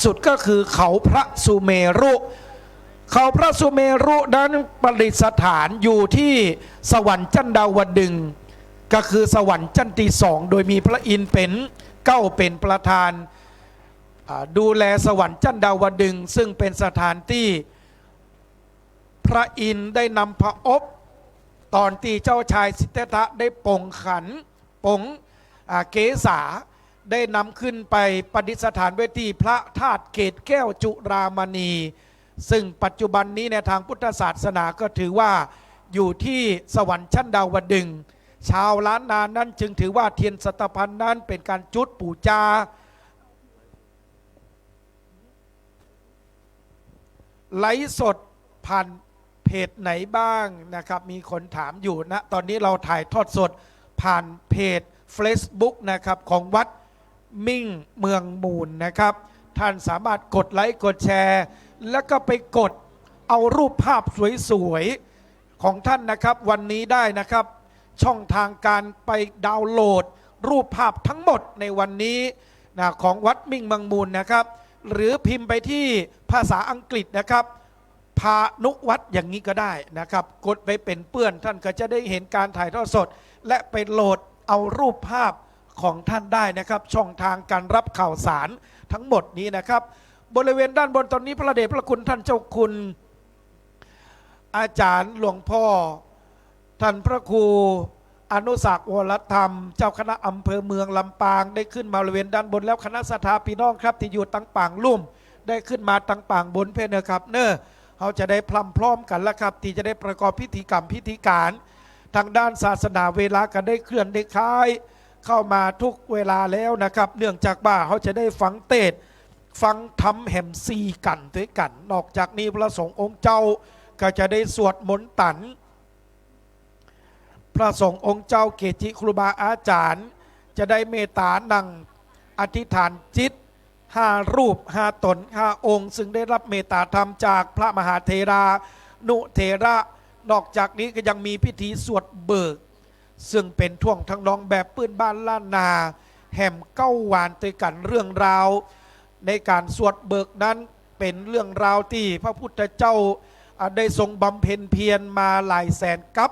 สุดก็คือเขาพระสุเมรุเขาพระสุเมรุนั้นประดิษฐานอยู่ที่สวรรค์ชั้นดาวดึงส์ก็คือสวรรค์ชั้นที่สองโดยมีพระอินทร์เป็นเก้าเป็นประธานดูแลสวรรค์ชั้นดาวดึงส์ซึ่งเป็นสถานที่พระอินทร์ได้นำพระอบตอนที่เจ้าชายสิทธัตถะได้ปงขันปงเกษาได้นำขึ้นไปประดิษฐานไว้ที่พระธาตุเกศแก้วจุฬามณีซึ่งปัจจุบันนี้ในทางพุทธศาสนาก็ถือว่าอยู่ที่สวรรค์ชั้นดาวดึงส์ชาวล้านนานั้นจึงถือว่าเทียนสัตพันธ์นั้นเป็นการจุดปูจาไลฟ์สดผ่านเพจไหนบ้างนะครับมีคนถามอยู่นะตอนนี้เราถ่ายทอดสดผ่านเพจ Facebook นะครับของวัดมิ่งเมืองมูลนะครับท่านสามารถกดไลค์กดแชร์แล้วก็ไปกดเอารูปภาพสวยๆของท่านนะครับวันนี้ได้นะครับช่องทางการไปดาวน์โหลดรูปภาพทั้งหมดในวันนี้นะของวัดมิ่งเมืองมูลนะครับหรือพิมพ์ไปที่ภาษาอังกฤษนะครับพานุวัดอย่างนี้ก็ได้นะครับกดไปเป็นเปื้อนท่านก็จะได้เห็นการถ่ายทอดสดและไปโหลดเอารูปภาพของท่านได้นะครับช่องทางการรับข่าวสารทั้งหมดนี้นะครับบริเวณด้านบนตอนนี้พระเดชพระคุณท่านเจ้าคุณอาจารย์หลวงพ่อท่านพระครูอนุศักดิ์วรธรรมเจ้าคณะอำเภอเมืองลำปางได้ขึ้นมาบริเวณด้านบนแล้วคณะสัทธาพี่น้องครับที่อยู่ตั้งปางลุ่มได้ขึ้นมาตั้งปางบนเพเนครับเนอเขาจะได้พลัมพร้อมกันแล้วครับที่จะได้ประกอบพิธีกรรมพิธีการทางด้านศาสนาเวลาก็ได้เคลื่อนได้คล้ายเข้ามาทุกเวลาแล้วนะครับเนื่องจากว่าเขาจะได้ฟังเทศน์ฟังธรรมแห่มซีกันด้วยกันนอกจากนี้พระสงฆ์องค์เจ้าก็จะได้สวดมนต์ตันพระสงฆ์องค์เจ้าเกจิครูบาอาจารย์จะได้เมตตานั่งอธิษฐานจิต5 รูป5 ตน5 องค์ซึ่งได้รับเมตตาธรรมจากพระมหาเถรานุเถระนอกจากนี้ก็ยังมีพิธีสวดเบิกซึ่งเป็นท่วงทำนองแบบปื้นบ้านล้านนาแห่มเก้าหวานตัวกันเรื่องราวในการสวดเบิกนั้นเป็นเรื่องราวที่พระพุทธเจ้าได้ทรงบำเพ็ญเพียรมาหลายแสนกัป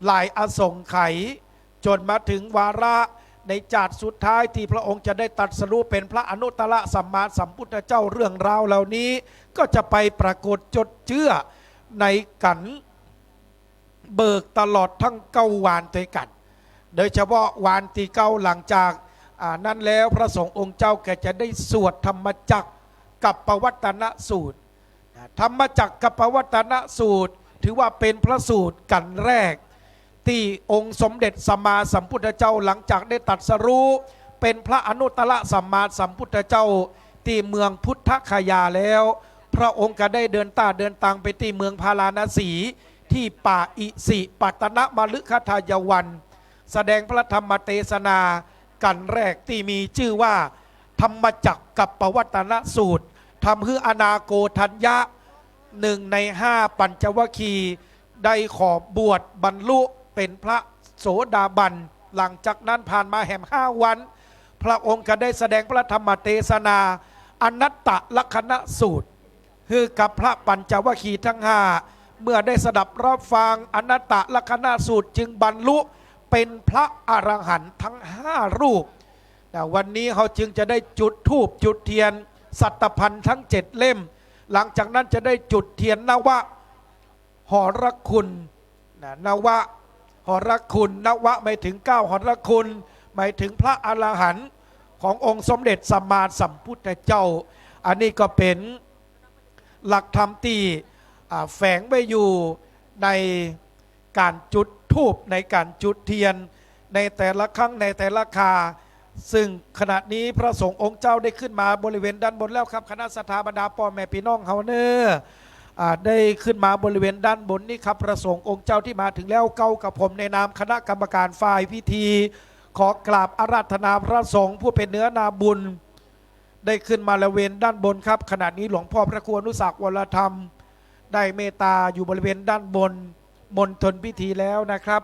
หลายอสงไขยจนมาถึงวาระในจาดสุดท้ายที่พระองค์จะได้ตรัสรู้เป็นพระอนุตตรสัมมาสัมพุทธเจ้าเรื่องราวเหล่านี้ก็จะไปปรากฏจดเจื้อในกันเบิกตลอดทั้งเก้าวานด้วยกันโดยเฉพาะวานที่เก้าหลังจากนั้นแล้วพระสงฆ์องค์เจ้าแกจะได้สวดธรรมจักรกับปวัตตนสูตรธรรมจักรกับปวัตตนสูตรถือว่าเป็นพระสูตรกันแรกที่องค์สมเด็จสัมมาสัมพุทธเจ้าหลังจากได้ตรัสรู้เป็นพระอนุตตรสัมมาสัมพุทธเจ้าที่เมืองพุทธคยาแล้วพระองค์ก็ได้เดินทางไปที่เมืองพาราณสีที่ป่าอิสิปตนมฤคทายวันแสดงพระธรรมเทศนากันแรกที่มีชื่อว่าธรรมจักรกับปวัตตนสูตรทำให้อนาโกทัญญะ1 ใน 5ปัญจวัคคีย์ได้ขอบวชบรรลุเป็นพระโสดาบันหลังจากนั้นผ่านมาแห่ม5 วันพระองค์ก็ได้แสดงพระธรรมเทศนาอนัตตลักขณสูตรคือกับพระปัญจวัคคีย์ทั้ง5เมื่อได้สดับรับฟังอนัตตลักขณสูตรจึงบรรลุเป็นพระอรหันต์ทั้ง5 รูปวันนี้เขาจึงจะได้จุดธูปจุดเทียนสัตตพันธ์ทั้ง7 เล่มหลังจากนั้นจะได้จุดเทียนนวะหรคุณนวะหรคุณนวะหมายถึง9 หรคุณหมายถึงพระอรหันต์ขององค์สมเด็จสัมมาสัมพุทธเจ้าอันนี้ก็เป็นหลักธรรมที่แฝงไว้อยู่ในการจุดธูปในการจุดเทียนในแต่ละครั้งในแต่ละคราซึ่งขณะนี้พระสงฆ์องค์เจ้าได้ขึ้นมาบริเวณด้านบนแล้วครับคณะสัทธาบรรดาพ่อแม่พี่น้องเฮาเนอได้ขึ้นมาบริเวณด้านบนนี้ครับพระสงฆ์องค์เจ้าที่มาถึงแล้วเก้ากับผมในนามคณะกรรมการฝ่ายพิธีขอกราบอาราธนาพระสงฆ์ผู้เป็นเนื้อนาบุญได้ขึ้นมาบริเวณด้านบนครับขณะนี้หลวงพ่อพระครูอนุศักดิ์วรธรรมได้เมตตาอยู่บริเวณด้านบนมณฑลพิธีแล้วนะครับ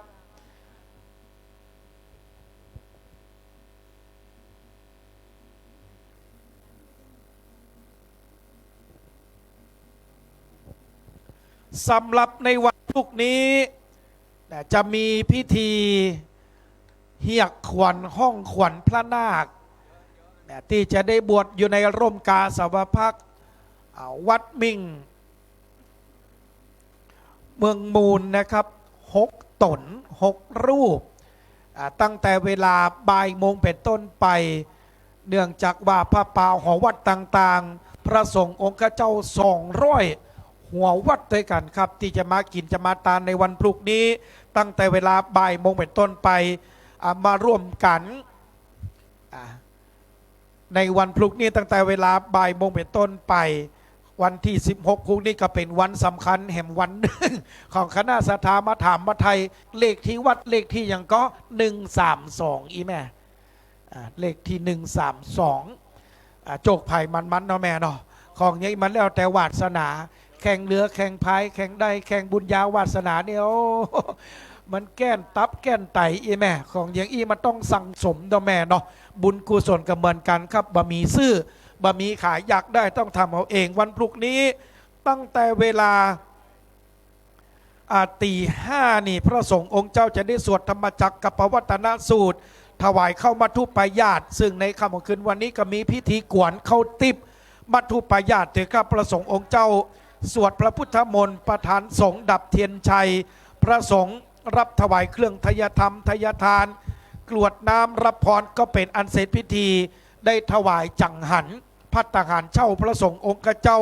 สำหรับในวันพรุ่งนี้จะมีพิธีเฮียกขวัญห้องขวัญพระนาคที่จะได้บวชอยู่ในร่มกาสาวพักตร์วัดมิ่งเมืองมูลนะครับ6 ตน 6 รูปตั้งแต่เวลาบ่ายโมงเป็นต้นไปเนื่องจากว่าพระป่าหอวัดต่างๆพระสงฆ์องค์เจ้า200 หัววัดด้วยกันครับที่จะมากินจะมาทานในวันพรุ่งนี้ตั้งแต่เวลาบ่ายโมงเป็นต้นไปมาร่วมกันในวันพรุ่งนี้ตั้งแต่เวลาบ่ายโมงเป็นต้นไปวันที่16พรุ่งนี้ก็เป็นวันสำคัญแห่งวันหนึ่งของคณะสัทธามาถามมาไทยเลขที่วัดเลขที่ยังก็132อีแม่เลขที่132โจกไผ่มันเนาะแม่เนาะของนี้มันแล้วแต่วาสนาแข่งเรือแข่งพายแข่งได้แข่งบุญญาวาสนาเนี่ยโอ้มันแก้นตับแก้นไตอีแม่ของอย่างอีมันต้องสั่งสมเนาะแม่เนาะบุญกุศลก็เหมือนกันครับบะหมี่ซื่อบะหมี่ขายอยากได้ต้องทำเอาเองวันพรุ่งนี้ตั้งแต่เวลาตี 5นี่พระสงฆ์องค์เจ้าจะได้สวดธรรมจักรกับปวัตตนสูตรถวายเข้ามัทุปายาตซึ่งในค่ำของคืนวันนี้ก็มีพิธีกวนเข้าติบมัทุปายาตเถอะครับพระสงฆ์องค์เจ้าสวดพระพุทธมนต์ประธานสงฆ์ดับเทียนชัยพระสงฆ์รับถวายเครื่องทยธรรมทยทานกรวดน้ำรับพรก็เป็นอันเสร็จพิธีได้ถวายจังหันภัตตาหารเจ้าพระสงฆ์องค์เจ้า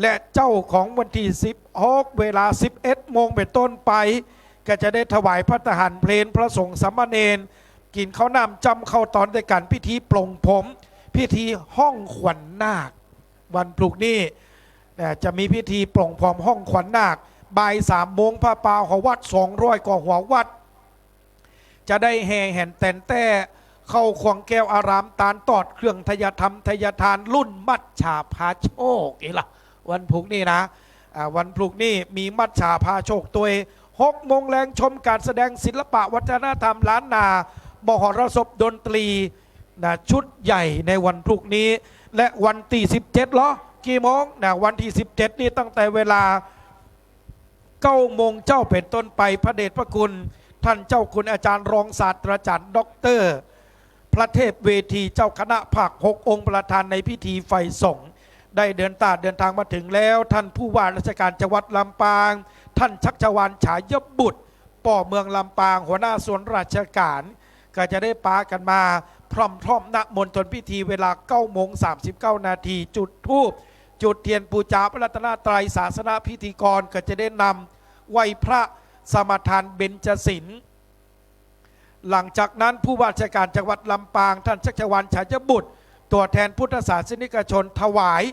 และเจ้าของวันที่16เวลา11 โมงเป็นต้นไปก็จะได้ถวายภัตตาหารเพลนพระสงฆ์สามเณรกินข้าวน้ำจำเข้าตอนด้วยกันพิธีปลงผมพิธีห้องขวัญนาควันพรุ่งนี้จะมีพิธีปลงผมห้องขวัญนาคบ่าย3 โมงพระป่าหัววัด200 กว่าหัววัดจะได้แห่แห่นแต่นแต่เข้าขวงแก้วอารามตาลตอดเครื่องทยธรรมทยทานรุ่นมัจฉาพาโชคอีล่ะวันพรุ่งนี้นะวันพรุ่งนี้มีมัจฉาพาโชคตัว6 โมงแรงชมการแสดงศิลปะวัฒนธรรมล้านนามหรสพดนตรีนะชุดใหญ่ในวันพรุ่งนี้และวันที่17เหรอกี่โมงนะวันที่17นี่ตั้งแต่เวลา9 โมงเจ้าเป็นต้นไปพระเดชพระคุณท่านเจ้าคุณอาจารย์รองศาสตราจารย์ด็อกเตอร์พระเทพเวทีเจ้าคณะภาค6 องค์ประธานในพิธีไฟส่งได้เดินทางมาถึงแล้วท่านผู้ว่าราชการจังหวัดลำปางท่านชัชวาลฉายบุตรป่อเมืองลำปางหัวหน้าส่วนราชการก็จะได้ปากันมาพร้อมณมณฑลพิธีเวลา9 โมง 39 นาทีจุดธูปจุดเทียนปูชาพระรัตนตรัยศาสนาพิธีกรก็จะได้นำไหว้พระสมทานเบญจศีลหลังจากนั้นผู้ว่าราชการจังหวัดลำปางท่านชัชวาลฉายบุตรตัวแทนพุทธศาสนิกชนถวาย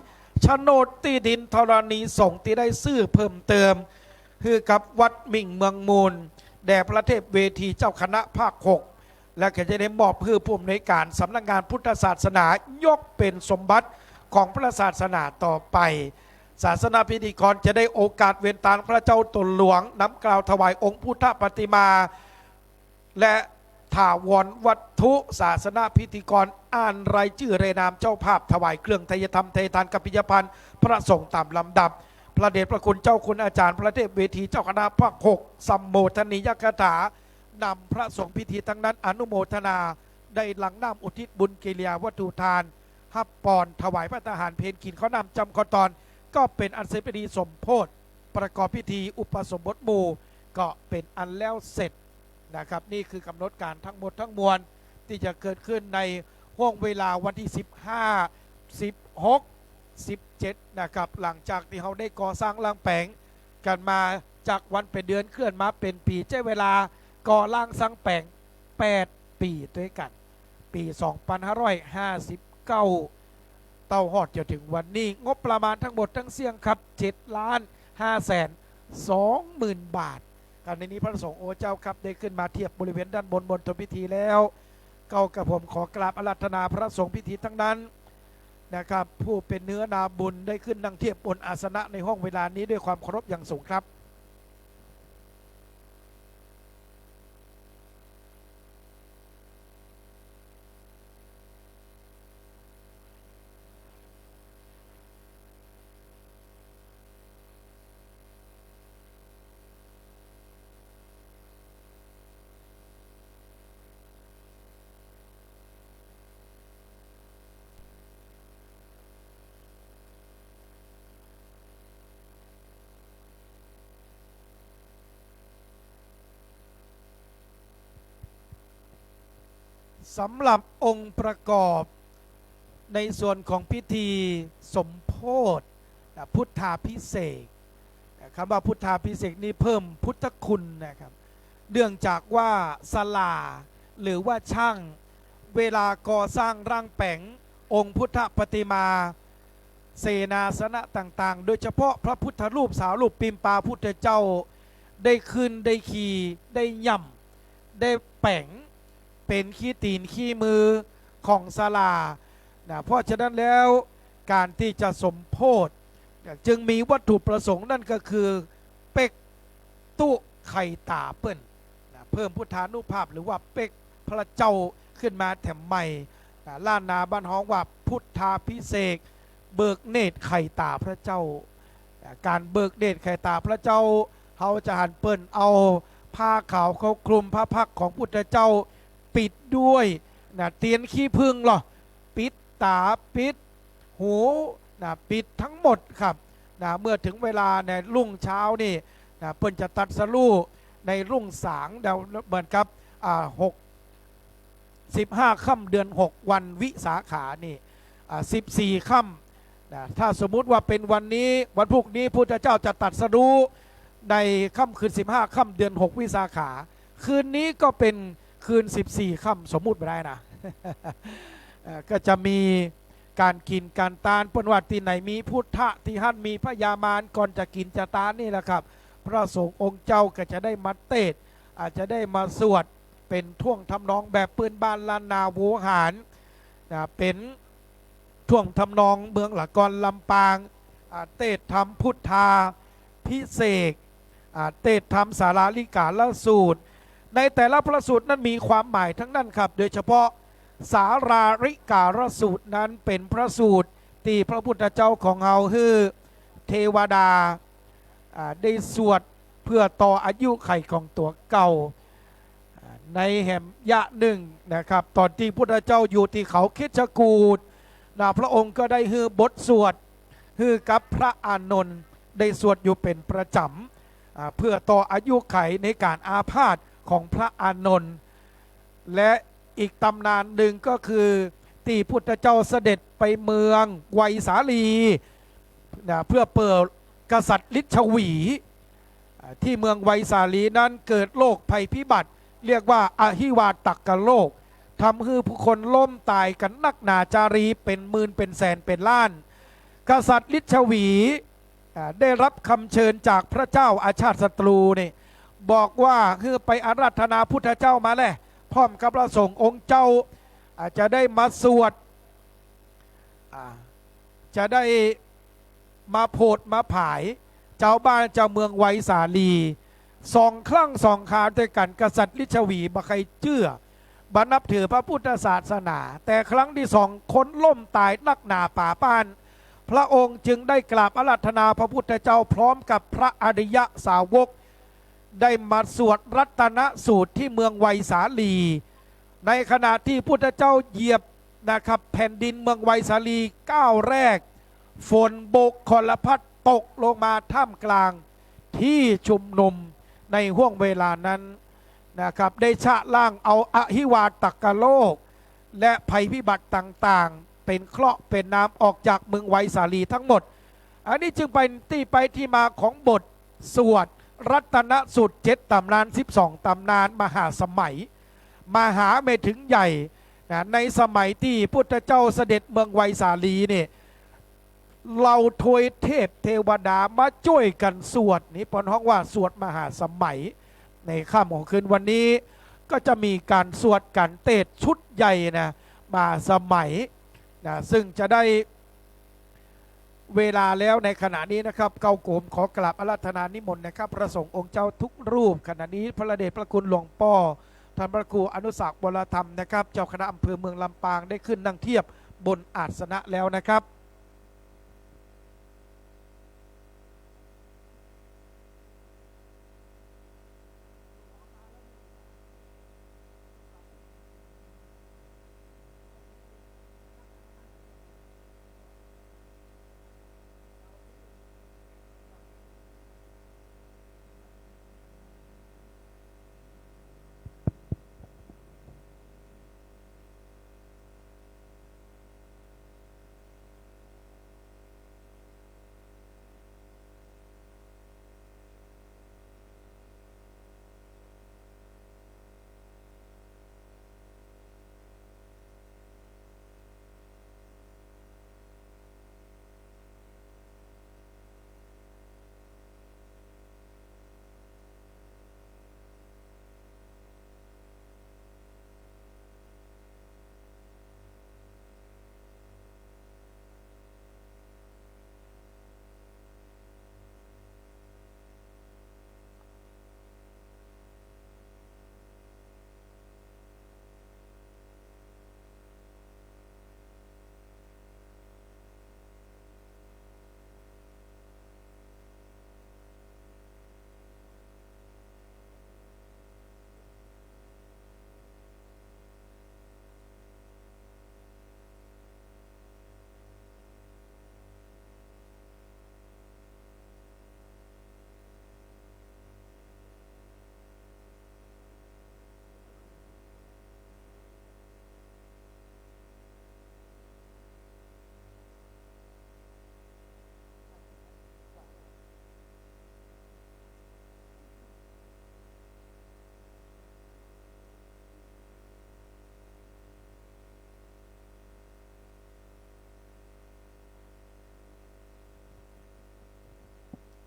โฉนดที่ดินธรณีสงฆ์ที่ได้ซื้อเพิ่มเติมคือกับวัดมิ่งเมืองมูลแด่พระเทพเวทีเจ้าคณะภาค6และก็จะได้มอบผู้อำนวยการสำนักงานพุทธศาสนายกเป็นสมบัติของพระศาสนาต่อไปศาสนาพิธีกรจะได้โอกาสเวียนตาลพระเจ้าตนหลวงน้ำกล่าวถวายองค์พุทธปฏิมาและถาวรวัตถุศาสนาพิธีกรอ่านรายชื่อเรนามเจ้าภาพถวายเครื่องทยธรรมทยทานกัปปิยพันธ์พระสงฆ์ตามลำดับพระเดชพระคุณเจ้าคุณอาจารย์พระเทพเวทีเจ้าคณะภาค6สัมโมทนียกถานำพระสงฆ์พิธีทั้งนั้นอนุโมทนาได้หลังน้ำอุทิศบุญกิริยาวัตถุทานฮับปอนถวายพระทหารเพนกินข้าวนำจำข้อตอนก็เป็นอันเสร็จพิธีสมโภชประกอบพิธีอุปสมบทหมู่ก็เป็นอันแล้วเสร็จนะครับนี่คือกำหนดการทั้งหมดทั้งมวลที่จะเกิดขึ้นในห่วงเวลาวันที่15 16 17นะครับหลังจากที่เขาได้ก่อสร้างล่างแปลงกันมาจากวันเป็นเดือนเคลื่อนมาเป็นปีใช้เวลาก่อล่างสร้างแปลง8 ปีด้วยกันปี2559เต้าหอดจะถึงวันนี้งบประมาณทั้งหมดทั้งเสี่ยงครับ7,520,000 บาทการในนี้พระสงฆ์โอเจ้าครับได้ขึ้นมาเทียบบริเวณด้านบนณฑลพิธีแล้วเก้ากับผมขอกราบอาราธนาพระสงฆ์พิธีทั้งนั้นนะครับผู้เป็นเนื้อนาบุญได้ขึ้นนั่งเทียบบนอาสนะในห้องเวลานี้ด้วยความเคารพอย่างสูงครับ สำหรับองค์ประกอบในส่วนของพิธีสมโภชพุทธาภิเษกคำว่าพุทธาภิเษกนี้เพิ่มพุทธคุณนะครับเนื่องจากว่าศาลาหรือว่าช่างเวลาก่อสร้างร่างแปงองค์พุทธปฏิมาเสนาสนะต่างๆโดยเฉพาะพระพุทธรูปสาวรูปปิมปาพุทธเจ้าได้ขึ้นได้ขี่ได้ย่ำได้แป่งเป็นขี้ตีนขี้มือของศาลาเพราะฉะนั้นแล้วการที่จะสมโภชจึงมีวัตถุประสงค์นั่นก็คือเป็กตุไข่ตาเปิ้นเพิ่มพุทธานุภาพหรือว่าเป็กพระเจ้าขึ้นมาแถมใหม่ล้านนาบ้านฮ้องว่าพุทธาภิเษกเบิกเนตรไข่ตาพระเจ้าการเบิกเนตรไข่ตาพระเจ้าเขาจะหันเปิ้นเอาผ้าขาวเขาคลุมพระพักของพุทธเจ้าปิดด้วยเตียนขี้พึ่งหรอปิดตาปิดหูปิดทั้งหมดครับเมื่อถึงเวลาในรุ่งเช้านี่เปิ้นจะตัดสรู้ในรุ่งสางเดาเหมือนกับ15 ค่ำเดือน 6วันวิสาขานี่14 ค่ำถ้าสมมุติว่าเป็นวันนี้วันพรุ่งนี้พุทธเจ้าจะตัดสรู้ในค่ำคืน15 ค่ำเดือน 6วิสาขาคืนนี้ก็เป็นคืน14 ค่ำสมมุติไม่ได้นะ ก็จะมีการกินการตานปนวัดที่ไหนมีพุทธะที่ท่านมีพระยามารก่อนจะกินจะตานนี่แหละครับพระสงฆ์องค์เจ้าก็จะได้มาเทศอาจจะได้มาสวดเป็นท่วงทำนองแบบปืนบานลานนาโวหารเป็นท่วงทำนองเมืองหลักกรลำปางเทศธรรมพุทธาพิเศษเทศธรรมสาราลิกาลสูตรในแต่ละพระสูตรนั้นมีความหมายทั้งนั้นครับโดยเฉพาะสาราริการสูตรนั้นเป็นพระสูตรที่พระพุทธเจ้าของเราคือเทวดาได้สวดเพื่อต่ออายุไขของตัวเก่าในแห่มยะหนึ่งนะครับตอนที่พุทธเจ้าอยู่ที่เขาคิชกูฏพระองค์ก็ได้ฮือบทสวดฮือกับพระอานนท์ได้สวดอยู่เป็นประจำเพื่อต่ออายุไขในการอาพาธของพระอานนท์และอีกตำนานหนึ่งก็คือที่พุทธเจ้าเสด็จไปเมืองไวยสาลีเพื่อเปิดกษัตริย์ลิชวีที่เมืองไวยสาลีนั้นเกิดโรคภัยพิบัติเรียกว่าอหิวาตกโรคทำให้ผู้คนล้มตายกันนักหนาจารีเป็นหมื่นเป็นแสนเป็นล้านกษัตริย์ลิชวีได้รับคำเชิญจากพระเจ้าอาชาติศัตรูนี่บอกว่าคือไปอาราธนาพุทธเจ้ามาแล้วพร้อมกับพระสงฆ์องค์เจ้าอาจจะได้มาสวดจะได้มาโพดมาผายเจ้าบ้านเจ้าเมืองไวยสาลี2 ครั้ง 2 คราวด้วยกันกษัตริย์ลิชวีบ่ใครเชื่อบรรนับถือพระพุทธศาสนาแต่ครั้งที่2คนล่มตายนักหนาป่าป้านพระองค์จึงได้กราบอาราธนาพระพุทธเจ้าพร้อมกับพระอริยสาวกได้มาสวดรัตนสูตรที่เมืองไวยสาลีในขณะที่พุทธเจ้าเหยียบนะครับแผ่นดินเมืองไวยสาลีก้าวแรกฝนบกคลพัดตกลงมาท่ามกลางที่ชุมนุมในห่วงเวลานั้นนะครับได้ชะล่างเอาอหิวาตกโรคและภัยพิบัติต่างๆเป็นเคราะห์เป็นน้ำออกจากเมืองไวยสาลีทั้งหมดอันนี้จึงเป็นที่ไปที่มาของบทสวดรัตนสูตร7 ตำนาน12 ตำนานมหาสมัยมหาไม่ถึงใหญ่ในสมัยที่พุทธเจ้าเสด็จเมืองไวยสาลีเนี่ยเราทวยเทพเทวดามาช่วยกันสวดนี่ปนห้องว่าสวดมหาสมัยในค่ำของคืนวันนี้ก็จะมีการสวดกันเตศชุดใหญ่นะมาสมัยซึ่งจะได้เวลาแล้วในขณะนี้นะครับเก้าโกมขอกราบอาราธนานิมนต์นะครับพระสงฆ์องค์เจ้าทุกรูปขณะนี้พระเดชพระคุณหลวงพ่อท่านพระครูอนุศักดิ์วรธรรมนะครับเจ้าคณะอำเภอเมืองลำปางได้ขึ้นนั่งเทียบบนอาสนะแล้วนะครับ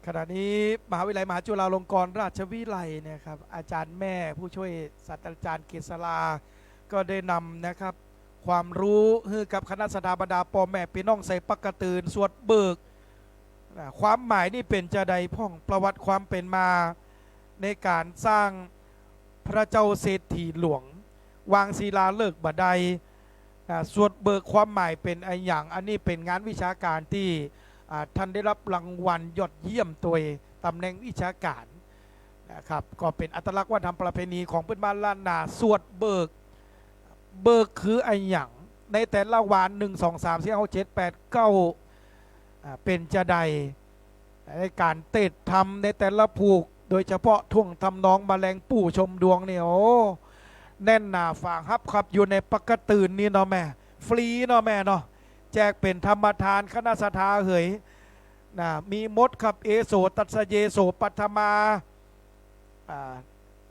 ขณะนี้มหาวิทยาลัยมหาจุฬาลงกรณราชวิทยาลัยเนี่ยครับอาจารย์แม่ผู้ช่วยศาสตราจารย์เกษราก็ได้นำนะครับความรู้ให้กับคณะสถาบดาปอแม่พี่น้องใส่ปักกระตือนสวดเบิกความหมายนี่เป็นจะใดพ่องประวัติความเป็นมาในการสร้างพระเจ้าเศรษฐีหลวงวางศิลาฤกษ์บัดใดสวดเบิกความหมายเป็นไออย่างอันนี้เป็นงานวิชาการที่ท่านได้รับรางวัลยอดเยี่ยมตัวตำแหน่งวิชาการนะครับก็เป็นอัตลักษณ์วัฒนธรรมประเพณีของพื้นบ้านล้านนาสวดเบิกคือไออย่างในแต่ละวัน1 2 3 4 5 7 8 9เป็นจะใดในการเตะทำในแต่ละผูกโดยเฉพาะท่วงทำนองแมลงปู่ชมดวงเนี่ยโอ้แน่นหนาฝางฮับขับอยู่ในปักกระตื่นนี่เนาะแม่ฟรีเนาะแม่เนาะแจกเป็นธรรมทานคณะสถาเหยนะมีมดครับเอโสตัสเยโสปัทมา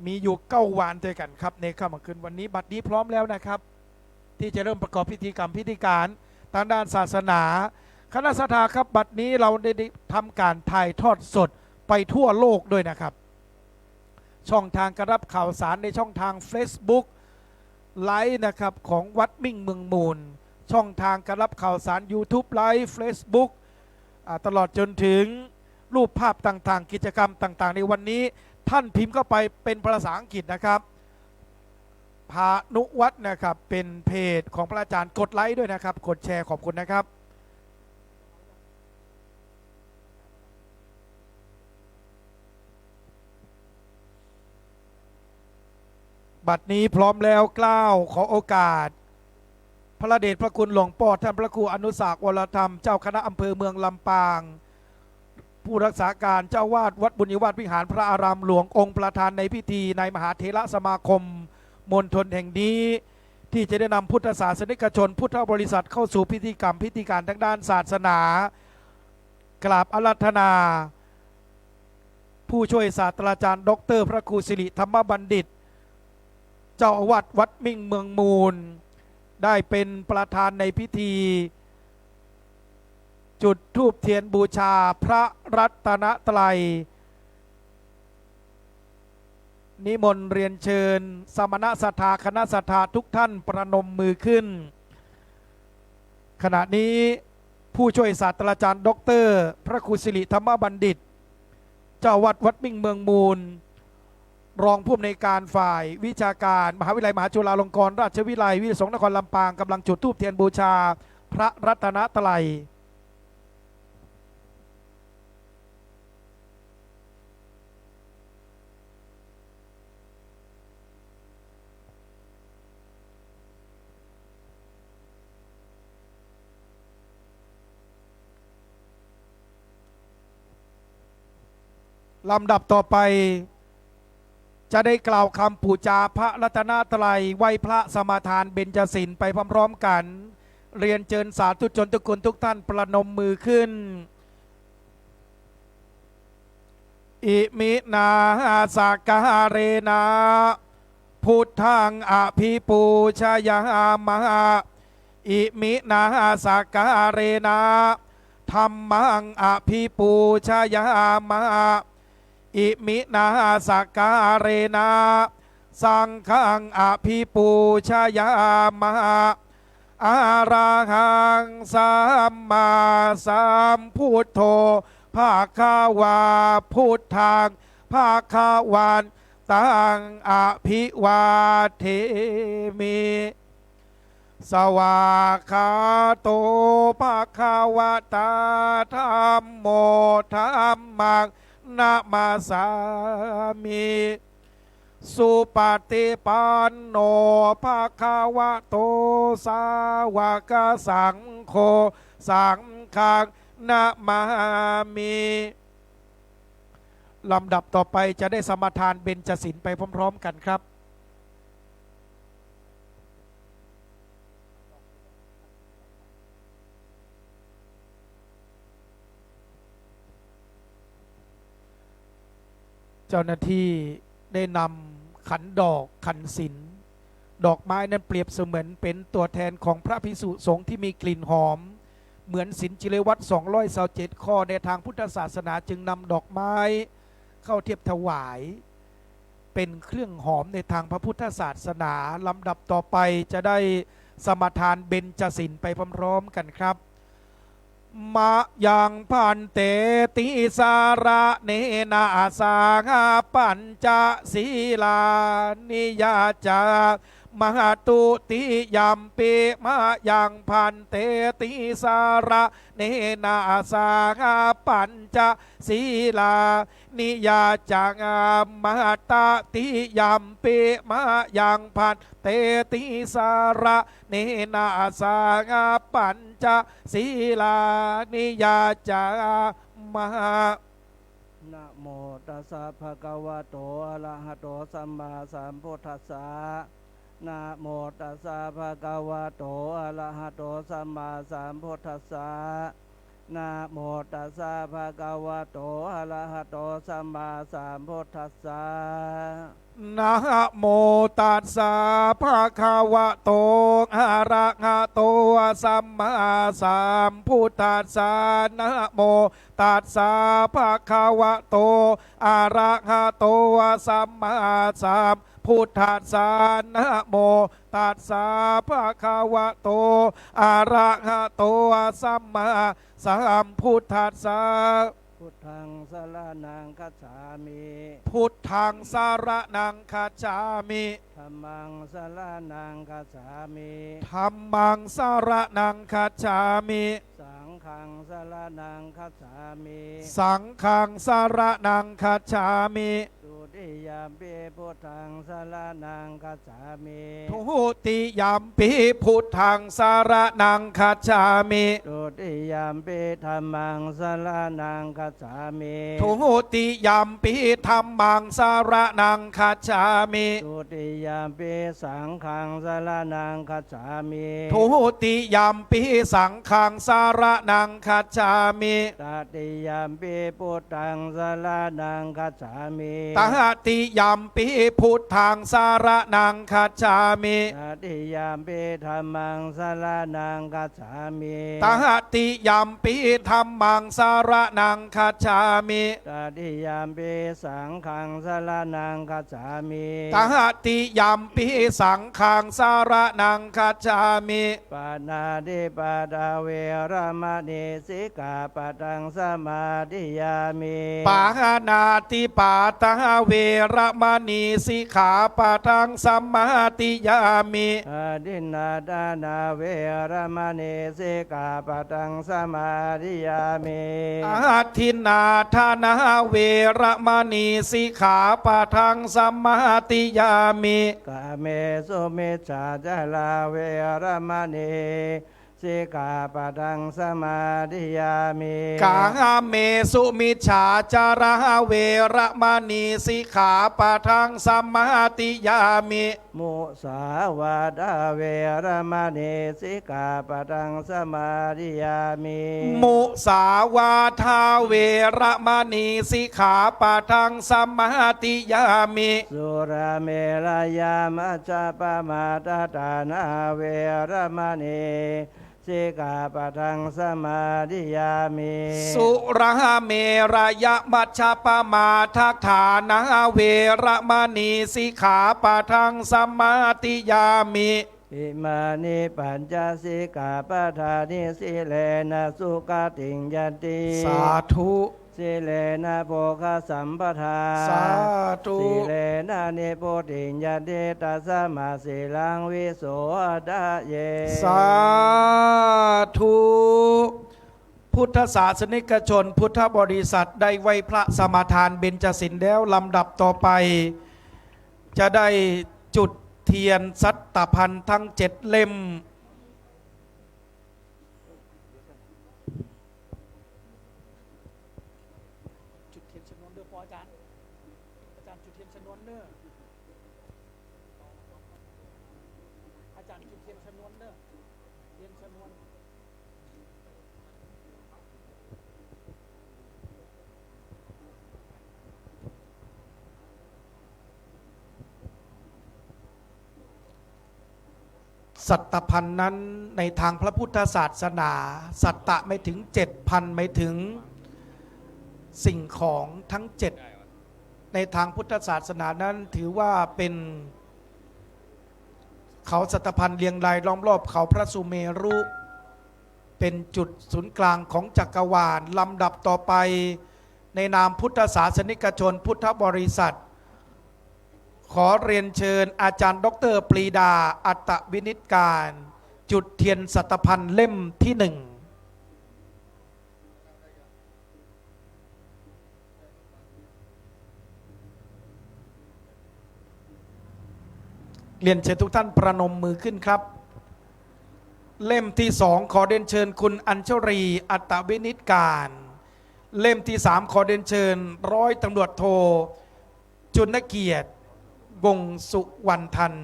มีอยู่9 วันด้วยกันครับในค่ำคืนวันนี้บัดนี้พร้อมแล้วนะครับที่จะเริ่มประกอบพิธีกรรมพิธีการทางด้านศาสนาคณะสถาครับบัดนี้เราได้ทำการถ่ายทอดสดไปทั่วโลกด้วยนะครับช่องทางการรับข่าวสารในช่องทาง Facebook ไลฟ์นะครับของวัดมิ่งเมืองมูลช่องทางการรับข่าวสาร YouTube ไลฟ์ Facebook ตลอดจนถึงรูปภาพต่างๆกิจกรรมต่างๆในวันนี้ท่านพิมพ์เข้าไปเป็นภาษาอังกฤษนะครับพานุวัฒน์นะครับเป็นเพจของพระอาจารย์กดไลค์ด้วยนะครับกดแชร์ขอบคุณนะครับบัดนี้พร้อมแล้วกล้าวขอโอกาสพระเดชพระคุณหลวงพ่อท่านพระครูอนุสากวรธรรมเจ้าคณะอำเภอเมืองลำปางผู้รักษาการเจ้าวาดวัดบุญยวาสวิหารพระอารามหลวงองค์ประธานในพิธีในมหาเถรสมาคมมณฑลแห่งนี้ที่จะได้นำพุทธศาสนิกชนพุทธบริษัทเข้าสู่พิธีกรรมพิธีการทางด้านศาสนากราบอาราธนาผู้ช่วยศาสตราจารย์ดร.พระครูสิริธรรมบัณฑิตเจ้าอาวาสวัดมิ่งเมืองมูลได้เป็นประธานในพิธีจุดธูปเทียนบูชาพระรัตนตรัยนิมนต์เรียนเชิญสมณศรัทธาคณะศรัทธาทุกท่านประนมมือขึ้นขณะนี้ผู้ช่วยศาสตราจารย์ดร.พระครูสิริธรรมบัณฑิตเจ้าวัดวัดมิ่งเมืองมูลรองผู้อำนวยการฝ่ายวิชาการมหาวิทยาลัยมหาจุฬาลงกรณราชวิทยาลัยวิทยาสงฆ์นครลำปางกำลังจุดธูปเทียนบูชาพระรัตนตรัยลำดับต่อไปจะได้กล่าวคำปูจาพระรัตนตรัยไหว้พระสมาทานเบญจศีลไปพร้อมๆกันเรียนเชิญสาธุชนทุกคนทุกท่านประนมมือขึ้นอิมินาสากาเรนะพุทธังอภิปูชยามะอิมินาสากาเรนะธัมมังอภิปูชยามะอิมินาสการเรนะสังฆังอภิปูชยามะอาราหังสัมมาสัมพุทโธภาควาพุทธังภาควันตังอภิวาเทมิสวากขาโตภาควตาธัมโมธัมมังนะมาสามิสุปฏิปันโนภาควะโตสาวกสังโฆสังฆังนะมามิลำดับต่อไปจะได้สมาทานเบญจศีลไปพร้อมๆกันครับเจ้าหน้าที่ได้นำขันดอกขันศีลดอกไม้นั้นเปรียบเสมือนเป็นตัวแทนของพระภิกษุสงฆ์ที่มีกลิ่นหอม เหมือนศีลจิเลวัตร227ข้อในทางพุทธศาสนาจึงนำดอกไม้เข้าเทียบถวายเป็นเครื่องหอมในทางพระพุทธศาสนาลำดับต่อไปจะได้สมทานเบญจศีลไปพร้อมๆกันครับมะยังพันเตติสาระเนนาสางาปัญจศีลานิยาจามหาตุติยัมปิมะยังพันเตติสาระเนนาสางาปัญจศีลานิยาจามหาตติยัมปิมะยังพันเตติสาระเนนาสางาปัญจศีลานิยาจามหานะโมตัสสะภะคะวะโตอะระหะโตสัมมาสัมพุทธัสสะนะโมตัสสะภะคะวะโตอะระหะโตสัมมาสัมพุทธัสสะนะโมตัสสะภะคะวะโตอะระหะโตสัมมาสัมพุทธัสสะนะโมตัสสะภะคะวะโตอะระหะโตสัมมาสัมพุทธัสสะนะโมตัสสะภะคะวะโตอะระหะโตสัมมาสัมพุทธัสสะนะโมตัสสะภะคะวะโตอะระหะโตสัมมาสัมพุทธัสสะพุทธังสรณังคัจฉามิ พุทธังสารนังคัจฉามิ ธัมมังสรณังคัจฉามิ ธัมมังสารนังคัจฉามิ สังฆังสรณังคัจฉามิ สังฆังสารนังคัจฉามิ ตุติยามปิพุทธังสรณังคัจฉามิ ทุติยัมปิพุทธังสารนังคัจฉามิ ตุติยามปิธัมมังสรณังคัจฉามิ ทุติยัมปิธัมมังสารนังคัจฉามิ ตุติยามปิสังฆังสรณังคัจฉามิ ทุติยัมปิสังฆังสารนังคัจฉามิ ตติยามปิพุทธังสรณังคัจฉามิ ตติยัมปิพุทธังสารนังคัจฉามิ ตติยามปิธัมมังสรณังคัจฉามิ ตติยัมปิธัมมังสารนังคัจฉามิ ตติยามปิสังฆังสรณังคัจฉามิ ตติยัมปิสังฆังสารนังคัจฉามิ ปานาติปาตาเวรมณีสิกขาปะทังสมาธิยามิ ปานาติปาตาเวรมณีสิกขาปะทังสมาติยามิ อาดินนาดานาเวรมณีสิกขาปะทังสมาธิยามิ อาทินนาธานาเวรมณีสิกขาปะทังสมาติยามิ กาเมสุมิจฉาจาราเวรมณีสิกขาปะทังสมาธิยามิ กาเมสุมิจฉาจาราเวรมณีสิกขาปะทังสมาติยามิ มุสาวาดาเวรมณีสิกขาปะทังสมาธิยามิ มุสาวาทาเวรมณีสิกขาปะทังสมาติยามิ สุราเมรยามัจจปมาตตานาเวรมณีสิกขาปะทังสมาธิยามิ สุราเมรยมัชฌปมาทัฏฐานาเวรมณีสิกขาปะทังสมาติยามิ อิมานิปัญจสิกขาปทานิสิเลนะสุขติงยันติ สาธุ สิเลนะโภคสัมปทา สาธุ สิเลนะนิโพธิญาณเตตัสสะมาสิลังวิโสดาเย สาธุพุทธศาสนิกชนพุทธบริษัทได้ไหว้พระสมาทานเบญจศีลแล้วลำดับต่อไป จะได้จุดเทียนสัตตพันธ์ทั้ง7เล่มจุดเทียนชนวนเด้อพ่ออาจารย์จุดเทียนชนวนเด้ออาจารย์จุดเทียนชนวนเด้อเทียนชนวน สัตตพันธ์นั้นในทางพระพุทธศาสนา สัตตะไม่ถึง 7,000ไม่ถึงสิ่งของทั้ง 7ในทางพุทธศาสนานั้นถือว่าเป็นเขาสัตตพันธ์เรียงรายล้อมรอบเขาพระสุเมรุเป็นจุดศูนย์กลางของจักรวาลลำดับต่อไปในนามพุทธศาสนิกชนพุทธบริษัทขอเรียนเชิญอาจารย์ดร.ปรีดาอัตตวินิจการ จุดเทียนสัตพันธ์เล่มที่หนึ่งเรียนเชิญทุกท่านประนมมือขึ้นครับเล่มที่สองขอเรียนเชิญคุณอัญชรีอัตตวินิจการเล่มที่สามขอเรียนเชิญร้อยตำรวจโทจุลเกียรติวงศ์สุวรรณทัน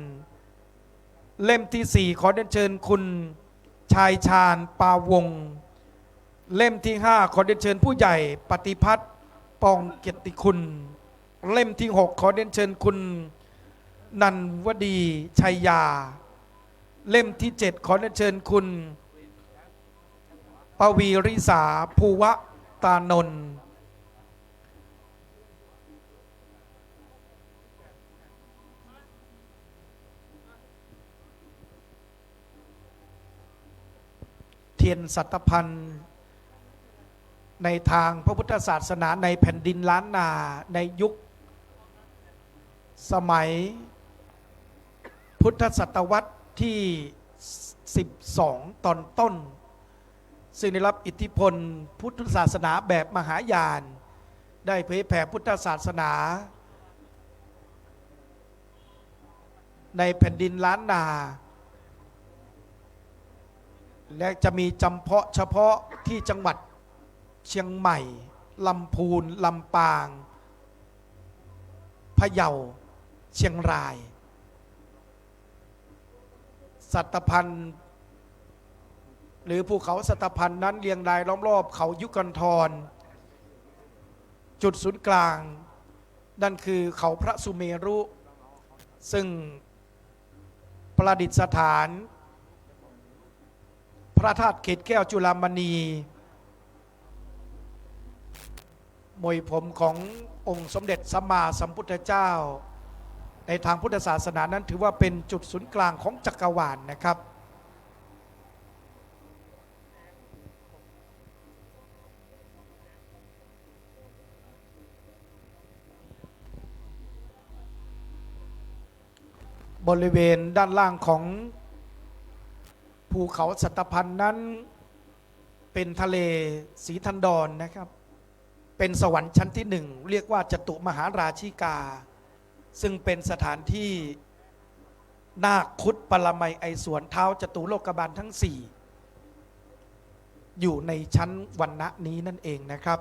เล่มที่สี่ขอเรียนเชิญคุณชายชาญปาวงศ์เล่มที่ห้าขอเรียนเชิญผู้ใหญ่ปฏิพัฒน์ปองเกียรติคุณเล่มที่หกขอเรียนเชิญคุณนันวดีชัยยาเล่มที่เจ็ดขอเรียนเชิญคุณปวีริสาภูวะตานนท์เทียนสัตพันธ์ในทางพระพุทธศาสนาในแผ่นดินล้านนาในยุคสมัยพุทธศตวรรษที่12ตอนต้นซึ่งได้รับอิทธิพลพุทธศาสนาแบบมหายานได้เผยแผ่พุทธศาสนาในแผ่นดินล้านนาและจะมีจำเพาะเฉพาะที่จังหวัดเชียงใหม่ลำพูนลำปางพะเยาเชียงรายสัตพันธ์หรือภูเขาสัตพันธ์นั้นเรียงรายล้อมรอบเขายุกันธรจุดศูนย์กลางนั่นคือเขาพระสุเมรุซึ่งประดิษฐานพระธาตุเกศแก้วจุฬามณีมวยผมขององค์สมเด็จสัมมาสัมพุทธเจ้าในทางพุทธศาสนานั้นถือว่าเป็นจุดศูนย์กลางของจักรวาลนะครับบริเวณด้านล่างของภูเขาสัตพันธ์นั้นเป็นทะเลสีทันดรนะครับเป็นสวรรค์ชั้นที่หนึ่งเรียกว่าจตุมหาราชิกาซึ่งเป็นสถานที่นาคคุดปรมัยไอสวนเท้าจตุโลกบาลทั้งสี่อยู่ในชั้นวรรณะนี้นั่นเองนะครับ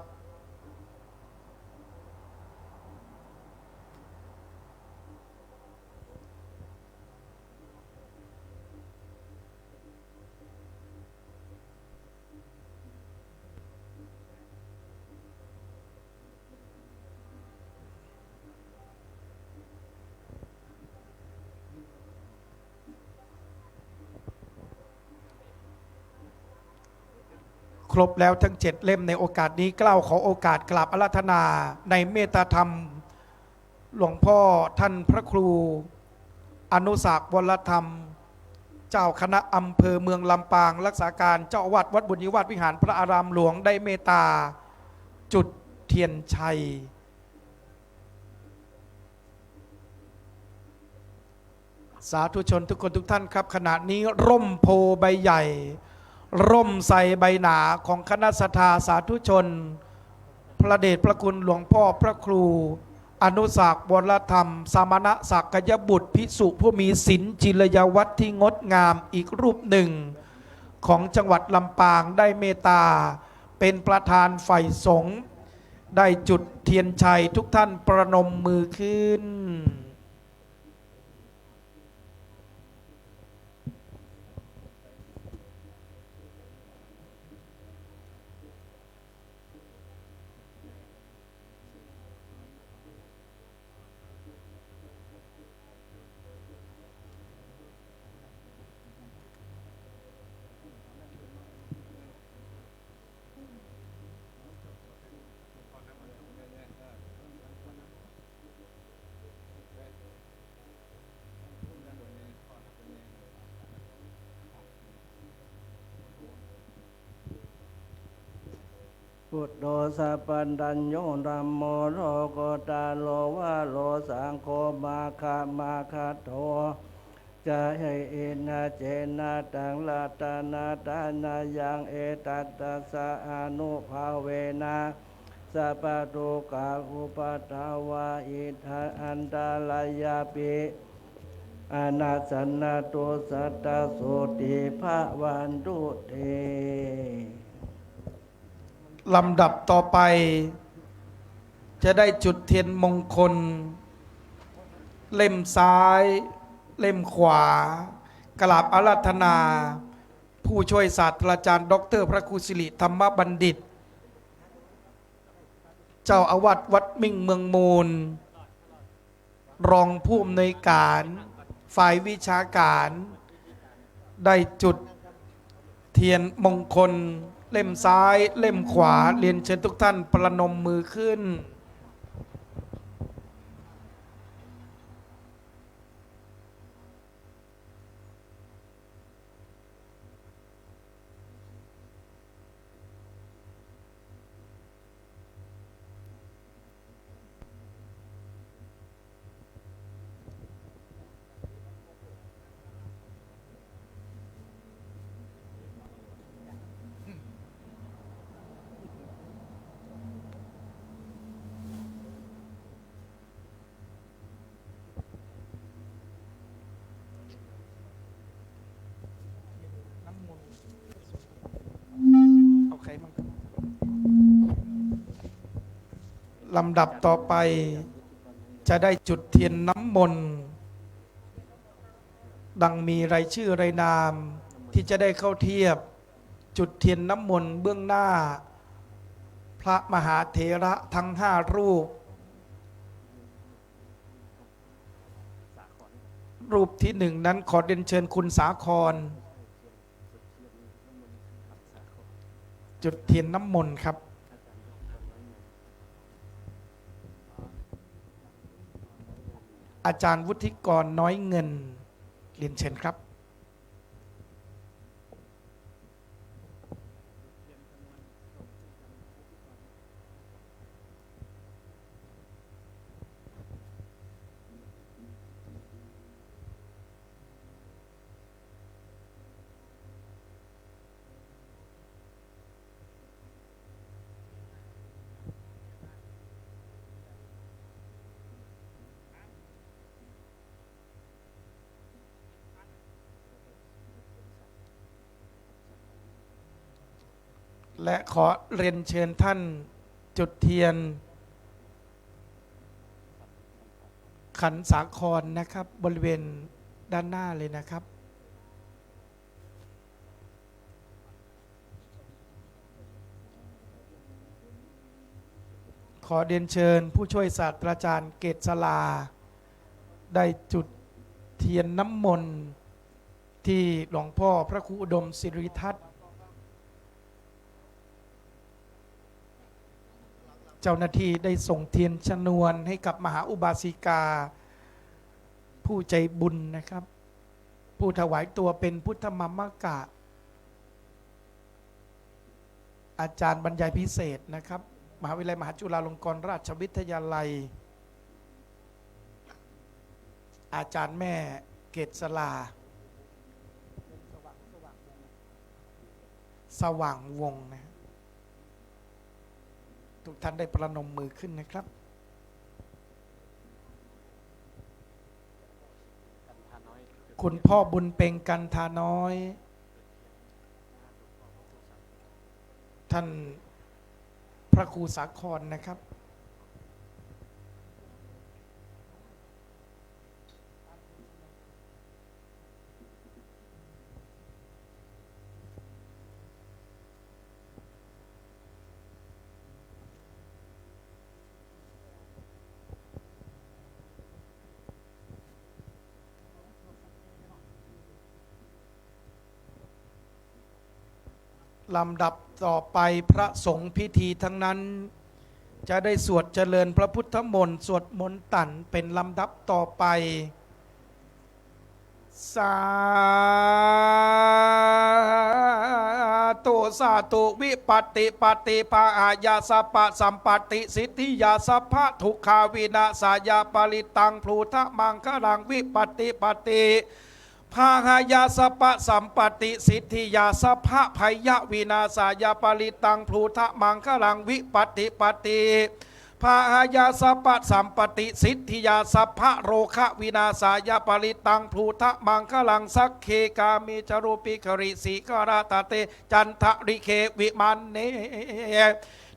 ครบแล้วทั้ง7เล่มในโอกาสนี้กล่าวขอโอกาสกราบอาราธนาในเมตตาธรรมหลวงพ่อท่านพระครูอนุสากวรธรรมเจ้าคณะอำเภอเมืองลำปางรักษาการเจ้าอาวาสวัดบุญยวาสวิหารพระอารามหลวงได้เมตตาจุดเทียนชัยสาธุชนทุกคนทุกท่านครับขณะนี้ร่มโพใบใหญ่ร่มใส่ใบหนาของคณะสัทธาสาธุชนพระเดชพระคุณหลวงพ่อพระครูอนุสากวรธรรมสามณศักยบุตรภิกษุผู้มีศีลจิรยวัตรที่งดงามอีกรูปหนึ่งของจังหวัดลำปางได้เมตตาเป็นประธานฝ่ายสงฆ์ได้จุดเทียนชัยทุกท่านประนมมือขึ้น พุทโธสัพพัญญัญโยธัมโมโลกตาโลวะโลสังโฆมาคะโตจะให้เอนะเจนะตังลาตานาตานายังเอตัตตะสะอนุภาเวนะสัพพะทุกขาอุปัฏฐาวะอิทันอันตรายาปิอนัสสนะตุสัตตะโสติภะวันตุเต ลำดับต่อไปจะได้จุดเทียนมงคล เล่มซ้าย เล่มขวากราบอาราธนา ผู้ช่วยศาสตราจารย์ดรพระครูสิริธรรมบัณฑิต เจ้าอาวาสวัดมิ่งเมืองมูล รองผู้อำนวยการฝ่ายวิชาการ ได้จุดเทียนมงคล เล่มซ้ายเล่มขวาเรียนเชิญทุกท่านประนมมือขึ้นเอาใครบ้างครับลำดับต่อไปจะได้จุดเทียนน้ำมนต์ดังมีรายชื่อรายนามที่จะได้เข้าเทียบจุดเทียนน้ำมนต์เบื้องหน้า พระมหาเถระทั้ง5 รูป รูปที่1นั้นขอเรียนเชิญคุณสาครจุดเทียนน้ำมนต์ครับ อาจารย์วุฒิกรน้อยเงินเรียนเชิญครับและขอเรียนเชิญท่านจุดเทียนขันสาครนะครับบริเวณด้านหน้าเลยนะครับขอเรียนเชิญผู้ช่วยศาสตราจารย์เกษลาได้จุดเทียนน้ำมนต์ที่หลวงพ่อพระครูอุดมศิริทัศน์เจ้าหน้าที่ได้ส่งเทียนชนวนให้กับมหาอุบาสิกาผู้ใจบุญนะครับผู้ถวายตัวเป็นพุทธมัมมกะอาจารย์บรรยายพิเศษนะครับมหาวิทยาลัยมหาจุฬาลงกรณราชวิทยาลัยอาจารย์แม่เกษลาสว่างวงนะทุกท่านได้ประนมมือขึ้นนะครับคุณพ่อบุญเพ็งกันทาน้อยท่านพระครูสาครนะครับลำดับต่อไปพระสงฆ์พิธีทั้งนั้นจะได้สวดเจริญพระพุทธมนต์สวดมนต์ตันเป็นลำดับต่อไปสาธุ สาตุวิปัตติปฏิภาอายาสัพพะสัมปติสิทธิยาสัพพะทุกขาวินาศายาปริตังพลูทะมังคลังวิปัตติปฏิภาหายาสัพพะสัมปติสิทธิยาสัพพะพยวินาศายาปริตังพลูทะมังคลังวิปัตติปฏิภาหายาสัพพะสัมปติสิทธิยาสัพพะโรคะวินาศายาปริตังพลูทะมังคลังสักเคกามิจรูปิคริสีกราตเตจันทริเควิมันเน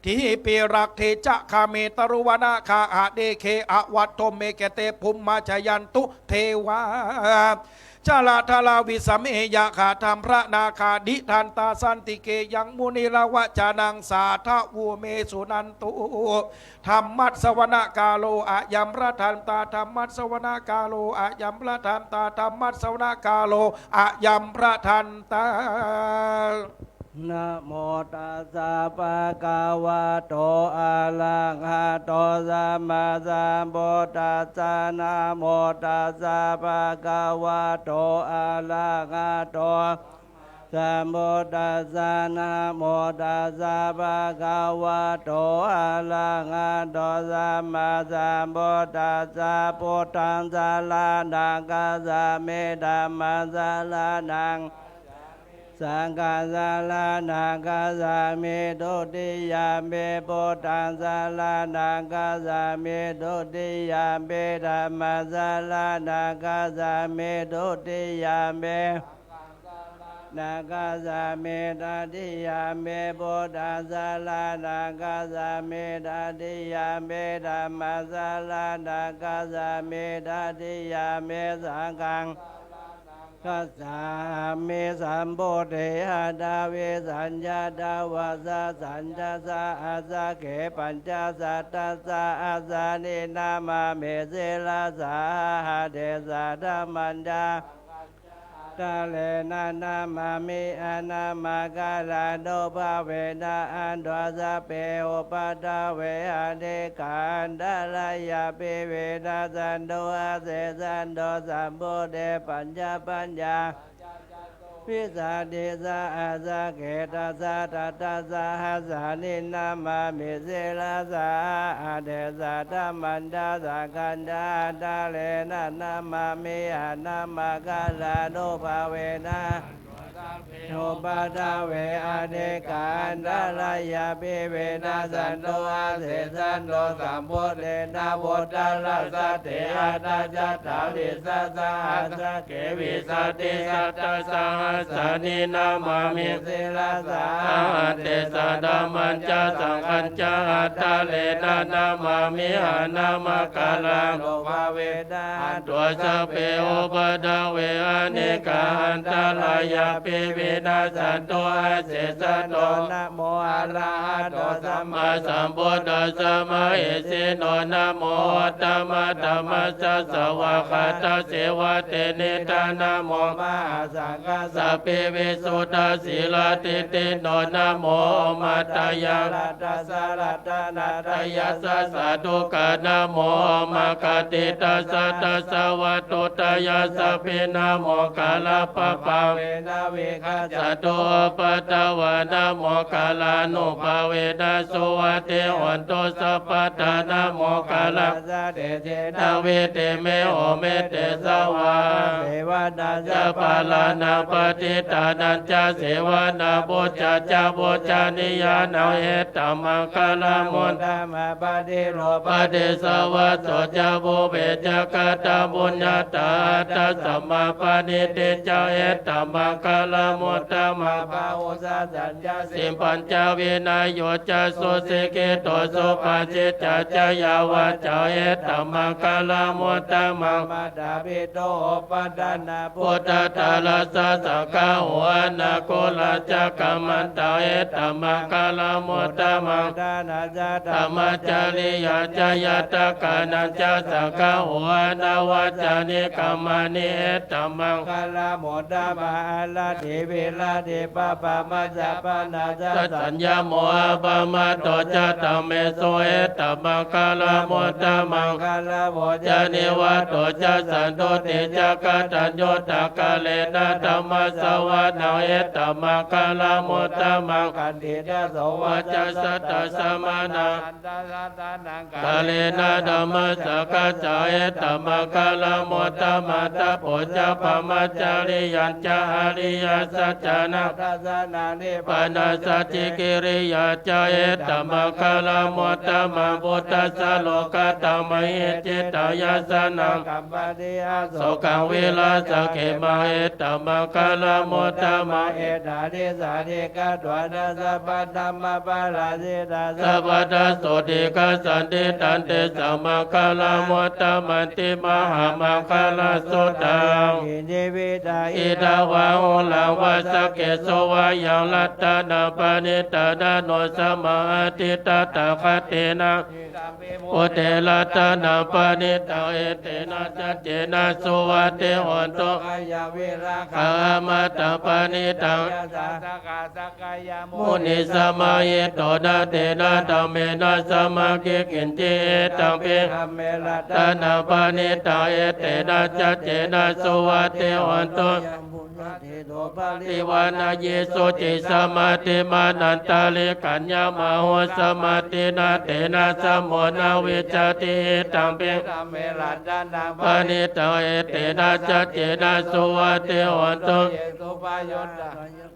ทิปิรักเทจะคาเมตรุวนาคาอาเดเคอวัตโตเมเกเตภุมมาชยันตุเทวาชาลาทาลาวิสัมเอยาขาธรรมพระนาคาดิทันตาสันติเกยังมุนิลาวะจานังสาทะวูเมสุนันตุธรรมัสสวนกาโลอะยัมพระทันตาธรรมัสสวนกาโลอะยัมพระทันตาธรรมัสสวนกาโลอะยัมพระทันตานะโมตัสสะภะคะวะโตอะระหะโตสัมมาสัมพุทธัสสะนะโมตัสสะภะคะวะโตอะระหะโตสัมพุทธัสสะนะโมตัสสะภะคะวะโตอะระหะโตสัมมาสัมพุทธัสสะพุทธังสารนังกัสสะมิธัมมังสารนังสังฆังสารนังกัสสะมิทุติยามปิพุทธังสารนังกัสสะมิทุติยามปิธัมมังสารนังกัสสะมิทุติยามปินังกัสสะมิตติยามปิพุทธังสารนังกัสสะมิตติยามปิธัมมังสารนังกัสสะมิตติยามปิสังฆังกัสสะมิสัมโพธิอาดาเวสัญญาดาวาสะสัญญาสะอาสะเขปัญจสัตตะสะอาสานินามาเมเสลาสาหะเดสะธรรมัญญาตะเลนะนามามิอานามาคาลาโนภาเวนะอันดวาสะเปโอปะตะเวหะเดกันดาลายาปิเวนะสันโดอาเสสันโดสัมโพเดปัญญาปัญญาพิสาเดสะอาสะเกตัสสะตัตตัสสะหัสสานินามามิเสลาสาอาเดสะธรรมันดาสังคันดาตะเลนะนามามิอานามาคาลาโนภาเวนะโนปะทะเวอะเนกันดาลายาปิเวนะสันโตอาเสสันโตสัมโพเทนะโพธัลลัสสะเทอะตาจัตถาวิสัสสะหัสสะเกวิสัตติสัตตะสหัสสานินามามิสิลาสาหัตเตสะธัมมัญจสังฆัญจอัตตะเลนะนามามิหานามาคาลังโลภเวนะตัวสะเปโอปะทะเวอะเนกันตาลายาปิเวนะสันโตอาเสสันโตนะโมอะระหะโตสัมมาสัมพุทธัสสะมะเหสิโนนะโมตัมมะธัมมัสสะสวะคาตะเสวะเตเนตานะโมมหาสังฆัสสะเปเวสุทธาสีลาติติโนนะโมมัตตายาลัตตะสะลัตตะนาตยัสสะสะทุกะนะโมมะกติตัสสะตัสสะวะตุตยัสสะปินะโมกาลปะปะเวนะเวคะจัตโตปะตะวะนะโมกาลานุภาเวนะสุวัตเตหันโตสัพพะทานะโมกาลสะเตเจนะเวเตเมโอเมเตสวะเสวนาจะปาลานาปฏิตานันจะเสวนาบุจจะบุจานิยานาเอตัมมังคาลามุนตมะปฏิโลปฏิสวัสโสจะบุเบจะกตาบุญญาตาตัสสัมมาปณิติจาเอตัมมังคาลามุตตมะปะโอสะสัญญาสิมปัญจวินัยโยจะสุสิกิโตสุปัจจิจจยาวะจาเอตัมมังคาลามุตตมังมัตตาปิโตปัฏฐานาพุทธตาลสะสังฆาหัวนาโกลจักกัมมันตาเอตัมมังคาลามุตตมังทานาจะธรรมจริยาจยตกานันจะสังฆาหัวนาวัจจานิ กัมมานิเอตมัง กาลโมดามาลาเทเวลาเทปะปะมาจาปนาจา สัญญาโมอะปะมาโตจะตัมเมโสเอตมังกาลโมดามัง กาลโม จานิวะโตจะสันโตติจะกตัญญูตกะเลนะธัมมัสสวะนาเอตมังกาลโมดามัง กันติดาโสวะ วจัสสัตตสมานัง อันตาสัตตานัง กาเลนะธัมมัสสะกัจจาเอตมังกาลโมดามัตตะโพจะปะมัจจาริยัญจะอริยสัจจานะ ทัสสะนานิ ปานาสติกิริยาจาเอตมังคาลโมตตมังพุทธัสสะโลกตัมมหิจิตายาสนัง กัมปะติอาโส โสกังวิลาสเขมาเอตมังคาลโมตตมัง เอตาทิสาธิกาตวนาสัพพะธัมมปาราสิตา สัพพะทัสโสติกัสสันติตันเตสัมมังคาลโมตตมันติมหามังคาลสุตัง อินิวิตา อิดาวะโหลังวัสเกโสวะยังลัตตานาปานิตาดาโนสมาติตาตาคตินะโอเตละตานาปานิตาเอเตนะจัจเจนะสุวัตเตหนตุ กายวิรา ขามตาปานิตัง ยาสาสกาสกายโม มุนิสมาเยโตนะเตนะธัมเมนะสมากิกินจิตังเป ธัมเมละ ตานาปานิตาเอเตนะจัจเจนะสุวัตเตหนตุ ยังบุญญาเทโตปาลิ ติวานาเยสุจิสมาติมานันตาลิกัญญามโหสมาตินาเตนะสมโมนาวิจติตังเป ธัมเมละดานัง ปานิตาเอเตนะจัจเจนะสุวัตเตหนตุ เยตุปายโตนิ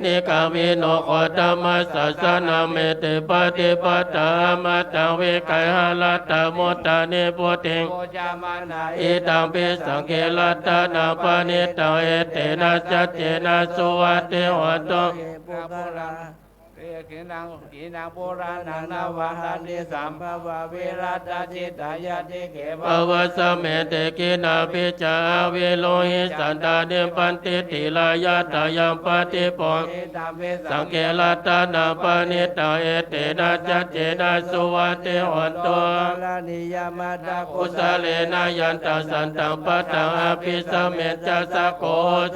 นิกามิโนโคตมัสสะสนาเมติปฏิปตามัตตังวิกัยหลัตตมุตตานิพุติง โมจามานา อิตังปิสังเกลัตตานาปานิตาเอเตนะจัจเจนะสุวัตเตหนตุ ปุกราเรียกินังปุรานังนาวาหันติสัมภวะวิรัตจิตายาติเก ภ วะ วสเมเตกินาปิจาวิโลหิสันดานิปันติติลายาตายังปฏิปอง อิตาเว สังเกลัตตานาปานิตาเอเตนะจัจเจนะสุวัตเตหนตุ ลานิยามาตา กุสเลนะยันตังสันตังปัตตังอภิสเมจัสสะโก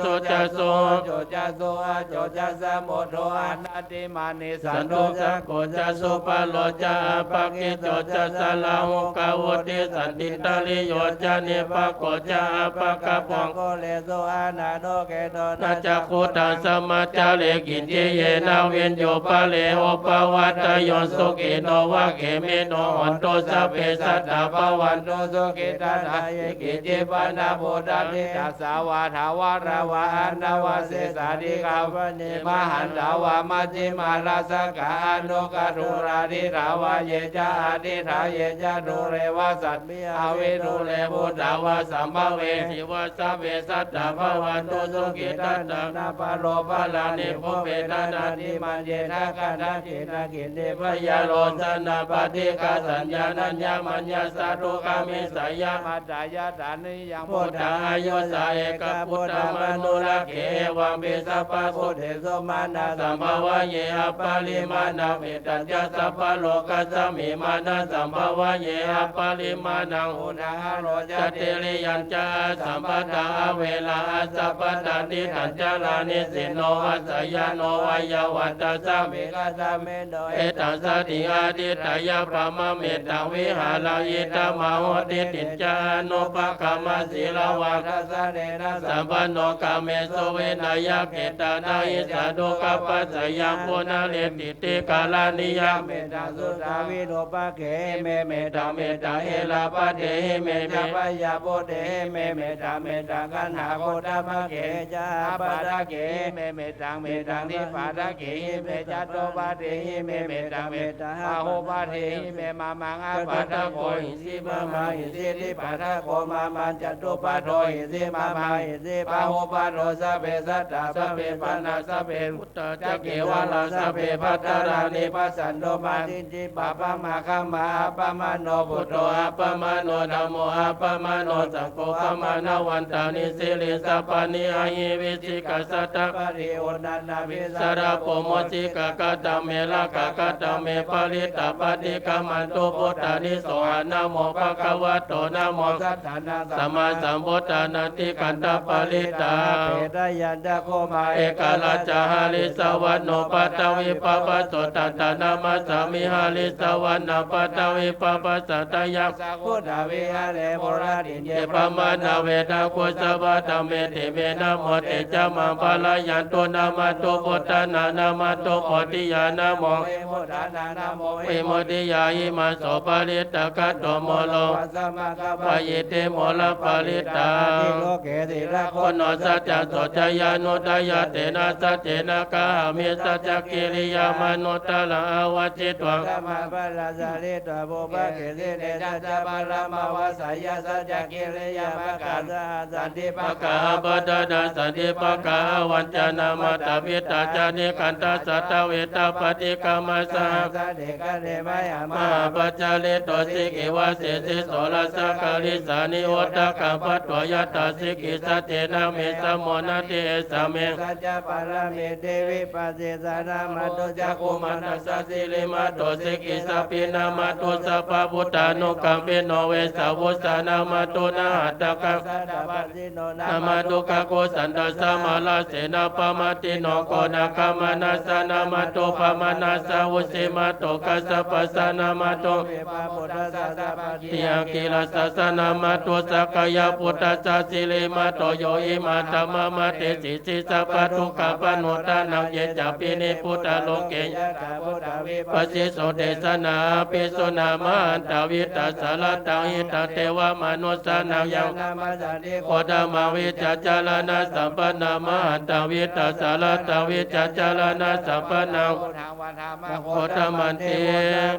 สุจัสสุ โจจาโสอาโจจาสมุทโธอนาติมานิสั สั น น โต ตุสักโกจัสสุปะโลจาปะกิโจจัสสะลาหุกาวุติสันติตาลิโยจานิปะโกจาปะกะปอง โกเลโสอานาโนเกโต นาจักขุตังสมัจจาเลกินเจเยนาเวนโยปะเลโอปะวัตโยสุกิโนวะเกเมโนหันโตสัพเพสัตตาภวัน โตสุกิตาทายกิจิปนาโบดาติตัสสาวาทาวาราวาอันนาวาเสสาดิกาวเนมหันตาวามัจจิมาราสกาโนกะทุราดิราวาเยจาอดิทาเยจาดุเรวาสัตมิอาเวดุเรบุตาวาสัมภเวสิวาสัพเพสัตตาภวันโตสุกิตานาปโรปะลานิโพเปตานาติมันเยนะกะนาจินากินเดพยาโลสนาปฏิกาสัญญานัญญามัญญาสาธุกามิสายามัจจายาฐานิยังพุทธายุสาเอกพุทธมนุระเกวังเบสัพพะพุทธสมานาสัมภวะเยอปาลิมานาเมตัญญาสัพพะโลกัสสมิมานาสัมภวะเยอปาลิมานังอุณาโรจเตริยัญจาสัมปตาเวลาสัพพตานิทัญจาลานิสิโนอัสยาโนวายวัตตสัมมิกาสเมโนเอตัสสติอาดิตายาปะมะเมตตาวิหาลายิตามโหติติจานุปะกามาศิลาวัตสะเนนะสัมปันโนกาเมสุเวนายาเกตานาอิสาดุกัปปัสสยังปุนาเลติติกาลานิยาเมตตาสุตาวิโนปะเกเมเมตตาเมตตาเอลาปะเดเมเมปะยาโปเดเมเมตตาเมตตากันหาโคตามะเกจาปะทะเกเมเมตังเมตังนิปาทะเกเมจัตโตปะเดเมเมตังเมตตาอาโหปะเดเมมามังอาปะทะโกหิสิมามาหิสิติปะทะโกมามันจัตตุปะโทหิสิมามาหิสิปะโหปะโทสัพเพสัตตาสัพเพปันนาสัพเพพุทธจักเกวาลาสัพเพ ภัตตารานิปัสสันโตมา ทิจิปะปะมาคัมมาอัปปะมโนพุ พุ ท ท โธ โธอัปปมาโนธัมโมอัปปมาโนสังโฆปมาณวันตานิสิริสัพพานิอาหิวิสิกัสสตะ ปริโอนันนาภิ สารโปโมจิกะกะตะเมละกะกะตะเมปริตตปฏิกะมันตุพุทธานิโสอะนะโมภะคะวะโตนะโม สัทธานา สัมมาสัมพุทธานาติกันตปริตา เปตยันตะโคมา เอกาลจาหาลิสวรรณโนปัตตวิปปัสสตัตตานามัสสามิหาลิสวรรณปัตตวิปปัสสตยัก สักพุทธาวิหารเลโบราณิเย เยปมานาเวทาคุสวัตเมติเมนะโมเตจามังปะลายันตุนามาตุพุทธานานามาตุโพธิญาณโม เวมุตานานาโม วิโมติยาหิมาโสปาริตกัตโตโมโล ปัสสมาค ปะยิเตโมลปาริตา ติโลเกติระโค คนโนสัจจะโสจยานุตยาเตนะสัจเจนะกามิสัจจกิริยามนุตตะละอาวจิตวัง ธรรมะปะลาสาริตวะโบภะเกติเนจัจจปะละมาวะสายาสัจจกิริยามะกาสะสันติปะ ปะกาปะดาดาสันติปะกาวันจานามาตาวิตาจานิกันตาสัตตเวตาปฏิกรรมสห สันติกะเนมะยาม มหาปัจจาริโตสิกิวาเสสิโสรสกาลิสานิโอตกัมปัตตวยตาสิกิสัจเจนะเมสมโมนะเตสะเม สัจจปะละเมเทวิปัสสิสานามาตุจัก กุมานัสสะสิลิมาโตสิกิสัพพินามาตุสัพพพุทธานุกัมปิโนเวสาวุสานามาตุนาหัตตกัง สัตตะปัสสิโนนา นามาตุกะโกสันตสามาลาเสนาปมาติโนโกนาคามานัสสานามาตุปมานัสสาวุสิมาตุกัสสะปัสสานามาตุ เวปะพุทธสสะปะ ติยกิลสัสสะนามาตุสักกายพุทธัสสะสิลิมาโตโยอิมาธรรมมาเตสิสิสัพพทุกขปโนทานังเยจัปินิพุทธโลเก ยะกะพุทธวิ ปัสสิโสเดสนาปิสุนามาอันตวิตาสารตังหิตาเทวมนุสสานังยัง นามาสันติ โคตมาวิจจารณะสัมปนามาอันตวิตาสารตังวิจจารณะสัมปนัง โคทางวันธรรมะ โคตมันเต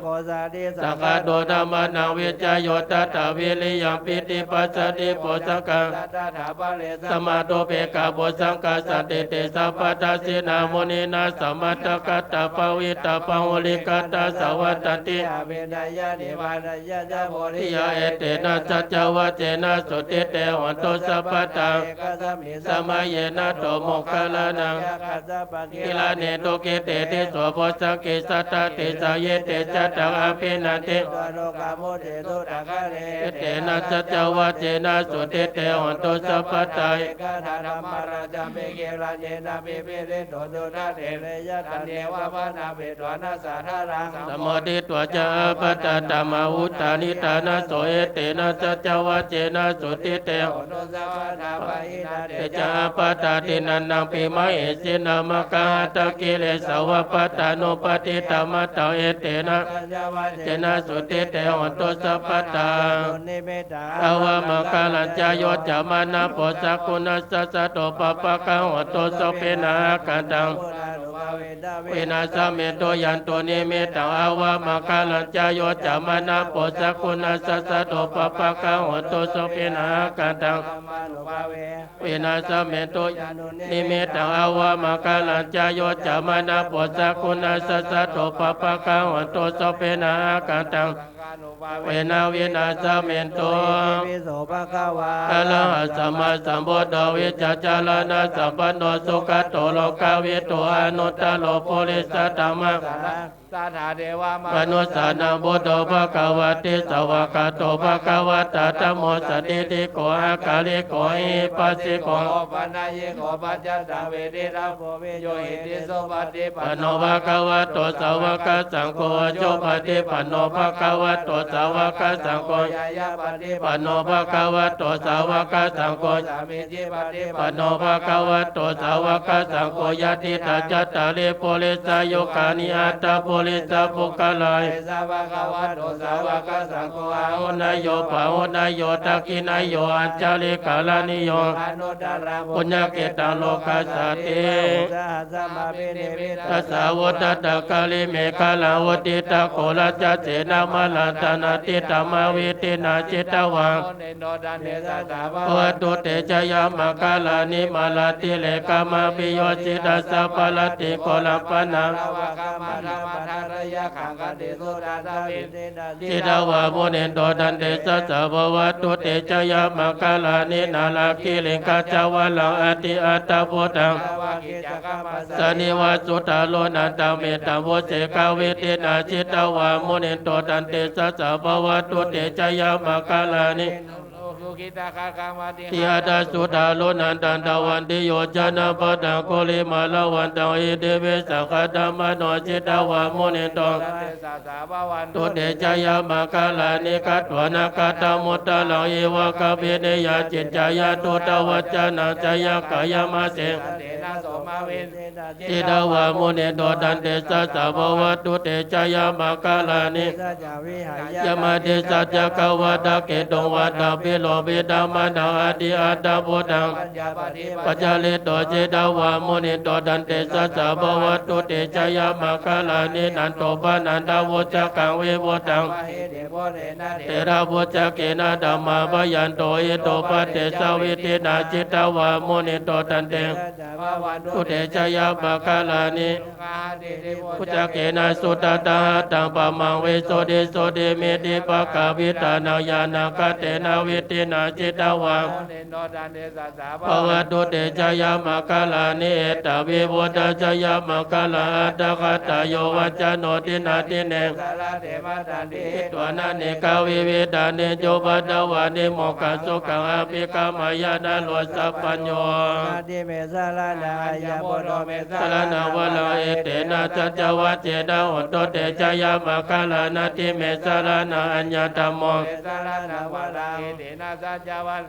โคสาธิ สักขะโดธรรมนังวิจโยตตาวิริยังปิติปัสสติโพสังกัง สัตตถาปะเล สมาโตเปกาโพสังกัสสติเตสัพพทัสสินามุนีนาสัมมัตตกัตตาปวิตาปะโหลิกัตตาสวัตติ ยาเวดายะเดวานายะจะโพธิ ทิยาเอเตนะสัจจวัจเจนะสุติเตหันตุสัพพตัง เอกสมิ สมัยเยนะโตโมคคัลลานัง ยะกัสสะปะกิ กิลาเนโตเกเตเตโสโพสังเกสัตตเตสายเยเตจัตตังอภินันเต ตัวโลกาโมเตตุตะคะเร เตนะสัจจวัจเจนะสุติเตหันตุสัพพตัง เอกธาธรรมราชาเมเกราเจนะเปเปเรโตตุระเทเรยะตันเทวะวะนาเวทวานาสาธารัง สมติตัวจาปัตตตามาอุตตานิตานะโสเอเตนะสัจจวัจเจนะสุติเต โอโนสวะทาปะอินาเด เต จ จาปัตตาตินันนังปิมะเอสินามะกาตะกิเลสวะปัตตานุปติตามัตตาเอเตนะ กัญญาวะ เจนะสุติเตหันตุสัพพตัง โนนิเมตา อาวะมังคลัญจายโยจามานะโพสักกุณัสสะสะโตปะปะกะหันตุสเปนะกันตัง โพนานุภาเวดาเว วินาสเมโตยันตุนิมิตังอาวะมังคลัญจายโยจามานะโพสักกุณัสสะสะโตปะปะกะหันตุสเปนะกันตัง ธรรมานุภาเว วินาสเมโตนิมิตังอาวะมังคลัญจายโยจามานะโพสักกุณัสสะสะโตปะปะกะหันตุสเปนะกันตัง เวนาวินาสเมนโต วิโสภะคะวา อะระหะสัมมาสัมพุทโธวิจจจารณะสัมปันโนสุขโตโลกาวิโตอนุตตโลโพลิสัตตมะ สาธาเดวาม มนุสสานังพุทโธภะคะวะติสวากาโตภะคะวะตะธัมโมสตติติโกอากาลิโกอิปัสสิโก โอปัญญโกปัจจตาเวทิราโภเวโยหิติโสปฏิปั ป น โนภะคะวะโตสาวกสังโฆโจปฏิปันโนภะคะวะโตสาวกสังโฆ ยายาปฏิ ปโนภะคะวะโตสาวกสังโฆ สามิจิปฏิ ปโนภะคะวะโตสาวกสังโฆยะติตาจัตตาริโพลิสายุคานิอัตตโพ ริสปุกะลาย สาวกวะโตสาวกสังโฆอา โอ หุ นายโยปะโอนายโยตักขินายโยอัจจาริกาลานิโย อนุตตร ปุญญเกตังโลกัสสติ สหัสมาปิเนมิ ตัสสาวตตะกาลิเมฆาลาวติตะโกลจัสเสนามาลันตนาติตมาวิตินาจิตวัง เนโนดันเนสสาวะ โอตุเตจยามะกาลานิมาลาติเลกามาปิโยจิตัสสะปะลติโกลัมปนัง สาวกมาธรรมทารยะขังกติสุดาตาวิตินา จิตวามุนิโตดันเตสัสสะภวตุเตจยามะกาลานินาลาคิลิงกัจจวัลลังอติอัตตะพุตัง สาวกิจกรรม สนิวาสุตาโลนันตเมตโวเสกาวิตินาจิตวามุนิโตดันเตสัสสะภวตุเตจยามะกาลานิ สุขิตาคากามติ ทิยาตาสุตาโลนันตันตวันติโยจนะปะตังโกลิมาลวันตังอิเดเวสักขะมโนจิตวามุนิโต สาสาบวัน ตุเตจยามะกาลานิกัตวนาคตมุตตะลังเอวะกะเบเนยาจิตจายาตุตวัจจนะจายากายามะเส เตนะโสมาวิน จิตวามุนิโตดันเตสัสสะภวตุเตจยามะกาลานิ สัจวิหาย ยมาเตสัจจกวะตะเกตงวะตะปิโลปิดามานาอดิอัตตะพุตัง ปัญญาปฏิ ปัจจเลโตเจตวามุนิโตดันเตสัสสะภวตุเตจยามะกาลานินันโตปะนันตโวจักกังเวโวตัง วะเหเดโพเรนะเด เตระโวจักเกนะธัมมาปยันโตเอโตปะเตสาวิตินาจิตวามุนิโตดันเต สัจวัน ตุเตจยามะกาลานิ กาเดเดโพ พุจักเกนะสุตตาตังปะมังเวโสเดโสเดเมติปะกาวิตานาญาณกเตนะวิตินาจิตวา เนโนดันเดสสา ภวตุเตจยามะกาลานิเอตวิโวตจยามะกาลาตะกตโยวัจจโนตินาติเน สารเดมาตันติ ตัวนาเนกาวิเวดาเนโจปัตตวานิโมกัสสุขังอภิกามายานาโลสัพปัญโย นาติเมสารนายาโพโดเมสา สารนาวะลาเอเตนะจัจจวัจเจนะโหตุเตจยามะกาลานาติเมสารนาอัญญตัมโม เมสารนาวะลาเอเตนะสัจวัน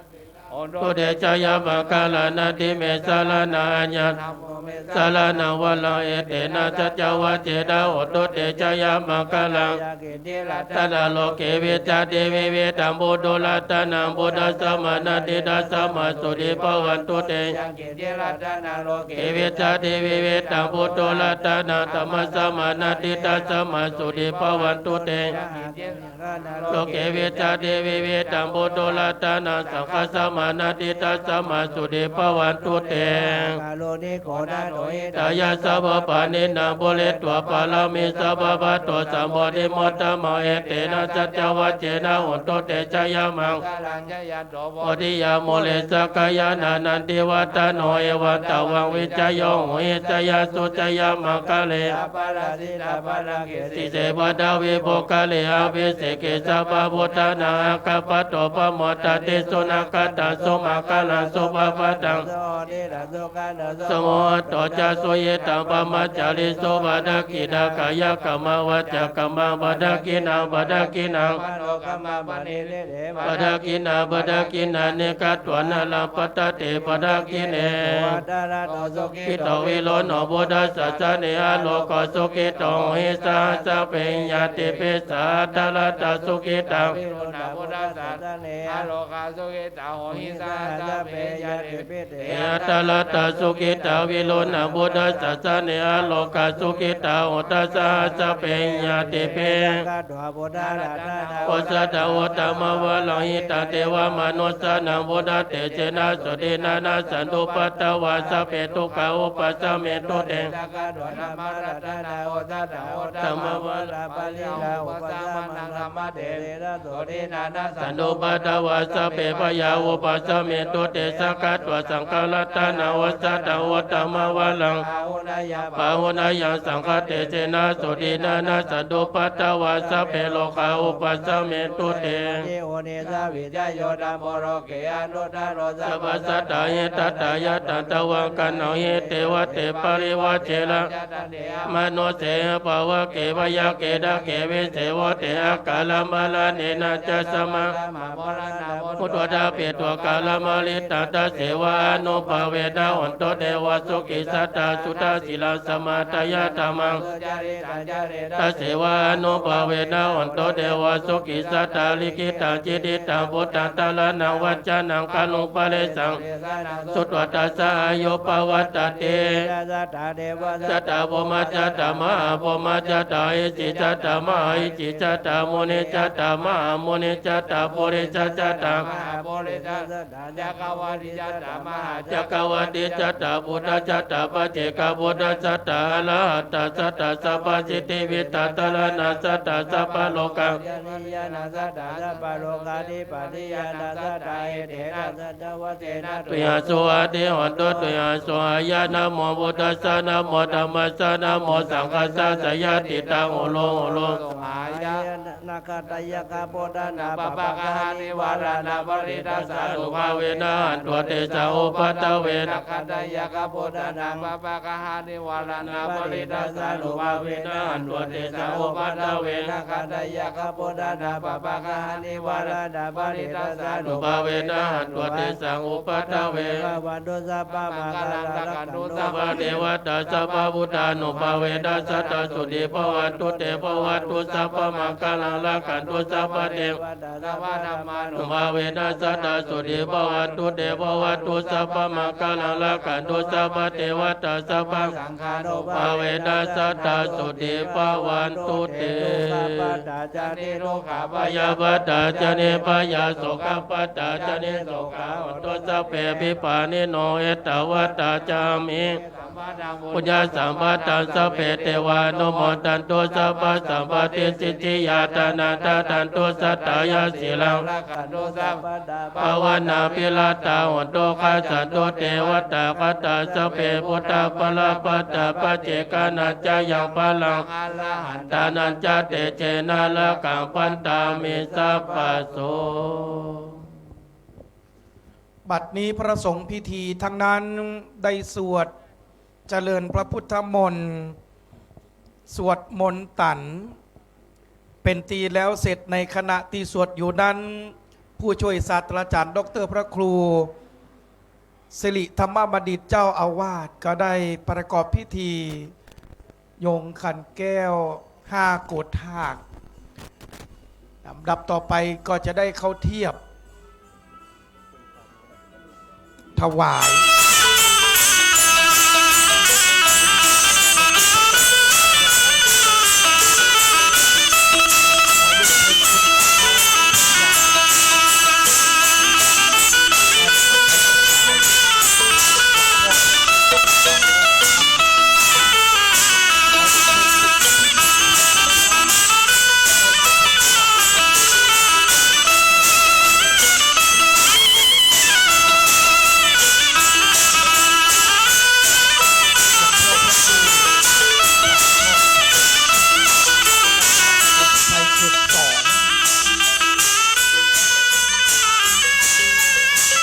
โอโด ตุเตจยามะกาลานาติเมสารนาอัญญ ธัมโมเมส สารนาวะลาเอเตนะจัจจวัจเจนะโหตุเตจยามะกาลา ยาเกเดละ ตถาโลเกเวจาเทเวเวตัมโบโดลาตานังบุตสมานาติดัสสมาสุริภวันตุเต ยาเกเดละตานาโลเก เกเวจาเทเวเวตัมโบโดลาตานังธรรมสมานาติดัสสมาสุริภวันตุเต ยาหาเจรานาโล โลเกเวจาเทเวเวตัมโบโดลาตานังสังฆสมานาติดัสสมาสุริภวันตุเต กาโลนิโกนาโดย ตายาสัพพานินังโพเลตัวปาลามิสัพพะตัวสัมโพธิมตตมะเอเตนะจัจจวัจเจนะโหตุเตจยามัง กาลัญญยันโตโพ โอทิยาโมเลสกายานานันติวัตโนเอวัตตวังวิจโยโหเอจยาสุจยามังกะเล อาปาราสิลาปาราเก ติ สิ เสปดาวิโภกะเลอาภิเสเกสัพพะพุทธานาคปะโตปะโมตติสุนักตาสุมาคะลังสุภะปะตัง โสนิระโสกานะ สมุตโตจะสุเยตังปะมัจจาริโสบดากิดากายกรรมวัจจกรรมบดากินังบดากินัง มโนกรรมปณิเรเด บดากินาบดากินาเนกัตวนาลาปตเตบดากิเน วัตระโตสุขิ ปิ โต โตวิโลโนบุดาสัจเนอาโลกสุขิโตหิสาสะเปญญาติเปสาตาลตาสุขิตัง วิรุณาพุทธสัตเนอโลกาสุขิตาโหหิสาสะเปยะติปิเต เอตาลตาสุขิตาวิโลนาบุดาสัจเนอาโลกสุขิตาอุตสาสะเปญญาติเป กาตวพุทธารัตนา โอสัตวตมวะลังหิตาเทวมนุสานังบุดาเตเจนะสุตินานาสันตุปัตตวาสะเปตุกาอุปัสสะเมตุเต สักกาตวธรรมรัตนาโอสัตโอธรรมวลาปะลิลาอุปสัมมังธรรมเทเรระโสตินานาสั สั น น ตุ ตุปัตตวาสะเปปยาอุปัสสะเมตุเตสักกะตวะสังฆลัตตนาวสัตวตมวะลัง อาหุนายา ปาหุนายังสังฆเตเจนะสุตินานาสันตุปัตตวาสะเปโลกาอุปัสสะเมตุเต เจโอเนสาวิจโยธรรมโรเกอนุตตโรสั สั พ พ พ พ สั สั ต ตตาเยตัตตายะตันตวังกันเอาเยเทวะเตปริวะเจละ มโนเสภาวะเกวะยะเกดะเกเวเสวะเตอะกาลมาลาเนนะจัสมะมุตตะเปตัวกาลมาลิตตะเสวะอนุภาเวนะอันโตเทวะสุข กิสัตตาสุตาศิลาสมาตยาธรรมังตัสเสวานุภาเวนะอันโตเทวาสุกิสัตตาลิขิตาจิติตังพุทธังตาลานังวัจจานังกาลุปะเลสังสุตวัตตาสาโยปวัตตเตจัตตาโพมาจัตตามหาโพมาจัตตาอิจิจัตตามหาอิจิจัตตามุนิจัตตามหามุนิจัตตาปุริจัตตาจักรวาติจัตตาพุทธจัตตาปเจกพุทธจัตตาอรหัตตจัตตาสัพพสิทธิวิตตาลนาจัตตาสัพพโลกังตุยาสุอาติหันตุตุยาสุอายานะโมพุทธัสสะนะโมธัมมัสสะนะโมสังฆัสสะสยติตังโอโลโอโลนาคตายกาโพธนาปปะกหานิวารานาปริทัสสะ สุภาเวนะหันตัวเตสะอุปัตตเวนะ คัตยากาโพธนาปปะกหานิวารานาปริทัสสะ สุภาเวนะหันตัวเตสะอุปัตตเวนะ คัตยากาโพธนาปปะกหานิวารานาปริทัสสะ สุภาเวนะหันตัวเตสะอุปัตตเวนะ วันตุสัพพะมังคลังรักขันตุ สัพพะเทวตาสัพพะพุทธานุภาเวนะสัตตสุติภวัตตุเตภวัตตุสัพพะมังคลังรักขันตุสัพพะเทว สัพพะธรรมานุ นุภาเวนะสัตตสุติภวัตตุเตภวัตตุสัพพะมังคลังรักขันตุสัพพะเทวตาสัพพะ สังฆานุ ภาเวนะสัตตสุติภวันตุเต ปัตตาจานิโรคา ปยาปัตตาจเนปยาโสกปัตตาจเนโสกาอุตตะเปปิปานิโนเอตวัตตาจามิปุญญาสัมปตังสัพเพเทวานุโมทันตุสัพพะสัมปติสิทธิยาตนาทันตุสัตตายาสีลัง รักขันตุสัพพะดา ภาวนาพิลาตาหุนโตคัสสันตุเทวตาคัตตาสัพเพพุทธาปลาปัตตาปเจกานัจจยังพลัง อรหัน ตานันจเตเจนะละกังปันตามิสัพพะโส บัดนี้พระสงฆ์พิธีทั้งนั้นได้สวดเจริญพระพุทธมนต์สวดมนต์ตันเป็นตีแล้วเสร็จในขณะที่สวดอยู่นั้นผู้ช่วยศาสตราจารย์ดร.พระครูสิริธรรมบดิตเจ้าอาวาสก็ได้ประกอบพิธีโยงขันแก้ว5 โกฏหากลำดับต่อไปก็จะได้เข้าเทียบถวาย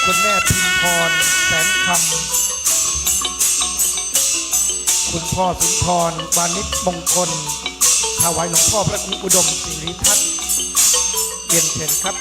คุณแม่พิมพรแสนคำคุณพ่อสุนทรวานิชมงคลถวายหลวงพ่อพระครูอุดมศิริทัศน์เรียนเชิญครับ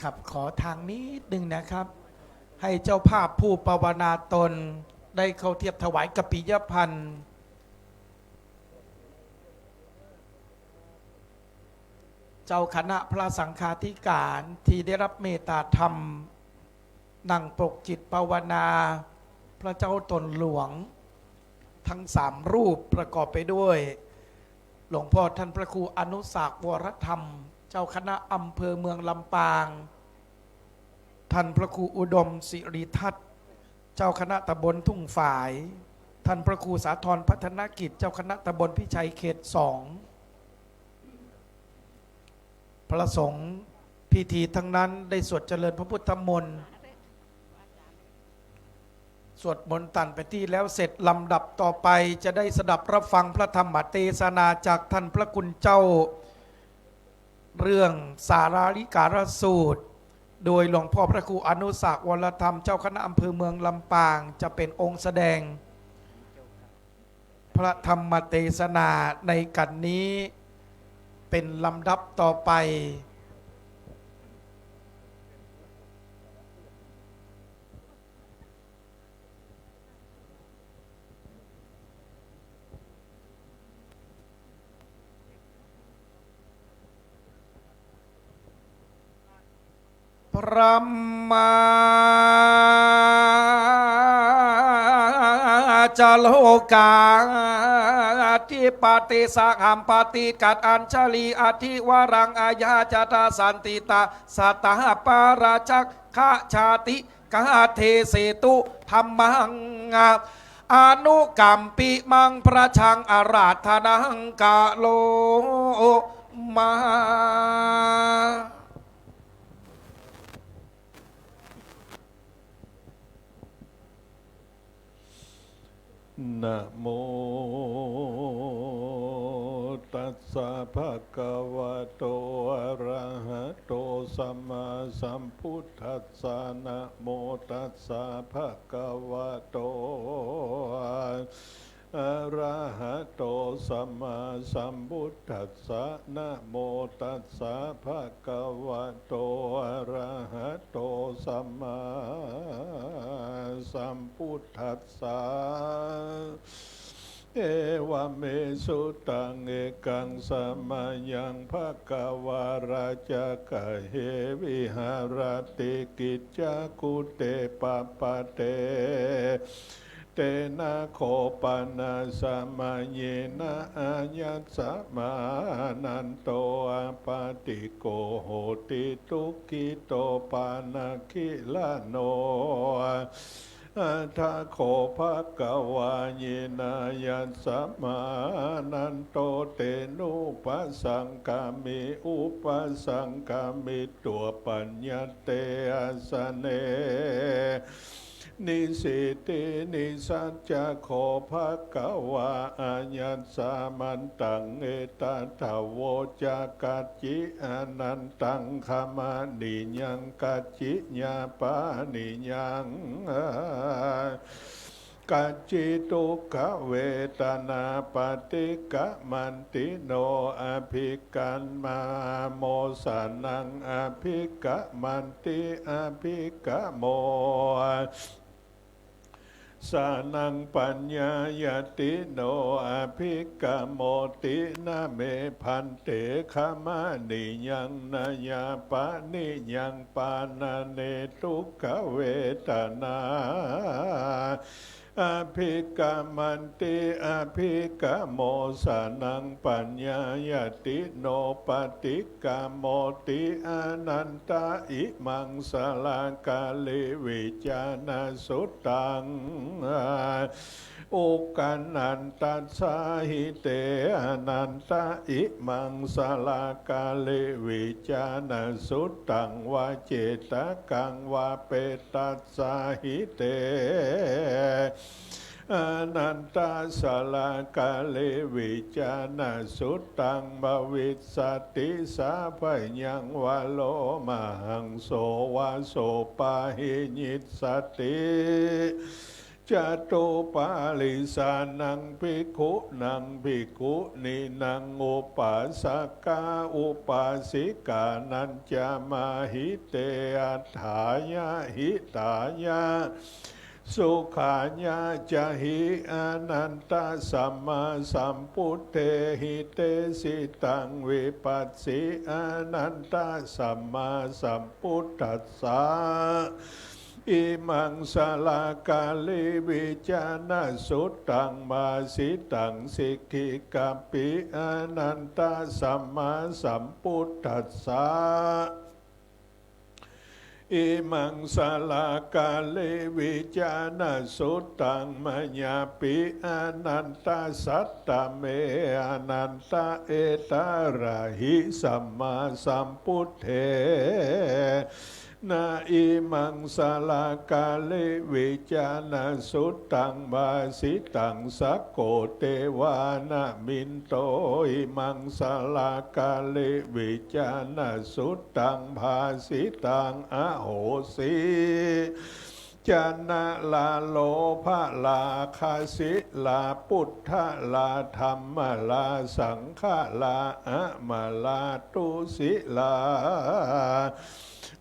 ครับขอทางนิดนึงนะครับ ให้เจ้าภาพผู้ภาวนาตนได้เข้าเทียบถวายกัปปิยพันธ์เจ้าคณะพระสังฆาธิการที่ได้รับเมตตาธรรมนั่งปกจิตภาวนาพระเจ้าตนหลวงทั้ง3 รูปประกอบไปด้วยหลวงพ่อท่านพระครูอนุสาวรธรรมเจ้าคณะอำเภอเมืองลำปางท่านพระครูอุดมศิริทัศน์ เจ้าคณะตำบลทุ่งฝาย ท่านพระครูสาธรพัฒนกิจเจ้าคณะตำบลพิชัยเขตสองพระสงฆ์พิธีทั้งนั้นได้สวดเจริญพระพุทธมนต์สวดมนต์ตันไปที่แล้วเสร็จลำดับต่อไปจะได้สดับรับฟังพระธรรมเทศนาจากท่านพระคุณเจ้าเรื่องสาราริการสูตรโดยหลวงพ่อพระครูอนุสาวรธรรมเจ้าคณะอำเภอเมืองลำปางจะเป็นองค์แสดงพระธรรมเทศนาในกันนี้เป็นลำดับต่อไปพระมาจโลกาทิปฏิสังหัมปฏิกัดอัญชลีอธิวรังอายาจตาสันติตาสัตตาปาราชักขะชาติกาเทเสตุธรรมังอนุกัมปิมังพระชังอาราธนังกาโลมานะโมตัสสะภะคะวะโตอะระหะโตสัมมาสัมพุทธัสสะนะโมตัสสะภะคะวะโตอะระหะโตสัมมาสัมพุทธัสสะนะโมตัสสะภะคะวะโตอะระหะโตสัมมาสัมพุทธัสสะเอวเมสุตังเอกังสมายังภะคะวาราชกะเหวิหารติกิจจกุเตปะปะเตเตนะโคปนะสมาเยนะอายัสสะมานันโตอาปาติโกโหติทุกิโตปานาคิลาโนอัฏฐโคภะคะวะเยนะยัสสะมานันโตเตนุปัสสังกามิอุปัสสังกามิตัวปัญญเตอะสะเนนิสิตินิสัจจะโคภะคะวะอายัสสะมันตังเอตัทธโวจะกัจจิอนันตังขมานิยังกัจจิญาปานิยังกัจจิตุกะเวทนาปฏิกะมันติโนอภิกันมาโมสานังอภิกะมันติอภิกะโมสานังปัญญายติโนอภิกะโมตินะเมพันเตขมานิยังนายาปานิยังปานาเนทุกขเวทนาอภิกะมันติอภิกะโมสานังปัญญายติโนปฏิกะโมติอนันตาอิมังสลากาลิวิจานาสุตังอุกันันตัสสาหิเตอนันตาอิมังสลากาลิวิจานาสุตังวาเจตกังวาเปตัสสาหิเตอนันตาสลากาลิวิจานาสุตังบวิสสติสาพยังวะโลมหังโสวาโสปาหินิสสติจตุปาลิสานังภิกขุนังภิกขุนีนังอุปัสสกาอุปัสสิกานันจามาหิเตอัฏฐายะหิตายะสุขาญาจะหิอนันตสัมมาสัมพุทเทหิเตสิตังวิปัสสิอนันตสัมมาสัมพุทธัสสะอิมังสลากาลิวิจานาสุตังมาสิตังสิกขิกัปปิอนันตสัมมาสัมพุทธัสสะ อิมังสลากาเลวิจานาสุตังมญาปิอนันตสัตตเมอนันตเอตาระหิสัมมาสัมพุทเถนาอิมังสลากาเลวิจานาสุตังบาสิตังสักโกเตวานามินโตอิมังสลากาเลวิจานาสุตังภาสิตังอโหสิจานะลาโลภะลาคาสิลาพุทธลาธรรมลาสังฆลาอะมาลาตุสิลา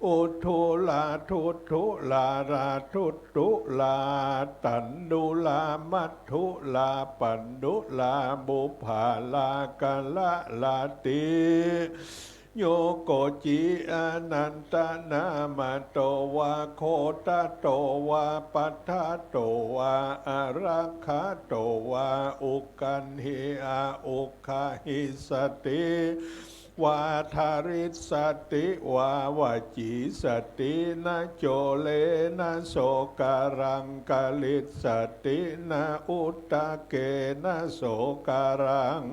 อุทุลาทุทุลาราทุตุลาตันดุลามัทธุลาปันดุลาบุภาลากาละลาติโยโกจิอนันตนามาโตวาโคตโตวาปัฏฐโตวาอารักขาโตวาอุกันหิอาอุคาหิสติวาทาริสติวาวจีสตินะโจเลนะโสการังกาลิสตินะอุตตะเกนะโสการัง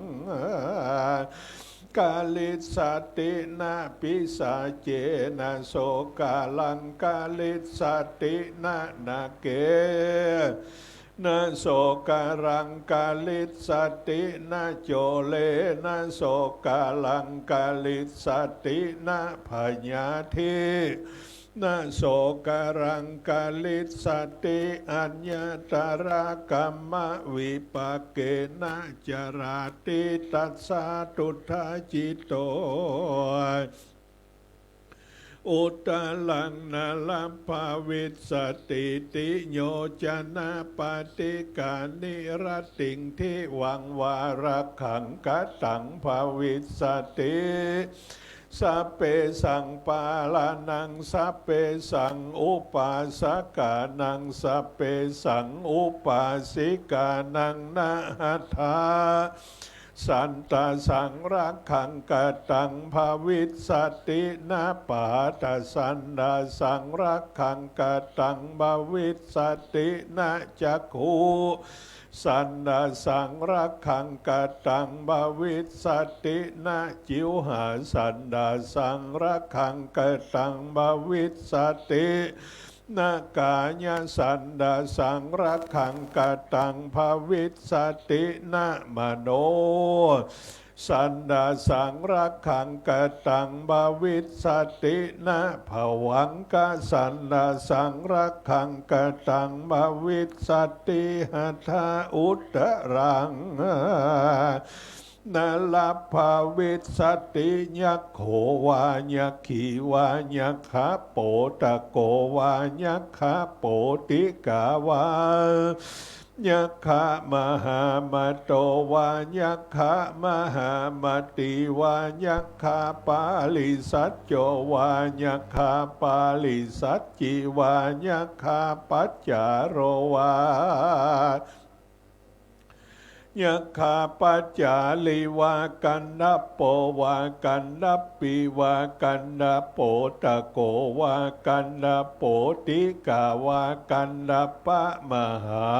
กาลิสตินะปิสาเจนะโสกาลังกาลิสตินะนาเกนะโสการังกาลิสตินะโจเลนะโสกาลังกาลิสตินะพญาธินะโสการังกาลิสติอัญญตรากรรมวิปากเกนะจราติตัสสะตุทาจิตโตอุตตลังนาลัมภาวิสติติโยจนะปฏิกานิรติงทิวังวาระขังกัตตังภาวิสติสัพเพสังปาลานังสัพเพสังอุปาสกานังสัพเพสังอุปาสิกานังนะหัตถาสันตสังรักขังกตังภาวิสตินาปาตสันดาสังรักขังกตังภาวิสตินาจักขุสันดาสังรักขังกตังภาวิสตินาจิวหาสันดาสังรักขังกตังภาวิสตินากายสันดาสังรักขังกตังภาวิสตินามโนสันดาสังรักขังกตังภาวิสตินาภวังกสันดาสังรักขังกตังภาวิสติหัตถาอุตตรังนาลาภาวิสติยักโขวายักขีวายักขาโปตะโกวายักขาโปติกาวายักขามหามาโตวายักขามหามาติวายักขาปาลิสัจโจวายักขาปาลิสัจจิวายักขาปัจจารโรวายักขาปัจจาลิวากันดโปวากันดปีวากันดโปตะโกวากันดโปติกาวากันดปะมหา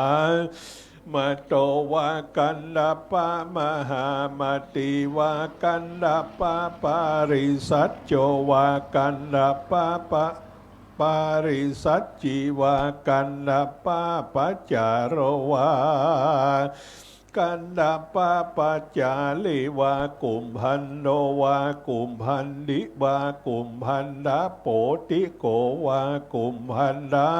มาโตวากันดปะมหามาติวากันดปะปาริสัจโจวากันดปะปะปาริสัจจิวากันดปะปัจจารโรวากันดาปะปัจจาลิวากุมพันโนวากุมพันดิวากุมพันดาโปติโกวากุมพันดา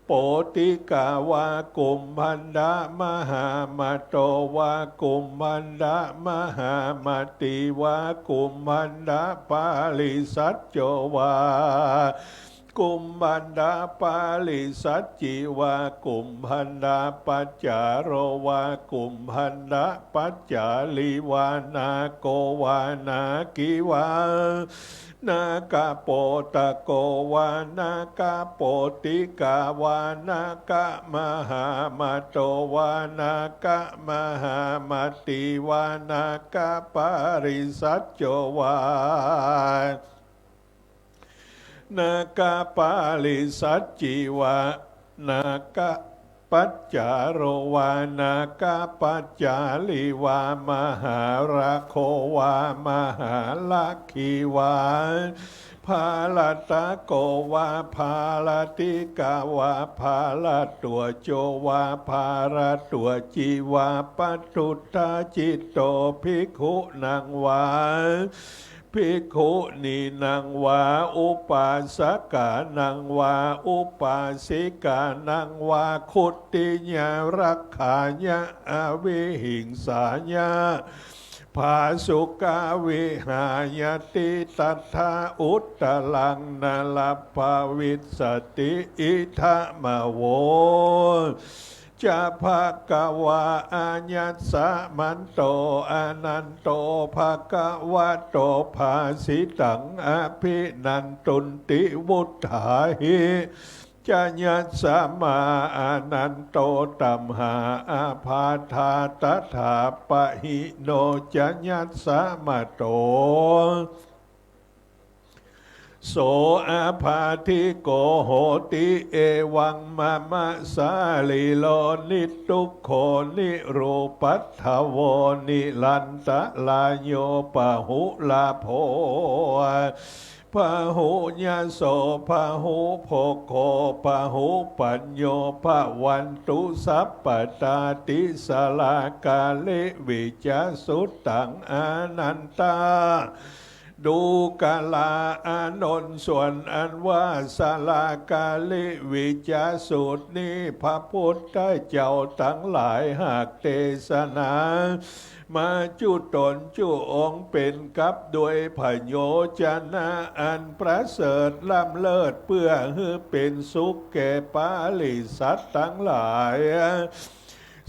โปติกาวากุมพันดามหามาโตวากุมพันดามหามาติวากุมพันดาปาลิสัจโจวากุมพันดาปาลิสัจจิวากุมพันดาปัจจารโรวากุมพันดาปัจจาลิวานาโกวานากิวานากาโปตะโกวานากาโปติกาวานากะมหามาโตวานากะมหามาติวานากะปาริสัจโจวา นากาปาลิสัจจิวะนากาปัจจาโรวานากาปัจจาลิวามหาราโความหาลักขีวาภาลตะโกวาภาลติกาวาภาลตัวโจวาภาลตัวจีวาปัตตุตาจิตโตภิกขุนังวาภิกขุนีนังวาอุปาสกานังวาอุปาสิกานังวาคุติญารักขายะอวิหิงสายะภาสุกาวิหายติตัทธาอุตตลังนาลภาวิสติอิทะมะโวจะภะกวาอาญัสสะมันโตอนันโตภะกวะโตภาสิตังอภินันตุนติวุฒาหิจะยัสสะมาอานันโตตัมหาอาภาธาตถาปะหิโนจะยัสสะมาโตโสอาภาธิโกโหติเอวังมะมะสาลิโลนิทุกโขนิรูปัฏฐโวนิลันตะลายโยปะหุลาโภพะหุญาโสพะหุโภโคพะหุปัญโยพะวันตุสัพปตาติสลากาลิวิจาสุตังอนันตาดูกาลาอานนท์ส่วนอันว่าสลากาลิวิจาสูตรนี้พระพุทธเจ้าทั้งหลายหากเทศนามาจุตนจุองค์เป็นกับด้วยพโยชนะอันประเสริฐล้ำเลิศเพื่อให้เป็นสุขแก่ปาลิสัตว์ทั้งหลาย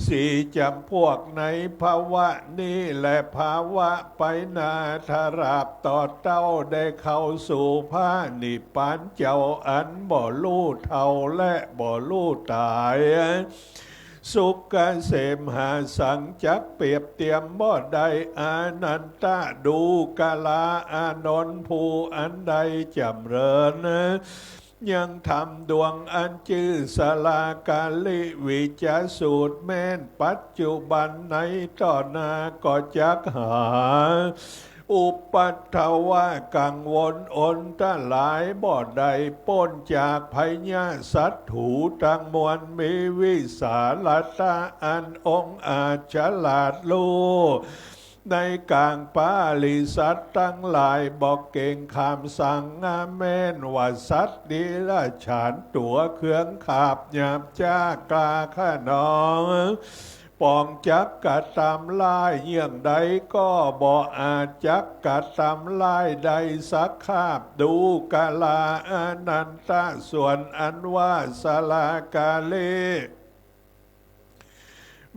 สี่จำพวกในภาวะนี้และภาวะไปนาทาราบต่อเต้าได้เข้าสู่พระนิพพานเจ้าอันบ่ลู่เท่าและบ่ลู่ตายสุขเกษมหาสังจักเปรียบเทียมบ่ได้อานันตะดูกาลาอานนท์ภูอันใดจำเริญยังทำดวงอันชื่อสลากาลิวิจาสูตรแม้นปัจจุบันในต่อหน้าก็จักหาอุปัฏฐวะกังวลอนตะหลายบ่ได้พ้นจากภัยญาสัตถูตั้งมวลมีวิสาลตาอันองอาจฉลาดรู้ในกลางปาลิสัตทั้งหลายบอกเก่งคำสั่งงามแม่นว่าสัตดีละฉานตัวเครื่องขาบหยาบจ้ากลาข้านองปองจักกะตำลายเยี่ยงใดก็บ่อาจจักกะตำลายใดสักคาบดูกาลาอนันตะส่วนอันว่าสลากาเล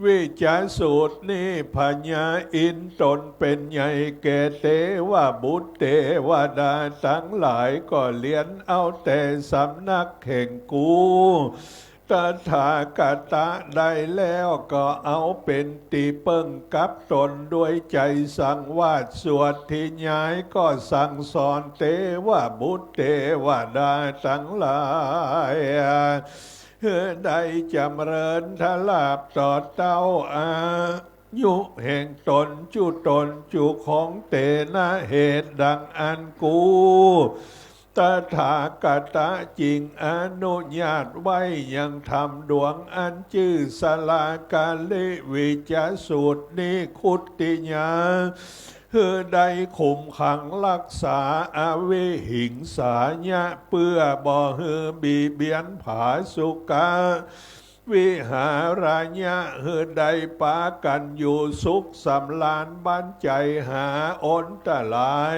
วิจาสูตรนี้พญาอินตนเป็นใหญ่แก่เทวบุตรเทวดาทั้งหลายก็เลียนเอาแต่สำนักแห่งกูตถาคตได้แล้วก็เอาเป็นตีเปิ้งกับตนด้วยใจสั่งวาดสวดที่ย้ายก็สั่งสอนเทวบุตรเทวดาทั้งหลายได้จำเริญทลาบต่อเต้าอายุแห่งตนจุของเตนะเหตุดังอันกูตถาคตจริงอนุญาตไว้ยังทำดวงอันชื่อสลากาลิวิจาสูตรนี้คุติญาได้คุมขังรักษาอาวิหิงสาญะเพื่อบ่ให้บีเบียนผาสุกาวิหารญะได้ปากันอยู่สุขสำราญบันใจหาอนตะลาย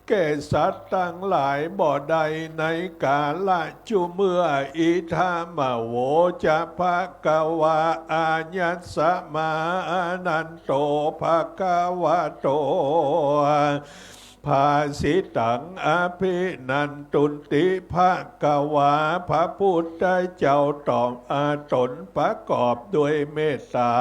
แก่สัตว์ทั้งหลายบ่ได้ในกาละจุเมื่ออิทามโวจะภะกวาอาญัสสะมานันโตภะกวะโตภาสิตังอภินันตุนติภะกวาพระพุทธเจ้าตอบอาตนประกอบด้วยเมตตา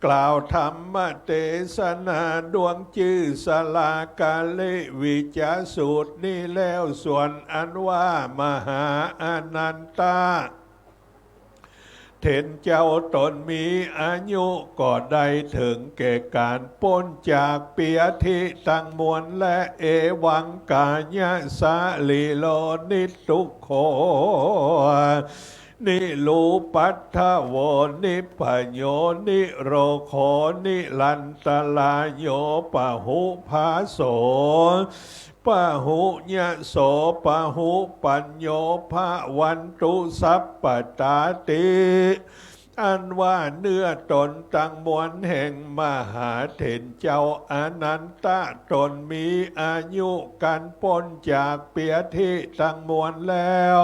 กล่าวธรรมเทศนาดวงจื้อสลากาเลวิจาสูตรนี้แล้วส่วนอันว่ามหาอนันตาเห็นเจ้าตนมีอายุก็ได้ถึงแก่การพ้นจากเปียทิตั้งมวลและเอวังกายะสาลิโลนิทุกโขนิรูปัฏฐโวนิพพโยนิโรโคนิลันตลายโยปะหุภาโสปะหุญะโสปะหุปัญโยภะวันตุสัพปตาติอันว่าเนื้อตนตั้งมวลแห่งมหาเถรเจ้าอนันตะตนมีอายุกันพ้นจากเปียทิตั้งมวลแล้ว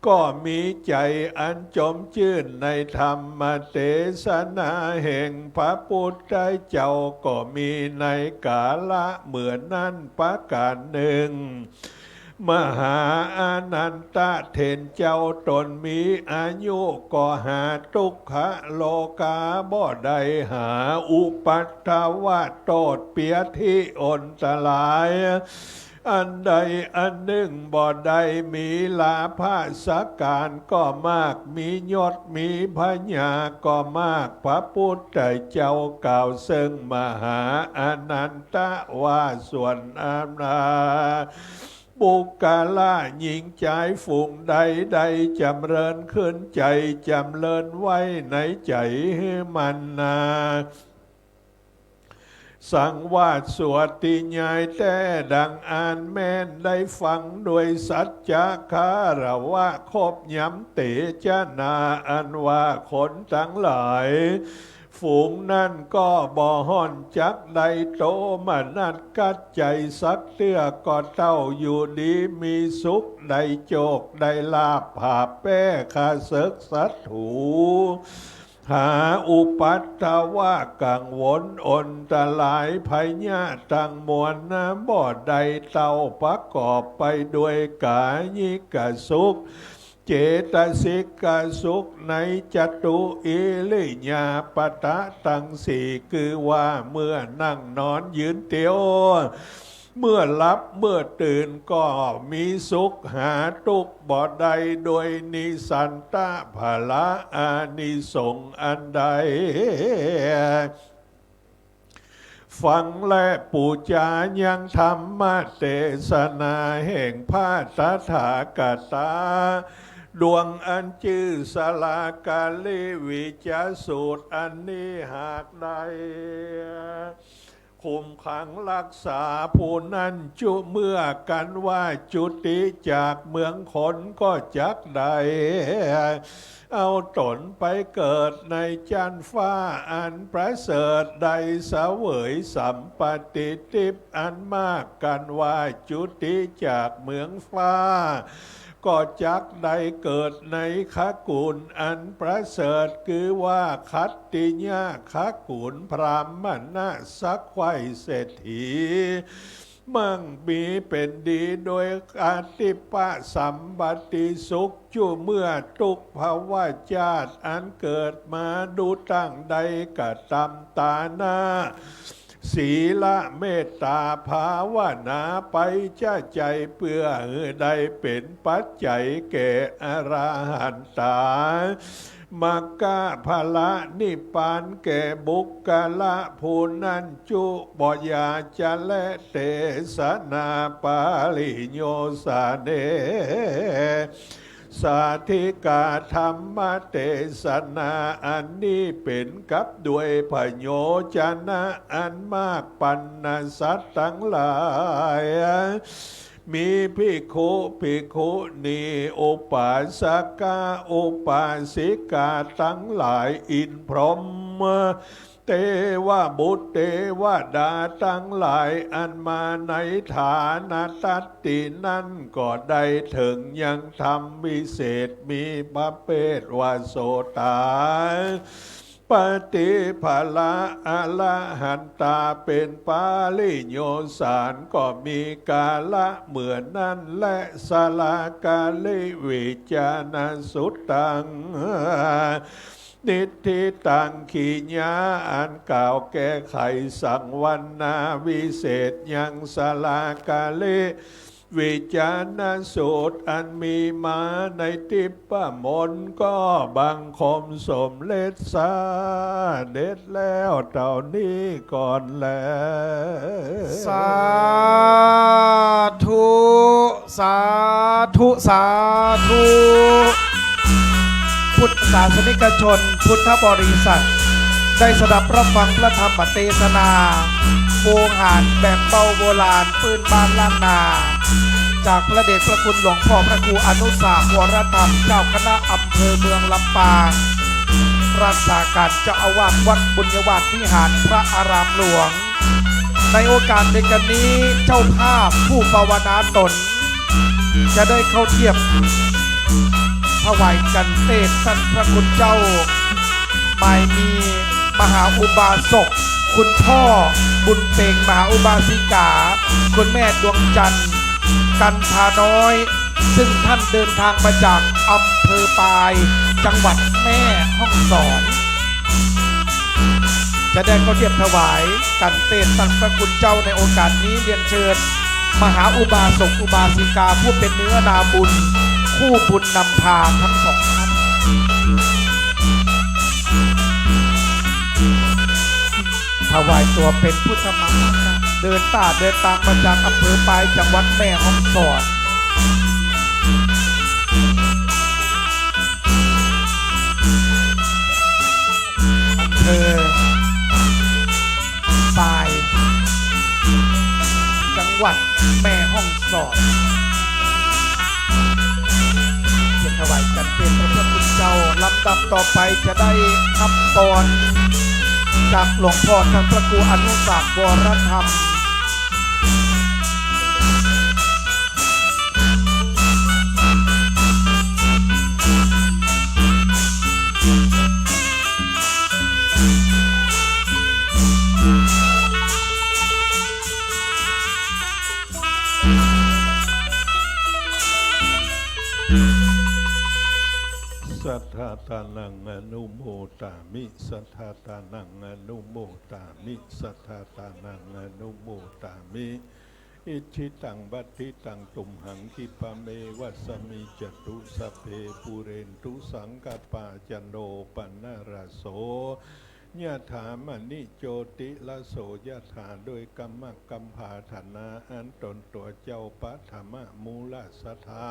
ก็มีใจอันจมชื่นในธรรมเทศนาแห่งพระพุทธเจ้าก็มีในกาละเหมือนนั้นประการหนึ่งมหาอนันตะเถรเจ้าตนมีอายุก็หาทุกขโลกาบ่ได้หาอุปัฏฐวะโตดเปียทิอนตรายอันใดอันหนึ่งบ่ได้มีลาภสักการก็มากมียศมีพญาก็มากพระพุทธเจ้ากล่าวซึ่งมหาอนันตะว่าส่วนอาณาบุกกาละหญิงใจฝูงใดใดจำเริญขึ้นใจจำเริญไว้ในใจให้มันนาสังวาสสวดติญายแต่ดังอ่านแม่นได้ฟังด้วยสัจจะคารวะคบย้ำเตจนาอันว่าคนทั้งหลายฝูงนั่นก็บ่ห่อนจักใดโตมานัดกัดใจสักเตื้อก็เต้าอยู่ดีมีสุขได้โจกได้ลาภผาแป้ขาศึกสัตถูหาอุปัฏฐวะกังวลอนตรายพญาตังมวลน้ำบ่อใดเต้าประกอบไปด้วยกายิกสุขเจตสิกสุขในจตุอิลิญาปตะตังสี่คือว่าเมื่อนั่งนอนยืนเตียวเมื่อหลับเมื่อตื่นก็มีสุขหาทุกข์บ่ได้โดยนิสันตะภละอานิสงส์อันใดฟังและปูจายังธรรมเทศนาแห่งพระตถาคตาดวงอันชื่อสลากาลิวิจาสูตรอันนี้หากใดคุมขังรักษาผู้นั้นจุเมื่อกันว่าจุติจากเมืองคนก็จักใดเอาตนไปเกิดในจันฟ้าอันประเสริฐใดเสวยสัมปติทิพย์อันมากกันว่าจุติจากเมืองฟ้าก็จักได้เกิดในขกูลอันประเสริฐคือว่าคัตติญาขกูลพรามณะสักไขว้เศรษฐีมั่งมีเป็นดีโดยอาติปะสัมบัติสุขจุเมื่อทุกภาวะชาติอันเกิดมาดูตั้งใดกะตำตาหน้าศีละเมตตาภาวนาไปจะใจเพื่อได้เป็นปัจจัยแก่อรหันตามักกะภละนิพพานแก่บุคคละผู้นั้นจุบยาจะและเทศนาปาลิโยสาเนสาธิกาธรรมเทศนาอันนี้เป็นกับด้วยพโยชนะอันมากปันนสัตทั้งหลายมีภิกขุภิกขุณีอุปาสกาอุปาสิกาทั้งหลายอินพรหมเทวบุตรเทวดาทั้งหลายอันมาในฐานะตัตตินั้นก็ได้ถึงยังธรรมวิเศษมีประเภทว่าโสตาปฏิภละอรหันตาเป็นปาลิโยสารก็มีกาละเหมือนนั้นและสลากาลิวิจานะสุตัง นิธิตังขีญาอันกล่าวแก้ไขสังวันนาวิเศษยังสลากาเลวิจารณสูตรอันมีมาในทิพมนต์ก็บังคมสมเลศสาเด็จแล้วเท่านี้ก่อนแล้ว สาธุสาธุสาธุพุทธศาสนิกชนพุทธบริษัทได้สดับรับฟังพระธรรมเทศนาโวหารแบบเบาโบราณปืนบ้านล้านนาจากพระเดชพระคุณหลวงพ่อพระครูอนุสาหวรธรรมเจ้าคณะอำเภอเมืองลำปางรักษาการเจ้าอาวาสวัดบุญยวาสวิหารพระอารามหลวงในโอกาสในกันนี้เจ้าภาพผู้ภาวนาตนจะได้เข้าเทียบถวายกันเทศท่านพระคุณเจ้าไม่มีมหาอุบาสกคุณพ่อบุญเป่งมหาอุบาสิกาคุณแม่ดวงจันทร์กันทาน้อยซึ่งท่านเดินทางมาจากอำเภอปายจังหวัดแม่ฮ่องสอนจะได้เข้าเทียบถวายกันเทศท่านพระคุณเจ้าในโอกาสนี้เรียนเชิญมหาอุบาสกอุบาสิกาผู้เป็นเนื้อนาบุญคู่บุญนำพาทั้งสองท่านถวายตัวเป็นพุทธมามกะเดินตามมาจากอำเภอปายจังหวัดแม่ฮ่องสอนอำเภอปายจังหวัดแม่ฮ่องสอนถวายกันเป็นพระพุทธเจ้าลำดับต่อไปจะได้รับพรจากหลวงพ่อท่านพระครูอนุสาหวรธรรมสัทธาตานังอนุโมตามิสัทธาตานังอนุโมตามิสัทธาตานังอนุโมตามิอิชิตังบัตติตังตุมหังคิปะเมวัสมิจตุสัพเพปุเรนตุสังกปาจันโนปนะระโสยะถามณิโจติละโสยะถาโดยกรรมกัมภาธนาอันตนตัวเจ้าปัทมะมูลสถา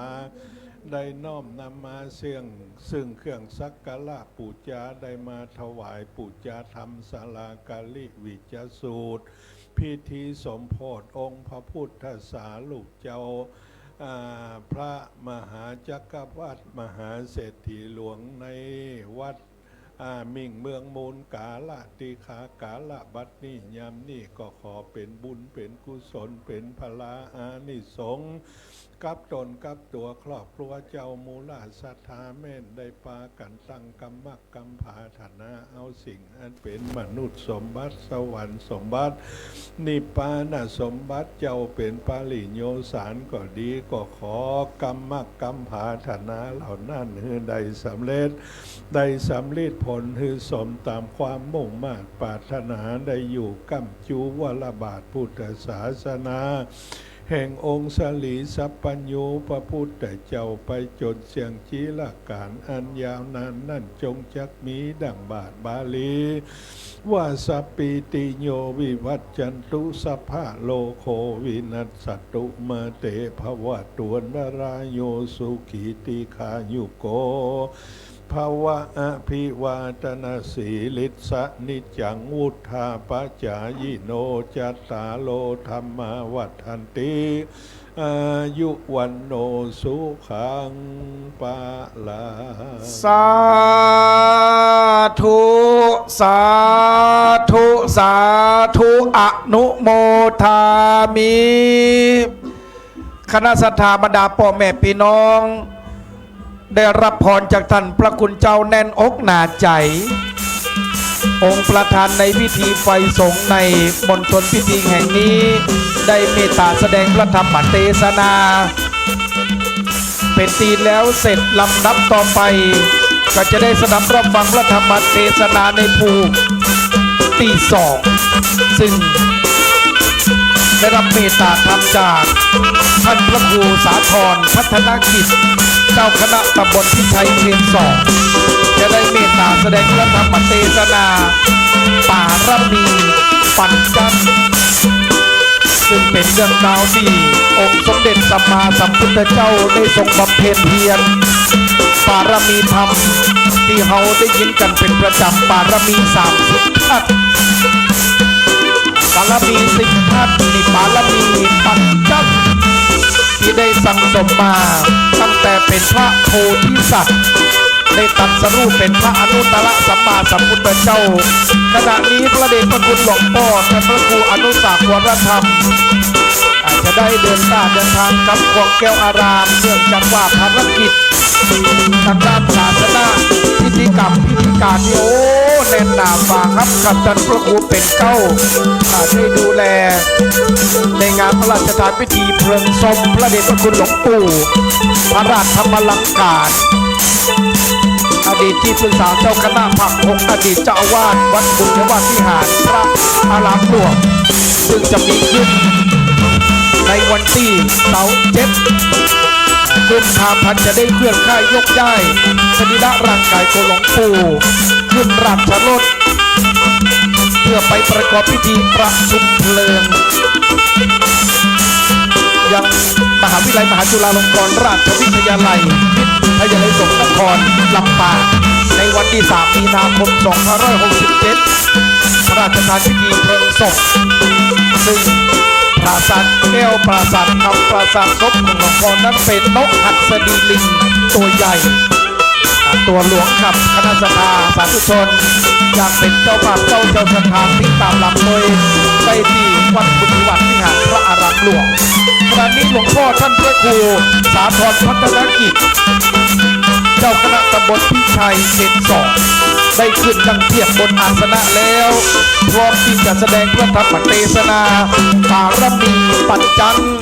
ได้น้อมนำมาซึ่งเครื่องสักการะปูจาได้มาถวายปูจาธรรมศาลากาลิวิจสูตรพิธีสมโภชองค์พระพุทธสาลูกเจ้าพระมหาจักรพรรดิมหาเศรษฐีหลวงในวัดมิ่งเมืองมูลกาละติขากาละบัดนี้ยามนี้ก็ขอเป็นบุญเป็นกุศลเป็นพลาอานิสงส์กับตนกับตัวครอบครัวเจ้ามูลศรัทธาแม่นได้ปากันตั้งกรรมกรรมภาธนาเอาสิ่งอันเป็นมนุษย์สมบัติสวรรค์สมบัตินิพพานสมบัติเจ้าเป็นปาลิโยสารก็ดีก็ขอกรรมกรรมภาธนาเหล่านั้นให้ได้สำเร็จผลคือสมตามความมุ่งมา่ปรารถนาได้อยู่กัมจูวรบาทพุทธศาสนาแห่งองค์สลีสัพปัญโยพระพุทธเจ้าไปจนเสียงจีละการอันยาวนานนั่นจงจักมีดังบาทบาลีว่าสัพปิติโยวิวัจจันตุสัพพะโลโควินัสสตุมาเตภวะตวนรายโยสุขีติขายุโกภวะอภิวาทนาสีลิสะนิจังวุธาปจายโนจัตตาโลธรรมาวัฏันติอายุวันโนสุขังปะลาสาธุสาธุสาธุอนุโมทามิคณะศรัทธาบรรดาพ่อแม่พี่น้องได้รับพรจากท่านพระคุณเจ้าแน่นอกหนาใจองค์ประธานในพิธีไฟสงฆ์ในมณฑลพิธีแห่งนี้ได้เมตตาแสดงพระธรรมเทศนาเป็นตีแล้วเสร็จลำดับต่อไป ก็จะได้สดับรับฟังพระธรรมเทศนาในภูมิที่สองซึ่งได้รับเมตตาธรรมจากท่านพระครูสาธรพัฒนกิจเจ้าคณะตำบลพิชัยเขตสองจะได้เมตตาแสดงพระธรรมเทศนาป่ารมีปัญจันทร์ซึ่งเป็นเรื่องราวที่องค์สมเด็จสัมมาสัมพุทธเจ้าได้ทรงบำเพ็ญเพียรปารมีธรรมที่เราได้ยินกันเป็นประจำปารมี30 ทัศปารมี10 ทัศนี่ปารมีปัญจันทร์ที่ได้สั่งสมมาตั้งแต่เป็นพระโพธิสัตว์ได้ตรัสรู้เป็นพระอนุตตรสัมมาสัมพุทธเจ้าขณะนี้พระเดชพระคุณหลวงพ่อท่านพระครูอนุสาควรธรรมอาจจะได้เดินทางกับขวงแก้วอารามเนื่องจากว่าภารกิจทางด้านศาสนาพิธีกรรมพิธีการที่โอ้แน่นหนาฝ่าครับกับท่านพระครูเป็นเก้าได้ดูแลในงานพระราชทานพิธีเพลิงศพพระเดชพระคุณหลวงปู่พระราชธรรมลังการอดีตที่ปรึกษาเจ้าคณะภาค 6อดีตเจ้าอาวาสวัดบุญยวาสวิหารพระอารามหลวงซึ่งจะมีขึ้นในวันที่เสาร์7 กุมภาพันธ์จะได้เคลื่อนค่ายยกย้ายสรีระร่างกายของหลวงปู่ขึ้นราชรถเพื่อไปประกอบพิธีประชุมเพลิงยังมหาวิทยาลัยมหาจุฬาลงกรณราชวิทยาลัยวิทยาลัยสงฆ์นครลำปางในวันที่3 มีนาคม 2567 พระราชทานพิธีเพลิงศพซึ่งปราสาทแก้วปราสาทคำปราสาทศพของหลวงพ่อนั้นเป็นนกหัสดีลิงตัวใหญ่ตัวหลวงกับคณะสภาสาธุชนอยากเป็นเจ้าภาพเจ้าสถานที่ตามหลักโดยได้ที่วัดบุญวัดวิหารพระอารามหลวงขณะนี้หลวงพ่อท่านพระครูสาธรพัฒนกิจเจ้าคณะตำบลพิชัยเขต2ได้ขึ้นดังเทียบบนอาสนะแล้วพร้อมที่จะแสดงพระธรรมเทศนาปารมีปัญจันทร์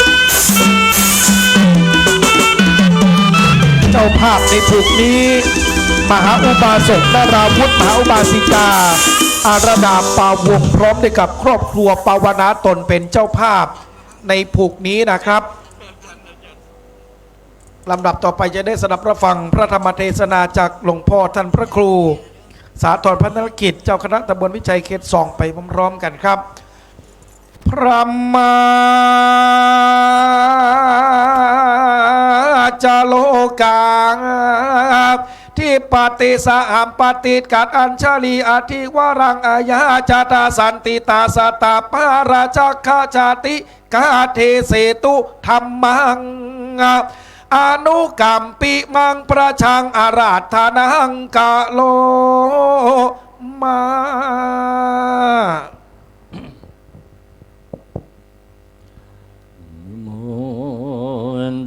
เจ้าภาพในถูกนี้มหาอุบาสกนาราวุธมหาอุบาสิกาอาราดาปาวงพร้อมด้วยกับครอบครัวปาวนาตนเป็นเจ้าภาพในผูกนี้นะครับลำดับต่อไปจะได้สดับรับฟังพระธรรมเทศนาจากหลวงพ่อท่านพระครูสาธรพัฒนกิจเจ้าคณะตำบลวิชัยเขต2ไปพร้อมๆกันครับพระมาจาโลกาที่ปฏิสาหามปฏิกัดอัญชลีอธิวรังอายาจาตาสันติตาสตาปาราจักขจาติกาเทเสตุธรรมังอนุกัมปิมังประชังอาราธนังกะโลมา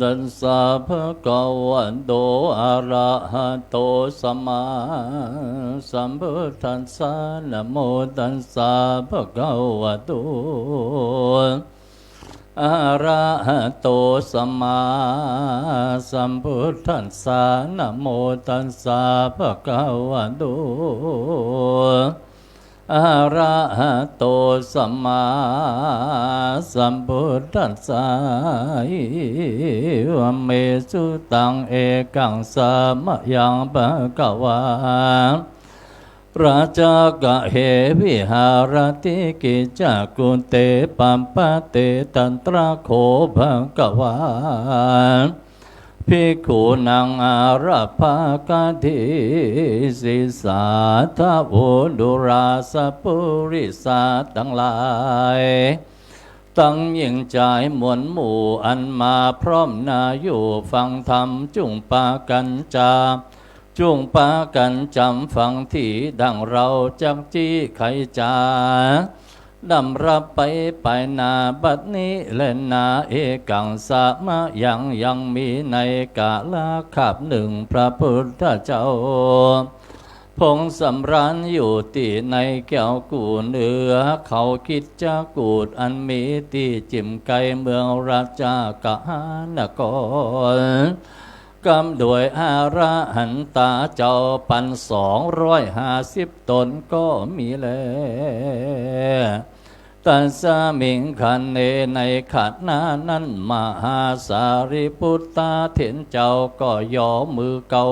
ตัสสะภะคะวะโตอะระหะโตสัมมาสัมพุทธัสสะนะโมตัสสะภะคะวะโตอะระหะโตสัมมาสัมพุทธัสสะนะโมตัสสะภะคะวะโตอะระหะโตสัมมาสัมพุทธัสสะอิวะเมสุตังเอกังสัมมะยังภะคะวาราชกะเหวิหารติกิจักกุเตปัมปะเตตันตระโขภะคะวาภิกขุนังอาราภากติสิสาทะโวดุราสปุริสาทั้งหลายตั้งยิ่งใจมวลหมู่อันมาพร้อมนาอยู่ฟังธรรมจุงปากันจาจุงปากันจำฟังที่ดังเราจักจี้ไขจาดำรับไปนาบัดนี้และนาเอกังสามะยังมีในกาลขับหนึ่งพระพุทธเจ้าพงสำราญอยู่ที่ในแก้วกูเนื้อเขาคิดจะกูดอันมีที่จิมไกเมืองราชากะนกร กำด้วยอาระหันตาเจ้าปัน250 ตนก็มีแล้วตัสมิงคันเนในขัดนานั้นมหาสารีพุทธาเถนเจ้าก็ย่อมือเก่า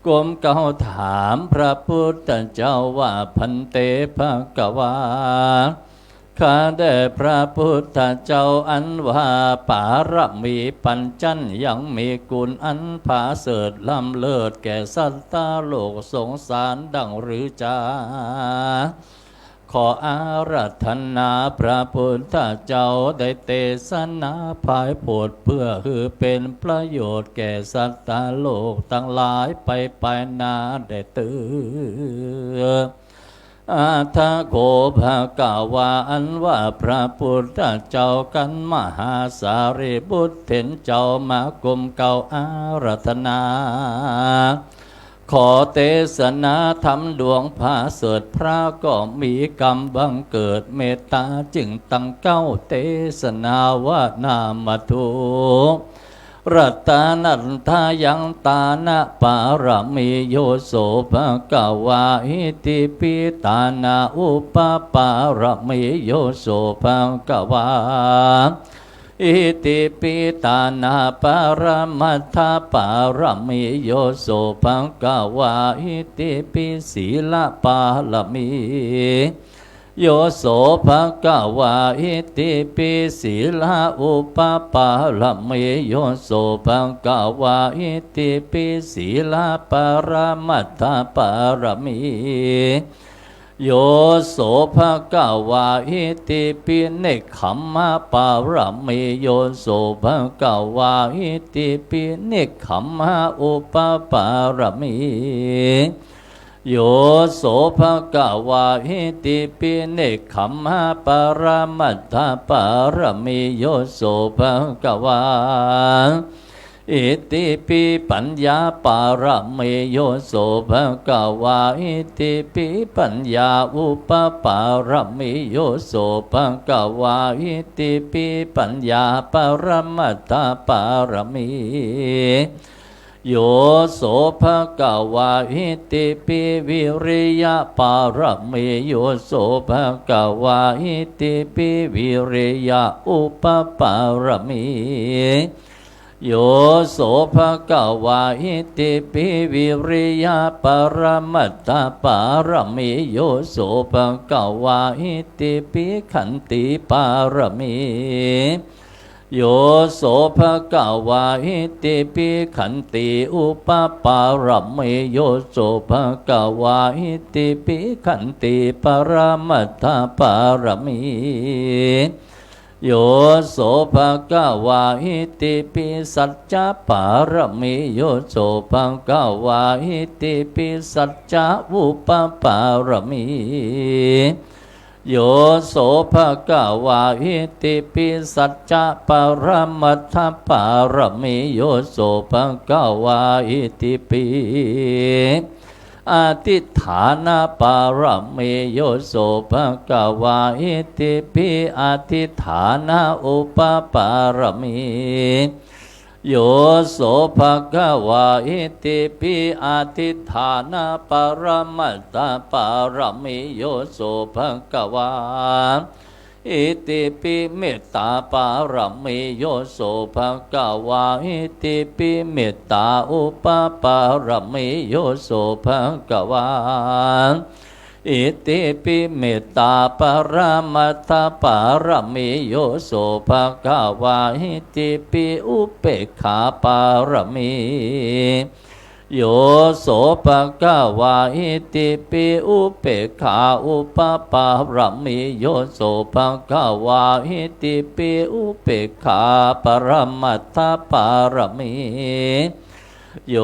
กลมเก่าถามพระพุทธเจ้าว่าพันเตภกวาข้าได้พระพุทธเจ้าอันว่าปารมีปัญจันยังมีกุลอันผาเสริฐล้ำเลิศแก่สัตตาโลกสงสารดังหรือจาขออาราธนาพระพุทธเจ้าได้เทศนาภายโพดเพื่อคือเป็นประโยชน์แก่สัตว์โลกทั้งหลายไปนาได้ตื่นอาทาโกภากาวาอันว่าพระพุทธเจ้ากันมหาสารีบุตรเถนเจ้ามากรมเก่าอาราธนาขอเทศนาธรรมดวงพาเสดพระก็มีกรรมบังเกิดเมตตาจึงตั้งเก้าเทศนาว่านามทุกรัตานันทายังตานะปารมีโยโสภะกวาหิติปิตานาอุปปารมีโยโสภะกวาอิติปิตานาปารมัตถปารมีโยโสภะกวาอิติปิศีลปารมีโยโสภะกวาอิติปิศีลอุปปารมีโยโสภะกวาอิติปิศีลปารมัตถปารมีโยโสภะกวาอิติปิเนกขัมมะปารมีโยโสภะกวาอิติปิเนกขัมมะอุปปารมีโยโสภะกวาหิติปิเนกขัมมะปรมัตถปารมีโยโสภะกวาอิติปิปัญญาปารมีโยโสภะกวาอิติปิปัญญาอุปปารมีโยโสภะกวาอิติปิปัญญาปรมัตถปารมีโยโสภะกวาหิติปิวิริยะปารมีโยโสภะกวาหิติปิวิริยะอุปปารมีโยโสภะกวาหิติปิวิริยะปรมัตถปารมีโยโสภะกวาหิติปิขันติปารมีโยโสภะกวาหิติปิขันติอุปปารมีโยโสภะกวาหิติปิขันติปรมัตถปารมีโยโสภะกวาหิติปิสัจจะปารมีโยโสภะกวาหิติปิสัจจะอุปปารมีโยโสภะกวาหิติปิสัจจะปรมัตถปารมีโยโสภะกวาหิติปิอธิฐานะปารมีโยโสภะกวาหิติปิอธิฐานะอุปปารมีโยโสภะกวาหิติปิอธิฐานะปรมัตถปารมีโยโสภะกวาอิติปิเมตตาปารมีโยโสภะกวาอิติปิเมตตาอุปปารมีโยโสภะกวาอิติปิเมตตาปรมัตถปารมีโยโสภะกวาอิติปิอุเปกขาปารมีโยโสภะกวาหิติปิอุเปกขาอุปปารมีโยโสภะกวาหิติปิอุเปกขาปรมัตถปารมีโย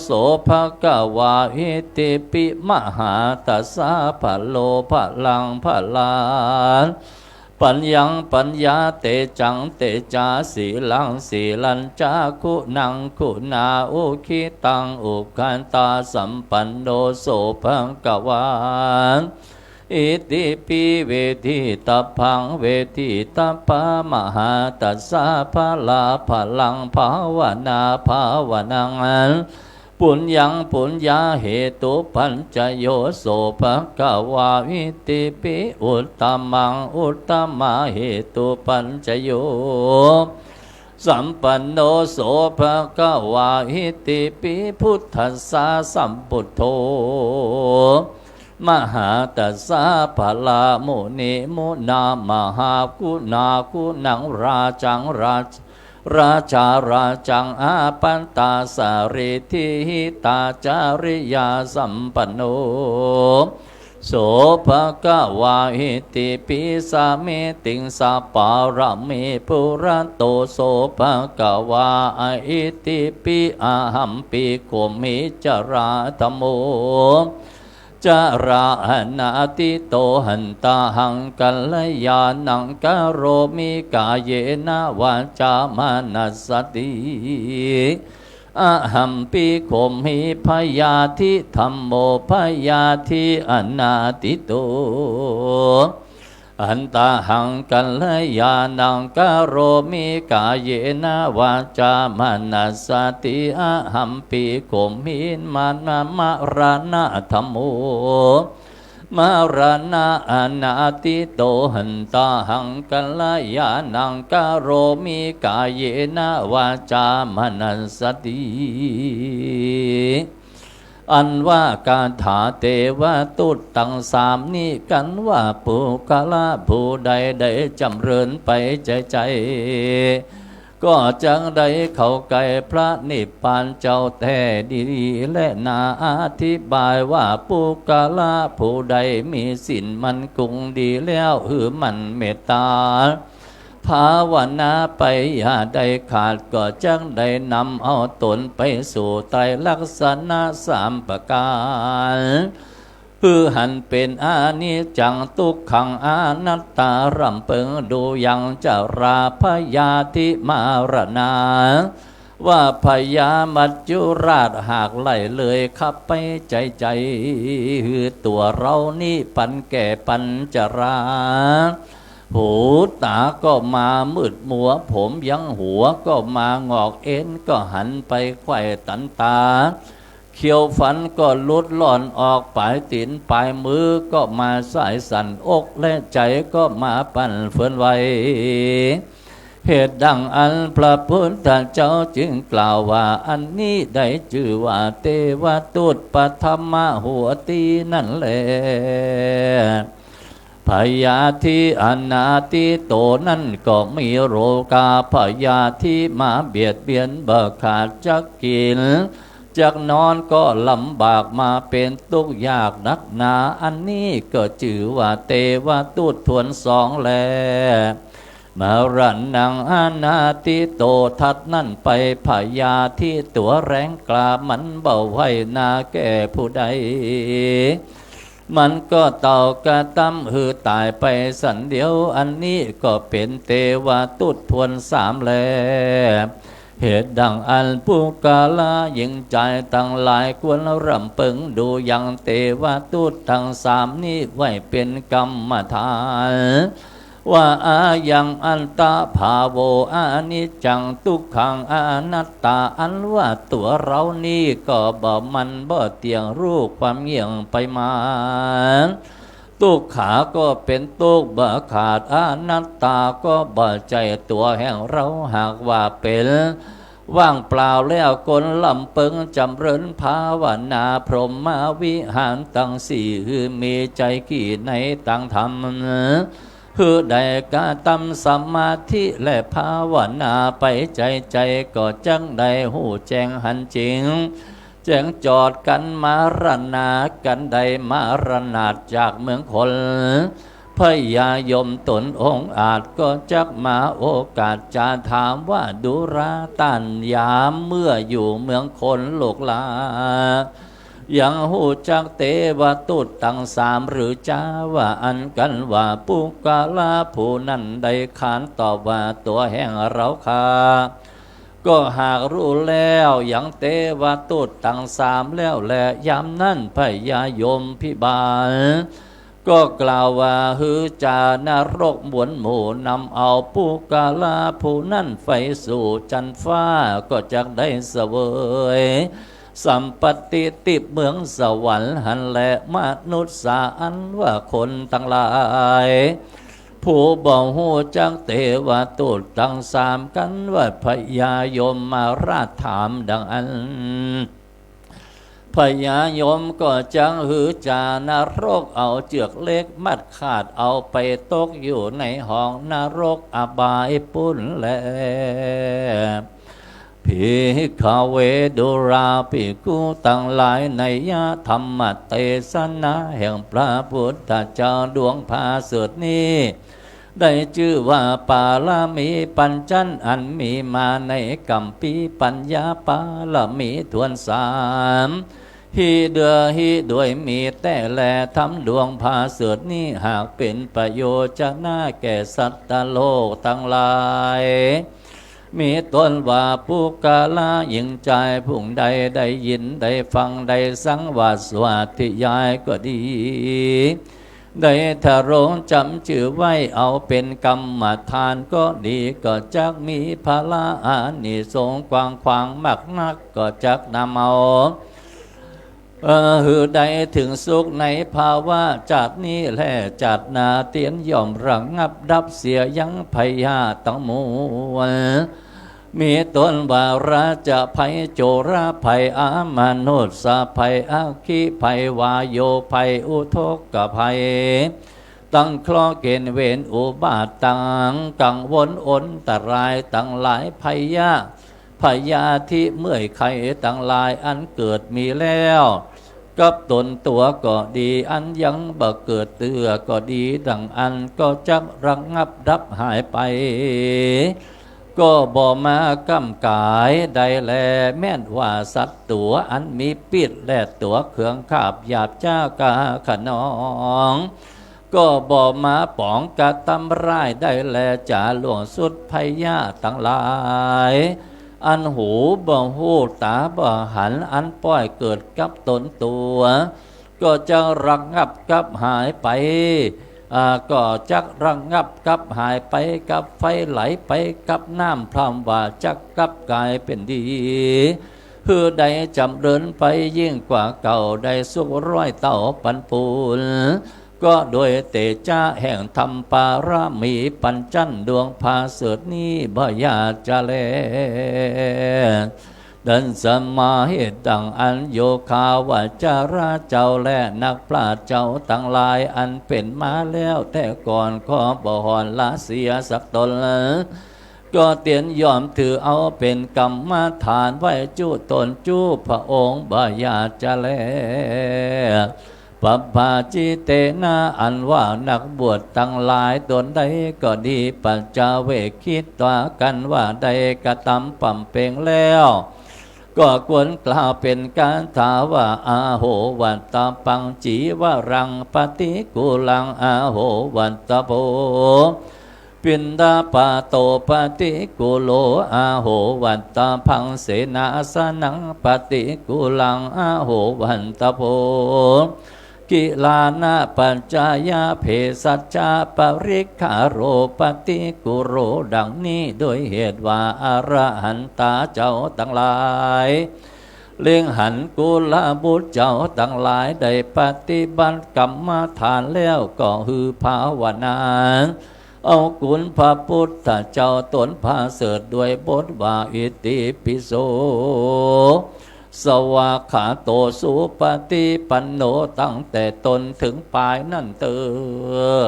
โสภะกวาหิติปิมหาตัสสะภะโลภะลังภะลานปัญญังปัญญาเตจังเตจาสีลังสีลัญจาคุณังคุณาอุคิตังอุคันตาสัมปันโนโสภะกวา อิติปิเวทิตัพพังเวทิตัพพะมหาตัสสะภะลาภลังภาวนาภาวนังปุญญังปุญญาเหตุปัญจโยโสภะวาวิติปิอุตตมังอุตตมะเหตุปัญจโยสัมปันโนโสภะวาหิติปิพุทธัสสะสัมปุทโธมหาตัสสะภะลาโมนิมุนามหากุณาคุณังราจังราชาราจังอาปันตาสาริทิหิตาจาริยาสัมปันโนโสภะวาหิติปิสามิติงสาปารมิปุระโตโสภะวาอิติปิอาหัมปิโกมิจราธโมจารานาติโตหันตาหังกัลยาณังกโรมิกายเยนะวาจามานัสสติอะหัมปิโคมิพยาธิธัมโมพยาธิอนาติโตอันตาหังกัลยาณังกโรมิกายเยนะวาจามานัสสติอะหัมปิโคมิมานะมะระนะธัมโมมารณะอนาติโตหันตาหังกัลยาณังกโรมิกายเยนะวาจามนัสสติอันว่าการถาเทวตุตตังสามนี้กันว่าปุกละผู้ใดได้จำเริญไปใจก็จังได้เข้าใกล้พระนิพพานเจ้าแต่ดีและนาอธิบายว่าปุกละผู้ใดมีศีลมันคงดีแล้วมันเมตตาภาวนาไปอย่าได้ขาดก็จังได้นำเอาตนไปสู่ไตรลักษณะสามประการหันเป็นอานิจจังทุกขังอนัตตารำเปิงดูยังจาราพยาธิมารณาว่าพยามัจจุราชหากไหลเลยขับไปใจตัวเรานี่ปันแก่ปัญจราหูตาก็มามืดมัวผมยังหัวก็มางอกเอ็นก็หันไปไขว้ตันตาเขียวฟันก็ลุดหล่อนออกปลายตีนปลายมือก็มาสายสั่นอกและใจก็มาปั่นเฟื่อนไหวเหตุดังอันพระพุทธเจ้าจึงกล่าวว่าอันนี้ได้ชื่อว่าเทวตุตปฐมหัวตีนั่นแหละพยาธิอนาติโตนั่นก็มีโรคาพยาธิมาเบียดเบียนบ่ขาดจักกินจากนอนก็ลำบากมาเป็นทุกข์ยากนักหนาอันนี้ก็ชื่อว่าเทวตุตทวนสองแลมารันนังอนาติโตทัดนั่นไปพยาธิตัวแรงกล้ามันเบาไว้นาแก่ผู้ใดมันก็เต่ากระตั้มตายไปสันเดียวอันนี้ก็เป็นเทวตุตทวนสามแลเหตุดังอันปุกาลายิ่งใจตั้งหลายควรรำพึงดูยังเทวตุตทั้งสามนี้ไว้เป็นกรรมฐานว่าอายังอันตาภาโวอานิจจังทุกขังอนัตตาอันว่าตัวเรานี่ก็บ่มันบ่เตียงรูปความเงี่ยงไปมาทุกขาก็เป็นทุกบ่ขาดอนัตตาก็บ่ใจตัวแห่งเราหากว่าเป็นว่างเปล่าแล้วคนลำเปิงจำเริญภาวนาพรหมวิหารตั้งสี่มีใจกี่ในตั้งธรรมใดก็ทำสมาธิและภาวนาไปใจก็จังได้หูแจ้งหันจริงแจ้งจอดกันมารณากันใดมารณาจากเมืองคนพยายมตนองค์อาจก็จักมาโอกาสจะถามว่าดุราตันยามเมื่ออยู่เมืองคนโลกลายังหูจักเทวตุตตั้งสามหรือจ้าว่าอันกันว่าปุกาลาผู้นั้นได้ขานตอบว่าตัวแห่งเราคาก็หากรู้แล้วยังเทวตุตตั้งสามแล้วแลยามนั้นพยายมพิบาล ก็กล่าวว่าฮือจานรกหมวนหมู่นำเอาปุกาลาผู้นั่นไฟสู่จันฟ้าก็จักได้เสวยสัมปติติเมืองสวรรค์หันและมนุษย์สาอันว่าคนทั้งหลายผู้บ่หูจักเทวทูตตั้งสามกันว่าพญายมมาราชถามดังอันพญายมก็จังหือจานรกเอาเจือกเล็กมัดขาดเอาไปตกอยู่ในห้องนรกอบายปุ้นแลภิกขเวดุราภิกขุตั้งหลายในยะธรรมเทศนาแห่งพระพุทธเจ้าดวงภาสุดนี้ได้ชื่อว่าปาลามีปัญจันอันมีมาในกัมปีปัญญาปาลามีทวนสามฮีเดือฮีด้วยมีแต่แลทำดวงภาสุดนี้หากเป็นประโยชน์จะน่าแก่สัตว์โลกทั้งหลายมีตนว่าปุกาลายิ่งใจผู้ใดได้ยินได้ฟังได้สังวาสวัสดิยายก็ดีได้ทะรงจำชื่อไว้เอาเป็นกรรมฐานก็ดีก็จักมีพละอานิสงส์กว้างขวางมากนักก็จักนำเอาหือใดถึงสุขในภาวะจัดนี้แลจัดนาเตียนย่อมระงับดับเสียยังพยาตั้งมวลมีตนวาราจะภัยโจราภัยอามนุษย์สาภัยอาคีภัยวายโยภัยอุทกภัยตั้งคลอเกณฑ์เวรอุบาทตังกังวลอนตรายตั้งหลายภัยยาพยาธิเมื่อยไข้ตั้งหลายอันเกิดมีแล้วกับตนตัวก็ดีอันยังบ่เกิดเตือก็ดีดังอันก็จักระงับดับหายไปก็บ่มากำกายใดแลแม่นว่าสัตว์ตัวอันมีปิดและตัวเขืองขาบหยาบจ้ากาขนองก็บ่มาป้องกะตำร้ายได้แลจ่าหลวงสุดพยาทั้งหลายอันหูบ่หูตาบ่หันอันป้อยเกิดกับตนตัวก็จะระงับกับหายไปก็จักระงับกับหายไปกับไฟไหลไปกับน้ำพร่ำว่าจักกับกายเป็นดีคือใดจำเริญไปยิ่งกว่าเก่าได้สุขร้อยเต่าปันปูนก็โดยเตจ้าแห่งธรรมปารามีปัญจันดวงภาเสดนี้บ่ยาจะเลดันสมาเหตุดังอันโยคาวาจาราเจ้าและนักปราชญ์เจ้าทั้งหลายอันเป็นมาแล้วแต่ก่อนขอบ่หอนละเสียสักตนก็เตียนยอมถือเอาเป็นกรรมฐานไว้จู้ตนจู้พระองค์บ่ยาจะแลปัปปาจิเตนะอันว่านักบวชทั้งหลายตนใดก็ดีปัจจาเวกคิดต่อกันว่าใดกระทำปั่มเป่งแล้วก็ควรกล่าวเป็นการถามว่าอาโหวันตาปังจีวรังปฏิกุลังอาโหวันตาโพปินดาปาโตปฏิกุโลอาโหวันตาพังเสนาสนังปฏิกุลังอาโหวันตาโพกิลานาปัญจายาเพสัจจาปริคาโรปฏิกุโรดังนี้โดยเหตุว่าอรหันตาเจ้าทั้งหลายเลี้ยงหันกุลบุตรเจ้าทั้งหลายได้ปฏิบัติกรรมฐานแล้วก็ฮือภาวนาเอากุลพระพุทธเจ้าตนพาเสดด้วยบทว่าอิติปิโสสวากขาโตสุปฏิปันโนตั้งแต่ตนถึงปลายนั่นเตอ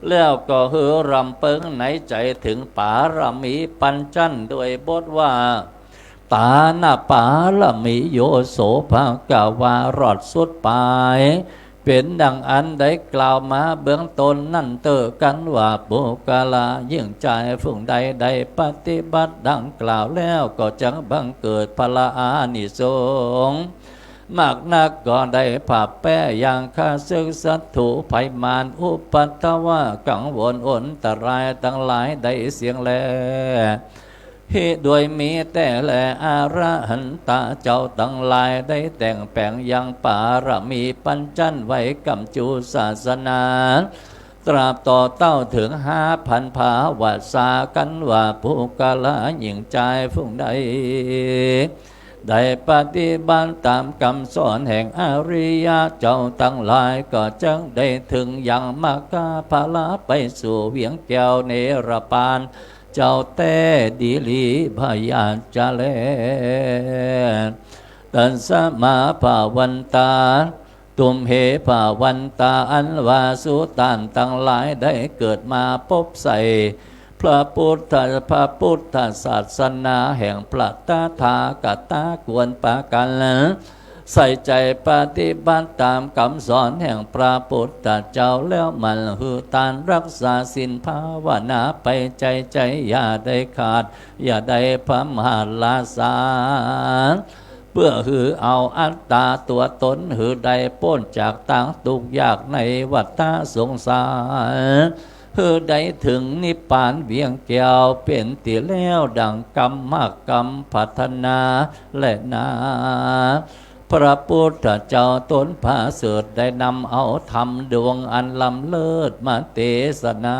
แล้วก็ฮือรำเปิงในใจถึงปารมีปัญจันด้วยบทว่าตาหน้าปารมีโยโสภากาวารอดสุดปลายเป็นดังอันได้กล่าวมาเบื้องต้นนั่นเตอกันว่าปุกาลายิ่งใจฝุ่งใดได้ปฏิบัติดังกล่าวแล้วก็จังบังเกิดพละอานิสงส์มากนักก็ได้ผับแป้อย่างข้าศึกศัตรูภัยมารอุปัตตวะกังวลอนตรายทั้งหลายได้เสียงแล โดยมีแต่แลอรหันตาเจ้าตั้งหลายได้แต่งแปลงยังปารมีปัญจันไว้กำจูศาสนาตราบต่อเต้าถึง5,000 ภาวะสากันว่าผู้กาลหญิงใจผู้ใดได้ปฏิบัติตามคำสอนแห่งอริยเจ้าตั้งหลายก็จังได้ถึงยังมากาภาลาไปสู่เวียงแก้วเนรปานเจ้าแต่ดีลีพยาจาเลตันสมาภาวันตาตุมเหภาวันตาอันวาสุตานตั้งหลายได้เกิดมาพบใส่พระพุทธศาสนาแห่งพระตถาคตากวนปากันใส่ใจปฏิบัติตามคำสอนแห่งพระพุทธเจ้าแล้วมันหือตานรักษาศีลภาวนาไปใจอย่าได้ขาดอย่าได้พมหาลาสาเพื่อหือเอาอัตตาตัวตนหือใดพ้นจากต่างทุกข์ยากในวัฏสงสารหือใดถึงนิพพานเวียงแก้วเป็นติแล้วดังกรรมมากกรรมพัฒนาและนาพระพุทธเจ้าตนผาเสดได้นำเอาธรรมดวงอันล้ำเลิศมาเทศนา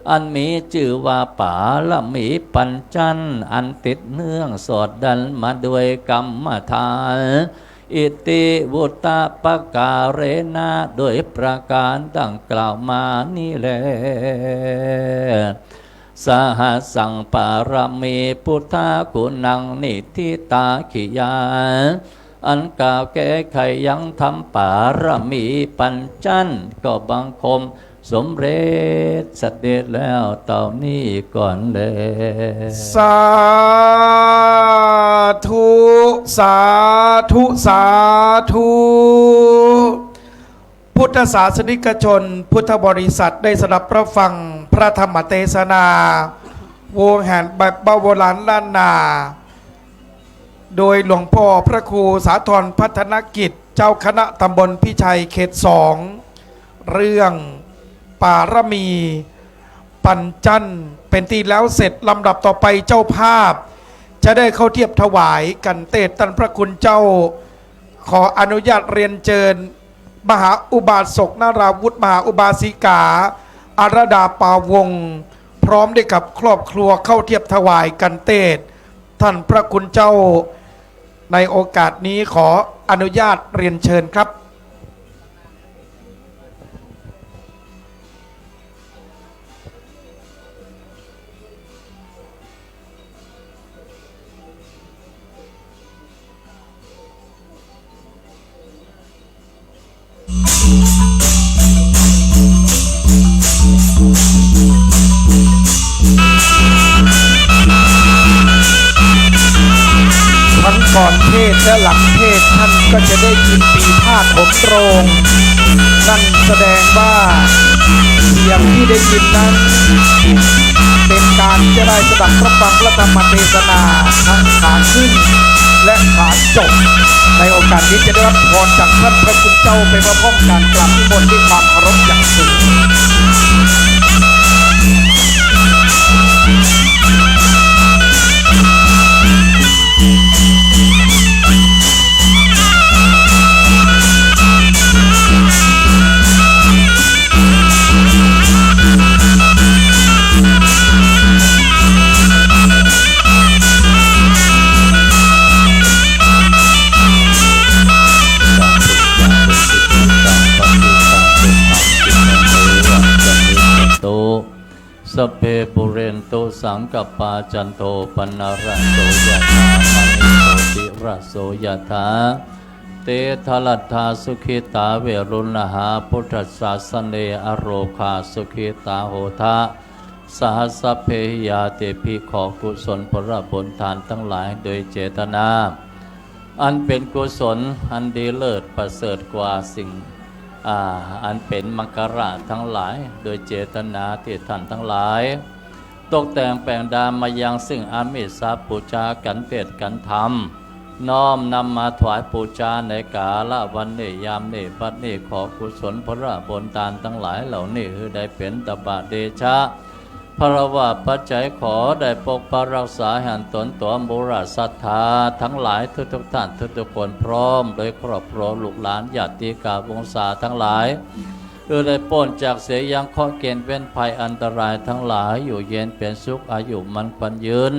อันมีชื่อว่าป่าละมีปัญจันอันติดเนื่องสอดดันมาด้วยกรรมฐานอิติวุตตะปะการเรนะโดยประการดังกล่าวมานี่แลสหัสสังปารมีพุทธคุณังนิทิตาขิยาอันกล่าวแก้ไขยังทำปารมีปัญจันก็บังคมสมเร็จสเด็จแล้วเต่านี้ก่อนเลย สาธุสาธุสาธุพุทธศาสนิกชนพุทธบริษัทได้สดับรับฟังพระธรรมเทศนาวงแห่งแบบโบราณล้านนาโดยหลวงพ่อพระครูสาธรพัฒนกิจเจ้าคณะตำบลพิชัยเขต2เรื่องปารมีปัญจันเป็นที่แล้วเสร็จลำดับต่อไปเจ้าภาพจะได้เข้าเทียบถวายกันเตศตันพระคุณเจ้าขออนุญาตเรียนเชิญมหาอุบาสกนาราวุธมหาอุบาสิกาอารดาปาวงศ์พร้อมด้วยกับครอบครัวเข้าเทียบถวายกันเตศท่านพระคุณเจ้าในโอกาสนี้ขออนุญาตเรียนเชิญครับทั้งก่อนเทศและหลังเทศท่านก็จะได้ยินปีพาดผมตรงนั่นแสดงว่าเสียงที่ได้ยินนั้นเป็นการจะได้สดับรับฟังพระธรรมเทศนาทั้งขาขึ้นและขาจบในโอกาสนี้จะได้รับพรจากท่านพระคุณเจ้าไปพร้อมๆการกราบนิมนต์ด้วยความเคารพอย่างสูงสพเพปุเรนโตสังกปาจันโทปนารโสยถามณิโสติระโสยถาเตทลัทธาสุขิตาเวรุณหาพุทธศาสเนอโรคาสุขิตาโหทะสหัสเพหิยาเตภิขอกุศลผลบุญทานทั้งหลายโดยเจตนาอันเป็นกุศลอันดีเลิศประเสริฐกว่าสิ่งอันเป็นมังคระทั้งหลายโดยเจตนาที่ท่านทั้งหลายตกแต่งแปลงดามายังซึ่งอามิสาปูชากันเทศกันธรรมน้อมนำมาถวายปูชาในกาละวันนี้ยามนี้บัดนี้ขอกุศลพระบุญทานทั้งหลายเหล่านี้ได้เป็นตบะเดชะ พระว่าปัจจัยขอได้ปกปักรักษาแห่งตนตัวมูราศรัทธาทั้งหลายทุกท่านทุกคนพร้อมโดยครอบครัวลูกหลานญาติกาวงศาทั้งหลายได้พ้นจากเสียยังข้อเกณฑ์เว้นภัยอันตรายทั้งหลายอยู่เย็นเป็นสุขอายุมันขวัญยืน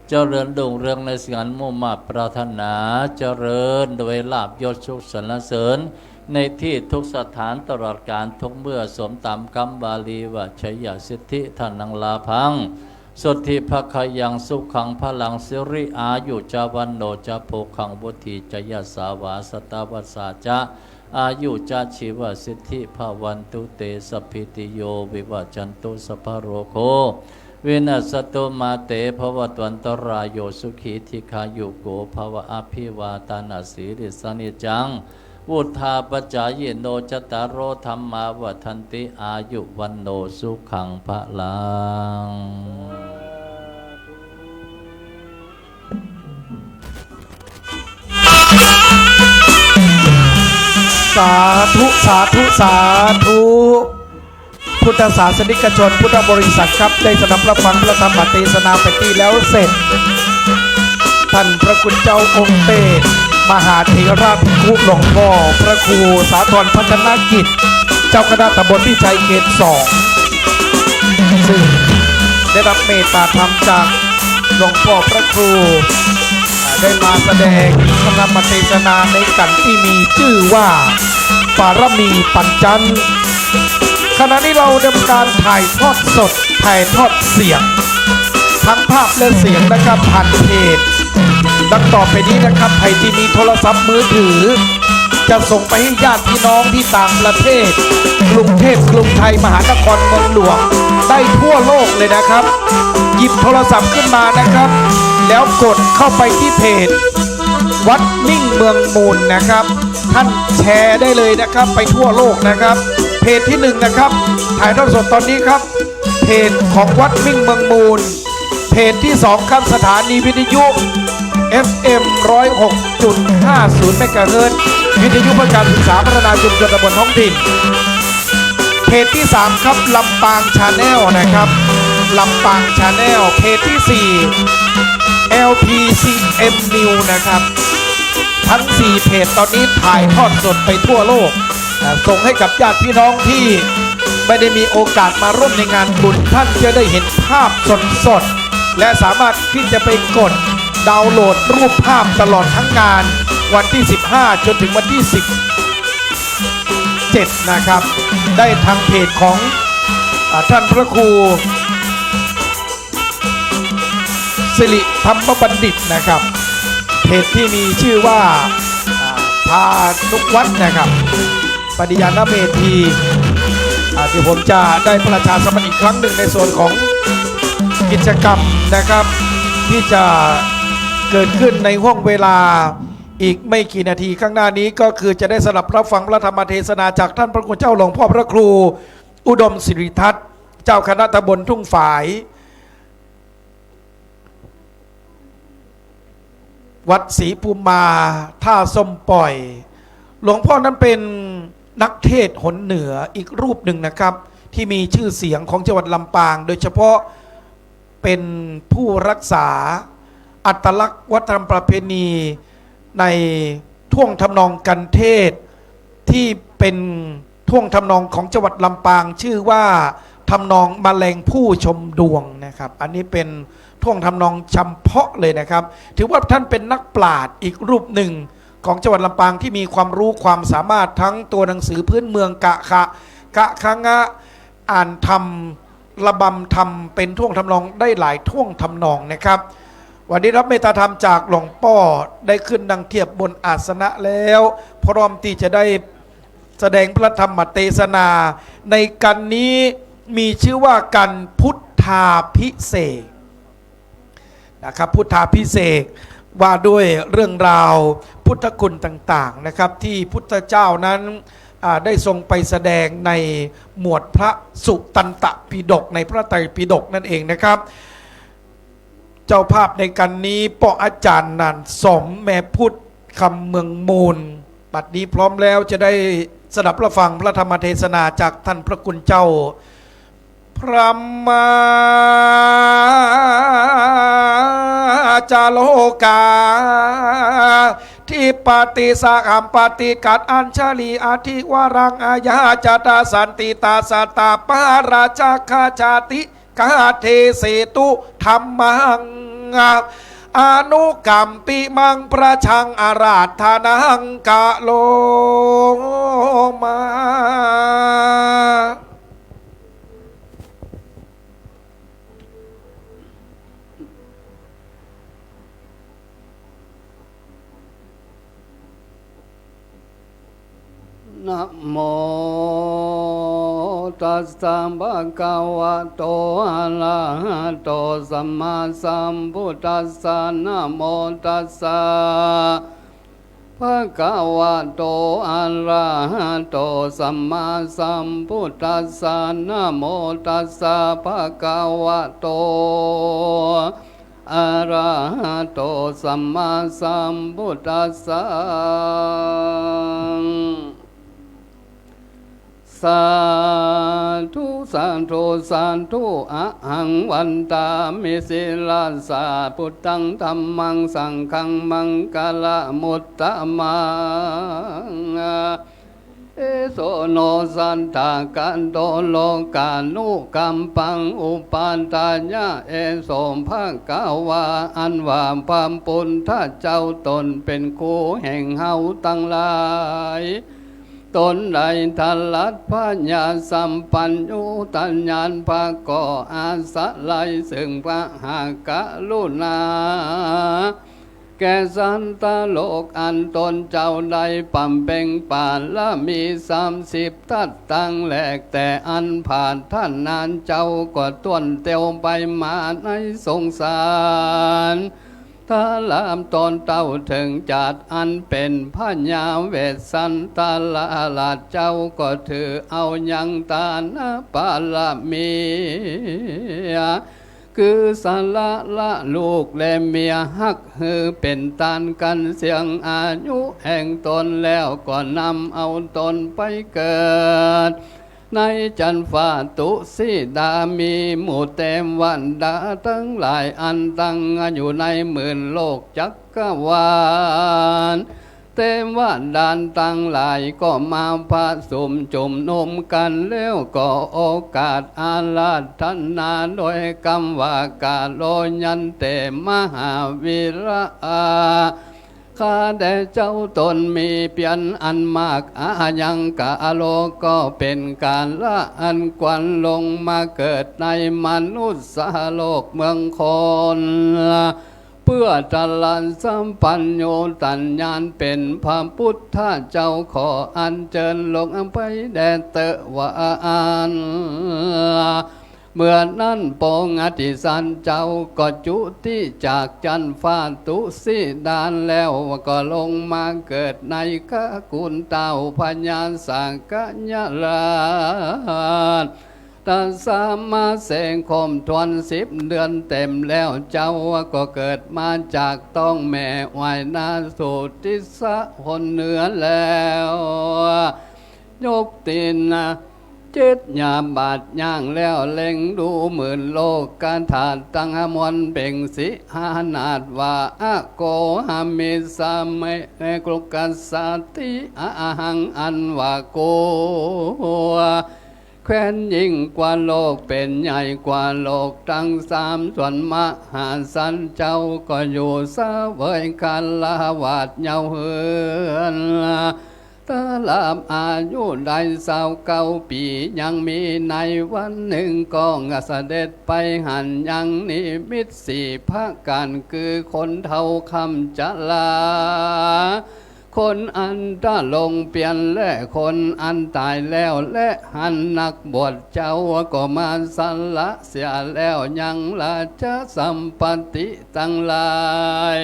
เจริญรุ่งเรืองในสิ่งอันมุ่งมาปรารถนาเจริญโดยลาภยศสุขสรรเสริญในที่ทุกสถานตลอดการทุกเมื่อสมตามคำบาลีว่าชัยยสิทธิท่านนังลาพังสุทธิภคยังสุขังพลังสิริอายุจาวันโนจะโภคังบุติจยสาวาสตวัสสาจะอายุจาชีวสิทธิภาวันตุเตสพพิติโยวิวัจจันตุสัพพโรโควินัสตุมาเตภวตวันตรายโยสุขีธิคายุโกภวะอภิวาตานาสีริสนิจังวุธาปจายโนจตารโรธรรมาวัฏันติอายุวันโนสุขังพลังสาธุสาธุสาธุพุทธศาสนิกชนพุทธบริษัทครับได้สดับรับฟังพระธรรมเทศนาไปที่แล้วเสร็จท่านพระคุณเจ้าองค์เตศมหาเถระภิกขุหลวงพ่อพระครูสาธรพัฒนกิจเจ้าคณะตำบลพิชัยเขต2ซึ่งได้รับเมตตาธรรมจากหลวงพ่อพระครูได้มาแสดงพระธรรมเทศนาในกันที่มีชื่อว่าปารมีปัญจันทร์ขณะนี้เราดำเนินการถ่ายทอดสดถ่ายทอดเสียงทั้งภาพและเสียงนะครับผ่านเพจดังต่อไปนี้นะครับใครที่มีโทรศัพท์มือถือจะส่งไปให้ญาติพี่น้องที่ต่างประเทศกรุงเทพกรุงไทยมหานครเมืองหลวงได้ทั่วโลกเลยนะครับหยิบโทรศัพท์ขึ้นมานะครับแล้วกดเข้าไปที่เพจวัดมิ่งเมืองมูลนะครับท่านแชร์ได้เลยนะครับไปทั่วโลกนะครับเพจที่1นะครับถ่ายทอดสดตอนนี้ครับเพจของวัดมิ่งเมืองมูลเพจที่2ครับสถานีวิทยุ FM 106.50 เมกะเฮิรตซ์วิทยุเพื่อการศึกษาพัฒนาชุมชนตำบลท้องถิ่นเพจที่3ครับลำปางชาแนลนะครับลำปางชาแนลเพจที่4 LPCM New นะครับทั้ง4เพจตอนนี้ถ่ายทอดสดไปทั่วโลกส่งให้กับญาติพี่น้องที่ไม่ได้มีโอกาสมาร่วมในงานบุญท่านจะได้เห็นภาพสดๆและสามารถที่จะไปกดดาวน์โหลดรูปภาพตลอดทั้งงานวันที่15จนถึงวันที่17นะครับได้ทางเพจของท่านพระครูสิริธรรมบัณฑิตนะครับเพจที่มีชื่อว่าพานุวัฒน์นะครับปฏิญาณเมธีที่ผมจะได้ประชาสัมพันธ์อีกครั้งหนึ่งในส่วนของกิจกรรมนะครับที่จะเกิดขึ้นในห้วงเวลาอีกไม่กี่นาทีข้างหน้านี้ก็คือจะได้สดับรับฟังพระธรรมเทศนาจากท่านพระคุณเจ้าหลวงพ่อพระครูอุดมศิริทัศน์เจ้าคณะตำบลทุ่งฝายวัดศรีภูมิมาท่าส้มปล่อยหลวงพ่อนั้นเป็นนักเทศน์หนเหนืออีกรูปหนึ่งนะครับที่มีชื่อเสียงของจังหวัดลำปางโดยเฉพาะเป็นผู้รักษาอัตลักษณ์วัฒนธรรมประเพณีในท่วงทำนองกันเทศที่เป็นท่วงทำนองของจังหวัดลำปางชื่อว่าทำนองแมลงผู้ชมดวงนะครับอันนี้เป็นท่วงทำนองเฉพาะเลยนะครับถือว่าท่านเป็นนักปราชญ์อีกรูปหนึ่งของจังหวัดลำปางที่มีความรู้ความสามารถทั้งตัวหนังสือพื้นเมืองกะคะงะอ่านทำระบำทำเป็นท่วงทำนองได้หลายท่วงทำนองนะครับวันนี้รับเมตตาธรรมจากหลวงพ่อได้ขึ้นดังเทียบบนอาสนะแล้วพร้อมที่จะได้แสดงพระธรรมเทศนาในกันนี้มีชื่อว่ากันพุทธาภิเษกนะครับพุทธาภิเษกว่าด้วยเรื่องราวพุทธคุณต่างๆนะครับที่พุทธเจ้านั้นได้ทรงไปแสดงในหมวดพระสุตตันตปิฎกในพระไตรปิฎกนั่นเองนะครับเจ้าภาพในกันนี้ปออาจารย์นันสมแม่พุทธคำเมืองมูลบัดนี้พร้อมแล้วจะได้สดับรับฟังพระธรรมเทศนาจากท่านพระคุณเจ้า พระมาจาโลกาที่ปฏิสหัมปฏิกัดอัญชลีอาทิวรังอายาจตาสันติตาสตาปาราชาคาชาติกาเทเสตุธรรมังอนุกรรมปิมังประชังอาราธนังกะโลมา นะโมตัสสะภะคะวะโตอะระหะโตสัมมาสัมพุทธัสสะนะโมตัสสะภะคะวะโตอะระหะโตสัมมาสัมพุทธัสสะนะโมตัสสะภะคะวะโตอะระหะโตสัมมาสัมพุทธัสสะสาธุสาธุสาธุอะหังวันตามิสิลาสาพุทธังธัมมังสังฆังมังคละมุตตะมังเอโสโนสันตากันโตโลกานุกัมปังอุปันตาญะเอโสภะคะวาอันว่าพามปุณถ้าเจ้าตนเป็นคู่แห่งเฮาตั้งหลายตนใดทันลัดพญาสัมปัญญูตัญญาณภะก่ออาสะไลซึ่งพระหากรุณาแก่สันตโลกอันตนเจ้าใดปั่มเป่งป่านละมี30ทัดตั้งแหลกแต่อันผ่านท่านนานเจ้าก็ต้วนเตียวไปมาในสงสารถ้าลามตอนเต้าถึงจัดอันเป็นพญาเวสสันตาลาลาเจ้าก็ถือเอายังตานะปาลมีคือสาระละลูกและเมียฮักฮือเป็นตานกันเสียงอายุแห่งตนแล้วก็นำเอาตนไปเกิดในจันฟ้าตุสีดามีหมู่เต็มวันดาทั้งหลายอันตั้งอยู่ในหมื่นโลกจักรวาลเต็มวันดานตั้งหลายก็มาพาสุมจุมนุมกันแล้วก็โอกาสอาลาธนาโดยคำว่ากาโลยันเตมหาวิระข้าแต่เจ้าตนมีเพียรอันมากอายังกะโลก็เป็นการละอันกวันลงมาเกิดในมนุษย์สโลกเมืองคนเพื่อตลันสัมปัญโยตัญญาณเป็นพระพุทธเจ้าขออัญเชิญลงไปแดนเตวานเมื่อนั้นปองอธิสันเจ้าก็จุติจากจันฟ้าตุสีดานแล้วก็ลงมาเกิดในกกุลเต่าพญาสังกัญญาลาตันสามาเสงคมทวน10 เดือนเต็มแล้วเจ้าก็เกิดมาจากต้องแม่วายนาสุติสะคนเหนือแล้วยกตีนจิตยาบาดย่างแล้วเล็งดูหมื่นโลกการถาดตั้งมวลเบ่งสิหานาดว่าอะโกหามิสาเมกลุกัสสติอาหังอันว่าโกแคว้นยิ่งกว่าโลกเป็นใหญ่กว่าโลกทั้ง3ส่วนมหาสันเจ้าก็อยู่เสวยกันละวาดเยาเฮือนตลาบอายุได้29 ปียังมีในวันหนึ่งก็เสด็จไปหันยังนิมิต4 พระกันคือคนเท่าคำจะลาคนอันตะลงเปลี่ยนและคนอันตายแล้วและหันนักบวชเจ้าก็มาสละเสียแล้วยังราชสัมปติตั้งหลาย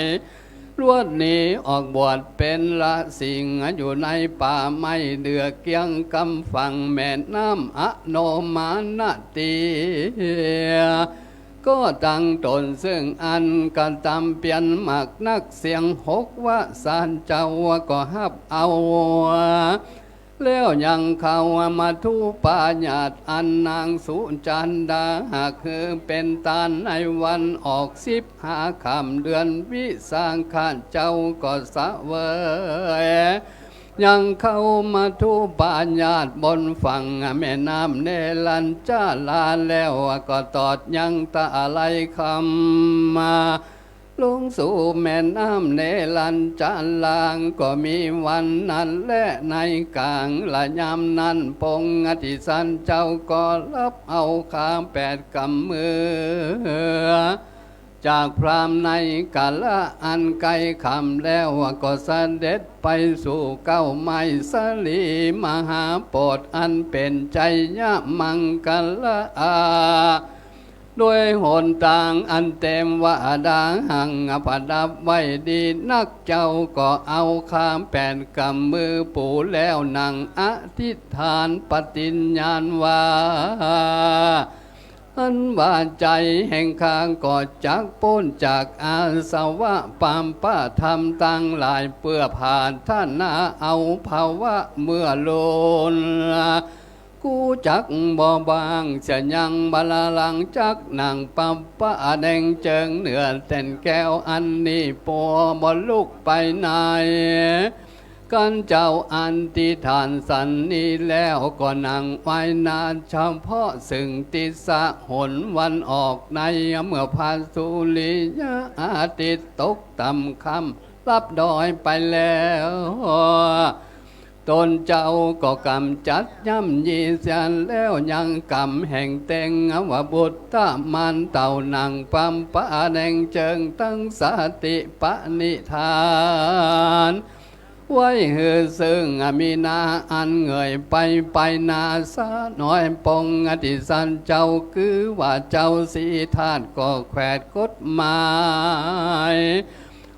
รวดนี้ออกบวชเป็นละสิงอยู่ในป่าไม้เดือเกียงกำฝั่งแม่น้ำอโนมานาตีก็ตั้งตนซึ่งอันกันตามเปลี่ยนหมักนักเสียง6 ว่าสานเจ้าก็ฮับเอา แล้วยังเข้ามาทุปาญาตอันนางสุจันดาหากคือเป็นตาในวันออก15 ค่ำเดือนวิสาขะเจ้าก็สะเวยยังเข้ามาทุปาญาตบนฝั่งแม่น้ำเนลัญจ้าลาแล้วก็ตอดยังตะอะไรคำมาลงสู่แม่น้ำเนลัญจาลางก็มีวันนั้นและในกลางละยามนั้นปงอธิสันเจ้าก็รับเอาข้าม8 กำมือจากพรามในกาละอันไกลคำแล้วก็เสด็จไปสู่เก้าไม้สลีมหาโพธิ์อันเป็นใจยะมังกละอาด้วยหนทางอันเต็มว่าดาหังประดับไว้ดีนักเจ้าก็เอาข้าม8 กำมือปูแล้วนั่งอธิษฐานปฏิญญาณว่าอันว่าใจแห่งข้างก็จักพ้นจากอาสวะปามปะธรรมตั้งหลายเพื่อผ่านท่านนาเอาภาวะเมื่อโลนกูจักบ่บางจะยังบาลาลังจักนางปัมปะแดงเจิงเหนือแต่นแก้วอันนี้ปัวบ่ลุกไปไหนกันเจ้าอันติฐานสันนี้แล้วก็นั่งไว้นานเฉพาะซึ่งติสะหนวันออกในเมื่อพาสุริยะอาทิตย์ตกต่ำค่ำรับดอยไปแล้วตนเจ้าก็กำจัดย่ำยีเสียแล้วยังกำแห่งเต็งว่าบุตรมันเต่านังปัมปะแดงเจิงตั้งสติปณิธานไว้หือซึ่งมีนาอันเงยไปนาสะน้อยปงอธิสันเจ้าคือว่าเจ้าสีธาตุก็แขวดกฎหมาย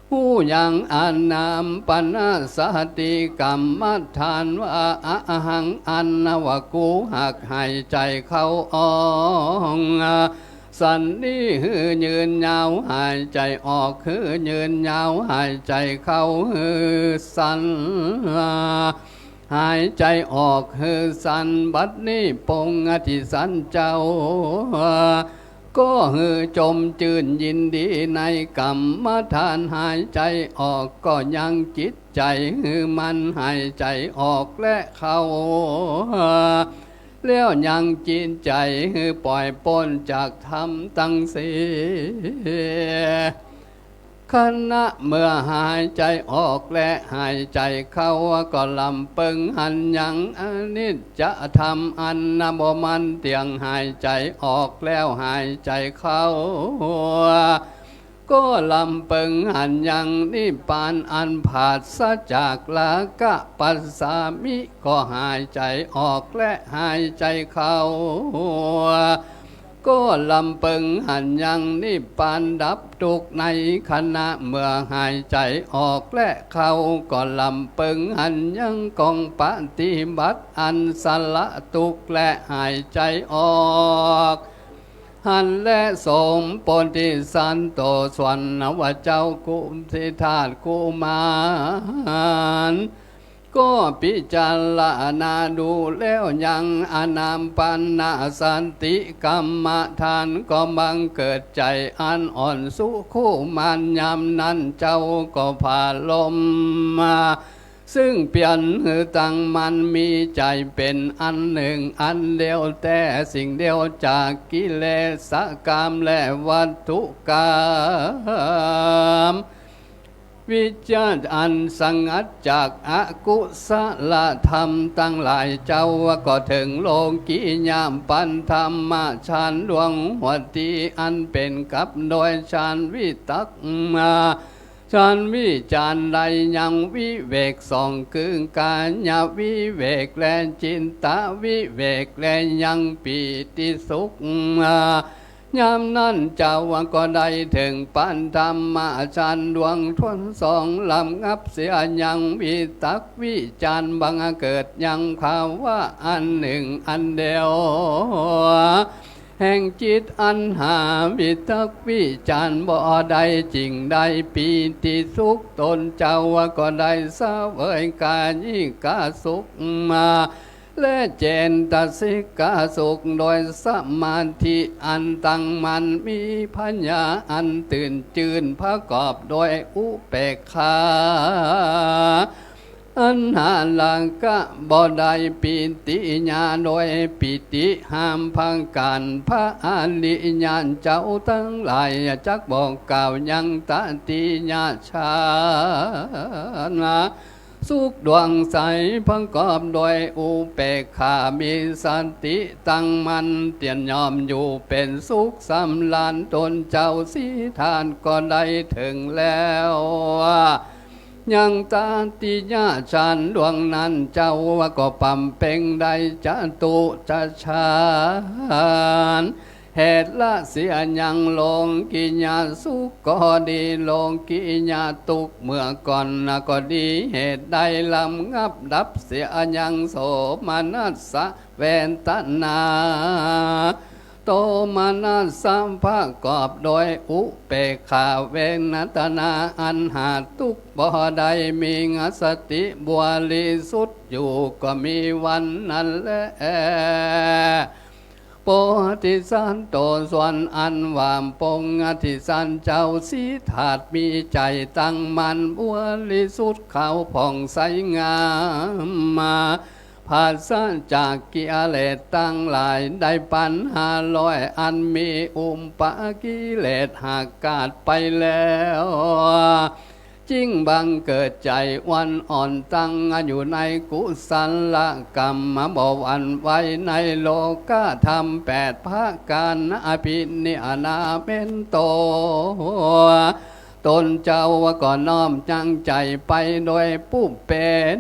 ผู้ยังอันนามปนาสติกรรมฐานว่าอะหังอันนวกูหักหายใจเข้าอองสันนี้ฮือยืนยาวหายใจออกฮือยืนยาวหายใจเข้าฮือสันหายใจออกฮือสันบัดนี้ปงอธิสันเจ้าก็ฮือจมจื่นยินดีในกรรมฐานหายใจออกก็ยังจิตใจฮือมันหายใจออกและเข้าแล้วยังจิตใจฮือปล่อยปนจากธรรมตั้งเสียขณะเมื่อหายใจออกและหายใจเข้าก็ลำปึงหันยังอนิจจะทำอันนบมันเตียงหายใจออกแล้วหายใจเข้าก็ลำปึงหันยังนิพพานอันผาดซะจากลากะปัสสามิก็หายใจออกและหายใจเข้าก็ลำปึงหันยังนิพพานดับทุกข์ในขณะเมื่อหายใจออกและเข้าก็ลำปึงหันยังกองปฏิบัติอันสละทุกข์และหายใจออกหันและสมปนที่สันโตสวรรณวเจ้ากุมสิธาตุกุมารก็พิจารณาดูแล้วยังอนามปันนาสันติกรรมฐานก็บังเกิดใจอันอ่อนสุขุมันยำนั้นเจ้าก็ผ่าลมมาซึ่งเปลี่ยนหือตั้งมันมีใจเป็นอันหนึ่งอันเดียวแต่สิ่งเดียวจากกิเลสกรรมและวัตถุกรรมวิจารอันสังัดจากอากุศลธรรมตั้งหลายเจ้าก็ถึงโลกิยามปันธรรมฌานดวงหัวตีอันเป็นกับโดยฌานวิตักมาฌานวิจารใดยังวิเวกสองกึ่งกายวิเวกและจินตวิเวกและยังปีติสุขยามนั้นเจ้าก็ได้ถึงปันธรรมฌานดวงทวนสองลำงับเสียยังวิตักวิจารบังเกิดยังภาวะอันหนึ่งอันเดียว แห่งจิตอันหาวิทักวิจารบ่ได้จริงได้ปีติสุขตนเจ้าก็ได้เสวยกายิกาสุขมาและเจนตสิกาสุขโดยสมาธิอันตั้งมันมีปัญญาอันตื่นจืนประกอบโดยอุเปกขาอันหาลังกะบ่ได้ปิติญาโดยปิติห้ามพังการพระอริยญเจ้าทั้งหลายจักบอกกล่าวยังตติญาชานาสุขดวงใสประกอบโดยอุเปกขามีสันติตั้งมันเตียนยอมอยู่เป็นสุขสำลานตนเจ้าสิทานก็ได้ถึงแล้วยังตาติญาชันดวงนั้นเจ้าก็ปำเพ็งได้จะตุจะชานเหตุละเสียยังลงกิญาสุขก็ดีลงกิญาตุกเมื่อก่อนก็ดีเหตุใดลำงับดับเสียยังโสมนัสสะเวนตนาโตมานัสสัมภากอบโดยอุเปกขาเวนตนาอันหาทุกบ่ได้มีงสติบริสุทธิ์อยู่ก็มีวันนั้นแลโพธิสันโตส่วนอันวามปงอธิสันเจ้าสิถาดมีใจตั้งมันบริสุทธิ์เขาผ่องใสงามมาภาษาจากกิเลสตั้งหลายได้ปัญหาลอยอันมีอุมปะกิเลสหากกาดไปแล้วจึงบังเกิดใจวันอ่อนตั้งอยู่ในกุศลกรรมมาบวันไว้ในโลกธรรม8 ภาคการอภินิอานาเมนโตตนเจ้าก็น้อมจังใจไปโดยปุปเป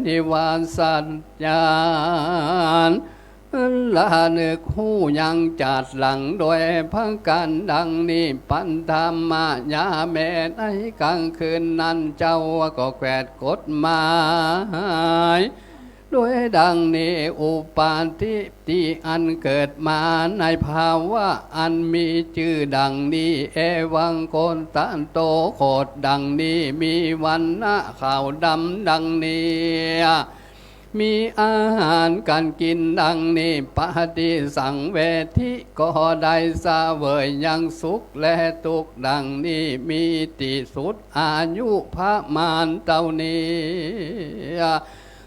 นิวาสัญญาณละนึกหูยังจัดหลังโดยพังกันดังนี้ปันธรรมายาเมในกลางคืนนั้นเจ้าก็แกวดกฎหมายด้วยดังนี้อุปาทิที่อันเกิดมาในภาวะอันมีชื่อดังนี้เอวังโคนตันโตโคดดังนี้มีวันนะข่าวดำดังนี้มีอาหารการกินดังนี้ปฏิสังเวทิก็ได้สาเวยยังสุขและทุกข์ดังนี้มีติสุดอายุพระมารเท่านี้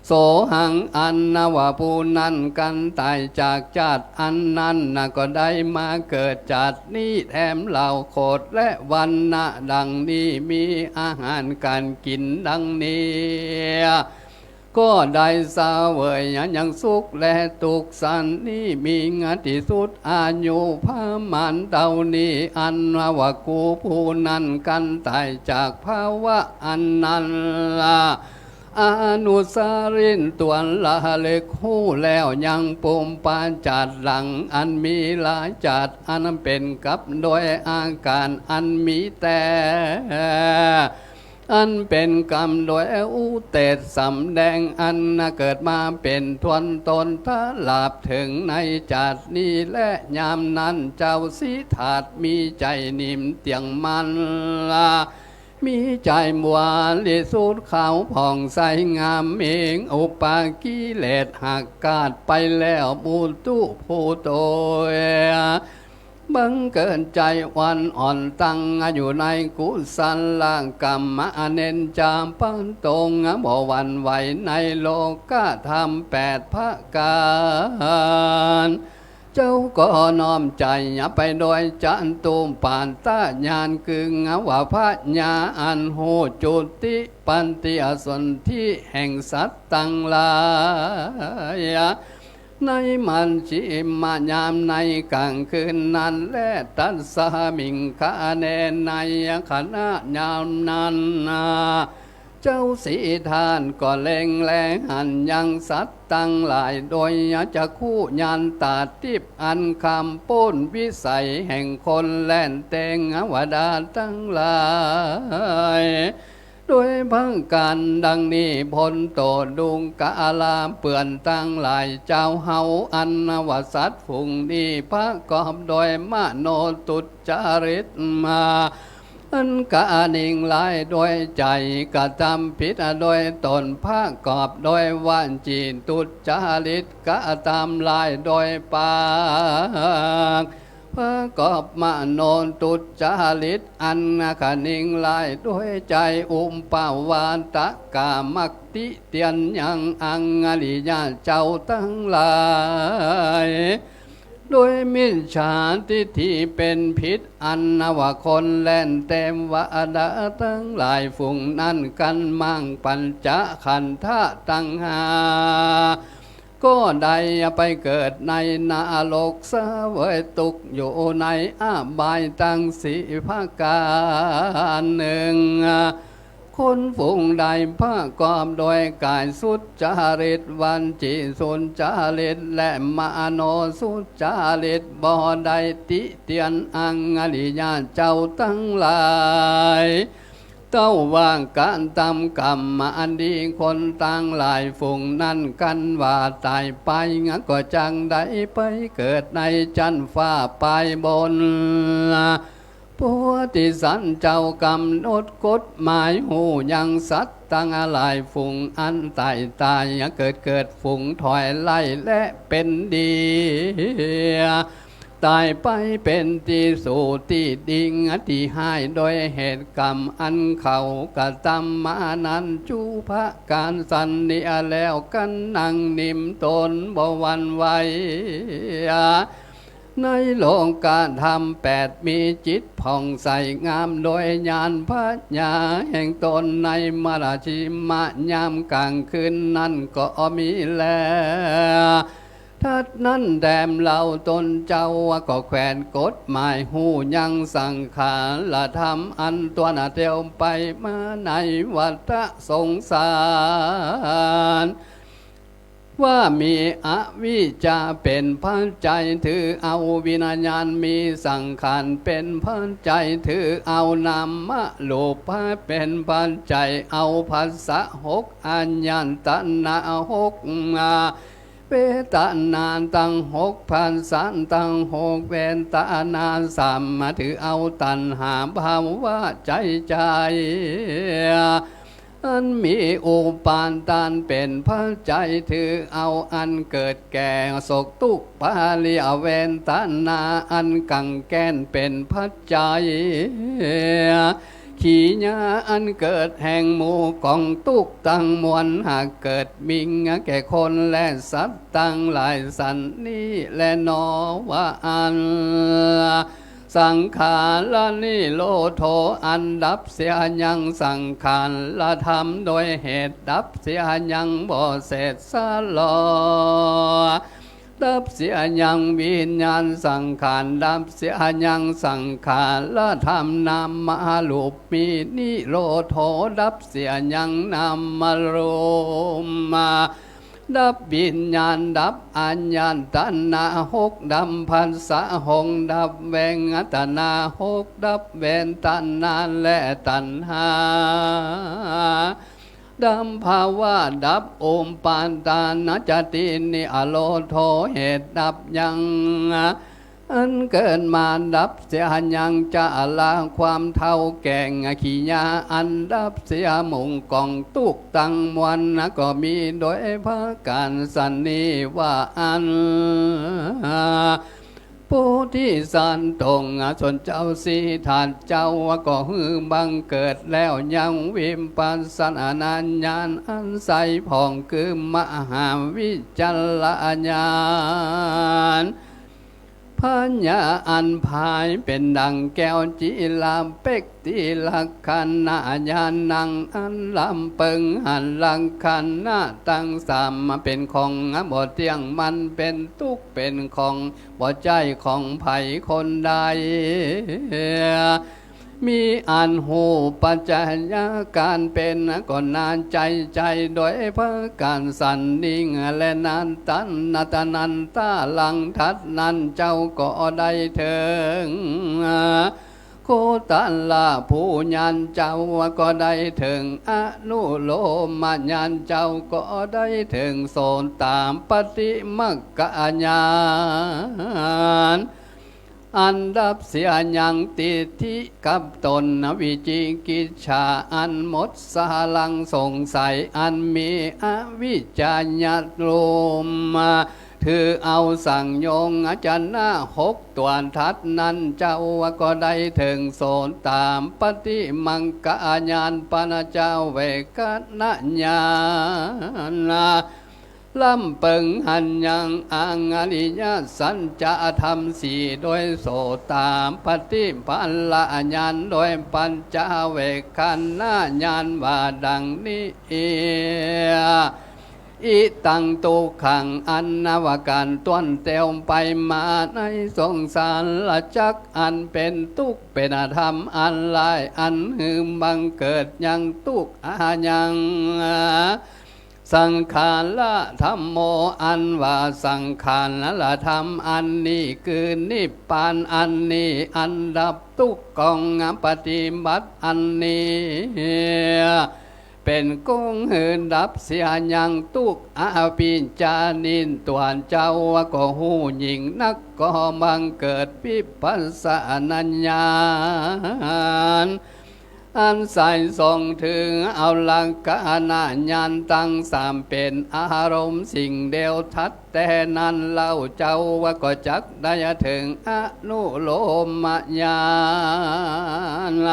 โสหังอันนวาปูนันกันตายจากจาติอันนั้นก็ได้มาเกิดจากนี้แถมเหล่าโคดและวันนะดังนี้มีอาหารการกินดังนี้ก็ได้สาเวยยังสุขและทุกข์สันนี้มีงานที่สุดอายุพระมารเท่านี้อันว่ากูผู้นั้นกันตายจากภาวะอันนั้นละอนุสารินตัวละเล็กหูแล้วยังปุ่มปานจัดหลังอันมีหลายจัดอันเป็นกับโดยอาการอันมีแต่อันเป็นกรรมโดยอุเตศสำแดงอันเกิดมาเป็นทวนตนถ้าหลับถึงในจัดนี้และยามนั้นเจ้าสิถาดมีใจนิ่มเตียงมันละมีใจมวลิสุดขาวผ่องใสงามเองอุปากิเลสหักกาดไปแล้วมูตุผู้โตบังเกินใจวันอ่อนตั้งอยู่ในกุศลกรรมเน้นจามปังตรงบ่วันไหวในโลกธรรม8 ภาคการเจ้าก็น้อมใจไปโดยจันตุมปานตาญาณกึ่งว่าพระญาอันโหจุติปันติอสนที่แห่งสัตว์ตั้งหลายในมันจิมายามในกลางคืนนั้นและตัสสามิงคาเนในขณะยามนั้นเจ้าสีทานก็เล็งแลหันยังสัตว์ตั้งหลายโดยจะคู่ยานตาทิพอันคำป้นวิสัยแห่งคนแล่นเตงวดาตั้งหลาย ด้วยพังการดังนี้พลโตดุงกาลาเปื่อนตั้งหลายเจ้าเฮาอันนวสัตฝุ่งนี้พระกอบโดยมโนตุจาริตมาอันกานิ่งหลายโดยใจกระทำผิดโดยตนพระกอบโดยวาจีตุจาริตกระทำลายโดยปากพระกอบมโนตุจาริตอันกานิ่งหลายโดยใจอุมปาวานตะกามักติเตียนยังอังอริยะเจ้าทั้งหลายโดยมิจฉาทิฏฐิเป็นพิษอันนวคนแล่นเต็มวาดาทั้งหลายฝุ่งนั้นกันมั่งปัญจขันธะตั้งหาก็ได้ไปเกิดในนาโลกเสวยตุกอยู่ในอาบายตั้งสีภาการหนึ่งคนฝูงใดพระกอบโดยกายสุจาริตวันจิสุจาริตและมโนสุจาริตบ่ได้ติเตียนอังอริยะเจ้าทั้งหลายเต้าว่างการทำกรรมมาอันดีคนตั้งหลายฝูงนั้นกันว่าตายไปงั้นก็จังได้ไปเกิดในจันฟ้าไปบนผู้ที่สันเจ้ากำหนดกฎหมายหูยังสัตว์ตั้งหลายฝูงอันตายเกิดฝูงถอยไล่และเป็นดีตายไปเป็นที่สู่ที่ดิ่งที่ให้โดยเหตุกรรมอันเขากระทำมานั้นจูพระการสันนิอแล้วกันนั่งนิ่มตนบ่หวั่นไหวในโลกการทำ8มีจิตผ่องใสงามโดยญาณปัญญาแห่งตนในมราชิมะยามกลางคืนนั้นก็มีแลทัดนั้นแดมเราตนเจ้าก็แขวนกฎหมายหูยังสังขารละธรรมอันตัวน่ะเตียวไปมาในวัฏสงสารว่ามีอวิชชาเป็นพันใจถือเอาวิญญาณมีสังขารเป็นพันใจถือเอานามะโลภะเป็นพันใจเอาภาษา6อัญญตนะ6เวตนาตั้ง6พันสันตั้ง6เวนตนา3มาถือเอาตัณหาภาวะใจอันมีอุปาทานเป็นพระใจถือเอาอันเกิดแก่โศกทุกข์ปาลิอเวนตนาอันกังแกนเป็นพระใจขีญาอันเกิดแห่งหมู่กองทุกข์ตั้งมวลหากเกิดมิงแก่คนและสัตว์ตั้งหลายสันนี้และนอว่าอันสังขารละนิโรโธอันดับเสียยังสังขารละธรรมโดยเหตุดับเสียยังบ่เสร็จสลอดับเสียยังวิญญาณสังขารดับเสียยังสังขารละธรรมนามรูปมีนิโรโธดับเสียยังนามรูปมาดับวิญญาณดับอัญญตนะ6ดับพันสะ6ดับเวงตนะ6ดับเวนตนะและตัณหาดับภาวะดับโอมปานตานะจตินิอโลโทเหตุดับยังอันเกิดมาดับเสียยังจะละความเท่าแก่งขีญาอันดับเสียมุงกองตุกตังมวลก็มีโดยพระการสันนิว่าอันผู้ที่สันตรงสนเจ้าสีฐานเจ้าก็ฮือบังเกิดแล้วยังวิมปัสสนานัญญาณอันใสผ่องคือมหาวิจารญาณพัญญาอันภายเป็นดังแก้วจิลาเป็กติลักขันนาญานังอันลำเปิงหันลังขันนาตั้งสามมาเป็นของบ่เที่ยงมันเป็นทุกข์เป็นของบ่ใจของไผคนใดมีอันหูปัจจัยการเป็นก็นานใจโดยพระการสันนิ่งและนานตันนาตนันตาลังทัดนั้นเจ้าก็ได้ถึง โคตันลาผู้ยันเจ้าก็ได้ถึงอนุโลมยันเจ้าก็ได้ถึงโสนตามปฏิมักกะญาณอันดับเสียยังติทิกับตนวิจิกิจฉาอันหมดสลังสงสัยอันมีอวิจจายโลมมาถือเอาสั่งโยงอาจารย์หน้าหกตัวทัดนั้นเจ้าก็ได้ถึงโสนตามปฏิมังกะญาณปนเจ้าเวกนะญาณลำเปิงหันยังอังอริยสัจจะธรรมสี่โดยโสตามปฏิปันละญาณโดยปัญจเวคันนาญาณว่าดังนี้อิตังตุขังอันนวการต้นเตียวไปมาในสงสารละจักอันเป็นทุกข์เป็นธรรมอันลายอันหืมบังเกิดยังทุกข์อายังสังขารละธรรมโมอันว่าสังขารละธรรมอันนี้คือนิพพานอันนี้อันดับทุกข์กองปฏิบัติอันนี้เป็นกงหืนดับเสียยังตุกอาปิญจานินตวนเจ้าก็หูหญิงนักก็บังเกิดวิปัสสนาญาณอันใส่ส่งถึงเอาลังกานาญาณตั้งสามเป็นอารมณ์สิ่งเดียวทัดแต่นั้นเล่าเจ้าก็จักได้ถึงอนุโลมญาณ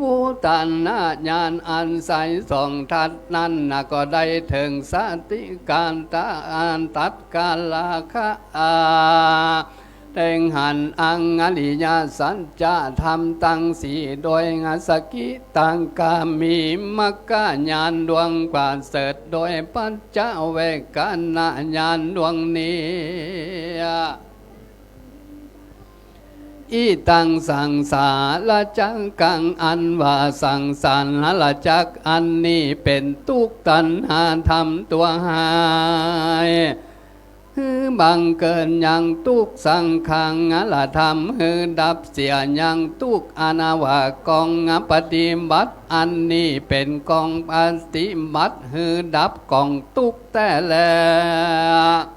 ผู้ตันนาญาณอันใสส่องทัดนั้นก็ได้ถึงสติการตาอันตัดกาลาคะเต็งหันอังอริยสัจจะธรรมตั้งสี่โดยงสกิตังกามีมักกะญาณดวงกว่าเสดโดยปัญจเวกนะญาณดวงนี้อีตังสังสารจักกังอันว่าสังสารจักอันนี้เป็นทุกตัณหาธรรมตัวหายบังเกินยังทุกสังขังละธรรมหือดับเสียยังทุกอนาวากองปฏิบัติอันนี้เป็นกองปฏิบัติหือดับกองทุกแต่แล้ว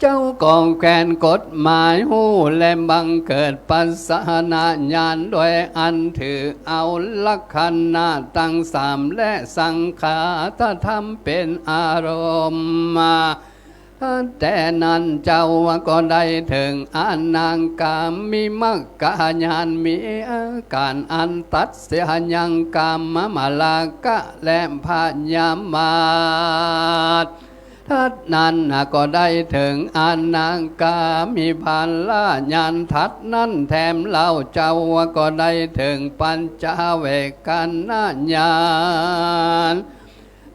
เจ้ากองแกนกฎหมายหูและบังเกิดปัสสนาญาณโดยอันถือเอาลักขันนาตั้งสามและสังขาถ้าทำเป็นอารมณ์มาแต่นั้นเจ้าก็ได้ถึงอานางกามีมักกะญาณมีอาการอันตัดเสียยังกามมาลากะและพยามาททัดนั้นก็ได้ถึงอานางกามีพันละญาณทัดนั้นแถมเล่าเจ้าก็ได้ถึงปัญจเวกันนาญาณ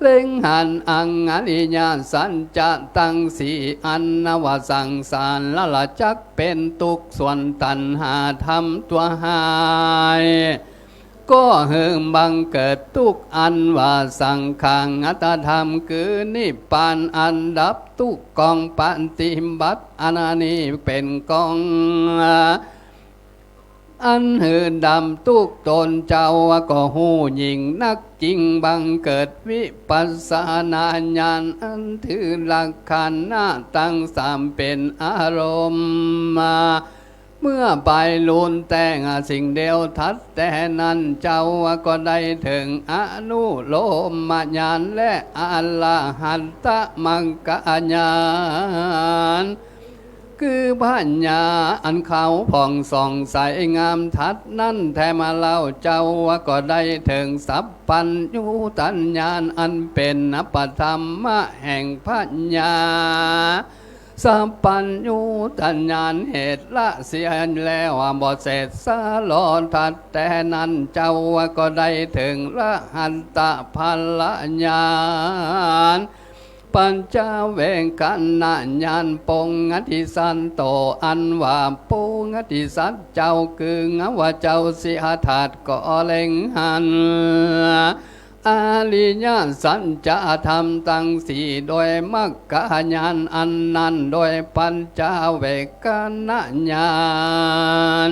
เล็งหันอังอริยสัจจะตั้งสี่อันนวสังสารละจักเป็นทุกส่วนตัณหาธรรมตัวหายก็เหิมบังเกิดทุกอันว่าสังขังอัตธรรมคือนิพพานอันดับทุกกองปฏิบัติอันนี้เป็นกองอันหือดำทุกตนเจ้าก็หูยิ่งนักจริงบังเกิดวิปัสสนาญาณอันถือหลักขันธ์หน้าตั้งสามเป็นอารมณ์มาเมื่อไปลุนแต่งสิ่งเดียวทัดแต่นั้นเจ้าก็ได้ถึงอนุโลมญาณและอรหันตมังกะญาณคือปัญญาอันเขาผ่องส่องใสงามทัดนั้นแท้มาเล่าเจ้าก็ได้ถึงสัพพัญญูตัญญาณอันเป็นปธรรมะแห่งปัญญาสัพพัญญูตัญญาณเหตุละเสียแล้วบ่เสร็จสาลอนทัดแต่นั้นเจ้าก็ได้ถึงละหันตะพัลละญาณปัญจเวงกันนาญาณปงอธิสันโตอันว่าปงอธิสัตเจ้าคืองว่าเจ้าสิหธาตุก็เล็งหันอ อาริยสัจจะธรรมตั้งสี่โดยมรรคญาณอันนั้นโดยปัญจเวกญาณ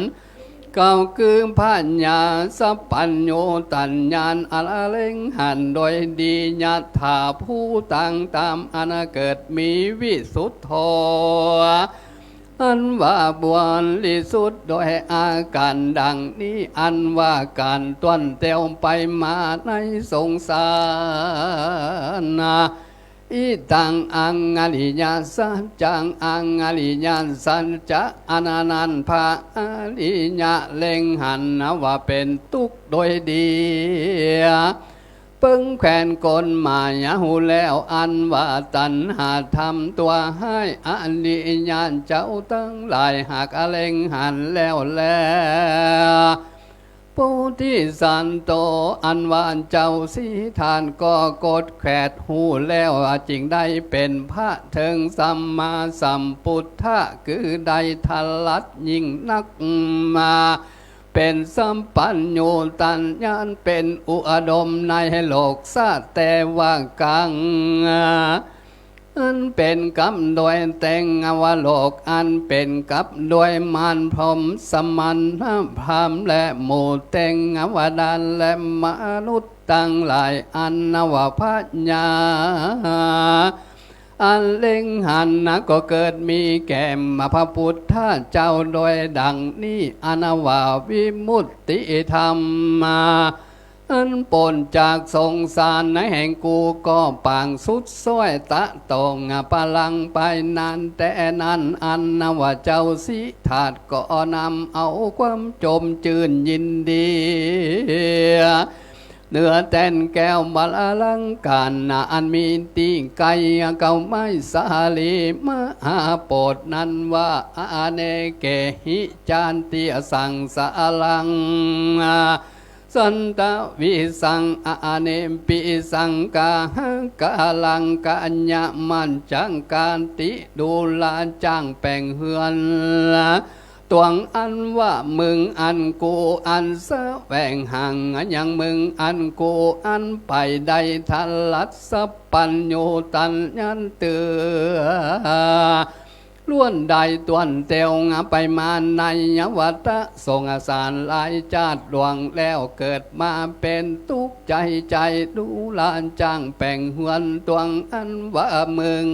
เก่าคือพัญญาสัพพัญโยตัญญาณอละเล็งหันโดยดีญาถาผู้ตั้งตามอนาเกิดมีวิสุทธโธอันว่าบวนลิสุดโดยอาการดังนี้อันว่าการต้นเตียวไปมาในสงสารอิตังอังอริยสัจจังอังอริยสัจจะอนันต์ภาอริยะเล็งหันนะว่าเป็นทุกข์โดยดีเพิ่งแขวนกลมายาหูแล้วอันว่าตัณหาทำตัวให้อริยะเจ้าตั้งหลายหากเล็งหันแล้วแลผู้ที่สันโตอันวานเจ้าสีทานก็กดแขดหูแล้วจริงได้เป็นพระเถิงสัมมาสัมพุทธะคือได้ทลัดยิ่งนักมาเป็นสัมปัญโยตัญญาณเป็นอุดมในโลกซาแต่ว่ากังอันเป็นกับโดยแต่งอวโลกอันเป็นกับโดยมารพรหมสมันพรามและหมู่แต่งอวดานและมนุษย์ตั้งหลายอันนวพัญญาอันเล็งหันนะก็เกิดมีแก่มาพระพุทธเจ้าโดยดังนี้อนาวาวิมุตติธรรมมาอันปนจากสงสารในแห่งกูก็ปางสุดซ้อยตะตงปลังไปนานแต่นั้นอันนว่าเจ้าสิถาดก็นำเอาความจมจืนยินดีเนื้อแต้นแก้วมาอลังการนาอันมีตีไก่เก่าไม้สาลีมหาโปรดนั้นว่าอาเนเกหิจานเตียสังสาลังสันตวิสังอาเนปิสังกากาลังกัญญามันจังการติดูลาจ้างแป่งเฮือนตวงอันว่ามึงอันกูอันแสวงห่างอย่างมึงอันกูอันไปได้ทันลัดสัพปัญโยตัญญันเตือล้วนใดตวนเตียวไปมาในวัฏทรงอาสารหลายชาติดวงแล้วเกิดมาเป็นทุกข์ใจดูลานจ้างแป่งหวนตวงอันว่ามึง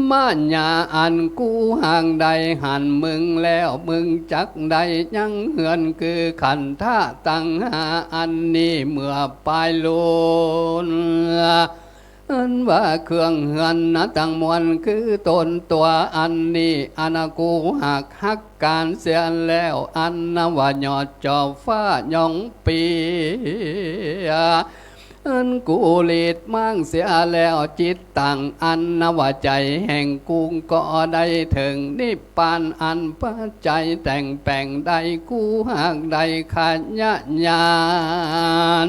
มาญาอันกูห่างใดหันมึงแล้วมึงจักใดยังเหือนคือขันท่าตั้งหาอันนี้เมื่อปลายลุนอันว่าเครื่องเหือนนะตั้งมวลคือตนตัวอันนี้อันกูหักหักการเสียแล้วอันนว่ายอดจอฟ้ายองปีอันกูลีดมั่งเสียแล้วจิตตั้งอันนว่าใจแห่งกูก็ได้ถึงนิพพานอันปัจจัยแต่งแปลงใดกูหักใดขันญาณ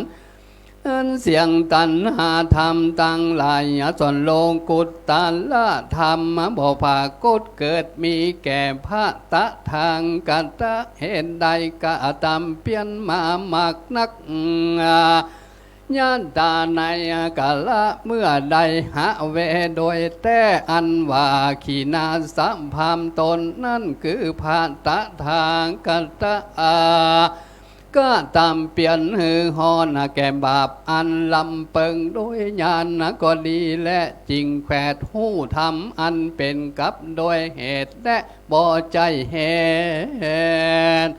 อันเสียงตันหาธรรมตั้งหลายส่วนโลกุตตาละธรรมบ่ภากฏเกิดมีแก่พระตะทางกัตตะเห็นใดกะตามเปลี่ยนมามากนักญาณตาในกาละเมื่อใดหาเวโดยแต่อันว่าขีนาสัมภามตนนั่นคือพระตะทางกัตตะก็ตามเปลี่ยนหือฮอนแก่บาปอันลำเปิงโดยญาณก็ดีและจริงแขวดหู้ทำอันเป็นกับโดยเหตุและบ่ใจเหตุ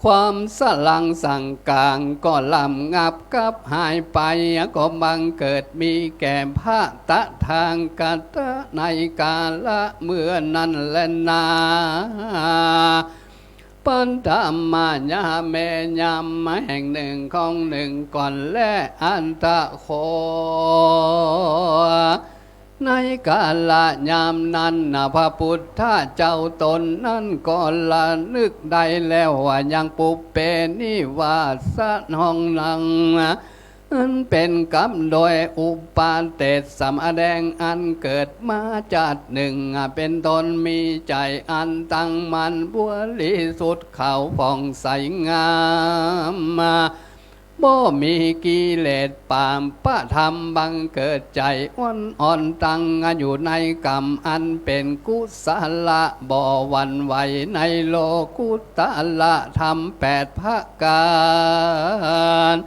ความสลังสั่งกลางก็ลำงับกับหายไปก็บังเกิดมีแก่พระตะทางกัตตะในกาละเมื่อนั้นแลนาปันธรรมญาเมยามแห่งหนึ่งของหนึ่งก่อนและอันตะโคในกาลยามนั้นพระพุทธเจ้าตนนั้นก็ละนึกได้แล้วว่ายังปุปเปนิวาสห้องนังอันเป็นกรรมโดยอุปาเตสำแดงอันเกิดมาจากหนึ่งเป็นตนมีใจอันตั้งมันบริสุทธิ์เขาผ่องใสงาม บ่มีกิเลสปามปะธรรมบังเกิดใจอ่อนตั้งอยู่ในกรรมอันเป็นกุศลบ่หวั่นไหวในโลกุตละธรรม8 ประการ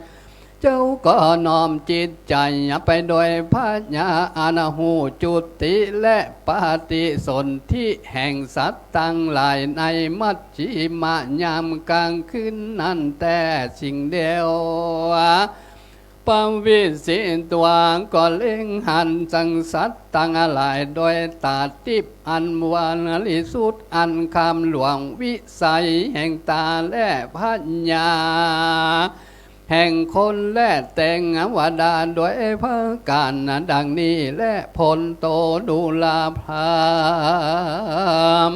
เจ้าก็น้อมจิตใจไปโดยปัญญาอนาหูจุติและปฏิสนธิแห่งสัตว์ตั้งหลายในมัชฌิมยามกลางคืนนั้นแต่สิ่งเดียวปวิสิตัวก็เล่งหันสังสัตตั้งหลายโดยตาทิพย์อันวานลิสุดอันคำหลวงวิสัยแห่งตาและปัญญาแห่งคนและแต่งวดาโดยพระการดังนี้และพลโตดูลาพราม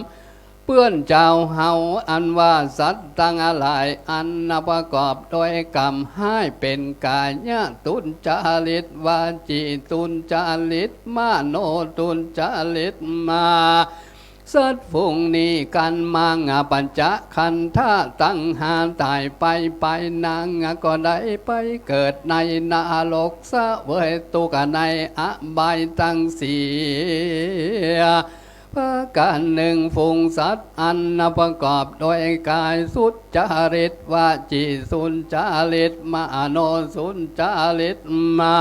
เปื้อนเจ้าเฮาอันว่าสัตว์ตั้งหลายอันประกอบโดยกรรมให้เป็นกายตุนจาริตวาจีตุนจาริตมโนตุนจาริตมาสัตว์ฝูงนี้กันมังปัญจขันธะตั้งหาตายไปนางก็ได้ไปเกิดในนรกเสวยตุกในอบายตั้งสี่ประการหนึ่งฝูงสัตว์อันประกอบโดยกายสุจริตวาจีสุจริตมโนสุจริตมา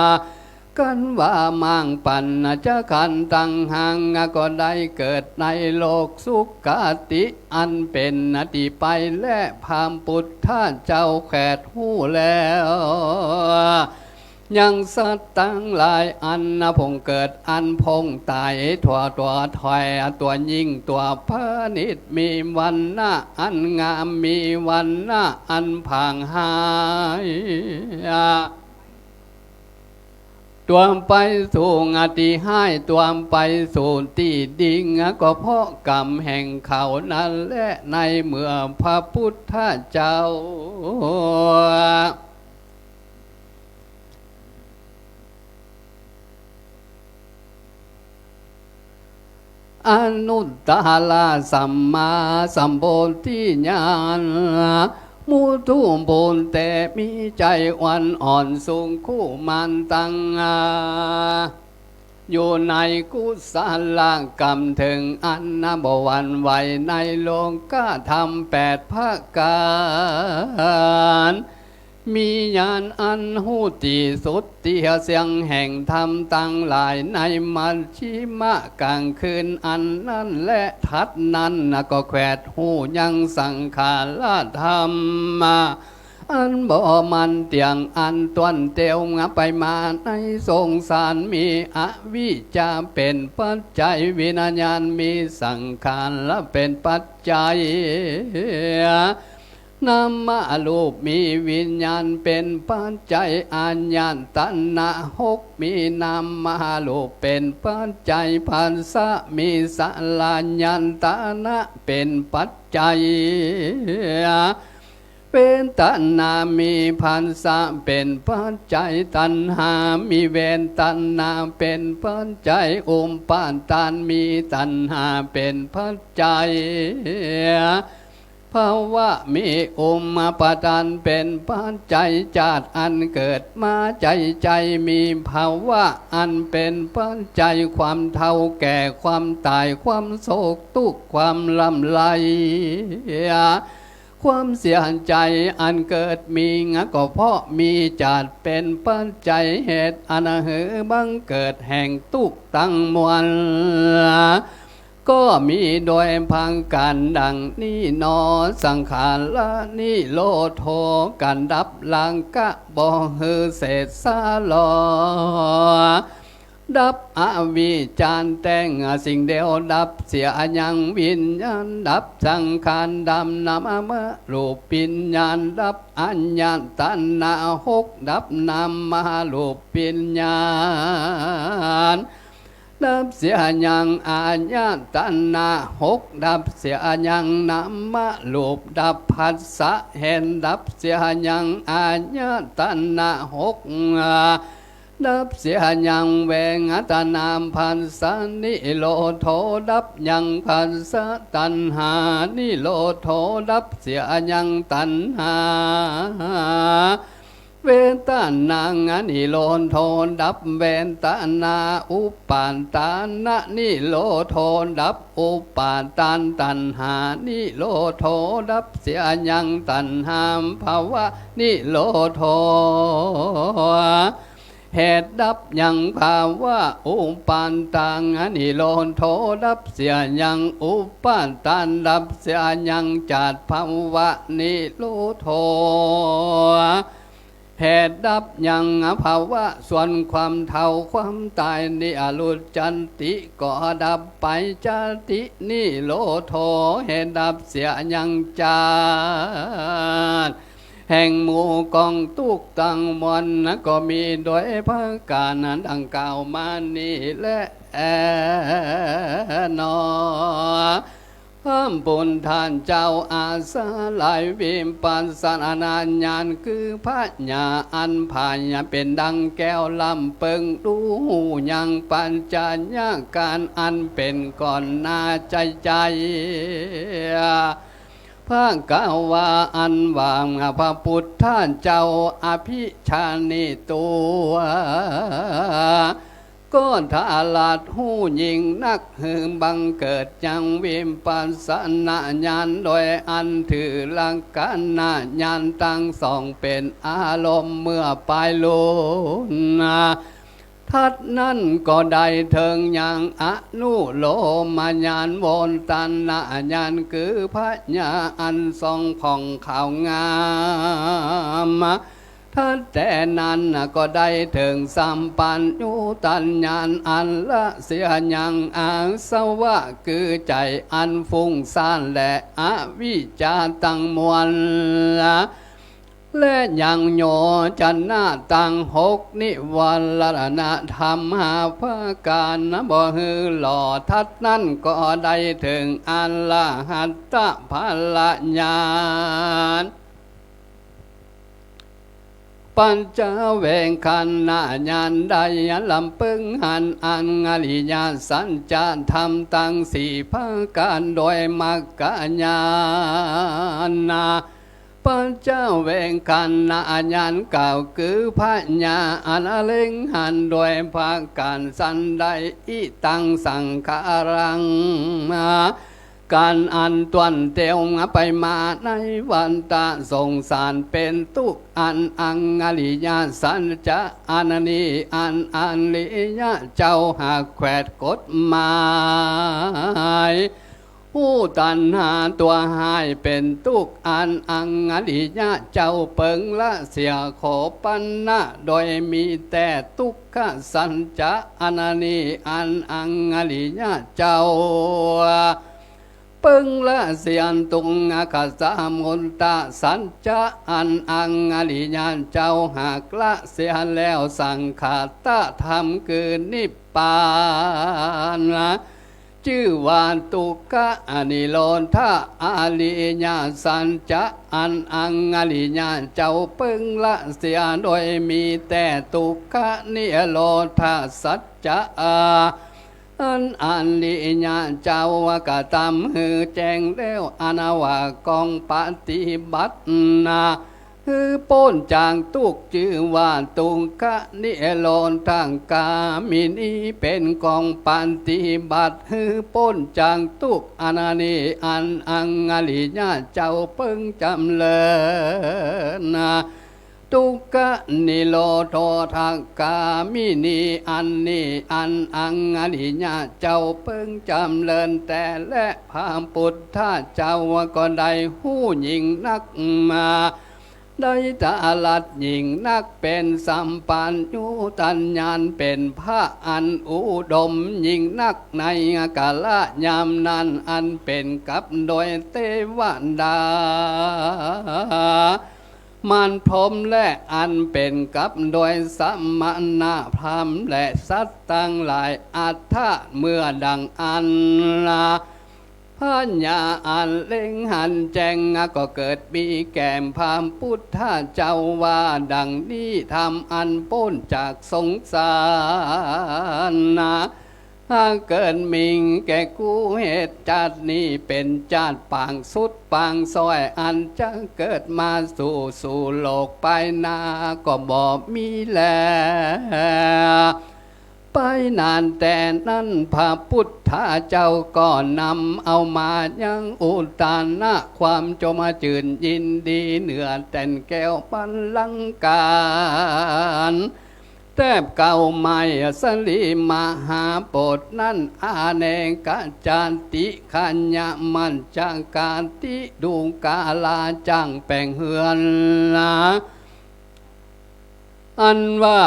กันว่ามังปันจะขันตั้งหังก็ได้เกิดในโลกสุขติอันเป็นนาทีไปและพามปุถท่าเจ้าแขดหูแล้วยังสัตว์ตั้งหลายอันพงเกิดอันพงตายถั่วตัวถอยตัวยิ่งตัวพระนิดมีวันหน้าอันงามมีวันหน้าอันผางหายตัวไปสู่งติให้ตัวไปสู่ตีดิ่งก็เพราะกรรมแห่งเขานั้นและในเมื่อพระพุทธเจ้าอนุตตรสัมมาสัมโพธิญาณมุทุมบุญแต่มีใจวันอ่อนสูงคู่มันตั้งอยู่ในกุศลกรรมถึงอันนบวันไหวในโลกาธรรม8 ประการมีญาณอันหูตีสุดเตียเสียงแห่งธรรมตั้งหลายในมัชฌิมกลางคืนอันนั้นและทัดนั้นก็แขวดหูยังสังขารธรรมอันบ่มันเตียงอันต้นเตียวไปมาในสงสารมีอวิชชาเป็นปัจจัยวิญญาณมีสังขารและเป็นปัจจัยนามรูปมีวิญญาณเป็นปัจจัยอาญาตัณหา6มีนามรูปเป็นปัจจัยผัสสะมีสัลลัญญตัณหาเป็นปัจจัยเป็นตัณหามีผัสสะเป็นปัจจัยตัณหามีเวรตัณหาเป็นปัจจัยอุปาทานมีตัณหาเป็นปัจจัยภาวะมีอุปาทานเป็นปัจจัยจาตุอันเกิดมาใจมีภาวะอันเป็นปัจจัยความเฒ่าแก่ความตายความโศกทุกข์ความลำไรความเสียใจอันเกิดมีก็เพราะมีจาตุเป็นปัจจัยเหตุอันบังเกิดแห่งทุกข์ตั้งมวลก็มีโดยพังการดังนี้นอสังขารละนิโรโธการดับลังกะบ่ฮือเศษสาลอดับอวิจจารแต่งสิ่งเดียวดับเสียยังวิญญาณดับสังขารดำนามะรูปปิญญาณดับอัญญาตัณหา6ดับนามรูปปิญญาณดับเสียยังอาญาตัณหา6ดับเสียยังนามรูปดับผัสสะเห็นดับเสียยังอาญาตัณหา6ดับเสียยังเวงตนามพันสานิโรโธดับยังพันสะตัณหานิโรโธดับเสียยังตัณหา เวตานังอนิโลนโทดับเวตานาอุปาตานะนิโลโทดับอุปาตานตัณหานิโลโทดับเสียยังตัณหามภาวะนิโลโทเหตุดับยังภาวะอุปาตังอนิโลนโทดับเสียยังอุปาตานดับเสียยังจัดภาวะนิโลโทเหตุดับยังภาวะส่วนความเท่าความตายนิอรุจันติก็ดับไปจตินิโลโทเหตุดับเสียยังจาดแห่งหมู่กองตุกตังมวลก็มีโดยพระการนั้นดังกล่าวมานี้และนอเพิ่มบุญท่านเจ้าอาสาหลายวิมปัสสนาญาณคือพระญาอันพายเป็นดังแก้วลำเปิงดูยังปัญจญาการอันเป็นก่อนหน้าใจพระกาวาอันวางพระพุทธเจ้าอภิชานิตัวก็ทาลาดหูยิงนักหืมบังเกิดยังวิมปัสสนาญาณโดยอันถือลังกันนาญาณตั้งสองเป็นอารมณ์เมื่อปลายโลนาทัดนั้นก็ได้เถิงยังอนุโลมาญาณโวนตันนาญาณคือพระญาอันทรงผ่องขาวงามถ้าแต่นั้นก็ได้ถึงสัมปันยุตัญญาณอันละเสียยังอาสวะคือใจอันฟุ้งซ่านและอวิชชาตั้งมวลและยังโยจันนาตังหกนิวัลณธรรมหาภาการบ่ฮือหล่อทัดนั้นก็ได้ถึงอันละหัตตภาลญาณปัญจเวงคันนาญาณใดลำปึงหันอันอริยสัจจะธรรมตั้งสี่ภาการโดยมรรคญาณปัญจเวงคันนาญาณเก่าคือพระญาอันเล็งหันโดยภาการสันใดอิตังสังขารังการอันตวนเตียวไปมาในวันตาสงสารเป็นทุกอันอังอริยสัจจะอันนี้อันลิยะเจ้าหากแขวดกฎหมายผู้ตัณหาตัวหายเป็นทุกอันอังอริยะเจ้าเปิงละเสียโขปันนะโดยมีแต่ทุกขสัจจะอันนี้อังอริยะเจ้าปึงละเสียนตุงอาคาสามุนตาสัจจะอังอริยานเจ้าหากละเสียแล้วสังขาตะธรรมคือนิพพานชื่อว่าตุกะอนิโรธาอริยสัจจะอังอริยานเจ้าปึงละเสียโดยมีแต่ตุกะนิโรธาสัจจะอันลิญาเจ้ากะตำหือแจ้งแล้วอนาวากองปฏิบัตินาฮือป้นจางตุกชื่อว่าตุงกะนิโรธทางกามินีเป็นกองปฏิบัติฮือป้นจางตุกอนานีอังอริญาเจ้าเพิ่งจำเลินทุกขนิโรธทางกามินีอันนี้อังอริยะเจ้าเพิ่งจำเริญแต่และพามพุทธเจ้าก็ได้หู้ยิ่งนักมาได้ตาลัดยิ่งนักเป็นสัมปันยุตัญญาณเป็นพระอันอุดมยิ่งนักในกาลยามนั้นอันเป็นกับโดยเทวดามันพรหมและอันเป็นกับโดยสัมมานาพรหมและสัตว์ตั้งหลายอัตถะเมื่อดังอันละพระญาอันเล็งหันแจงก็เกิดมีแก่มพามพุทธเจ้าว่าดังนี้ทำอันพ้นจากสงสาร หากเกินมิงแก่กูเหตุจาตินี้เป็นจาติปางสุดปางซอยอันจะเกิดมาสู่โลกไปนาก็บ่มีแลไปนานแต่นั้นพระพุทธเจ้าก็นำเอามายังอุตานะความจมจืนยินดีเหนือแต่นแก้วปันลังการแทบเก่าใหม่สลีมหาโปรดนั่นอาเนกจานติขัญญมันจากการติดูกาลาจังแปลงเฮือนนะอันว่า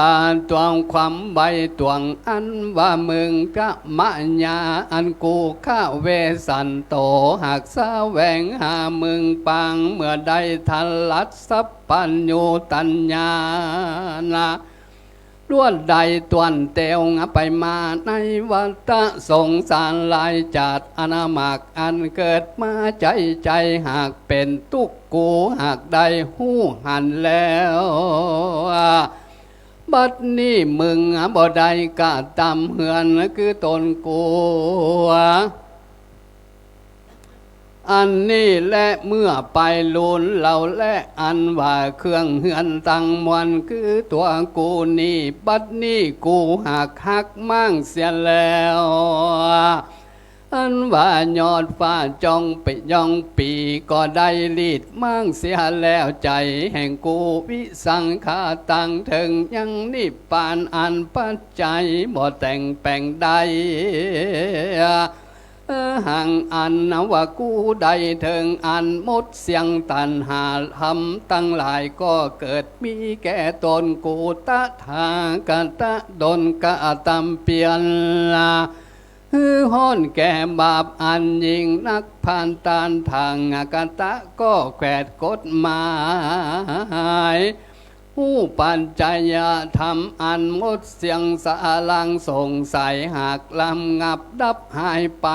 ตวงความใบตวงอันว่ามึงกะมะญาอันกูข้าเวสันโตหากสาแวงหามึงปังเมื่อใดทันลัดสัพปัญญูตัญญานะล้วนใดตวนเตวงไปมาในวัฏสงสารลายจัดอนามักอันเกิดมาใจหากเป็นตุกกูหากได้หู้หันแล้วบัดนี้มึงบ่ได้กะตำเหือนคือตนกูอันนี้และเมื่อไปลุนเราและอันว่าเครื่องเหือนตังมวนคือตัวกูนี่บัดนี้กูหักมั่งเสียแล้วอันว่ายอดฟ้าจองไปย่องปีก็ได้ลีดมั่งเสียแล้วใจแห่งกูวิสังขาตังถึงยังนิพพานอันปัจจัยบ่แต่งแปลงใดห่างอันว่ากูได้ถึงอันหมดเสียงตันหาทำตั้งหลายก็เกิดมีแก่ตนกูตะทากะตะดนกะตำเปลี่ยนห้อนแก่บาปอันยิ่งนักผ่านตานทางกะตะก็แขวดกฎหมายผู้ปัญจยธรรมอันหมดเสียงสาลังสงสัยหากลำงับดับหายไป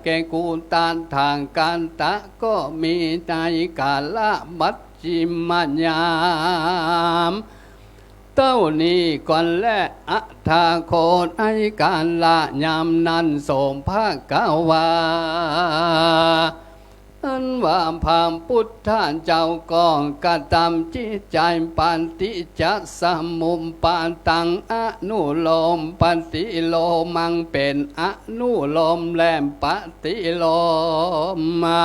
แก่กูตานทางการตะก็มีในกาละบัดจิมยามเต้านี้ก่อนและอัฐาโคดไอการละยามนั้นสมภาคกาวาอันว่าพามพุทธเจ้าก็กระทำจิตใจปันติจะสมุมปานตังอนุโลมปันติโลมังเป็นอนุโลมแลมปฏิโลมมา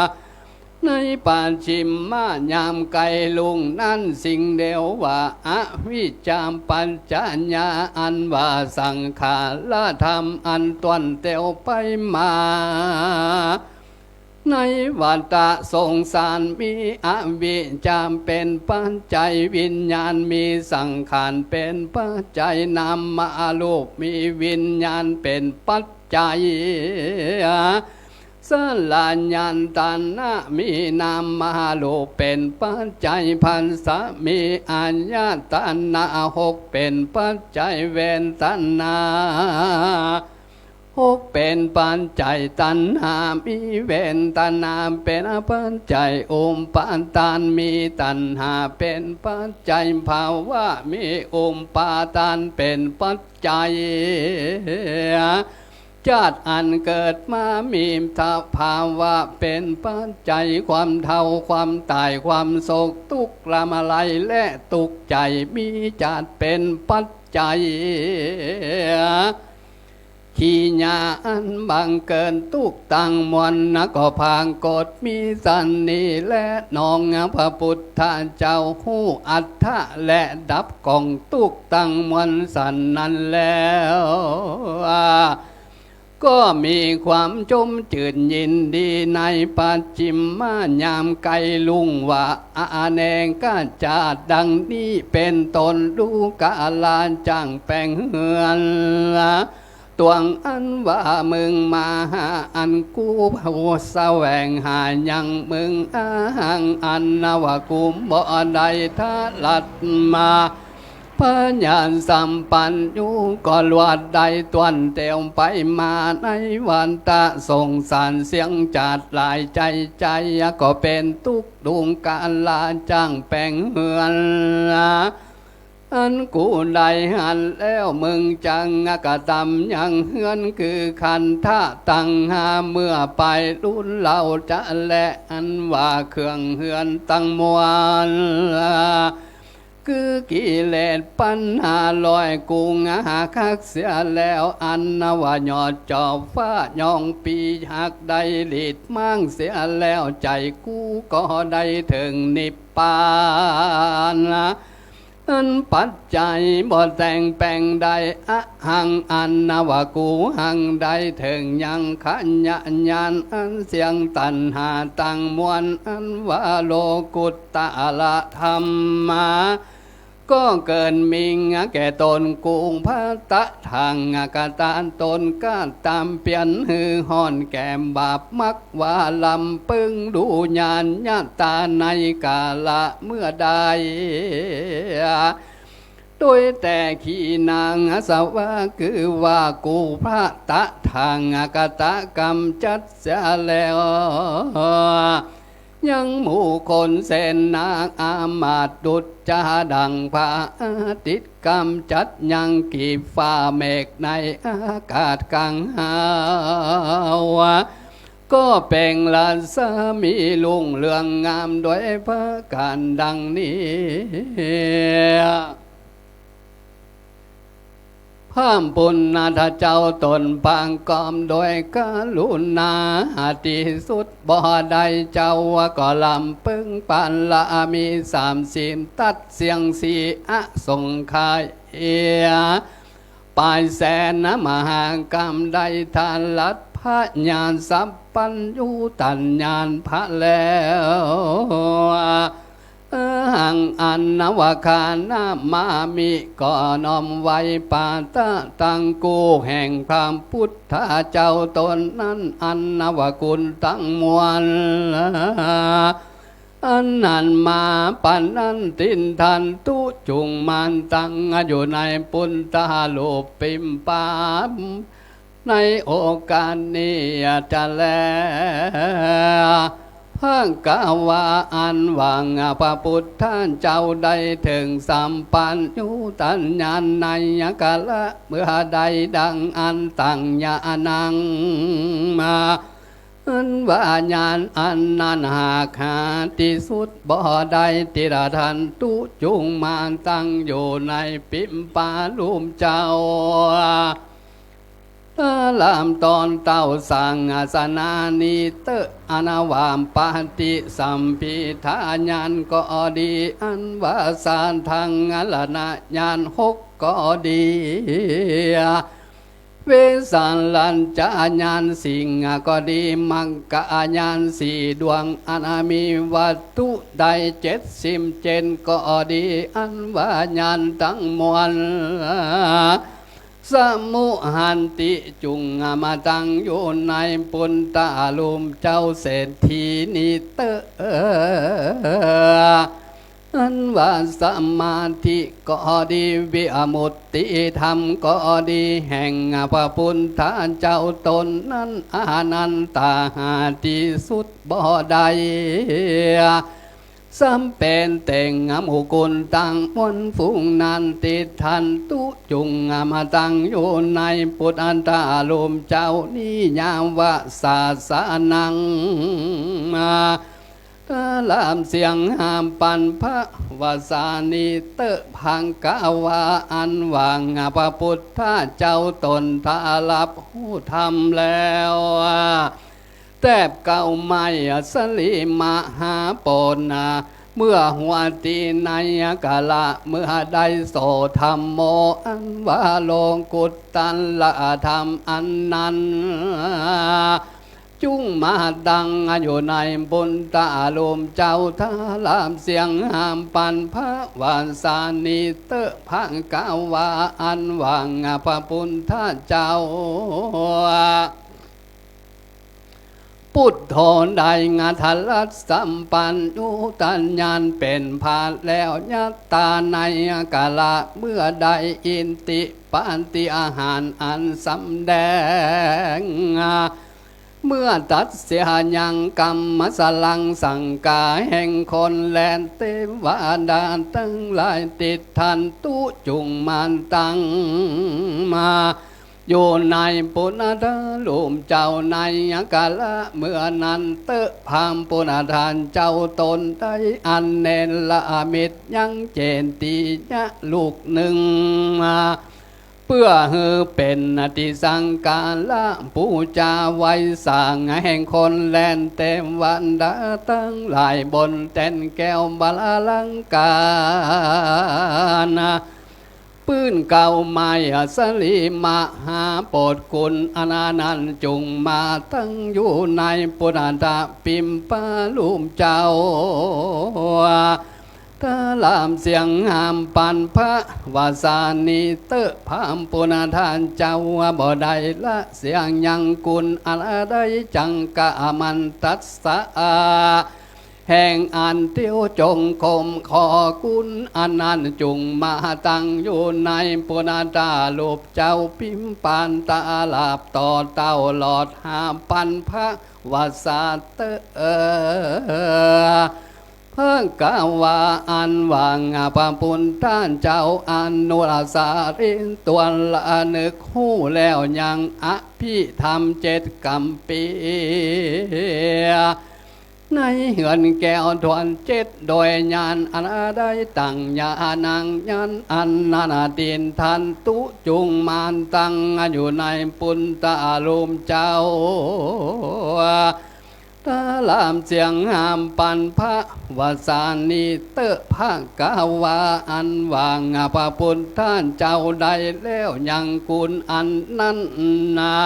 ในปานชิมมายามไกลลุงนั่นสิ่งเดียวว่าอวิจามปัญจญญาอันว่าสังขารธรรมอันตวนเตียวไปมาในวัฏสงสารมีอวิจามเป็นปัจจัยวิญญาณมีสังขารเป็นปัจจัยนามมารูปมีวิญญาณเป็นปัจจัยสลาญาณตัณหามีนามมารูปเป็นปัจจัยพันธะมีอัญญาตัณหาหกเป็นปัจจัยเวรตัณหาหกเป็นปัจจัยตัณหามีเวรตัณหาเป็นปัจจัยอุปาทานมีตัณหาเป็นปัจจัยภาวะมีอุปาทานเป็นปัจจัยชาติอันเกิดมามีภาวะเป็นปัจจัยความเท่าความตายความโศกทุกข์ละมาลัยและทุกข์ใจมีชาติเป็นปัจจัยขีญาอันบังเกินทุกตังมวลนะก็พางกฎมีสันนิและนองพระพุทธเจ้าหู้อัฏฐะและดับกองทุกตังมวลสันนั้นแล้วก็มีความจมจืดยินดีในปัจจิมมายามไกลลุงว่าอาเนงกาจาดดังนี้เป็นตนดูกาลานจังแปลงเฮือนตวงอันว่ามึงมาหาอันกูผู้แสวงหายังมึงหังอันนว่ากูบ่ได้ทัดลัดมาพญานสัมปันอยู่ก็ลวดใดตวนเตียวไปมาในวันตะส่งสารเสียงจัดหลายใจก็เป็นทุกดวงกาลาจังแปลงเฮือน อันกูได้หันแล้วมึงจังกะตำยังเฮือนคือคันท่าตังหาเมื่อไปรุ่นเราจะและอันว่าเครื่องเฮือนตั้งมวลคือกิเลสปัญหาลอยกุงหาคักเสียแล้วอันนว่ายอดจอบฟ้ายองปีหักได้หลีดมั่งเสียแล้วใจกูก็ได้ถึงนิพพานอันปัจจัยบ่แต่งแปลงใดอะหังอันนว่ากูหังได้ถึงยังขันญญาณอันเสียงตัณหาตั้งมวลอันว่าโลกุตตะละธรรมมาก็เกินมิงแก่ตนกุงพระตะทางกาตานตนก้าตามเปลี่ยนหือห่อนแก้มบาปมักว่าลำปึงดูญาณญาตาในกาละเมื่อใดโดยแต่ขีนางสาวะคือว่ากูพระตะทางกาตะกรรมจัดเสียแล้วยังหมู่คนเสนนาอามาตดุจจาดังพระอาทิตย์กำจัดยังกีบฟ้าเมฆในอากาศกลางหาวก็เป็นลานสามีลุงเรืองงามด้วยพระการดังนี้พามปุณณาเจ้าตนปางกอมโดยกรุณาที่สุดบ่ได้เจ้าก็ลำปึงปานละมี30ตัดเสียงสีอะสงคายปลายแสนมหากรรมได้ทานลัดพระญาณสัพปัญญูตัญญาณพระแล้วหังอันนวคานามามิก็น้อมไว้ปาตะตังกูแห่งพระพุทธเจ้าตนนั้นอันนวกุลตั้งมวลอันนั้นมาปันนั้นตินทันตุจุงมันตั้งอยู่ในปุณตาโลปิมปามในโอกาสนี้จะแลพังกาวาอันวังพระพุทธเจ้าได้ถึงสัมปันยุตัญญาณในกาละเมื่อใดดังอันตั้งญาณังมาอันว่าญาณอันนั้นหากหาที่สุดบ่ได้ติระทันตุจุงมาตั้งอยู่ในปิมปาลุมเจ้าลามตอนเต้าสังอาสนานิเตอนาวามปาติสัมพิทาญาณก็ดีอันวาสานทางลนะญาณ6ก็ดีเวสันลัญจาญาณสิงก็ดีมังกะญาณ4ดวงอนามีวัตถุได้77ก็ดีอันว่าญาณทั้งมวลสมุหันติจุงมาตั้งอยู่ในปุณตาลุมเจ้าเศรษฐีนิเตอันว่าสมาธิก็ดีวิมุตติธรรมก็ดีแห่งพระพุทธเจ้าตนนั้นอานันตาหาที่สุดบ่ได้สัมเป็นเต่งหมู่กุลตั้งมนฝูงนันติทันตุจุงมาตั้งอยู่ในปุตอันตาลมเจ้านิยามว่าศาสนังมาลามเสียงห้ามปันพระวาสานิเตพังกาวาอันวางพระพุทธเจ้าตนทาลับหูธรรมแล้วแทบเก่าไม่สลิมหาปนาเมื่อหัวตีในกาละเมื่อได้โสธรรมโมอันว่าโลกุตตันละธรรมอันนั้นจุงมาดังอยู่ในบุญตาลมเจ้าทาลามเสียงห้ามปันพระวาสานิเตพังกาวาอันวางพระพุทธเจ้าพุทโธได้งาทลัดสัมปันยุตัญญาณเป็นผาดแล้วยัตตาในกาละเมื่อใดอินติปันติอาหารอันสำแดง เมื่อตัดเสียยังกรรมสลังสังกาแห่งคนแลนเทวดาตั้งหลายติดทันตุจุงมันตั้งมาอยู่ในปุณธาลุมเจ้าในกาละเมื่อนั้นเตอะพามปุณธานเจ้าตนได้อันเนนละมิตรยังเจนตียะลูกหนึ่งมาเพื่อให้เป็นอติสังการละปูจาไว้สั่งแห่งคนแลนเต็มวันดาตั้งหลายบนเต้นแก้วบาลาลังการปื้นเก่าไม้สลีมาหาโปรดคุณอนานันต์จุงมาตั้งอยู่ในปุณณะปิมปาลุมเจ้าตาลามเสียงหามปันพระวาสานีเตอะพามปุณธานเจ้าบ่ได้ละเสียงยังกุลอะไรได้จังกะมันตัสสะแห่งอันเที่ยวจงคมขอกุณอนันต์จุงมาตั้งอยู่ในปุณณาลูปเจ้าพิมปานตาลาบต่อเต้าหลอดหาปันพระวาสาเตเพิ่งกาวาอันวางพระปุณท่านเจ้าอนุราสารินตัวละนึกหู้แล้วยังอภิธรรม7 กัมปีในเหือนแก้วทวน7โดยญาณอันได้ตั้งญาณังยันอันนานาดินทันตุจุงมานตั้งอยู่ในปุณตาลุมเจ้าตาลามเสียงหามปันพระวาสานีเตอะภาคกาวาอันวางพระปุณท่านเจ้าได้แล้วยังกุลอันนั้นนา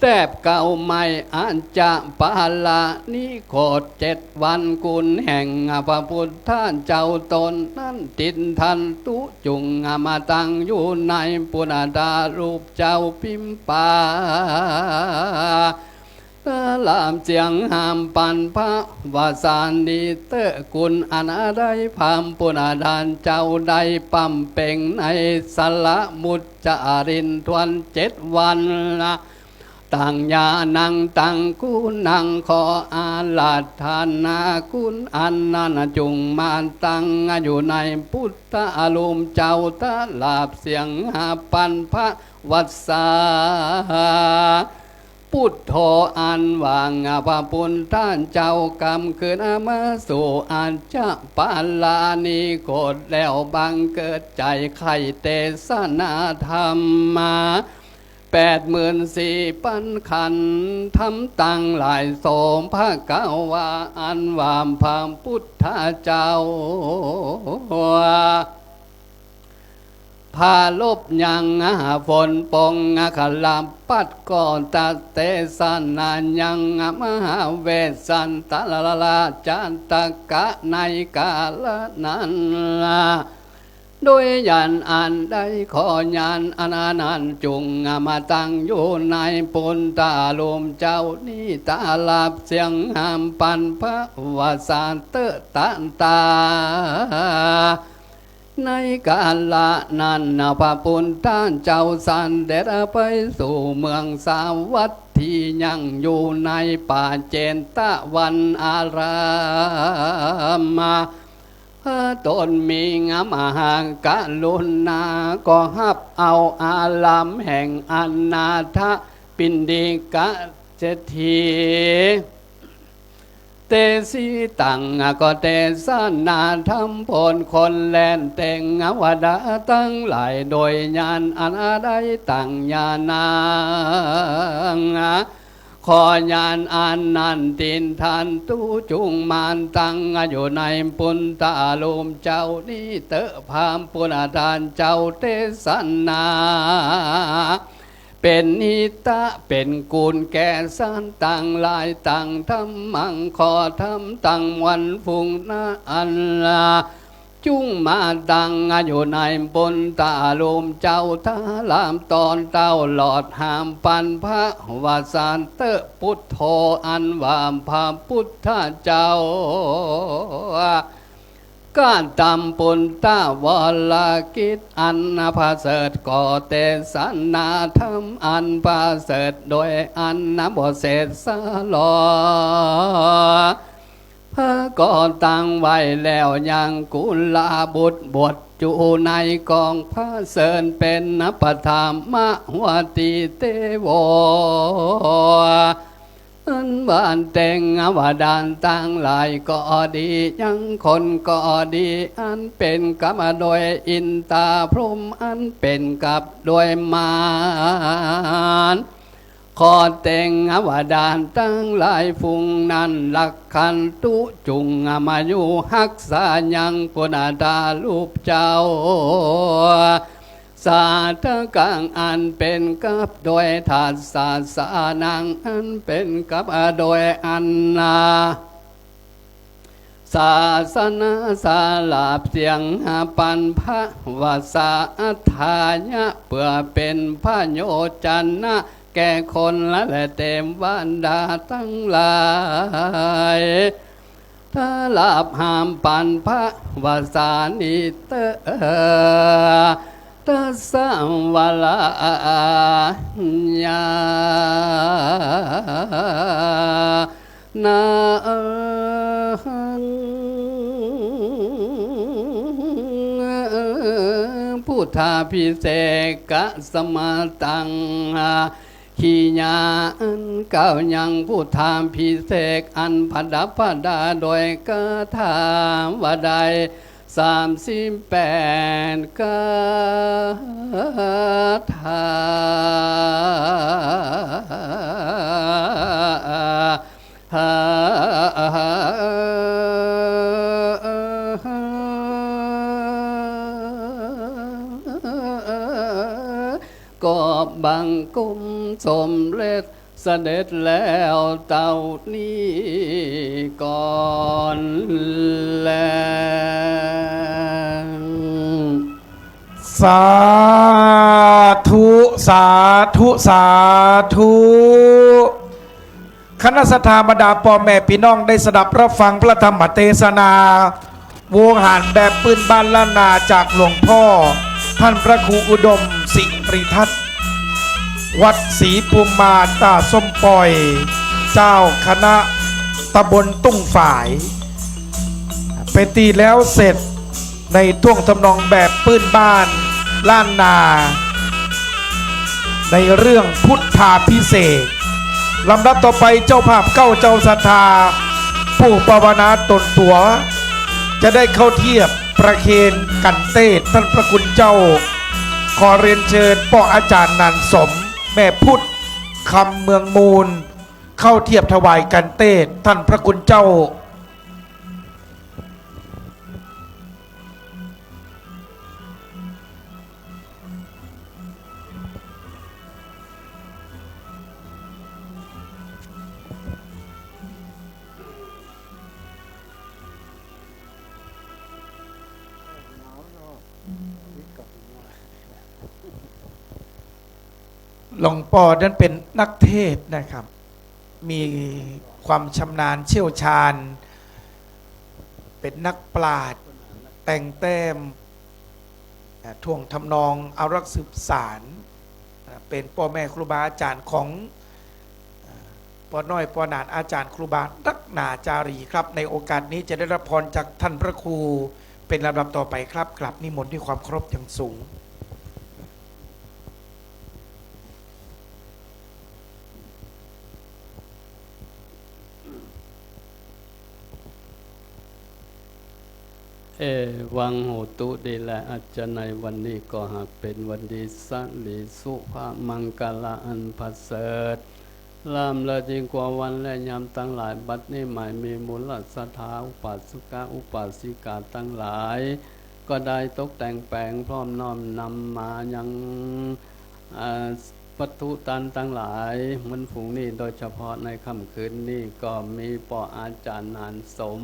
แทบเก่าไม่อันจะปาลานิโคด7 วันกุลแห่งพระพุทธท่านเจ้าตนนั้นติดทันตุจุงมาตั้งอยู่ในปุณณารูปเจ้าพิมปาลามเสียงหามปันพระวาสานีเตอะกุลอนาได้พามปุณดานเจ้าได้ปั๊มเป่งในสละมุจจารินทวน7 วันต่างยานังตังกุนังขออาลาธานากุณอันนันจุงมานตังอยู่ในพุทธอารมเจ้าตาลาบเสียงหาปันพระวัสสาพุทโธอันวางพระปุณท่านเจ้ากรรมคืนมาสู่อันจะปาลานีโกดแล้วบังเกิดใจไข่เตสนาธรรมมา84,000 ขันทำตั้งหลายโสมพระกาวาอันวามพามพุทธเจ้าพาลบยังฝนปองขลามปัดก่อนตัดเตสันนายังมหาเวสันตะละจันตกะในกาลนั้นโดยยันอันได้ขอยันอนานันจุงมาตั้งอยู่ในปุณตาลุมเจ้านี้ตาลาบเสียงหามปันพระวาสานเตอตันตาในกาลนั้นพระปุณท่านเจ้าสันเด็จไปสู่เมืองสาวัตถียังอยู่ในป่าเจนตะวันอารามตนมีงามหางกะลุนาก็ฮับเอาอาลามแห่งอนาถปินดิกะเจทีเตสีตังก็เตสนาทำผลคนแลนเต็งวดาตั้งหลายโดยญาณอันได้ตั้งญาณังขอญาณอันนันตินทันตุจุงมานตั้งอยู่ในปุณตาลุมเจ้านี้เตอะพามปุณธานเจ้าเตสันนาเป็นนิตะเป็นกุลแก่สันตังลายตังทำมังขอทำตังวันฟุ้งนาอันลาจุงมาดังอยู่ในบนตาลุมเจ้าทาลามตอนเต้าหลอดหามปันพระวาสานเตอะพุทโธอันวามพาพุทธเจ้า ก้านตำปุนตาวลกิจอันพาเสดก่อเตสันนาธรรมอันพาเสดโดยอันนบ่เสดสะลอพระก่อตั้งไว้แล้วยังกุลาบุตรบทจูในกองพระเสริญเป็นนปธรรมหัวติเตโวอันบ้านแต่งอวดานตั้งหลายก็ดียังคนก็ดีอันเป็นกับโดยอินตาพรหมอันเป็นกับโดยมารขอแต่งอวดานตั้งหลายฟุงนั้นหลักขันตุจุงมาอยู่หักษายังปุณดาลูกเจ้าสาธกังอันเป็นกับโดยถาสาสานังอันเป็นกับโดยอันนาศาสนาสาลาบเสียงปันพระวาสาทายะเพื่อเป็นพระโยจันนะแก่คนและเต็มวันดาทั้งหลายถ้าลาบหามปันพระวาสานิเตตัสสะวะลายานาพุทธาภิเศกะสมาตังขีญาอันเก่ายังพุทธาภิเศกอันพดับพดาโดยกถาวาใด38กถาก็บังกุมสมเร็จเสด็จแล้วเต่านี้ก่อนแล้วสาธุสาธุสาธุคณะสัทธาบรรดาพ่อแม่พี่น้องได้สดับรับฟังพระธรรมเทศนาวงหารแบบปืนบ้านล้านนาจากหลวงพ่อท่านพระครูอุดมสิริทัศน์วัดศรีภูมิมาตาส้มปล่อย เจ้าคณะตำบลตุ้งฝ่ายไปตีแล้วเสร็จในท่วงทำนองแบบปืนบ้านล้านนาในเรื่องพุทธาพิเศษลำดับต่อไปเจ้าภาพเก้าเจ้าศรัทธาผู้ภาวนาตนตัวจะได้เข้าเทียบประเคนกันเต้ท่านพระคุณเจ้าขอเรียนเชิญพ่ออาจารย์นันสมแม่พุทธคำเมืองมูลเข้าเทียบถวายกันเต้ท่านพระคุณเจ้าหลวงพ่อนั้นเป็นนักเทศนะครับมีความชำนาญเชี่ยวชาญเป็นนักปราชญ์แต่งแต้มท่วงทำนองเอารักสืบสารเป็นพ่อแม่ครูบาอาจารย์ของปอน้อยปอหนานอาจารย์ครูบารักนาจารีครับในโอกาสนี้จะได้รับพรจากท่านพระครูเป็นลำดับต่อไปครับกลับนิมนต์ด้วยความเคารพอย่างสูงวังโหตุดีและอาจจะในวันนี้ก็หากเป็นวันดีสันลิสุภามังกลาอันประเสริฐลามละยิ่งกว่าวันและยามตั้งหลายบัดนี้หมายมีมูลศรัทธาอุปาสกะอุปาสิกาตั้งหลายก็ได้ตกแต่งแปลงพร้อมน้อมนำมายังวัตถุตันตั้งหลายมันฝูงนี้โดยเฉพาะในค่ำคืนนี้ก็มีปออาจารย์นานสม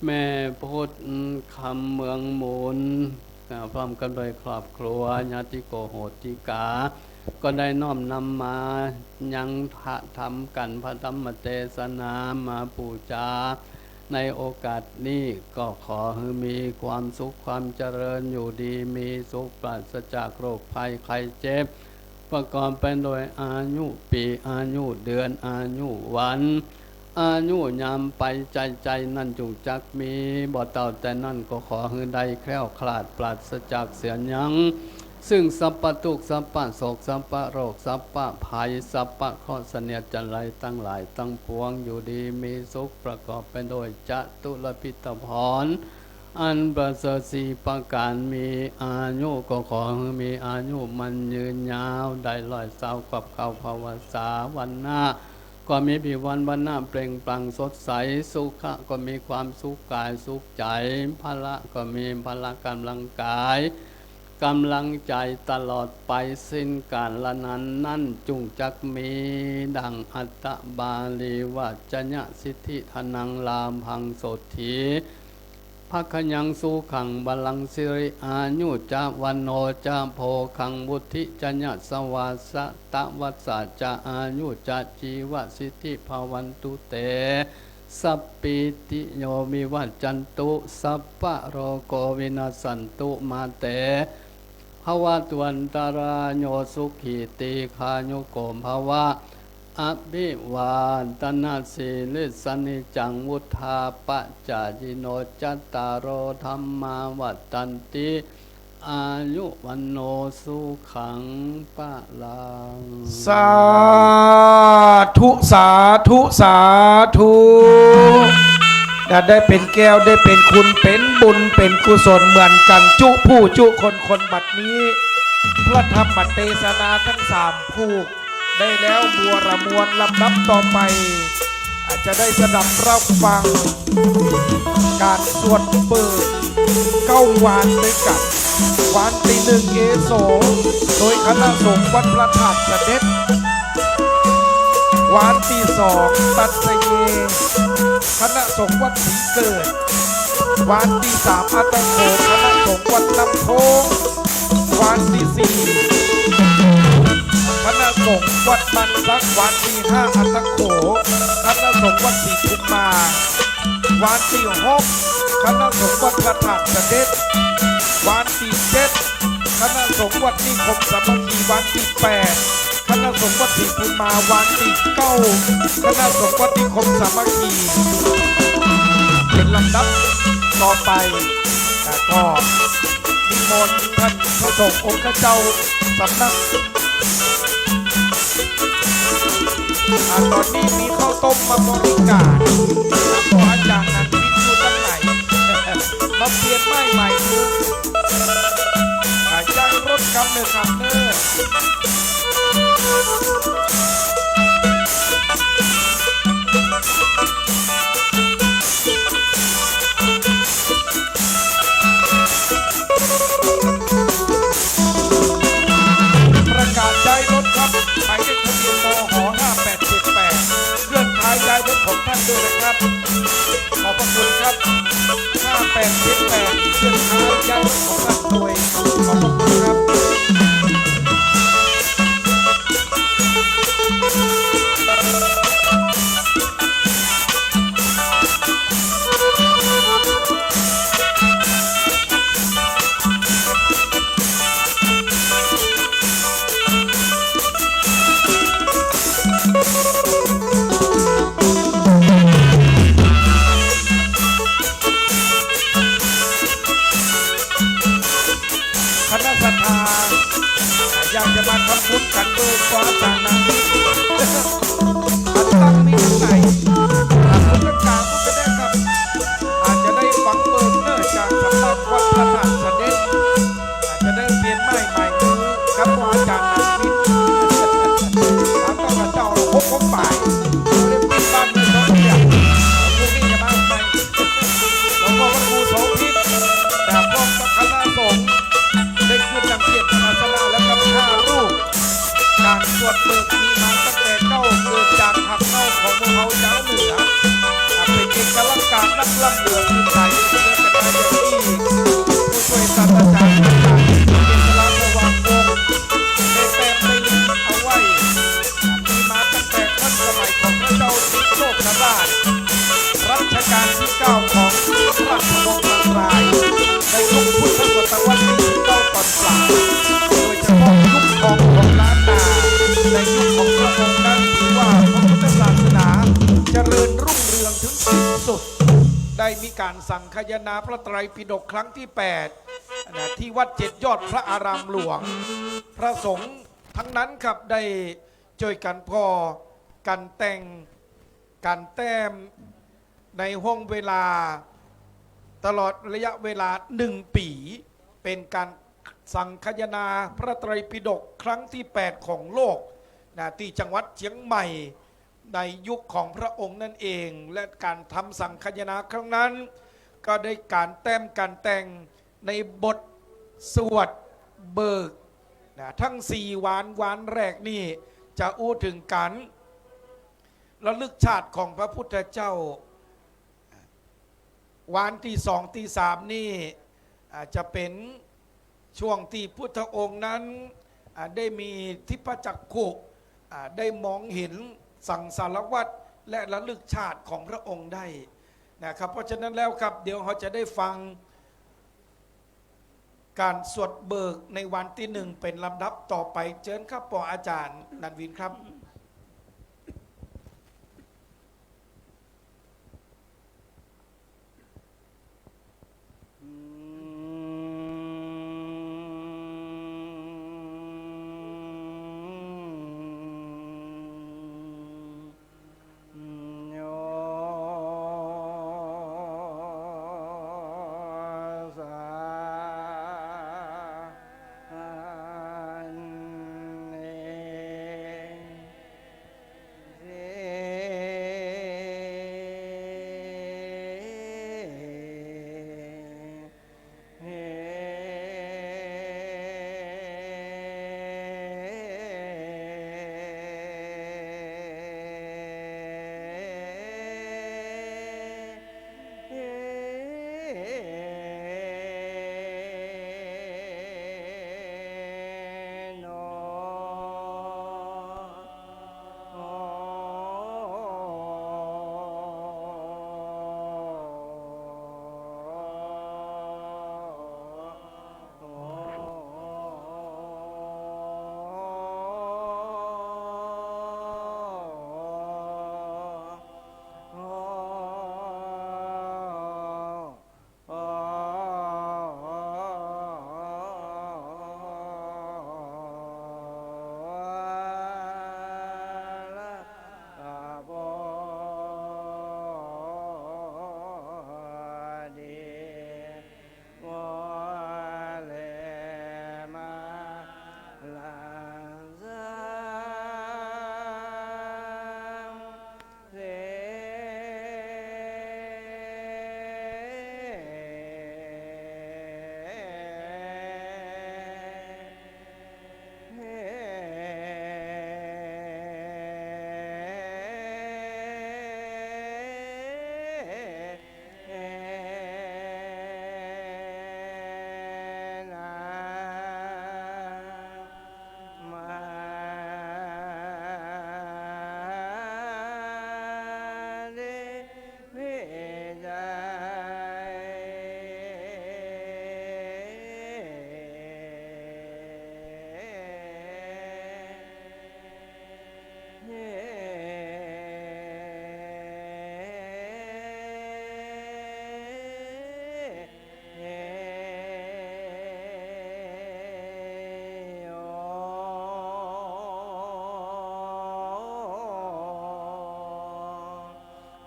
แม่พุทธคำเมืองมูลพร้อมกันโดยครอบครัวญาติโกโหติกาก็ได้น้อมนำมายังพระธรรมกันพระธรรมเทศนามาปูจา ในโอกาสนี้ก็ขอให้มีความสุขความเจริญอยู่ดีมีสุขปราศจากโรคภัยไข้เจ็บประกอบไปโดยอายุปีอายุเดือนอายุวันอายุยามไปใจนั่นจุงจักมีบ่เต่าแต่นั่นก็ขอให้ได้แคล้วคลาดปราศจากเสียหยังซึ่งสัพพทุกข์สัพพโศกสัพพโรคสัพพภัยสัพพข้อเสนียดจันไรตั้งหลายตั้งปวงอยู่ดีมีสุขประกอบไปโดยจตุรพิตพรอันประเสริฐสีประการมีอายุก็ขอให้มีอายุมันยืนยาวได้ร้อยเศร้ากับเขาภาวสาวันหน้าก็มีผิววันหน้าเปล่งปลั่งสดใสสุขะก็มีความสุขกายสุขใจพละก็มีพละกำลังกายกำลังใจตลอดไปสิ้นกาลละนั้นนั่นจุงจักมีดังอัตตบาลีวัจญะสิทธิธนังลามพังโสถีภักขยังสุขังบาลังสิริอายุจาวันโนจาโพขังบุธิจญะสวาสะตะวัสสะจาอายุจาจีวสิทธิภาวันตุเตสัพปิติโยมิวัจจันตุสัพพะโรโกวินาสันตุมาเตภวะตวันตารโยสุขีติคาโยโกมภวะอภิวาตนาสีลิสนิจังวุธาปจายิโนจัตตารโอธรรมาวัตตันติอายุวันโนสุขังปะลัง สาธุสาธุสาธุได้เป็นแก้วได้เป็นคุณเป็นบุญเป็นกุศลเหมือนกันจุผู้จุคนบัดนี้พระธรรมเทศนาทั้งสามผูกได้แล้วบัวระมวลลำดับต่อไปอาจจะได้สดับรับฟังการสวดเปิด9 วันด้วยกันวันที่1เอโสโดยคณะสงฆ์วัดพระธาตุเสด็จวันที่2ตัดเสเยคณะสงฆ์วัดศรีเกิดวันที่3อัตโขคณะสงฆ์วัดน้ำโพงวันที่4คณะสงฆ์วัดมันสักวันที่5อัตโขคณะสงฆ์วัดศรีภูมาวันที่6คณะสงฆ์วัดพระธาตุเสด็จวันที่7คณะสงฆ์วัดนิคมสามัคคีวันที่8คณะสงฆ์วัดศรีภูมาวันที่9คณะสงฆ์วัดนิคมสามัคคีเป็นลำดับต่อไปแล้วก็นิมนต์ท่านพระสงฆ์องค์เจ้าสำนักตอนนี้มีข้าวต้มมาบริการขออาจารย์นันทิพย์อยู่ตั้งไหนมาเปลี่ยนไม้ใหม่ดูใจรถกำเนิดขับเนินประกาศย้ายรถครับหมายเลขทะเบียนมห5878เคลื่อนย้ายรถของท่านด้วยนะครับขอบพระคุณครับ5878เคลื่อนย้ายรถของท่านโดยขอบพระคุณครับอยากจะมาทำบุญกันโดยความต่างนั้นมันตั้งนี้ที่ไหนคุณกลางคุณก็ได้ครับอาจจะได้ฟังเปิดเนื่อจากสำนักวัดพระธาตุเสด็จอาจจะได้เปลี่ยนไม้ใหม่คือกับอาจารย์นันทิพย์ตามต้องกับเจ้าพบฝ่ายเรียกเป็นบ้านเมืองน้องเดียวพวกนี้จะมาใหม่แล้วก็พระครูโสภิตแต่พร้อมกับคณะสงฆ์ได้ขึ้นนำเกียรติศาสนาและกับ5 รูปการสวดเบิกมีมาตั้งแต่เกิดจากหักเน่าของพวกเขา การสังคายนาพระไตรปิฎกครั้งที่8นะที่วัด7 ยอดพระอารามหลวง พระสงฆ์ทั้งนั้นครับได้ช่วยกันพอกันแต่งกันแต้มในห้องเวลาตลอดระยะเวลา1 ปีเป็นการสังคายนาพระไตรปิฎกครั้งที่8ของโลกนะที่จังหวัดเชียงใหม่ในยุคของพระองค์นั่นเอง และการทำสังคายนาครั้งนั้นก็ได้การแต้มการแต่งในบทสวดเบิกนะทั้ง4 วานแรกนี่จะอู้ถึงการระลึกชาติของพระพุทธเจ้าวานที่2 ที่ 3นี่จะเป็นช่วงที่พุทธองค์นั้นได้มีทิพจักขุได้มองเห็นสังสารวัฏและระลึกชาติของพระองค์ได้นะครับเพราะฉะนั้นแล้วครับเดี๋ยวเราจะได้ฟังการสวดเบิกในวันที่1เป็นลำดับต่อไปเชิญครับปออาจารย์นันวินครับ โยสานเน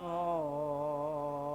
โ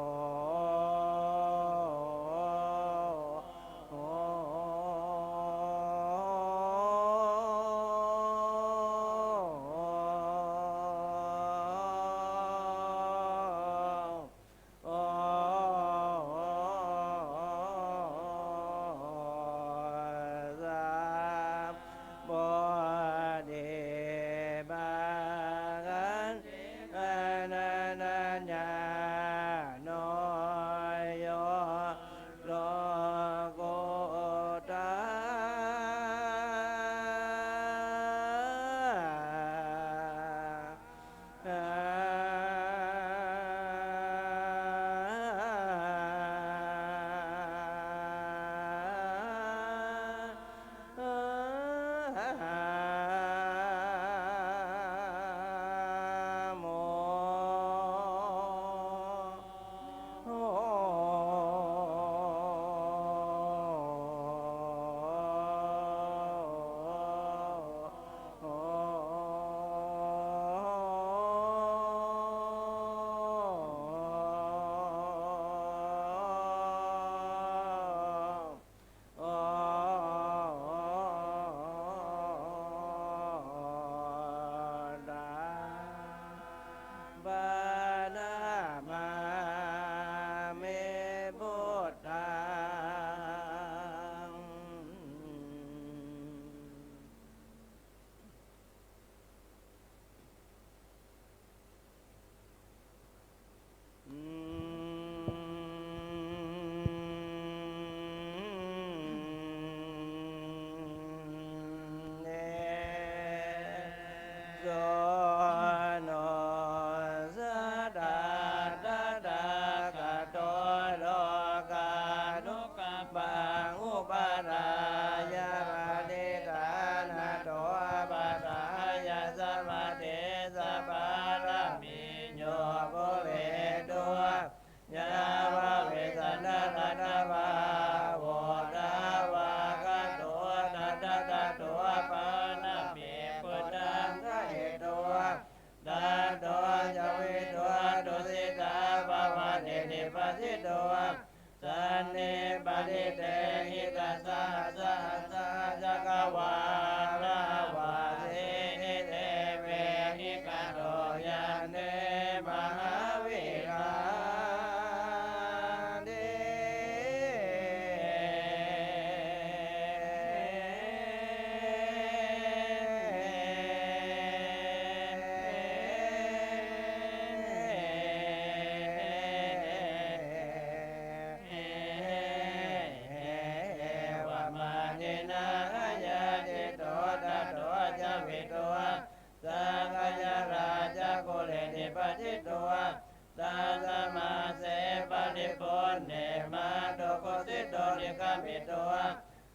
ตาสมาเสปฏิปุณเนมาโตโกสิโตนิกามิตัว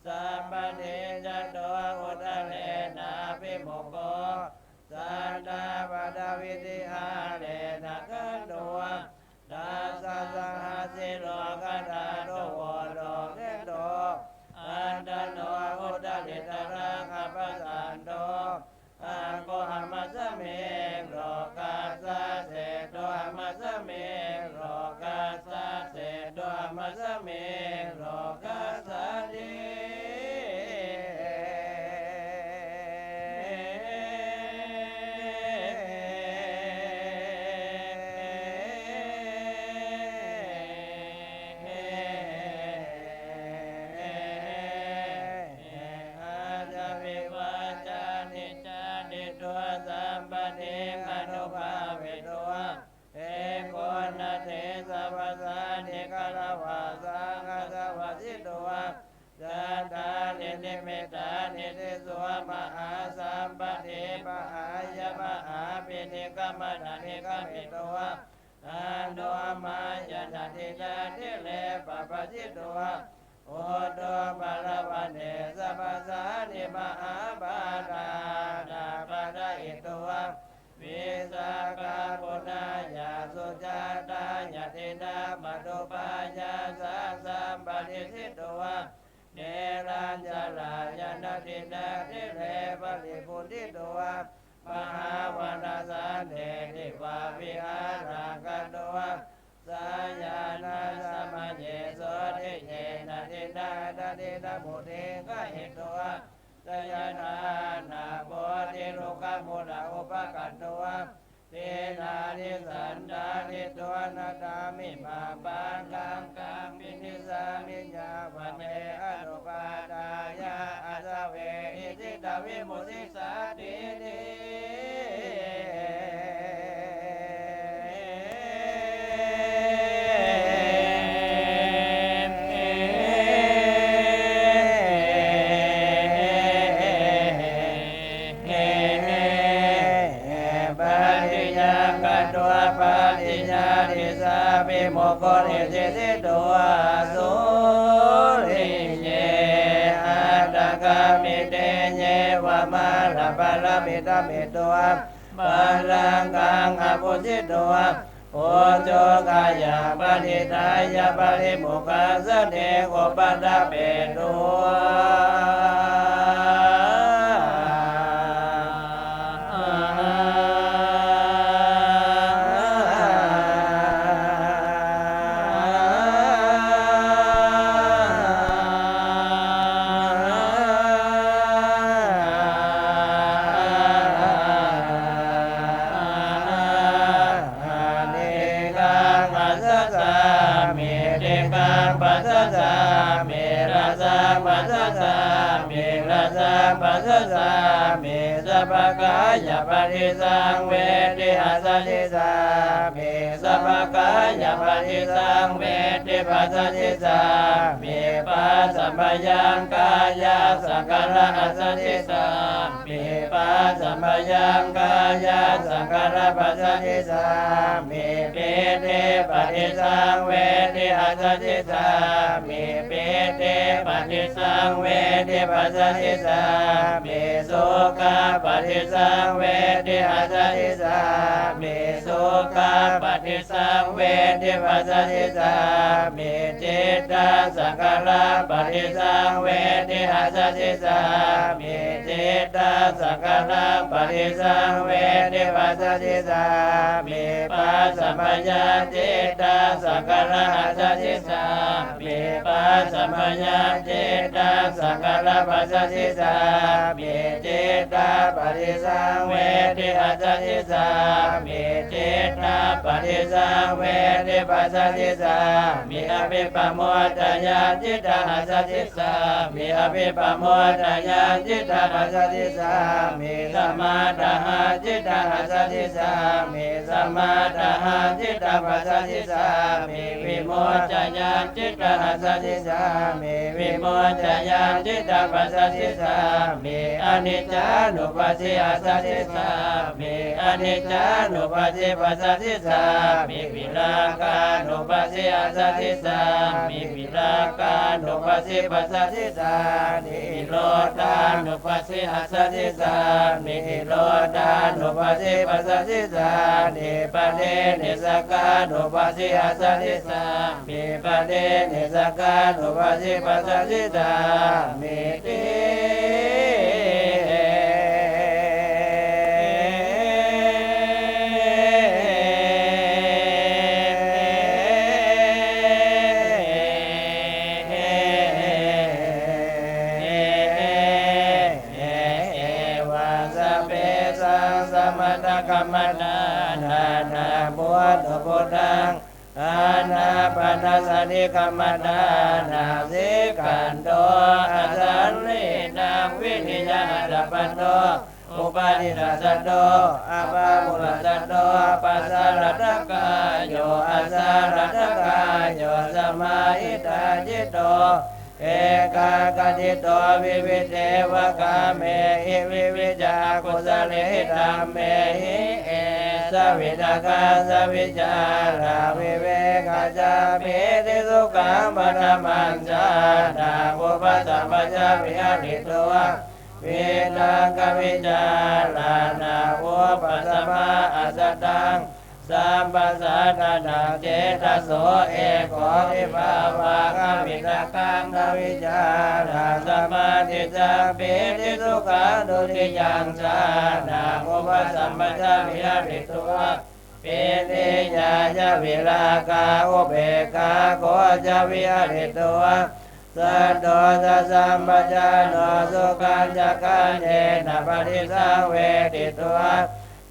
สัมปติจัตโตอุตเลนะภิโมโกสันตาปะดาวิติอาเลนะกันตัวดาสัสหาสิโลกัตาโตโวโตเทโตอันตโนอุตลิตระคัปปะสันโตอาโกหามัสเมโรกัสสะเสโตหามัสเมโรกัสสะเสโตหามัสเมโรกัสสะเดเมตตานิเทสวมหาสัมปติปหายมหาปิณิกมะนานิกมิโตวะอันโดมายันติจาทิเลปะปะจิตโตวะโอโตปะละวันเนสัพพสานิมหาบาดานาปะดาอิโตวะวิสากาปุณายาสุจาตายาตินามะโตปายาสัมปติสิตโตวะเนรัญจลายานาตินาทิเลปะริปุติโตวะมหาวนาสานเดทิวาวิหารังกันโตวะสายานาสมัญเยโสทิเยนาตินานาตินามุติกะหิโตวะสยานานาโพธิโลกมุนาอุปกันโตวะเทนานิสันดานิตัวนาตามิมาปังกังกังมินิสามิญญาวันเนอนุปาดายาอาสเวอิสิตาวิมุติสาตินิโมโกนิสิสิตัวสุริเยอัตตกามิเตเยวะมาลาปะละมิตามิตัวปะลังกังอภุสิตัวโอโจกายาปฏิทายาปริมุขสเนโกปัตตะเปตัวปัสสะเมสัพพกายปฏิสังเวทิอาสสิสาเมสัพพกายปฏิสังเวทิปัสสสิสาเมปัสสัมปยังกายสังขารอาสสิสาเมปัสสัมปยังกายสังขารปัสสสิสาเมเปเตปฏิสังเวทิอาสสิสาเมเปเตปฏิสังเวทิปัสสสิสาเมโสกาปฏิสังเวทิอาสสิสาเมโสกาปฏิสังเวทิปัสสสิสาเมเจตาสังขารปฏิสังเวทิอาสสิสาเมเจตาสังขารปฏิสังเวทิปัสสสิสาเมปัสสัมปยาเจตาสังขารอาสสิสาเมปัสสัมปยาเจตาสังขารปัสสสิสาเมเจตาปฏิสังเวทิอาสสิสาเมเจตาปฏิสังเวทิปัสสสิสามีอภิปโมทญาจิตาอาสสิสามีอภิปโมทญาจิตาอาสสิสามีสัมมา มาดาหาจิตตหัสสติสามิสัมมาดาหาจิตตปัสสติสามิวิโมจจญาณจิตตหัสสติสามิวิโมจจญาณจิตตปัสสติสามิอนิจจานุปัสสิหัสสติสามิอนิจจานุปัสสิปัสสติสามิวิราคานุปัสสิหัสสติสามิวิราคานุปัสสิปัสสติสานิโรธานุปัสสิหัสสติสามิโรธานุปัสสิปัสสติสานิปะเดนิสกานุปัสสิหัสสติสามิปะเดนิสกานุปัสสิปัสสติสามิติกรรมนานานาบุตรบุตังอานาปนาสติกรรมนานาสิกันโตอาสันลินางวินิยาดาปันโตอุปาทิรัสสโตอาภามุรัสสโตปัสสะรัตกายโยอาสารัตกายโยสมาหิตาจิตโตเอกากติโตวิวิเทวกาเมหิวิวิจากุสเลธรรมเมหิเอสวิตากาสวิจาราวิเวกาจามิติสุขังปนมัญจาดาภุปสัมปชาวิหาริตัววิตังกวิจารานาภุปสัมมาอัสสตังสัมปัสสะนาเจตโสเอกโวิภาวะกวิตกังกวิจาราสมาธิจักปิติสุขังดุติยังสานาภุปสัมปชาวิหาริตัวปิติญาญาวิราคาอุเบกขาโกจาวิหาริตัวสัตโตสัสัมปชาโนสุขังจักขันเทนะปฏิสังเวทิตัว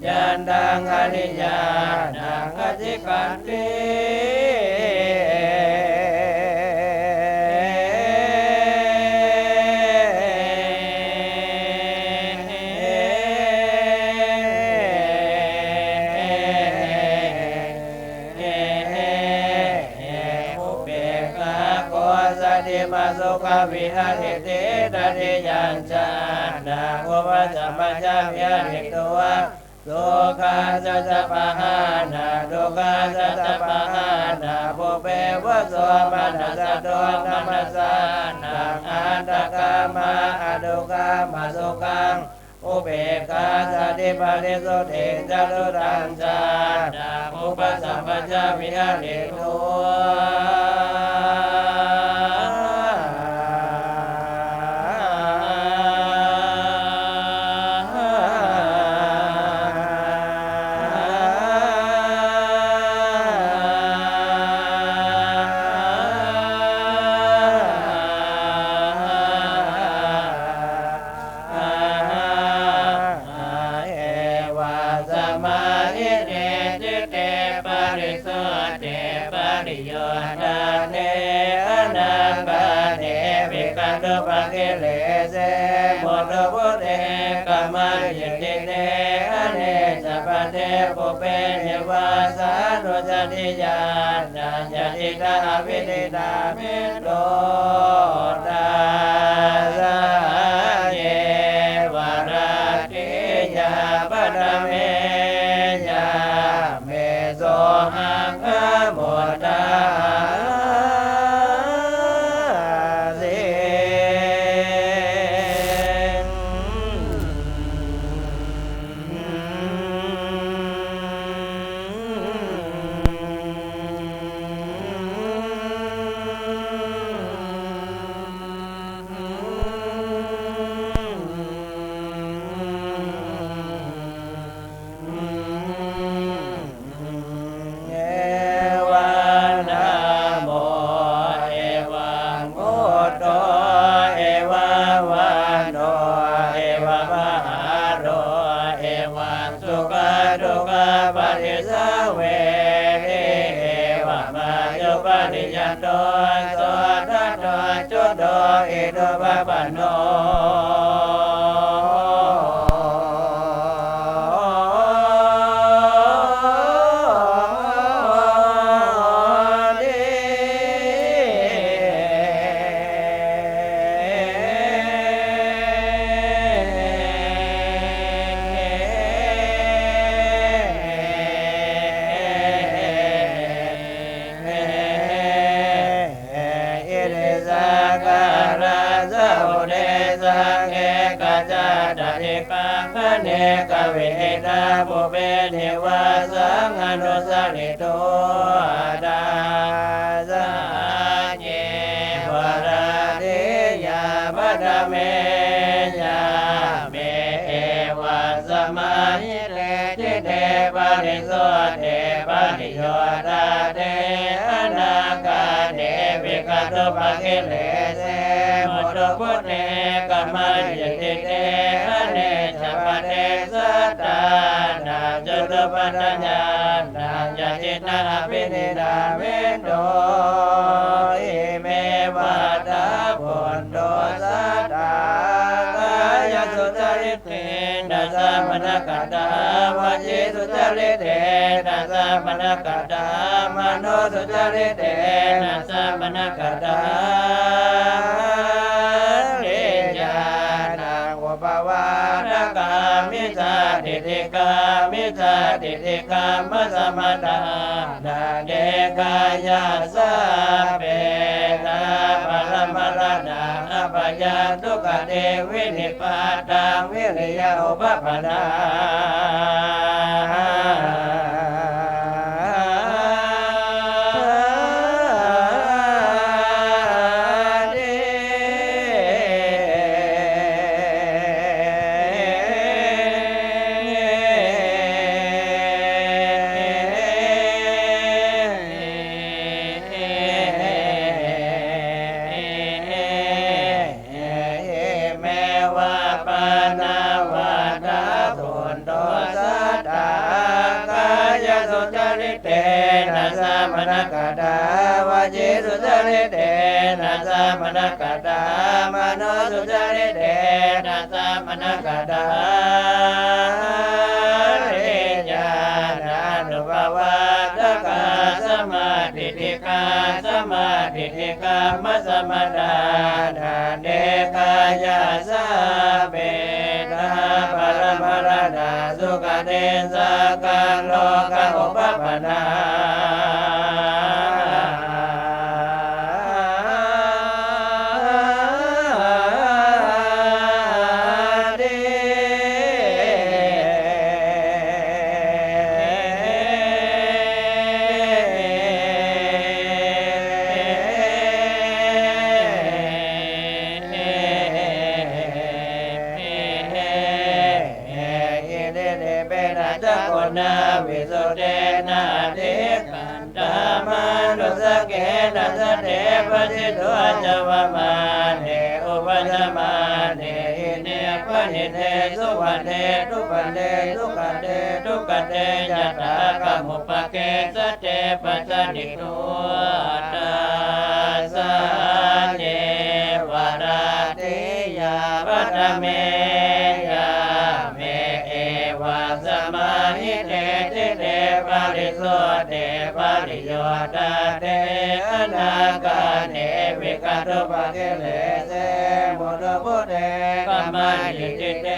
ยันตังอนิจจานังอธิกันติอุเบกขาโกสติมาสุขวิหาริติตติยัญจานาอุปสัมปชาวิหาริตัวสุขาสัจปะหานาทุกขาสัจปะหานาภูเปวะโสมนัสสะโตธัมมัสสะนังอันตกามาอดุกามาสุขังอุเบกขาสติปริสุทธิจตุรัญจานาอุปสัมปชาวิหาริตัวปุเปนิวาสานุสติญาณัญญติตาวินิตามิโตตาสะเยวราติยาปะเมยาเมโสหังคโมตาโดยโสตโดยจุดโดยอิโดปะปะโน ดาริกังคะเนกเวทาปุเปเทวาสังอนุสริโตดาสาเยวราเดยามัดเมยาเมเอวาสมาหิเตจิเตปะริโสเตปะริโยตาเตอนาคาเดวิกตุปะกิเลเสมุตตุพุทเนกัมมัญญติเตอเนจปะเตสัตตานาจุตปัฏญานาญาจิตนาภินิดาเวโตอิเมวะตาปุณโตสัตตากายสุจริตเตนะสัมมนกตาวจีสุจริตเตนะสัมมนกตามโนสุจริตเตนะสัมมนกตาลิญาณังอุปวาทกามิจาติติกามิจาติติกามัสสมตานาเดกายาสะเปนะปรมรณะอภยาทุกขเทวินิพพาตังวิริยะอุปปนามนกตาวจีสุจริตเตนะสัมมนกตามโนสุจริตเตนะสัมมนกตาริญาณานุภวาทกาสมาธิติกาสมาธิติกามัสสมดานาเดกายาสะเปตาปรมรณาสุขเดสกังโลกอุปปนาวิสุเตนะเทกันตามานุสเกนะสเตปฏิทุจวมาเนอุปจมาเนอิเนปนิเทสุวเททุปเททุกเททุกเทยะตากะมุปเกสเตปัจจนิโตตัสสะเนวราเตยาวัฏเมยาเมเอวาสมาหิเตจิเตปะริโสเตปะริโยตาเตอนาคาเนวิกตุปะกิเลเสมุตตุพุทเตกัมมัญญิติเต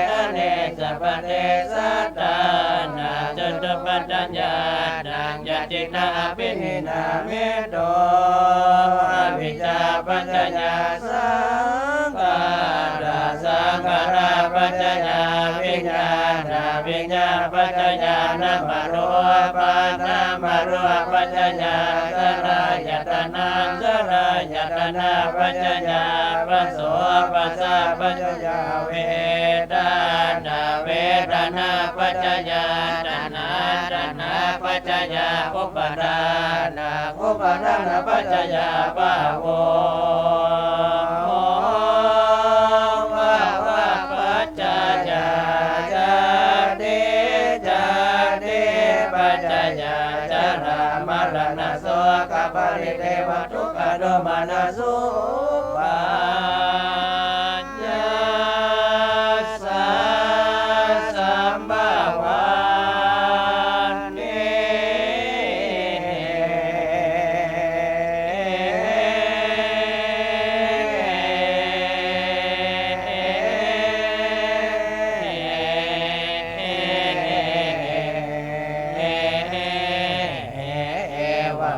อเนจปะเตสัตตานาจุตปัฏญานังญาตินาภินินาเมโตอวิชชาปัจจญาสังขาราสังขาราปัจจญาวิญญาณวิญญาณปัจจญานะมโรปัฏฐามโรปัจจญาสลายตนะสลายตนะปัจจญาปัสโสปัสสะปัจจญาเวทนาเวทนาปัจจญาตัณหาตัณหาปัจจญาอุปาทาอุปาทานปัจจญาภาโวปัจจญาจาติจาติปัจจญาจารามรณะโสกปริเทวทุกขโดมานะสุปัญญาสัมภวานิ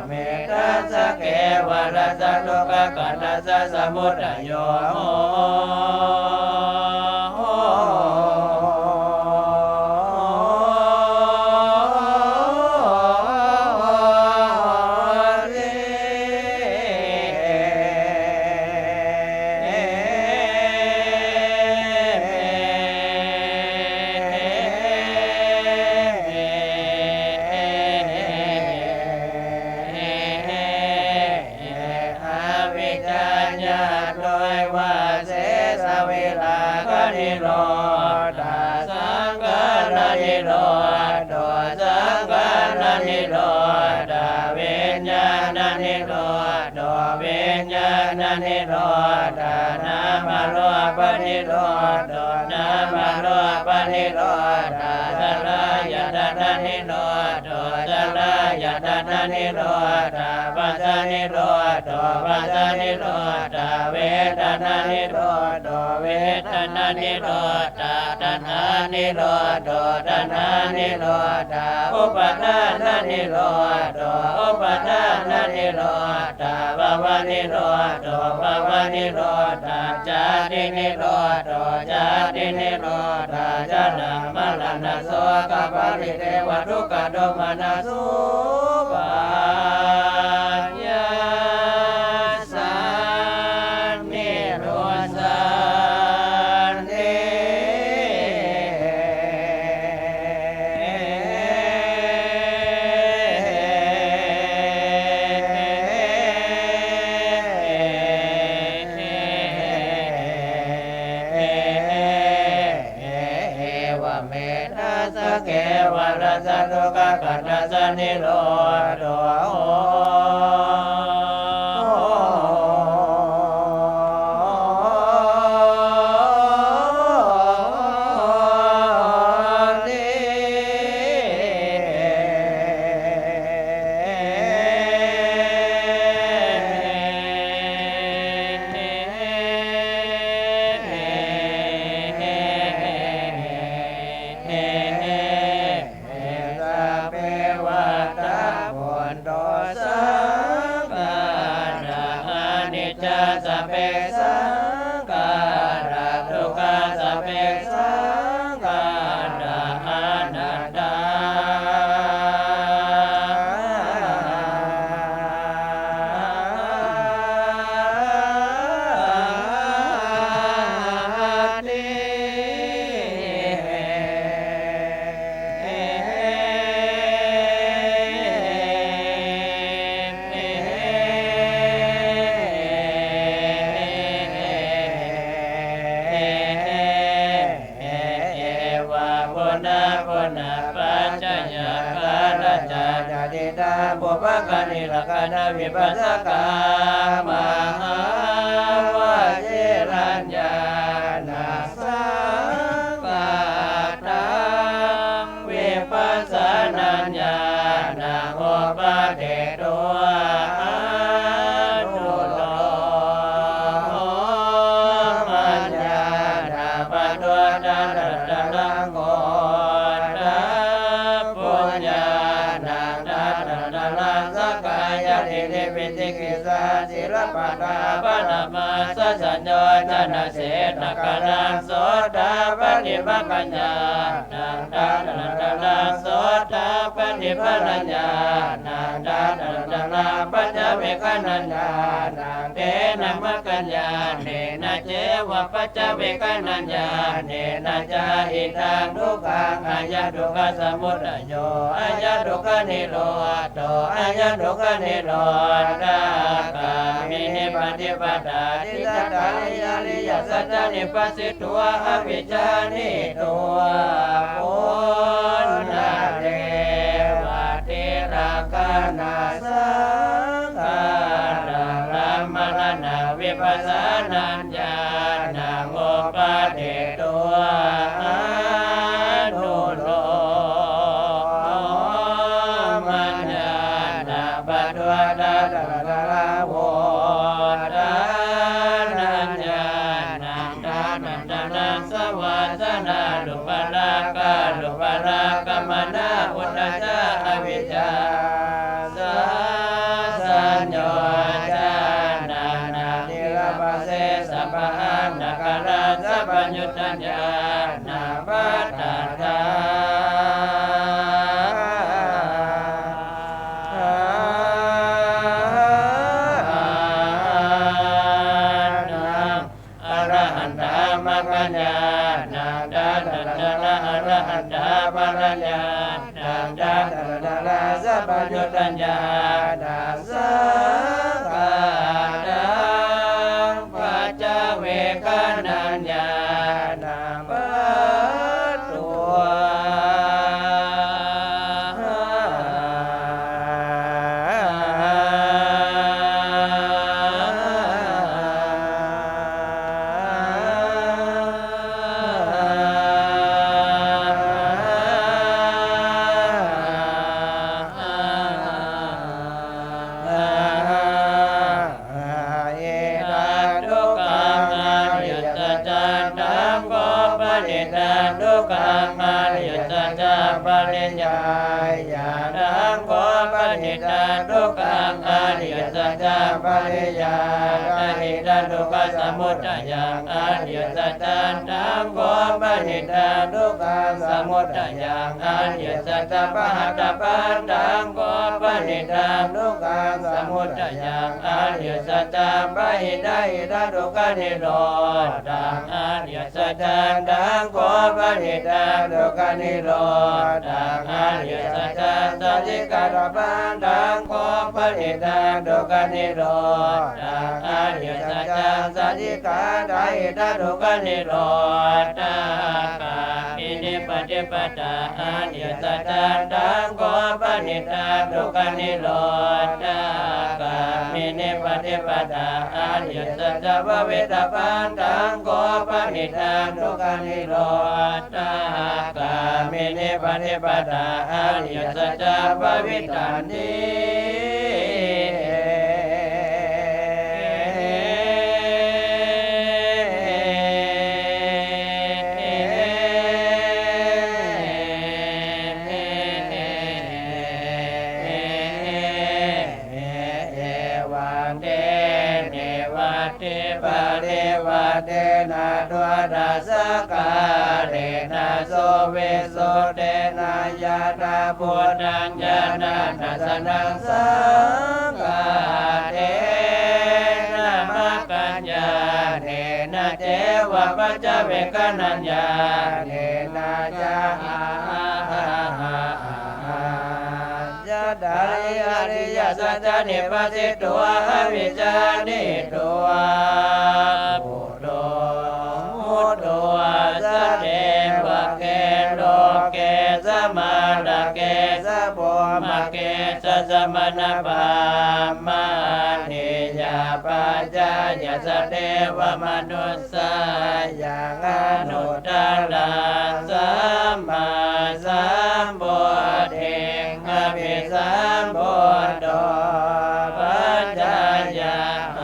เมตัสสะเกวะรัสสะโลกะกัตสะสมุทัยโยโห นิโรธาสังขารนิโรธสังขารนิโรธาวิญญาณนิโรธวิญญาณนิโรธานามโลภนิโรธนามโลภนิโรธาสลายตนะนิโรธสลายตนะนิโรธาปัสสนิโรธปัสสนิโรธาเวทนานิโรธเวทนานิโรธาตัณหานิโรธตัณหานิโรธาอุปาทานนิโรธอุปาทานนิโรธาภวนิโรธภวนิโรธาจาตินิโรธจาตินิโรธาจานะมรณะโสกปริเทวทุกขโทมนัสสุปัญญาสันนิโรธสันติเกวะรัสตุกะกัตสนิโรธสัพเพสังขาราทุกขาสัพเพสังขาราอนัตตาบุพกานิลกนาวิปัสสกามหาวชิรัญญาณสังฆาตังวิปัสสนาญาณโอปะเดโตอานุโลมัญญาณปัตตวดาตะลังโกวิติกิสาศิลปะดาปนามาสัญญาจนะเสนกนังโสดาปฏิภกัญญานังดานันตนาโสดาปฏิภกัญญานังดานันตนาปัญญเวกนัญญานังเตนะมะกัญญาเนนะเจวะปัจจเวกนัญญาเนนะจาหิตังทุกขังอายะทุกขสมุทัยโยอายะทุกขนิโรธอายะทุกขนิโรธกามินิปฏิปทาทิฏฐานิยาริยสัจจานิปัสสิตัวอภิชานิตัวปุณณเทวติราคานาสังฆาราามรณวิปัสสนาญาณโอปะเดโตอานุโลมัญญาณปัตตวดาตะละโวตานัญญาณดานันตนาสวัสนาลุปรากาลุปรากมนาอุตตจาอวิชชาสัญโยจานานานิรปัสเสสัพพะนาคาราสัพพยุตตัญญานาปัตตาตาปรัญญาดังดังดาราสัพพยุตตัญญาดังสังฆาดังปัจจเวกนัญญาดัง ตาทุกขังอริยสัจจปริญญาญาณังขอปณิตาทุกขังอริยสัจจปริญญาปณิตาทุกขสมุทัยังอริยสัจจังขอปณิตาทุกขังสมุทัยังอริยสัจปหัตถปันตังขอปณิตาทุกขังสมุทัยังอริยสัจปหิตาหิตาทุกขนิโรธังอริยสัจจังขอปณิตาทุกขนิโรธังอริยสัจสัจจิกาปันตังขอปณิตาทุกขนิโรธังอริยสัจสัจจิกาหิตาทุกขนิโรธาคามินิปฏิปตาอริยสัจตังขอปณิตาทุกขนิโรธาคามินิปฏิปตาอริยสัจภเวทปันตังขอปณิตาทุกขนิโรธาคามินิปฏิปตาอริยสัจภวิตันติเดนะดวดัสกาเดนะโสเวโสเดนะยะตาพุทธังยะนะนัสนังสังฆาเดนะมะกัญญาเดนะเจวะปัจจเวกนัญญาเดนะจาดาริอริยสัจนิปัสสิตัวอวิชชานิตัวพุทโธมุตโตสเทวะเกโลเกสมาดะเกสะโพมะเกสะสมณปามานิยาปัจจายสเทวมนุสสายังอนุตตรังสัมมาสัมพุทเถอภิสัมพุทโธปัจจายม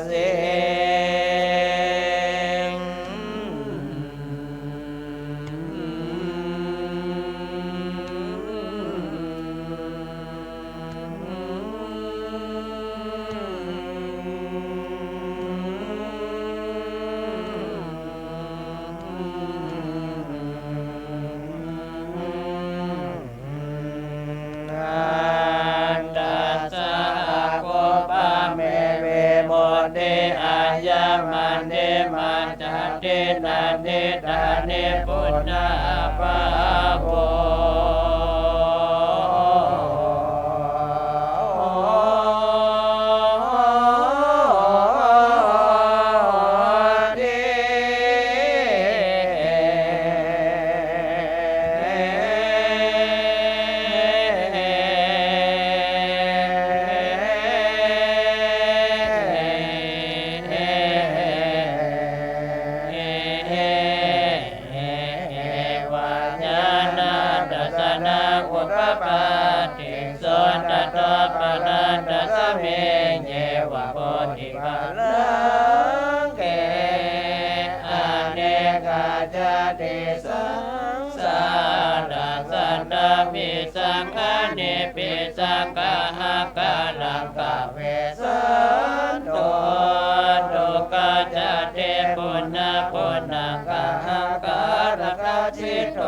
สิมันเดมันจันเดนันเดตาเนปุณณาภาโภปิสังฆะกาลังกะเวสันโตตุกะจเตปุณณปุณณกะหังกะระกะจิตโต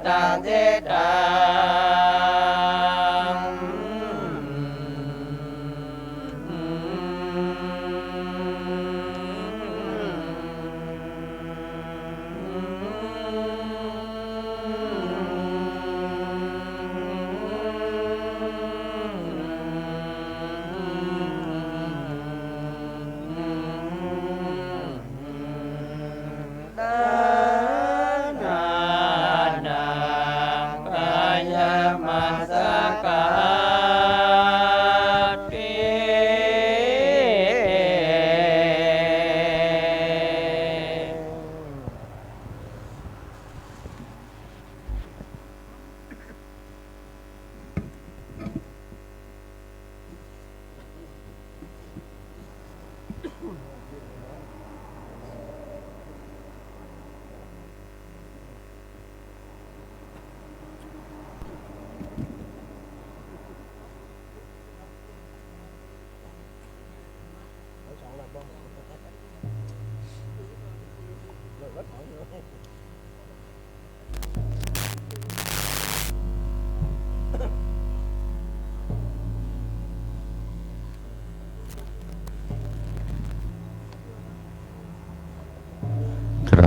ตังเจตัง ครั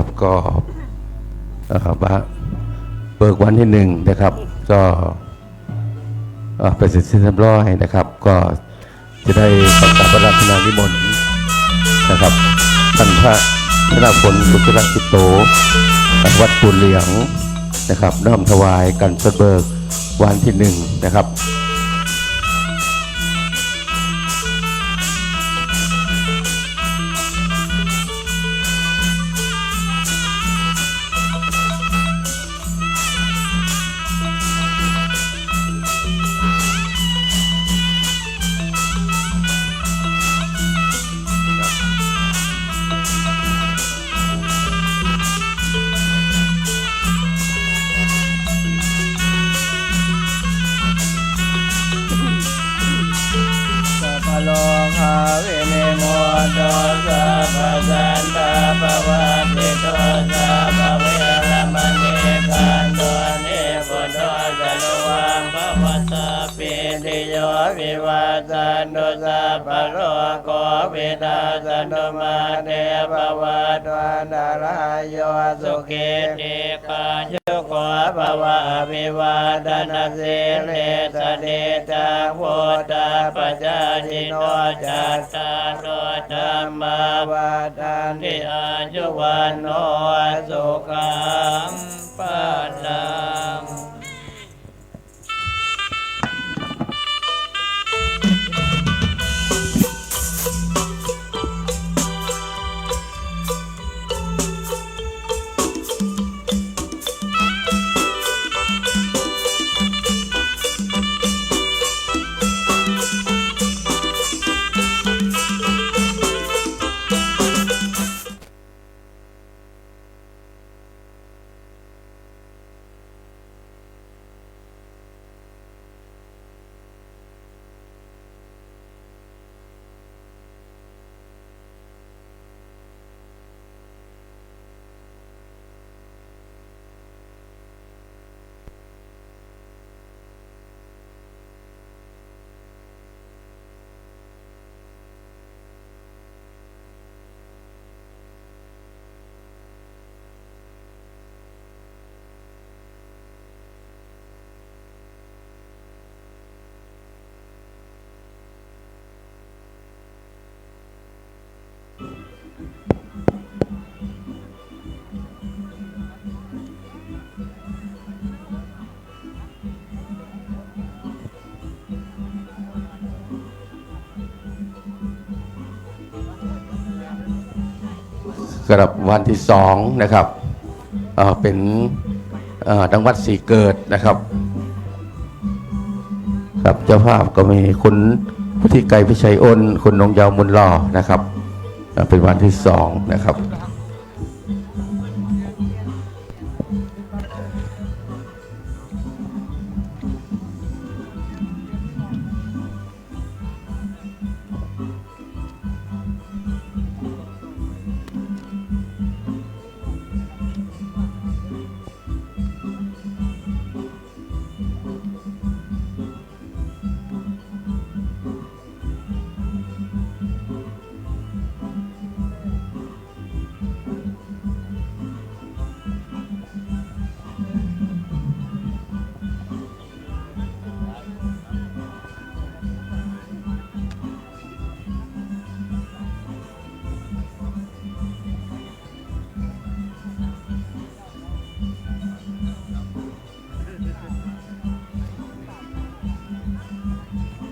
บก็เบิกวันที่1นะครับก็เป็นเสร็จเรียบร้อยนะครับก็จะได้ประกาศพระราชนิมนต์นะครับท่านพระธนพลสุขรักิโตวัดปูนเหลียงนะครับน้อมถวายกันเบิกวันที่1นะครับโลกาเวเนโมโตสัพพสันตาภวัติโตสัพพเวรมณีคันโตนิพุทโธสันวังภวัตปิติโยวิวัสสันตุสัพพโลกโควินาศตุมาเตภวัตวันตรายโยสุขิติกายุโกภวะอภิวาทนาสิริสติจังพุทธปัจจายิโนจัตตารโอธรรมาวาทันติอายุวันโนสุขังปะลัง สำหรับวันที่2นะครับเป็นทางวัดศรีเกิดนะครับครับเจ้าภาพก็มีคุณพุทธิไกรพิชัยอ้นคุณนงยาวมุนหล่อนะครับเป็นวันที่2นะครับ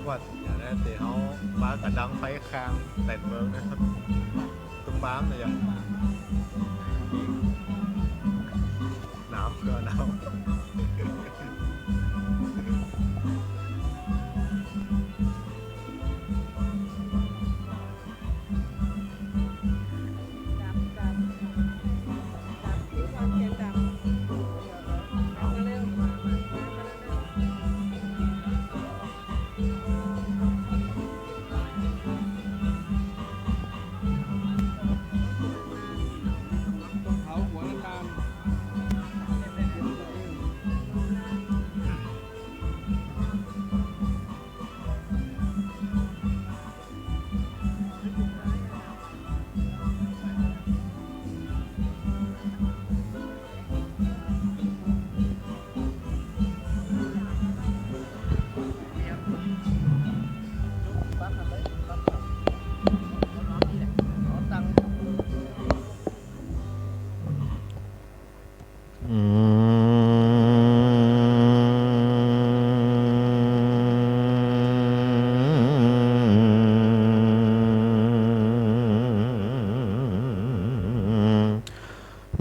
วัดอย่างนี้เดี๋ยวเขามากระดังไฟค้างแต่เมืองนะครับตุ้มบ้ามเลยอย่างหนาวก็หนาว เ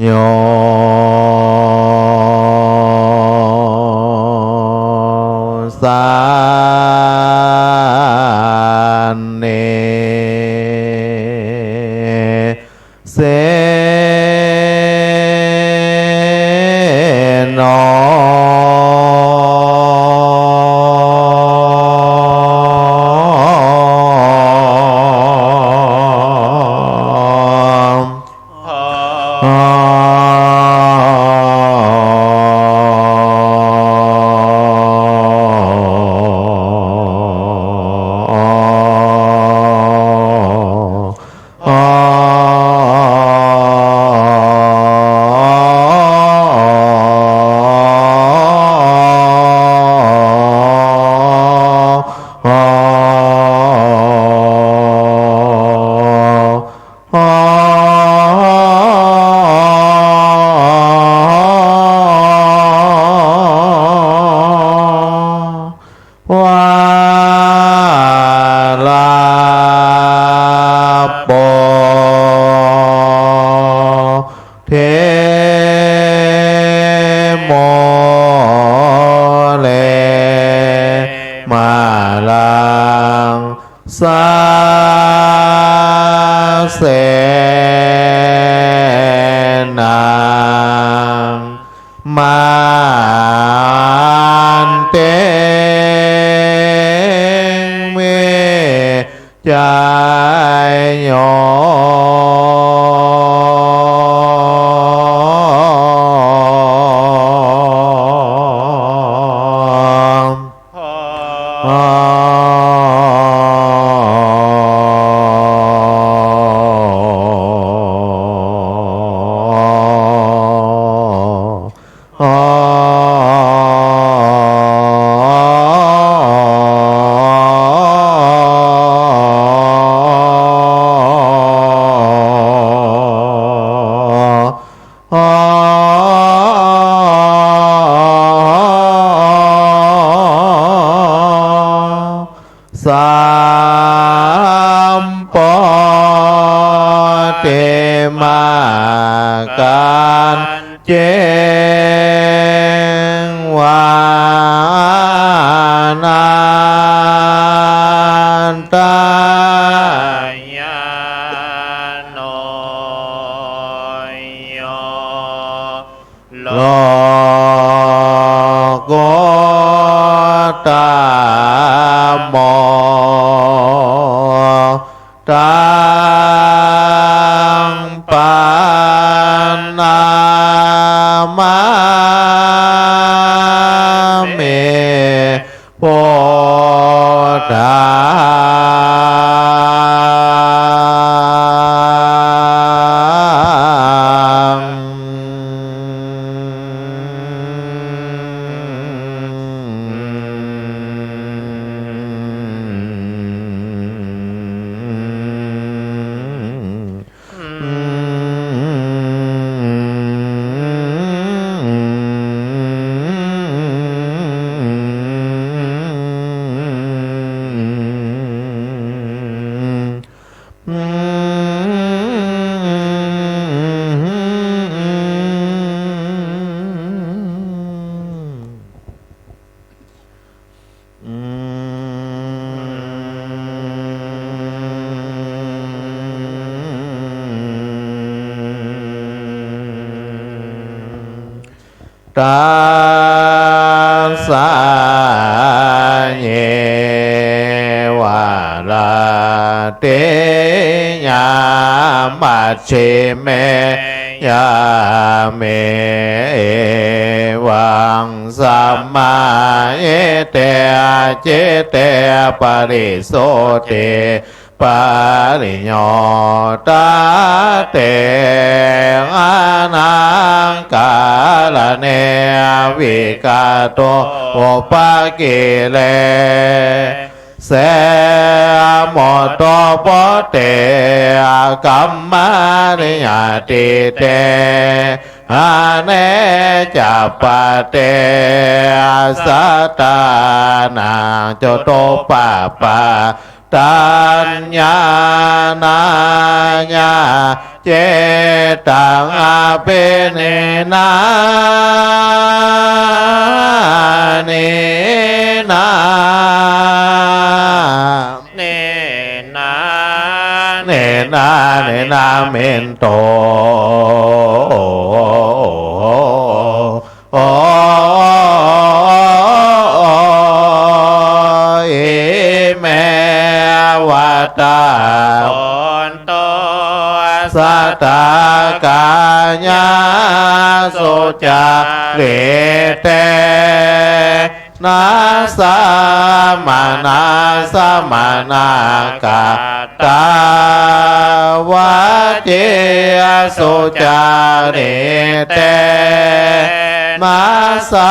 โยสานเนเสนอสาเสนังมานเตเมจายโยสามปอเตมาการเจงวานานตายาโนโยโลโกตามอตังปานามาเมโพธาตาสาเยวาลาเตยามาเชเมยาเมวังสัมมาเอเตเจเตปริโสเตปาริโยตาเตอานังกาลเนวิกาโตโอปะกิเลเสโมโตปเตกัมมานิยติเตอาเนจัปปะเตสัตตานังโจโตปะปะ ตัญญานาญาเจตังอาเปเนนาเนนาเนนาเนนาเนนาเมนโตโอเอแมวตาตนโตสัตตากาญาสุจาเรเตนาสามานาสมานา กาตาวะเจสุจาเรเตมาสา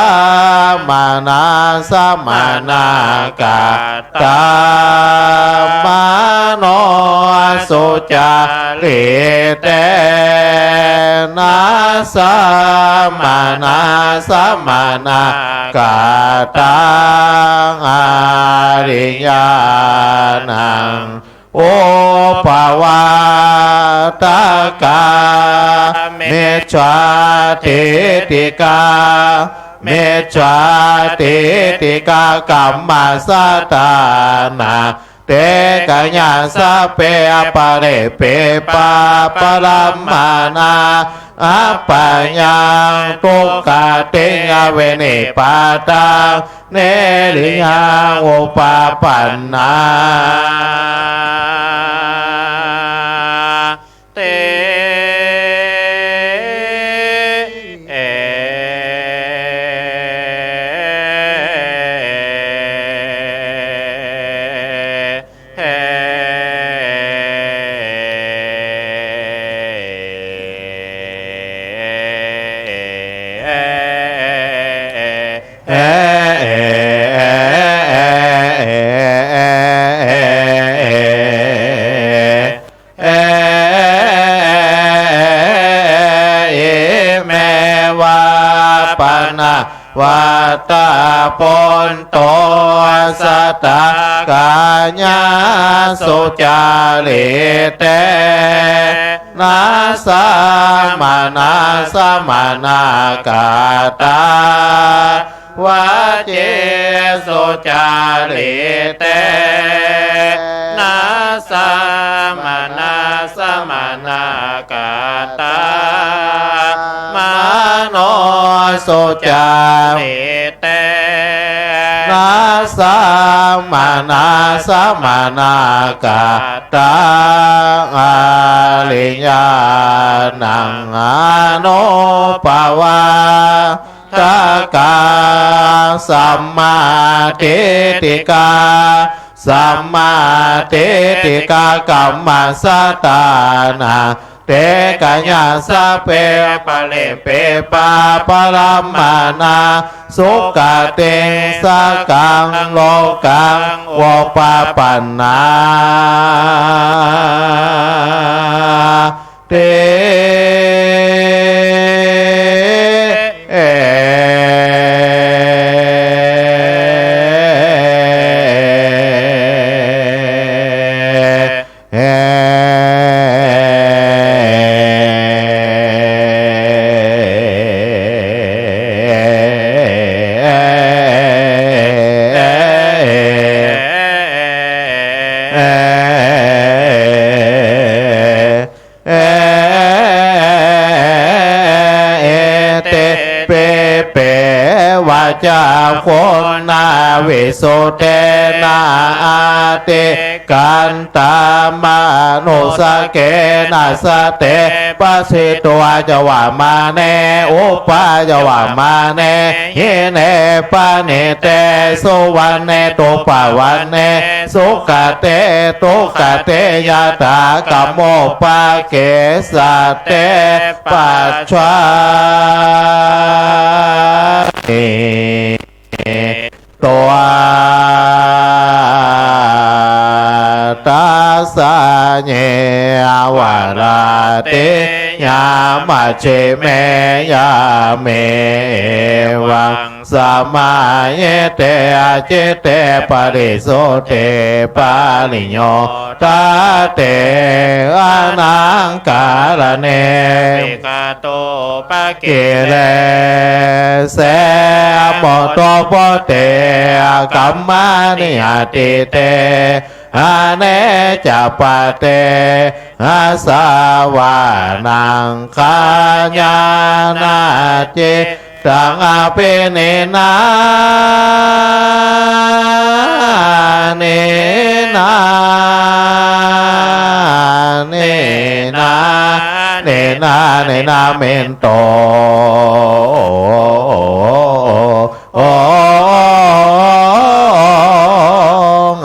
มานาสมานา กาตามโนสุจาเรเตนาสามานาสมานา กาตังอาริยานังโอภาวาตากาเมจาติติกาเมจาติติกากัมมาสตานาเตกะญาสะเปอปะเรเปปาปรัมมานาอัปปัญญังทุกขเตงเวเนปาตังเนริยังอุปาปันนาเตวาตาปนโตสัตตกาญาสุจาเรเตนาสามานาสมานา กาตาวะเจสุจาเรเตนาสามานาสมานา กาตามโนสุจาเรเตนาสามานาสมานา กาตังอาริยานังอโนภาวาตากาสัมมาทิฏฐิกาสัมมาทิฏฐิกากัมมัสสตานาเตกะญาสะเปปะเลเปปาปรัมมานาสุขเตสะกังโลกังวปาปันนาเตจาโคนนาวิสุเตนาอาเตกันตามานุสเกนาสเตปัสสิตัวจวามาเนอุปาจวามาเนหิเนปะเนเตสุวันเนตุปะวันเนสุขเตตุขเตยะตากัมโมปะเกสเตปัจฉาตัวตาสะเนวาราเต ยามาเชเมยาเมวังสมาเยเตอาเจเตปริโสเตปาลิโยตาเตอานังกาลเนปิกาโตปะเกเรเสโมโตโปเตกัมมานิอาติเตอาเนจะปะเตอาสาวานังคาญานาเจตังอาเปเนนาเนนาเนนาเนนาเนนาเมนโตโอ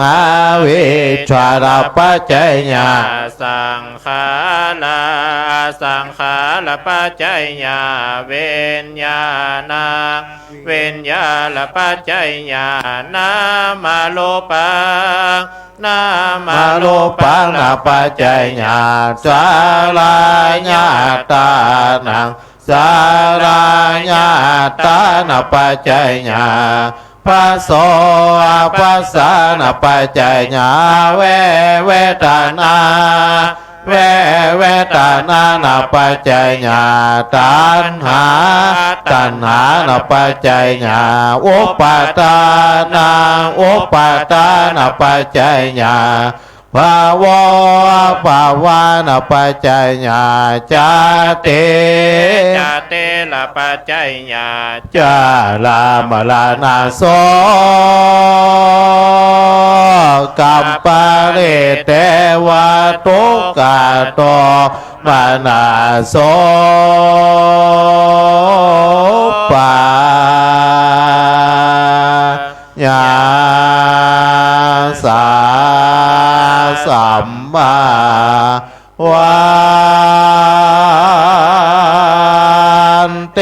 งาวิชาราปัจจยาสังขาราสังขาราปัจจยาเวนญาณังเวนญาณปัจจยานามาโลปังนามาโลปังนาปัจจยาสาลาญาตานังสาราญาตานาปัจจยาพระโสภาษานาปัจจยาเวทนาเวทนานาปัจจยาตัณหานาปัจจยาอุปาทานาปัจจยาภาวานาปัจจยาจาเตละปัจจยาจาลามลานาโสกัมปะเรเตวะตุกะโตมานาโสปายาสาสัมมาวานเต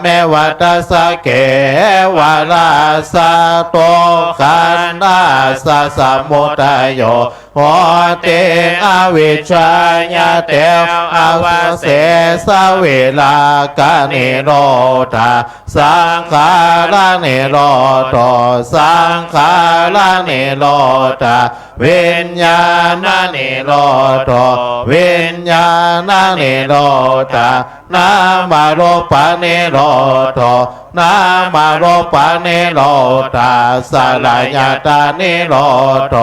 เมวะตัสสะเกวะราสะโตขันนาสะสมุทัยโยโหติอวิชชายาเตอวะเสสเวลากานิโรธาสังขารานิโรโตสังขารานิโรธาวิญญาณนิโรโตวิญญาณนิโรธานามาโรปะนิโรโตนามาโรปะนิโรธาสลายตานิโรโต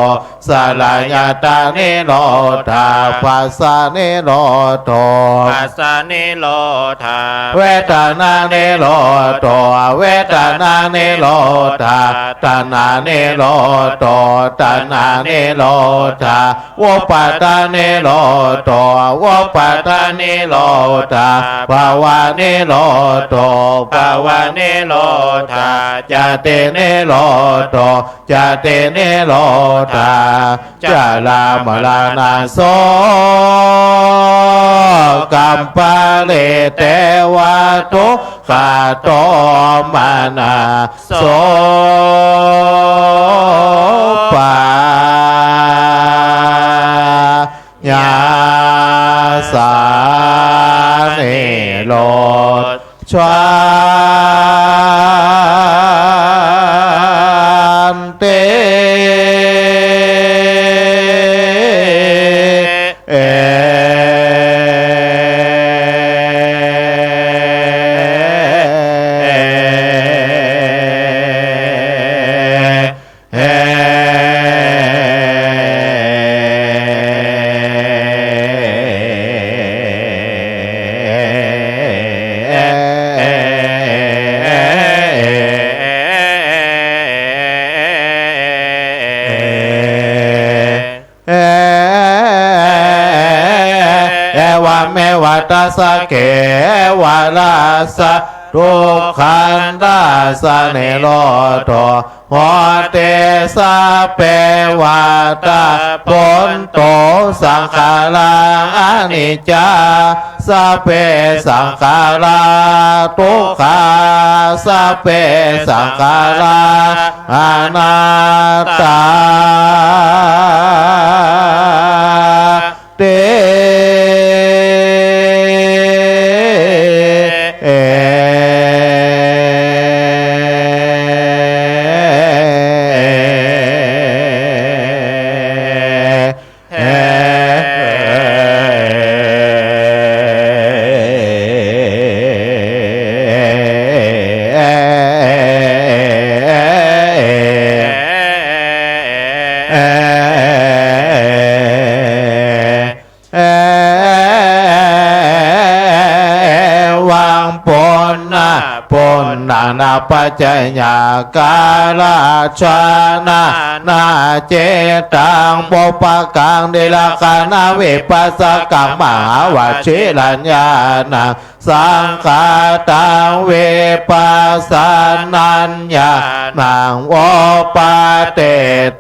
สลายตานิโรธาปัสสะนิโรโตปัสสะนิโรธาเวทนานิโรโตเวทนานิโรธาตนานิโรโตตนานิโรธาอุปาทานิโรโตอุปาทานิโรธาภาวะนิโรโตภาวะนิโรธาจเตนิโรโตจเตนิโรธาจาลามลานาโสกัมปะเรเตวะตุขาโตมานาโสปายาสาเนโรชวันเต วัตสะเกวาลาสะทุกขันตาสะเนโรโทโหเตสะเปวัตาปนโตสังขาราอนิจจาสะเปสังขาราทุกขาสะเปสังขาราอนัตตาเตนาปัจจญากาลาชานานาเจตังปปะกังเดลกานาเวปัสสะกังมหาวชิรัญญาณังสังฆาตังเวปัสสนัญญาณังโอปาเต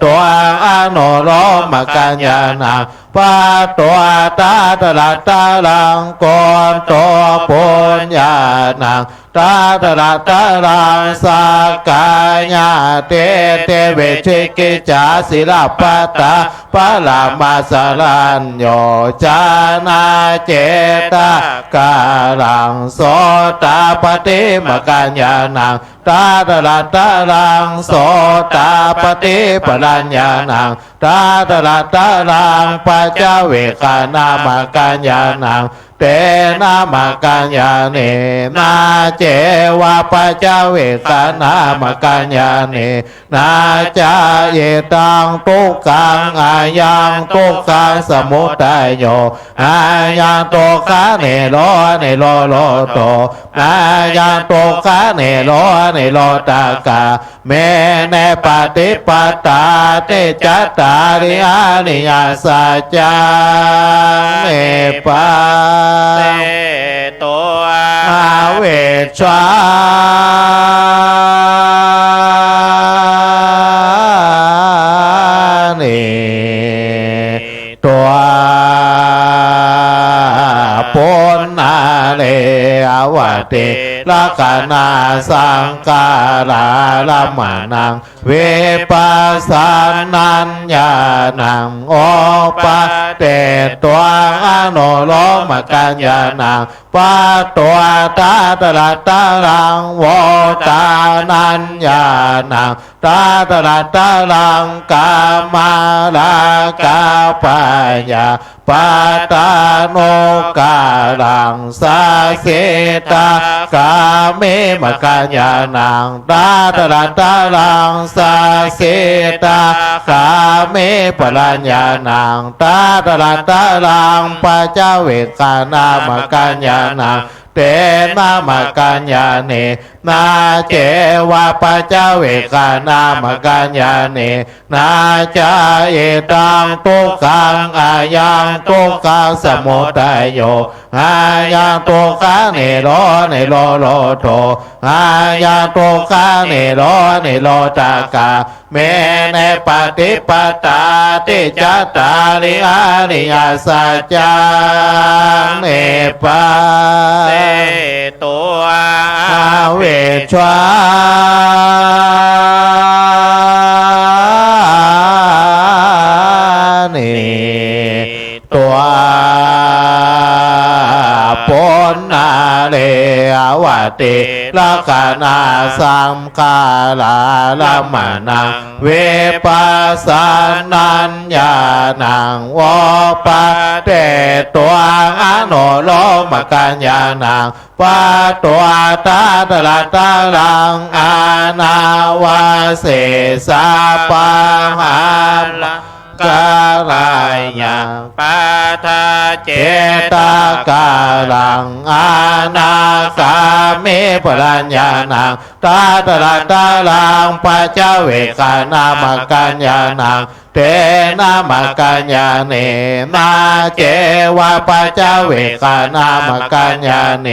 ตัวอนุโลมกัญญาณังปะตัวตาตระตะลังโกนโตปุญญาณังตาตระตะลังสักกายาเตเตเวชิกิจาศิลปตาปะลามาสรัญโยจานาเจตากาลังโสตาปฏิมกัญญาณังตาตระตะลังโสตาปฏิปัญญาณังตาตระตะลังปัจจเวคานามกัญญาณังเตนะมกัญญาเนนาเจวะปัจจเวคานามกัญญาเนนาจาเยตังทุกขังอายังทุกขังสมุทัยโยอายังทุกขังเนโลโตอายังทุกขังเนโลตากาเมเนปฏิปตาเตจัตตาริอานิยาสัจจังเมปาเตตัวอาเวชวานิตัวปุณนาเลอวติลักนาสังการาลัมมานังเวปัสสนัญญาณังโอปะเตตัวอนุโลมกัญญาณังปะตัวตาตระตะลังโวตานัญญาณังตาตระตะลังกามาลากาปัญญาปาตาโนกาลังสาเสตากาเมมกัญญาณังตาตระตะลังสาเสตากาเมปัญญาณังตาตระตะลังปัจจเวคานามกัญญาณังเตนะมกัญญาเนนาเจวะปัจจเวคานามกัญญาเนนาจาเยตังทุกขังอายังทุกขังสมุทัยโยอายังทุกขังเนโลโทอายังทุกขังเนโลตากาเมเนปฏิปตาติจัตตาริอานิยาสัจจังเนปาเตตัวอาเวชวานิตัวปุณนาเลอวติลักนาสังการาลัมมานังเวปัสสนัญญาณังโอปะเตตัวอนุโลมกัญญาณังปะตัวตาตระตะลังอานาวาเสสะปังหันกาลายยังปาทาเจตากาลังอานาคาเมปัญญาณังตาตระตะลังปัจจเวคานามกัญญาณัง เตนะมะกัญญาเนนาเจวะปัจจเวกานามะกัญญาเน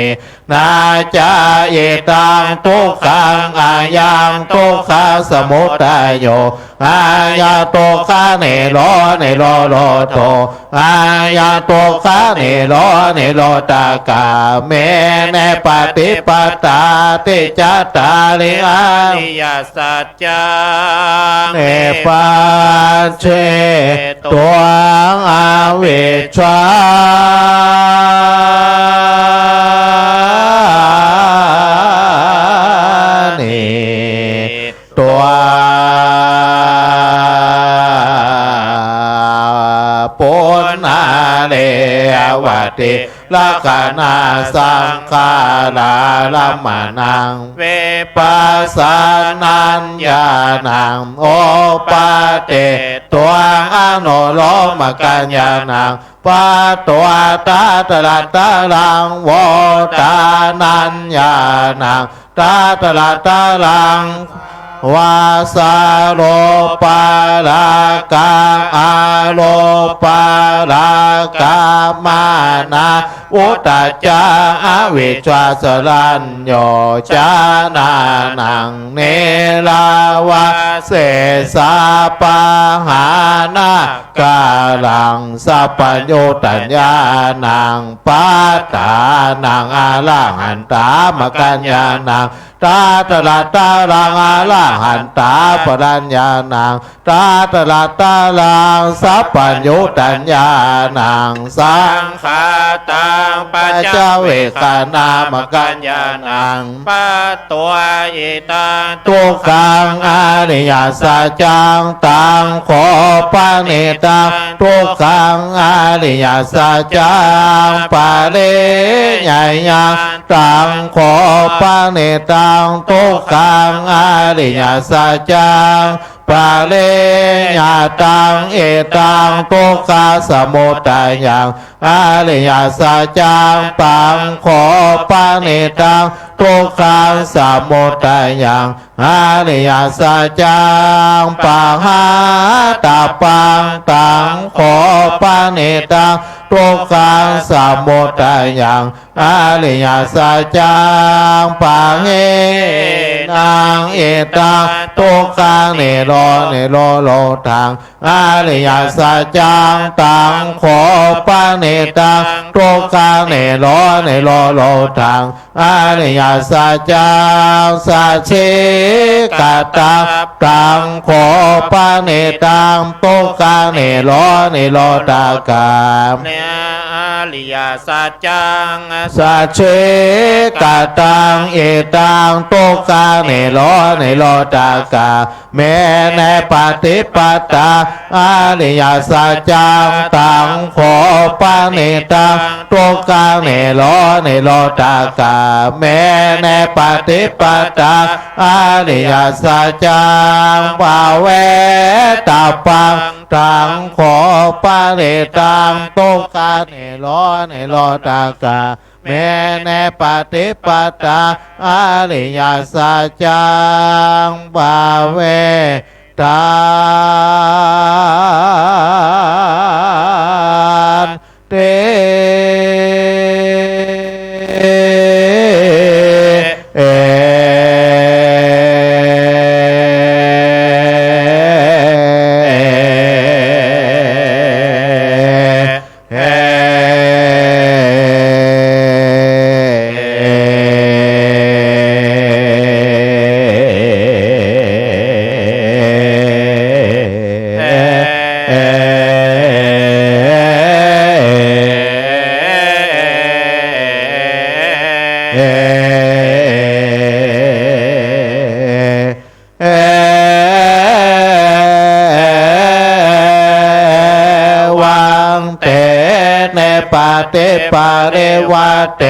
นาจาเยตังทุกขังอายังทุกขสมุทัยโยอายาทุกขเนโรโลโทอายาทุกขเนโรตากาเมเนปฏิปตาติจัตตาริอานิยสัจจาเนปัจเจตัวอาวิชชานิตัวปุณนาเลวติลักนาสังขาราลัมมานังเวปัสสนัญญาณังโอปาเตตัวอนุโลมกัญญาณังปะตัวตาตระตะลังโวตานัญญาณังตาตระตะลังวาสาโลปาลากาอาโลปาลากามานาอุตตจาอวิชชาสรัญโยจานานังเนลาวะเสสาปะหานากาลังสัพพโยตัญญานังปัตตานังอาลังหันตามกัญญานังตาตระตาลังอาลังหันตาปรัญญานังตาตระตาลังสัพพัญญุตัญญานังสังขาตังปัจจเวกานามกัญญานังปัตตัวอิตังทุกขังอริยสัจจังตังขอปานิตังทุกขังอริยสัจจังปาเรญญายังตังขอปานิตังทุกขังอริยสัจจังปาเลญาตังเอตังทุกขสมุทัยยังอริยสัจจังปังขอปานิตังทุกขสมุทัยยังอริยสัจจังปังหาตาปังตังขอปานิตังทุกขสมุทัยยังอริยสัจจังปังเอนังเอตังทุกขเนโรโลทังอริยสัจจังตังขอปานิตังทุกขเนโรโลทังอริยสัจจังสัจเชกตังตังขอปานิตังทุกขเนโรตากามอริยสัจจังสัจเชกตังเอตังทุกขเนโรตากาเมเนปฏิปตาอริยสัจจังตังขอปานิตังทุกขเนโรตากาเมเนปฏิปตาอริยสัจจังภาเวตาปังตังขอปานิตังทุกขเนโรตากาเมเนปฏิปตาอริยสัจจังภาเวตาเตปาเตปาเรวะเต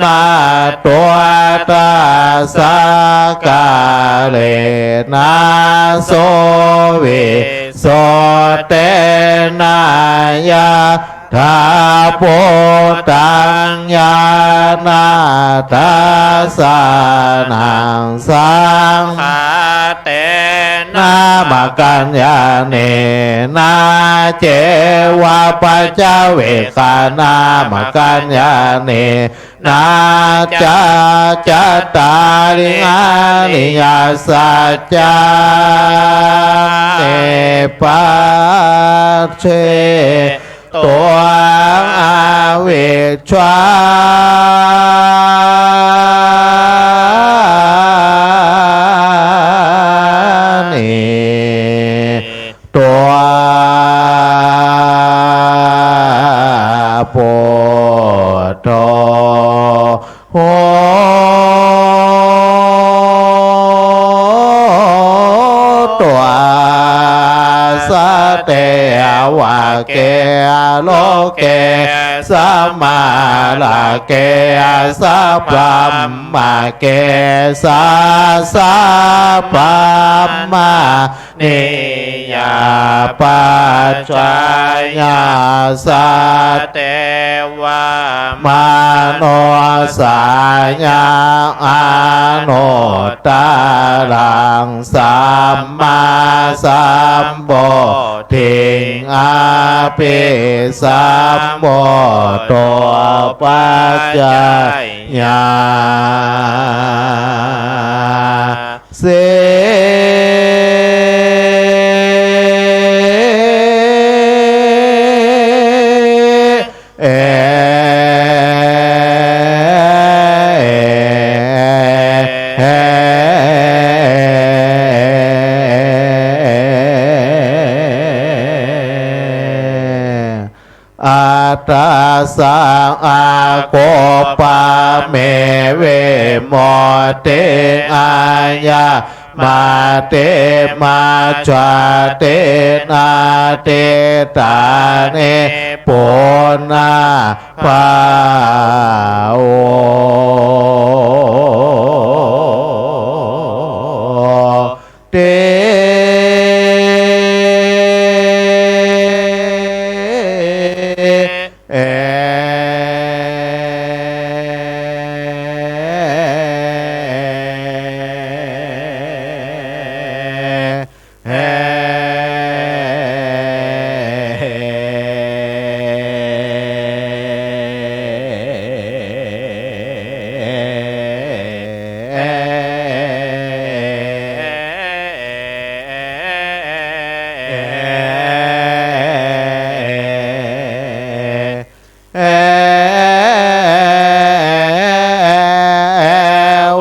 นาตัวตาสากาเลนะโสวิโสเตนายาทาโพตังญาณาตาสานังสังฆาเตนะ มากัญญาเนนาเจวะปัจจเวคานามากัญญาเนนาจาจัตตาริงานิยาสัจจาเนปัจเชตัวอาเวชวานิตัวปุถโธโหตัวสเตวะเกโลเกสัมมาลาเกสัพพมมาเกสัพพมานิยาปัจจายาสเตวามโนสายาอาโนตารังสัมมาสัมโพธิอาภิสัมโพตัวปัจจายาเสอัตตาสังอาโกปะเมเวโมเตอายามาเตมาจวาเตนาเตตาเนปุนาภาโอเต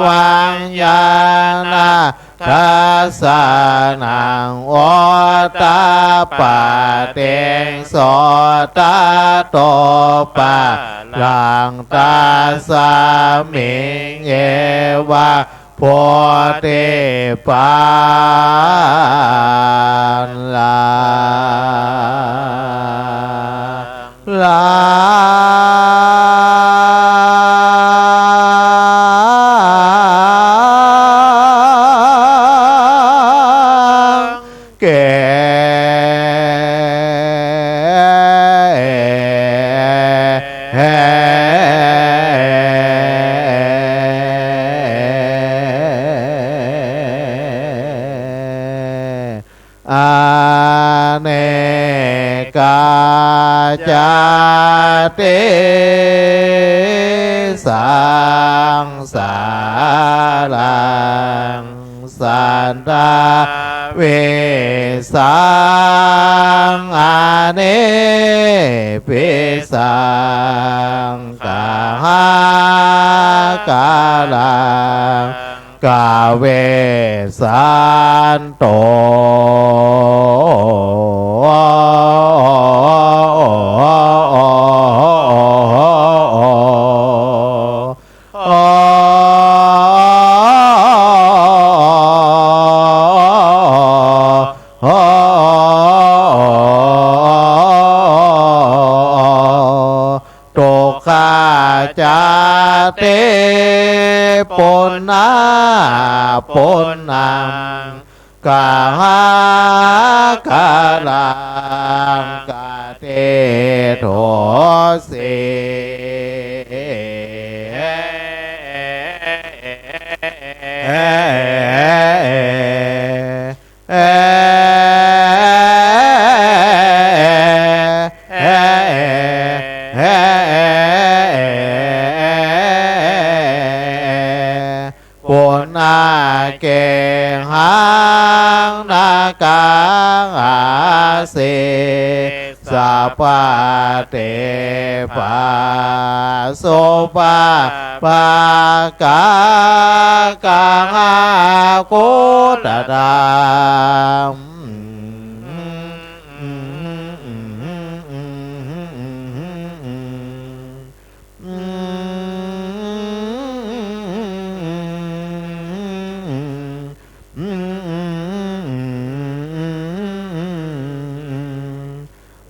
วังยานาทัสสะนังโอตาปะเตงโสตโตปะลังตาสามิงเยวะโพธิปัลลาลาเกอาเนกาจาเตสังสารังสันตาเวสังอาเนปิสังกาหากาลังกาเวสันโตโตคาจาเตปุณนาปุณนังกาหากาลังกาเตโทสิเ เอปุณนาเกหังนากังอาเสสัพพะเตปะโสปะปะกะกังอาโกตตาม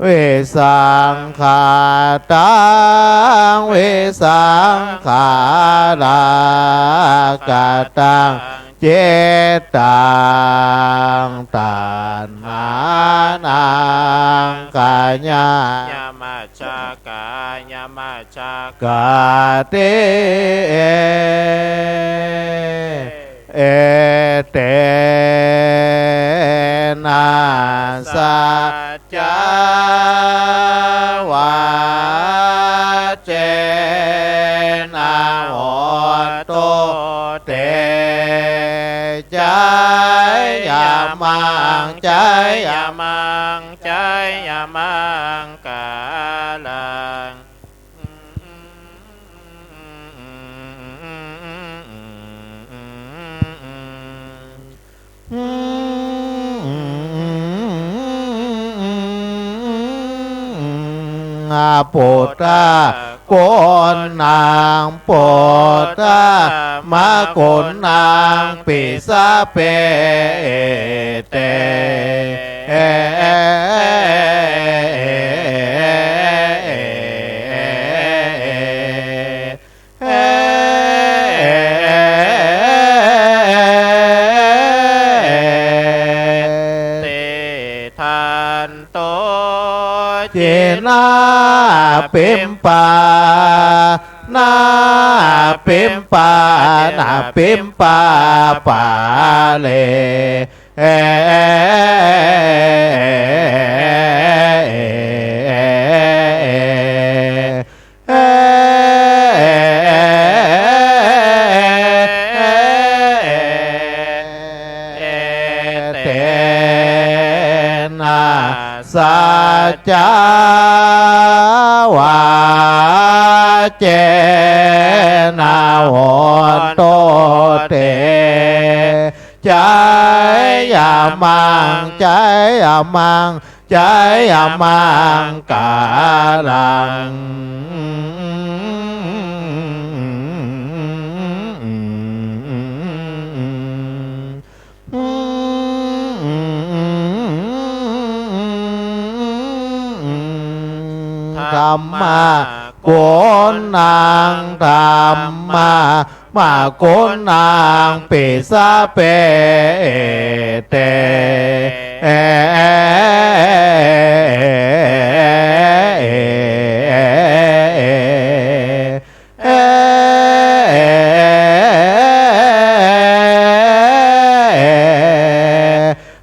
เวสังขาตังเวสังขาลากาตังเจตังตัณหานังกายายามาจากายามาจากาเตเอเตนะสัจจาวาเจนะโหโตเตใจยามังใจยามังใจยามังกาลังปุตตะโกนนางปุตตะมาโกนนางปิสะเปเตเจนาปิมปานาปิมปานาปิมปาปาเลสัจจาวาเจนะโหโตเตใจยามังใจยามังใจยามังกาลังธรรมะโกนนางธรรมะมาโกนนางปิสะเปเต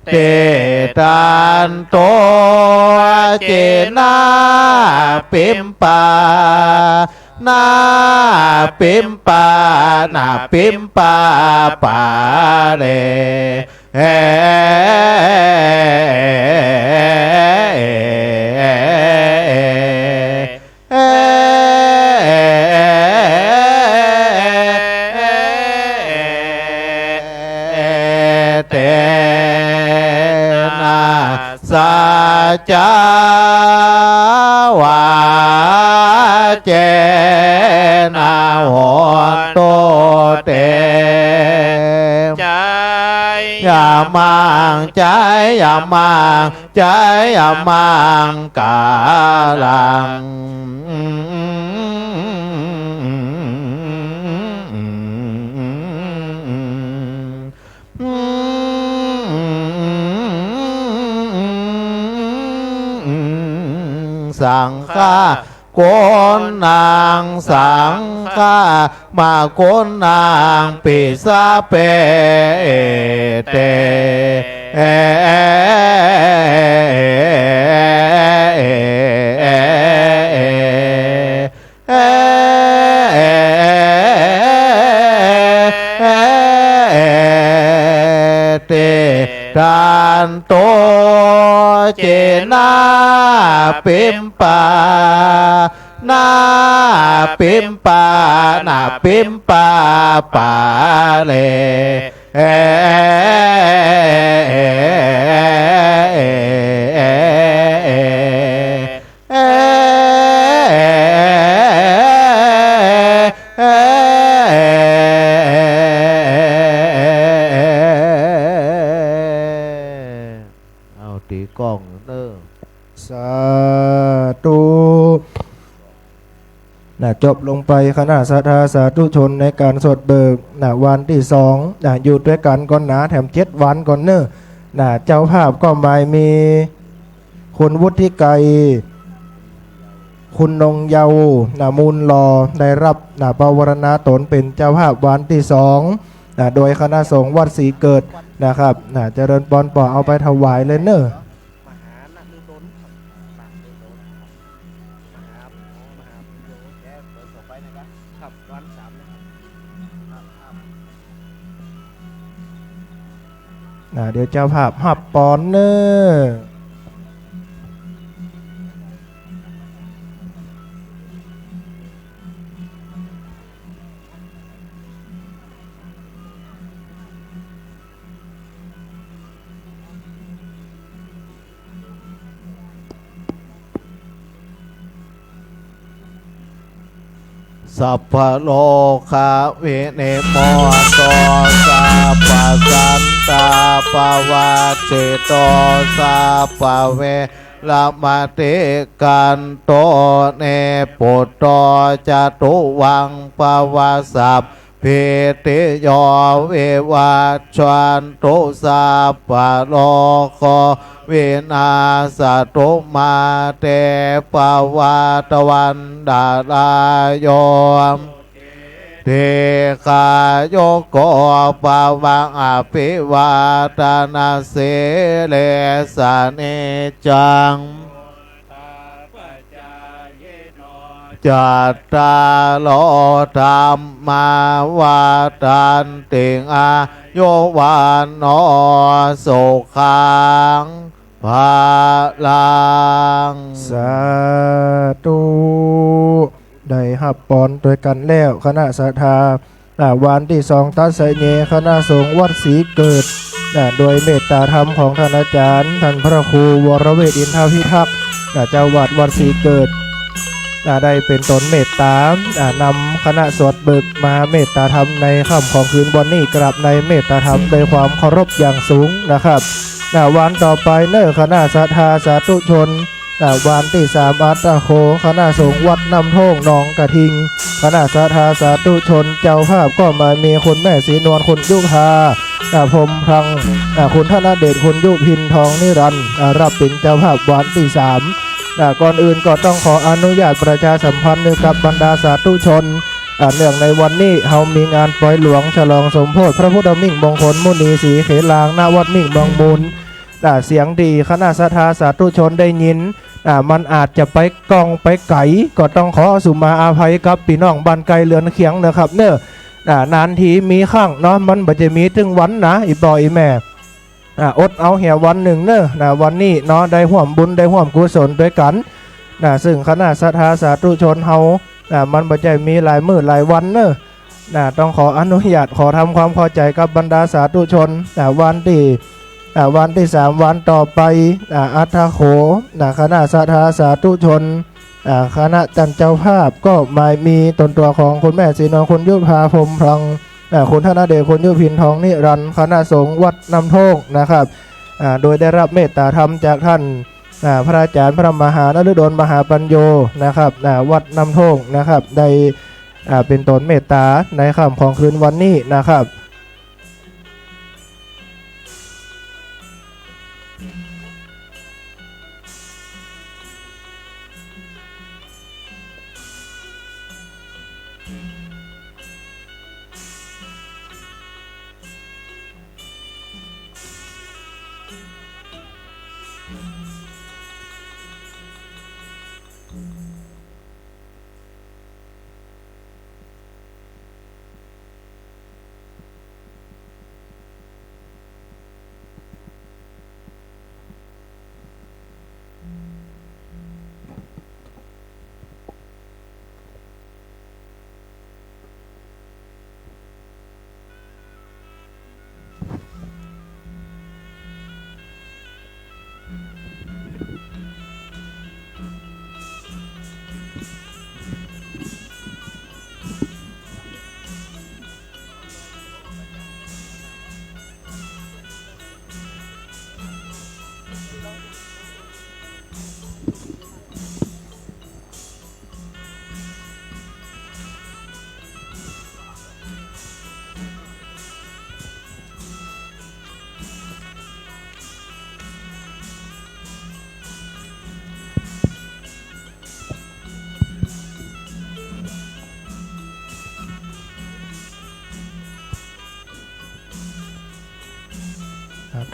เตตันโตเจนาปิมปานาปิมปานาปิมปาปาเรเตนะสัจจาวาเจนะโหโตเตใจยามังใจยามังใจยามังกาลังสังฆาโกนนางสังฆามาโกนนางปิสะเปเต เตทานโตเจนาปิมปานาปิมปานาปิมปาปาเลเอาตีกล้องเนอะสาธุจบลงไปคณะศรัทธาสาธุชนในการสวดเบิกวันที่สองอยู่ด้วยกันก่อนนะแถม7 วันก่อนเนอะเจ้าภาพก็หมายมีคุณวุฒิไกรคุณนงเยาว์มูลรอได้รับปวารณาตนเป็นเจ้าภาพวันที่สองโดยคณะสงฆ์วัดศรีเกิดนะครับเจริญปอนปอเอาไปถวายเลยเนอะเดี๋ยวเจ้าภาพหับปอนเนอะสัพพะโลกาวินิโมโตสัพพะสันตาปวัตติโตสัพพะเวละมะติกันโตเนปุตโตจตุวังปวัสสัพพิติโยวิวัชชวันตุสัพพะโลกวินาศตุมาเตปวัตวันดาลายโยเทคายโกปวังอภิวาทนาเสเลสานิจังจัตตาโลธรรมาวัฏันติอายุวันโนสุขังภาลังสาธุได้หับปอนโดยกันแล้วคณะศรัทธาวันที่สองตัดไสเนคณะสงฆ์วัดศรีเกิดโดยเมตตาธรรมของท่านอาจารย์ท่านพระครูวรเวทอินทพิทักษ์เจ้าวัดศรีเกิดได้เป็นตนเมตตานำคณะสวดเบิกมาเมตตาธรรมในค่ำของคืนวันนี้กราบในเมตตาธรรมโดยความเคารพอย่างสูงนะครับวันต่อไปเนอคณะศรัทธาสาธุชนวันที่3อัตตโคคณะสงฆ์วัดน้ำโท่งหนองกระทิงคณะศรัทธาสาธุชนเจ้าภาพก็มามีคุณแม่ศรีนวลคุณยุพาพรหมพลังคุณธนเดชคุณยุพินทองนิรันดร์รับเป็นเจ้าภาพวันที่3ก่อนอื่นก็ต้องขออนุญาตประชาสัมพันธ์กับบรรดาสาธุชนเนื่องในวันนี้เฮามีงานปล่อยหลวงฉลองสมโภชพระพุทธมิ่งมงคลมุนีศรีเขลางณวัดมิ่งบางมูลเสียงดีคณะศรัทธาสาธุชนได้ยินมันอาจจะไปกองไปไก่ก็ต้องขอสุมาอาภัยกับพี่น้องบ้านไกลเรือนเคียงนะครับเนนานทีมีข้างเนาะมันบ่จะมีถึงวันนะอีบ่อยแม่อดเอาเหี่ยวันหนึ่งเนอะวันนี้เนาะได้ห่วมบุญได้ห่วมกุศลด้วยกันซึ่งคณะศรัทธาสาธุชนเฮามันบ่จะมีหลายมื้อหลายวันเนอะต้องขออนุญาตขอทำความเข้าใจกับบรรดาสาธุชนวันที่3วันต่อไปอัฏฐโขคณะศรัทธาสาธุชนคณะจันเจ้าภาพก็หมายมีตนตัวของคุณแม่ศรีนวลคุณยุพาพรหมพลังคุณธนเดชคุณยุพินทองนิรันดร์คณะสงฆ์วัดน้ำโท่งนะครับโดยได้รับเมตตาธรรมจากท่านพระอาจารย์พระมหานฤดลมหาปัญโยนะครับวัดน้ำโท่งนะครับได้เป็นตนเมตตาในค่ำของคืนวันนี้นะครับ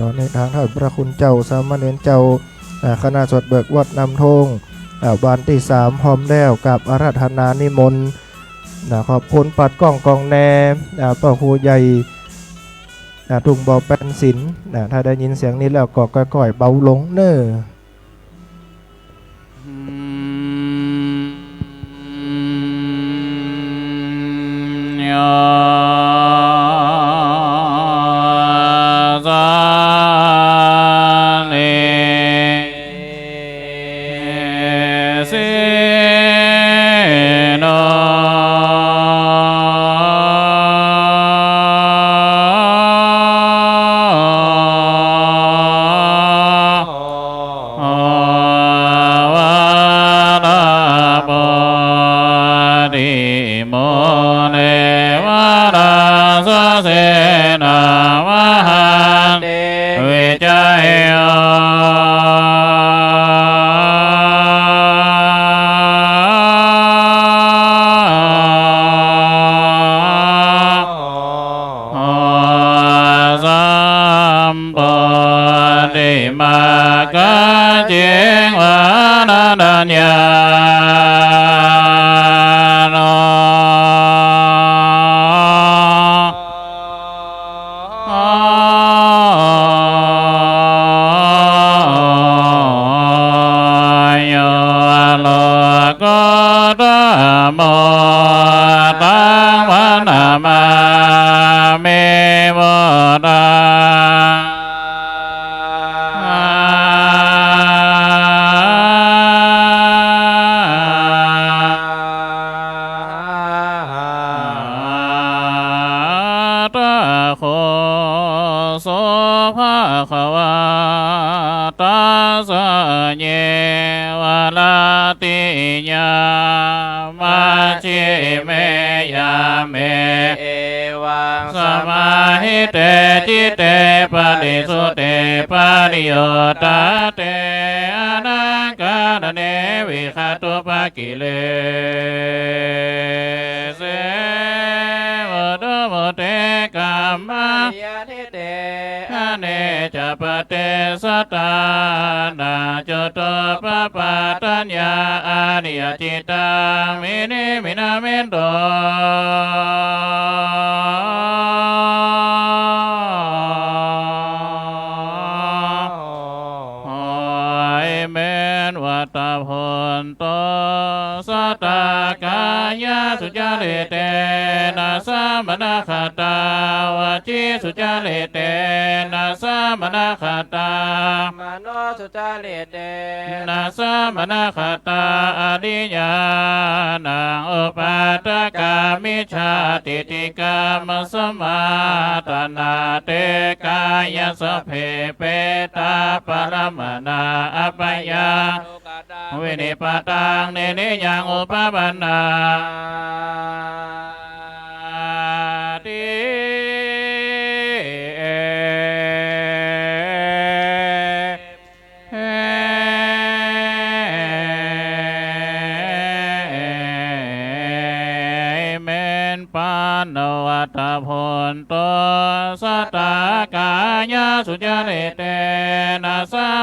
ตอนในทางท่านพระคุณเจ้าสามเณรเจ้าคณะสวดเบิกวัดนำธงวันที่3พร้อมแล้วกับอาราธนานิมนต์ขอบคุณปัดกล้องกองแนพระครูใหญ่ถุงเบาแป้นศิลป์ถ้าได้ยินเสียงนี้แล้วก็ค่อยๆเบาลงเน้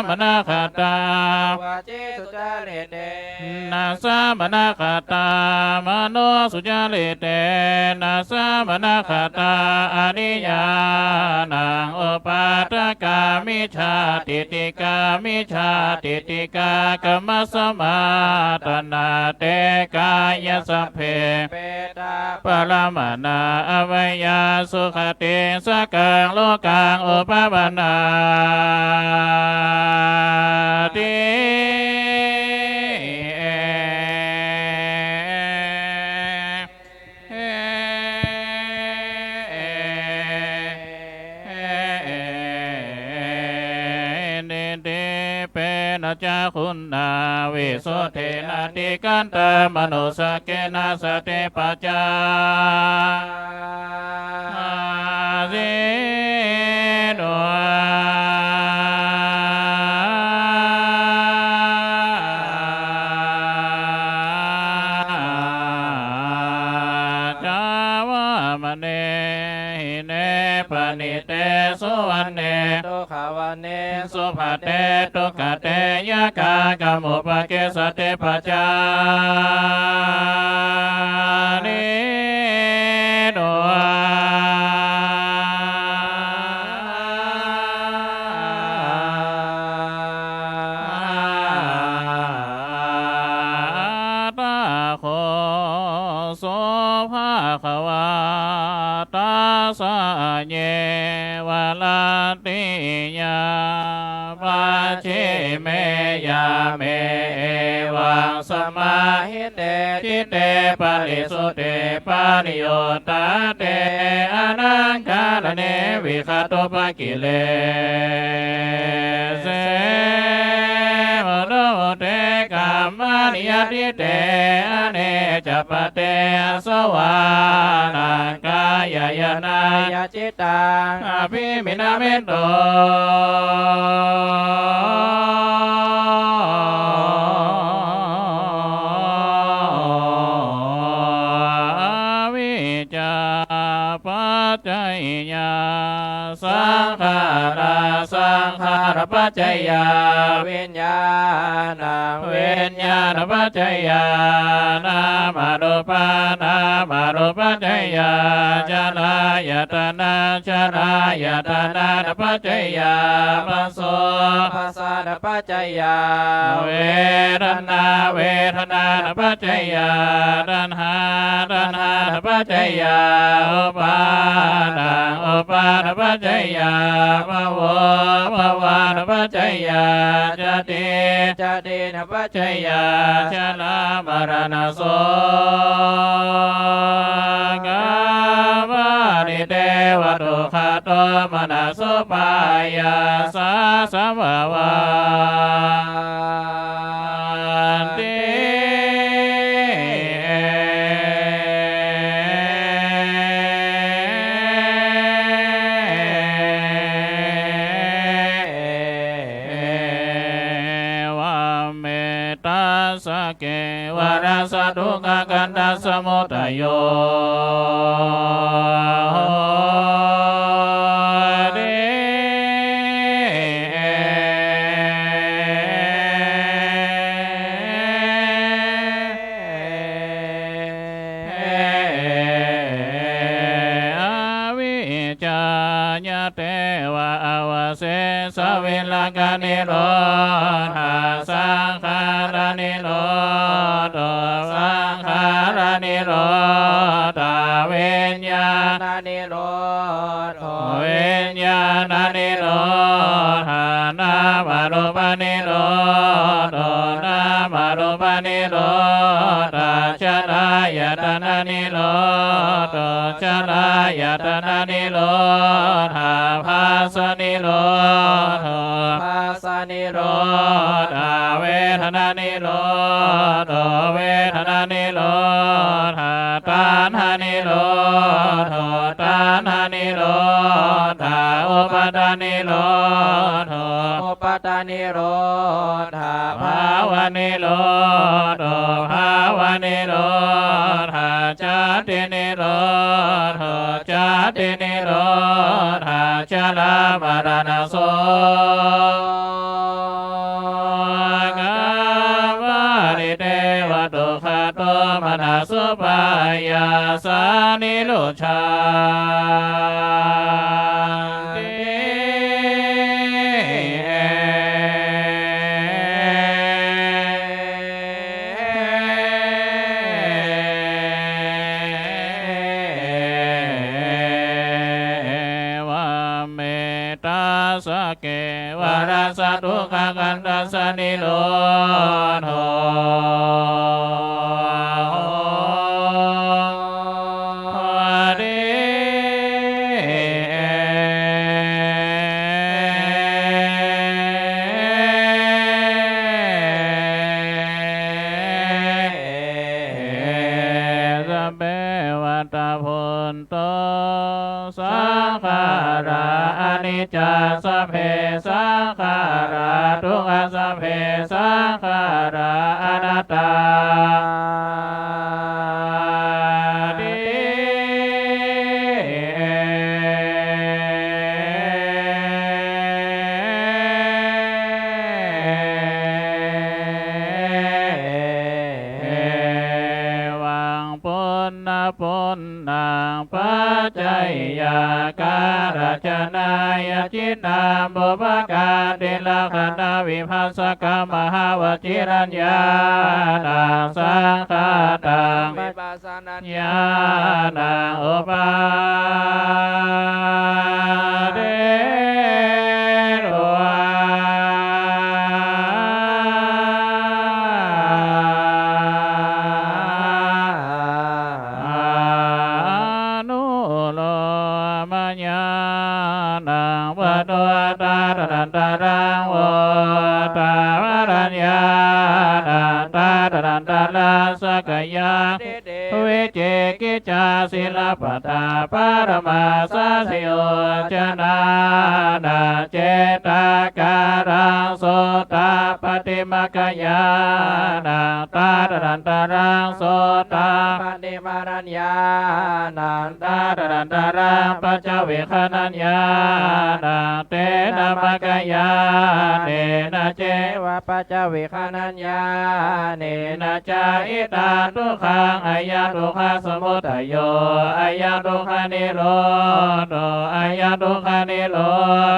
มนาคตาว าจิสุจาริเต นาสามนาคตามโนสุจาริเตนาสามนาคตาอนิยานังอุปาทกามิชาติติกามิชาติติกากรรมสมาตนาเตกายสัพเพ เปตา ปรมานาอวัยยาสุขติสกังโลกังอุปปนาติจาคุณนาวิโสเทนะติกันตมโนสเกนะสเตปัจจาสิโนจาวามเนหิเนปณิเตสุวรรณเน ตุขาวเน สุภเตตุกเตยะกากรรมุปเกสเตปัจจานิโนตาโคโสภาควาตาสะเยวะลาติยาปัจฉิเมยาเมวังสมาหิเตจิเตปริสุเตปานิโยตาเตอนังคาลเนวิคโตปะกิเลเสมโนเตกัมมานิยติเตอเนจปเตสวานังกายยนาย จิตัง อภิมินาเมโตวิจาปัจจยาสังขาราสังขารปัจจยา วิญญาณัง เวนญาณปัจจยานามารุปานามารุปัจจยาจารายตนะจารายตนะปัจจยาปัสโส ภาษาดปัจจยา เวทนาเวทนาปัจจยาตัณหาตัณหาปัจจยาอุปาทานอุปาทปัจจยาภวภวาปัจจยาจติ จตินปัจจ จยาชลามรณโสกาวาริเทวตุขะโตมนัสสุปายาสาสมวานติสเกวรสะทุกขันธสมุทัยโยเดอวิจญาเตวะอวเสสวิลกานิโรธาสังขารนิโรธสังขารนิโรธเวญญาณ นิโรธ เวญญาณนิโรธนามารุปนิโรธนามารุปนิโรธชรายตนะนิโรธชรายตนะนิโรธภาสนิโรธ ภาษานิโร โรธเวทนานิโรธเวทนานิโรธตานานิโรธตานานิโรธอุปาทานิโรธ อุปตานิโรธา ภาวะนิโรธภาวะนิโรธจาตินิโรธจาตินิโรธชรามรณโส ขัสสะนิโรธสัพเพสังขาราทุกขสัพเพสังขาราอนัตตาปุณนังปัจจัยยาการจนายจิตนาบุพการเดลขณาวิภัสสกมหาวจิรัญญาณสังฆาตังวิปัสสนัญญาณอุปาเดโรตารังโวตาวรัญญาตาดันตาลาสกยาเวเจกิจาศิลปตาปารมาสาสิโยชนะนาเจตาการังโสตาปฏิมกยานาตาดันตารังโสตาปฏิมารัญญานาตาดันตารังปัจจเวคนัญญานาเตนะมกยาเนนะเจวะปัจจเวคนัญญาเนนะจาอิตาทุกขังอายะทุกขสมุทัยโยอายะทุกขนิโรธอายะทุกขนิโร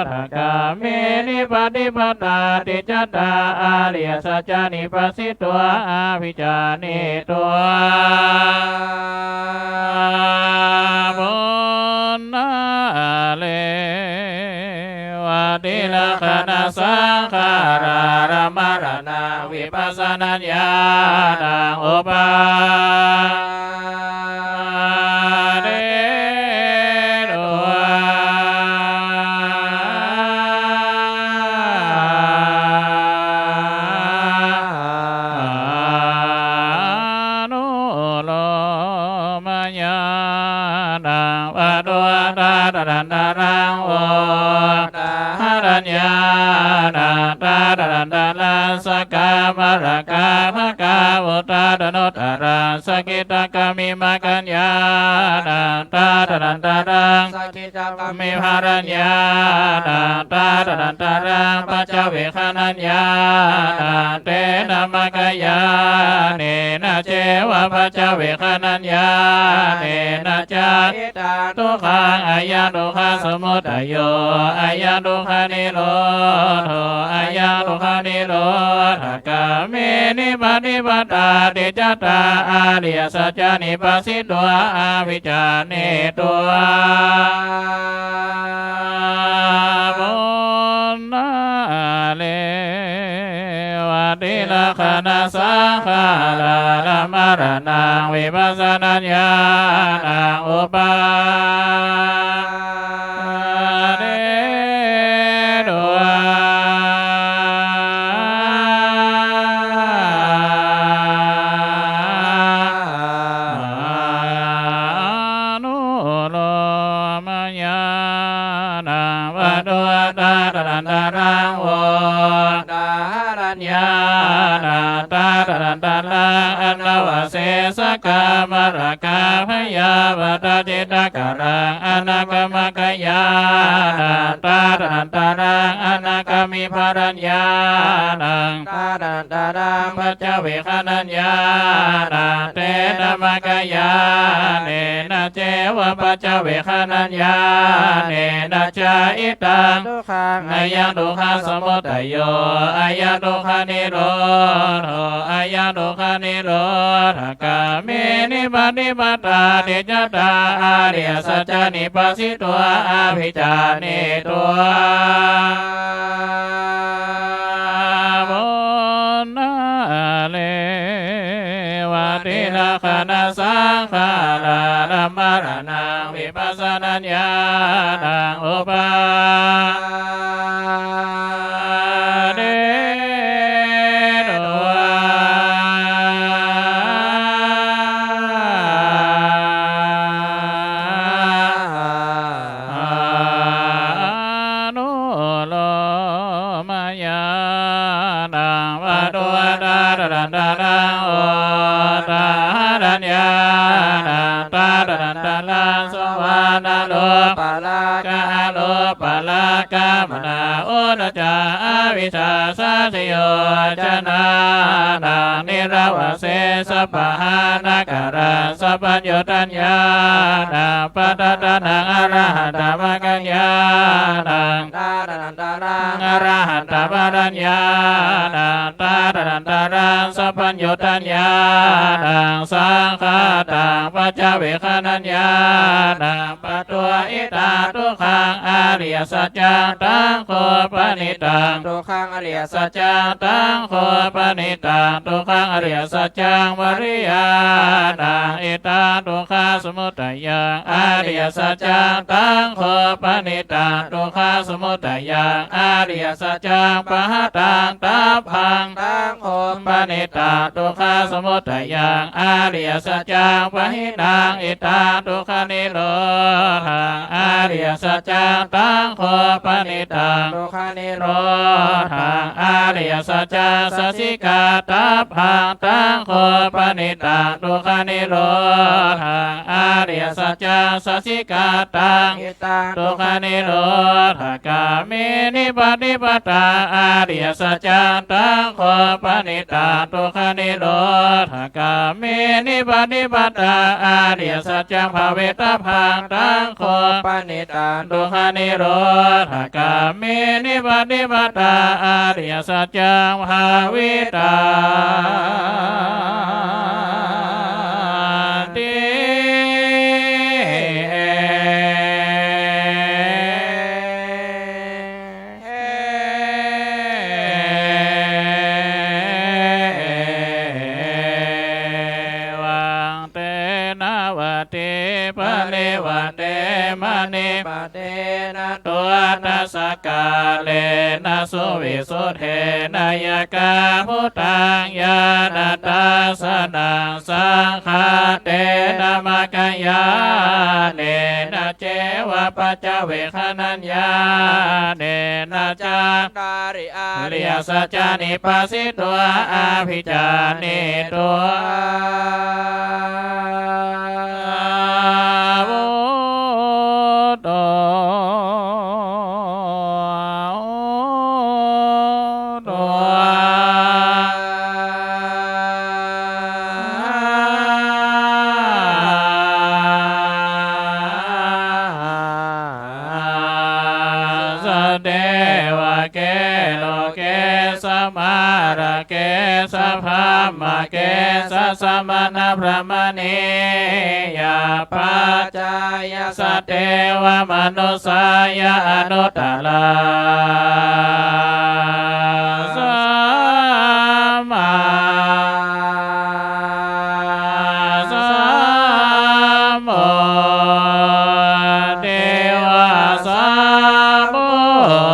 ธกาเมนิปฏิปตาติจัตตาอาริยสัจจานิปัสสิตัวอาภิจานิตัวบุญนาเลติลขณะสังขารารมรณาวิปัสสนัญญาณอุปาเดโรนุโลมญาณังวะโดตาดันตารังโอรัญญาณตาดันตาลาสกามรกาภกาวุตาดโนตาราสกิตากามิมากัญญาณตาดันตารังสกิตากามิภารัญญาณตาดันตารังปัจจเวคนัญญาณเตนะมกยาเนนะเจวะปัจจเวคนัญญาเนนะจาอิตาทุกขังอายะทุกขสมุทัยโยอายะทุกขนิโรธอายะทุกขนิโรธกาเมนิปฏิปตาติจัตตาอาริยสัจจานิปัสสิตัวอาภิจานิตัวบุญนาเลวติลขณะสังขารา มรณังวิปัสสนัญญาณังอุปาเดโดนุโลมญาณังวะโดตารันตารังโวตารัญญาณาตารันตารังอันวเสสกามรกาพยาวัตจิตกรังอนาคมกยาณาตารันตารังอนาคมิภรัญญาณังตารันตารังปัจจเวคนัญญาณาเตนะมกยาเนนะเจวะปัจจเวคนัญญาเนนะจาอิตังทุกขังอายังทุกขสมุทัยโยอายังทุกขนิโรธอายังทุกขนิโรธกาเมนิปฏิปตาติจตาอาริยสัจจานิปัสสิตัวอาภิจานิตัวบุ ตินาคานาสังขาราธัมมารนังวิปัสสนาญาณังอุปาเดโนนุโลมายานังวะโตตาดันตาดังโอตาดัญญาณังตาดันตาลังสวานาโลปะลากาโลปะลากามนาโอนะจาอวิชชาสัจโยชนะนังนิรวเสสัพพหานาการะสัพพัญญตัญญาณังปัตตะนังอรหัตตมกัญญาณังตาดันตาลังอรหัตตปัญญาณังตาดันตาลังสัพพัญญตัญญาณังสังฆาตังปัจจเวคขณัญญาณังปัตตวอิตาทุกขังอริยสัจจังตังโคปนิตังทุกขังอริยสัจจังตังโคปนิตังทุกขังอริยสัจจังวริยานังอิตาทุกขาสมุทัยยังอริยสัจจังตังโคปนิตังทุกขาสมุทัยยังอริยสัจจังปะหะตังตัพพังตังโคปนิตังทุกขาสมุทัยยังอริยสัจจังปะหินังอิตาทุกขานิโรธังอริยสัจจังตังโคปนิตังทุกขานิโรธังอริยสัจจังสัสสิกาตัพพังตังโคปนิตังทุกขานิโรธังอริยสัจจังสัสสิกาตังทุกขานิโรธกามินิปฏิปตาอริยสัจจังตังโคปนิตังทุกขานิโรธกามินิปฏิปตาอริยสัจจังภเวตพังตังโคปนิตังทุกขานิโรธกามินิปฏิปตาอริยสัจจังภเวตาปเตนะตัวนัสกาเลนะสุวิสุเทนายกาพุตังญาณตัสสนังสังฆาเตนะมะกัญญาเนนะเจวะปัจจเวคขณัญญาเนนะจาตาริอาริยสัจจานิปัสสิตัวอภิจานิตัวเกสะสมณพระมณียาปัจจายสัตเทวมนุสายอนุตตราสัมมาสัมโมเทวะสัมพุ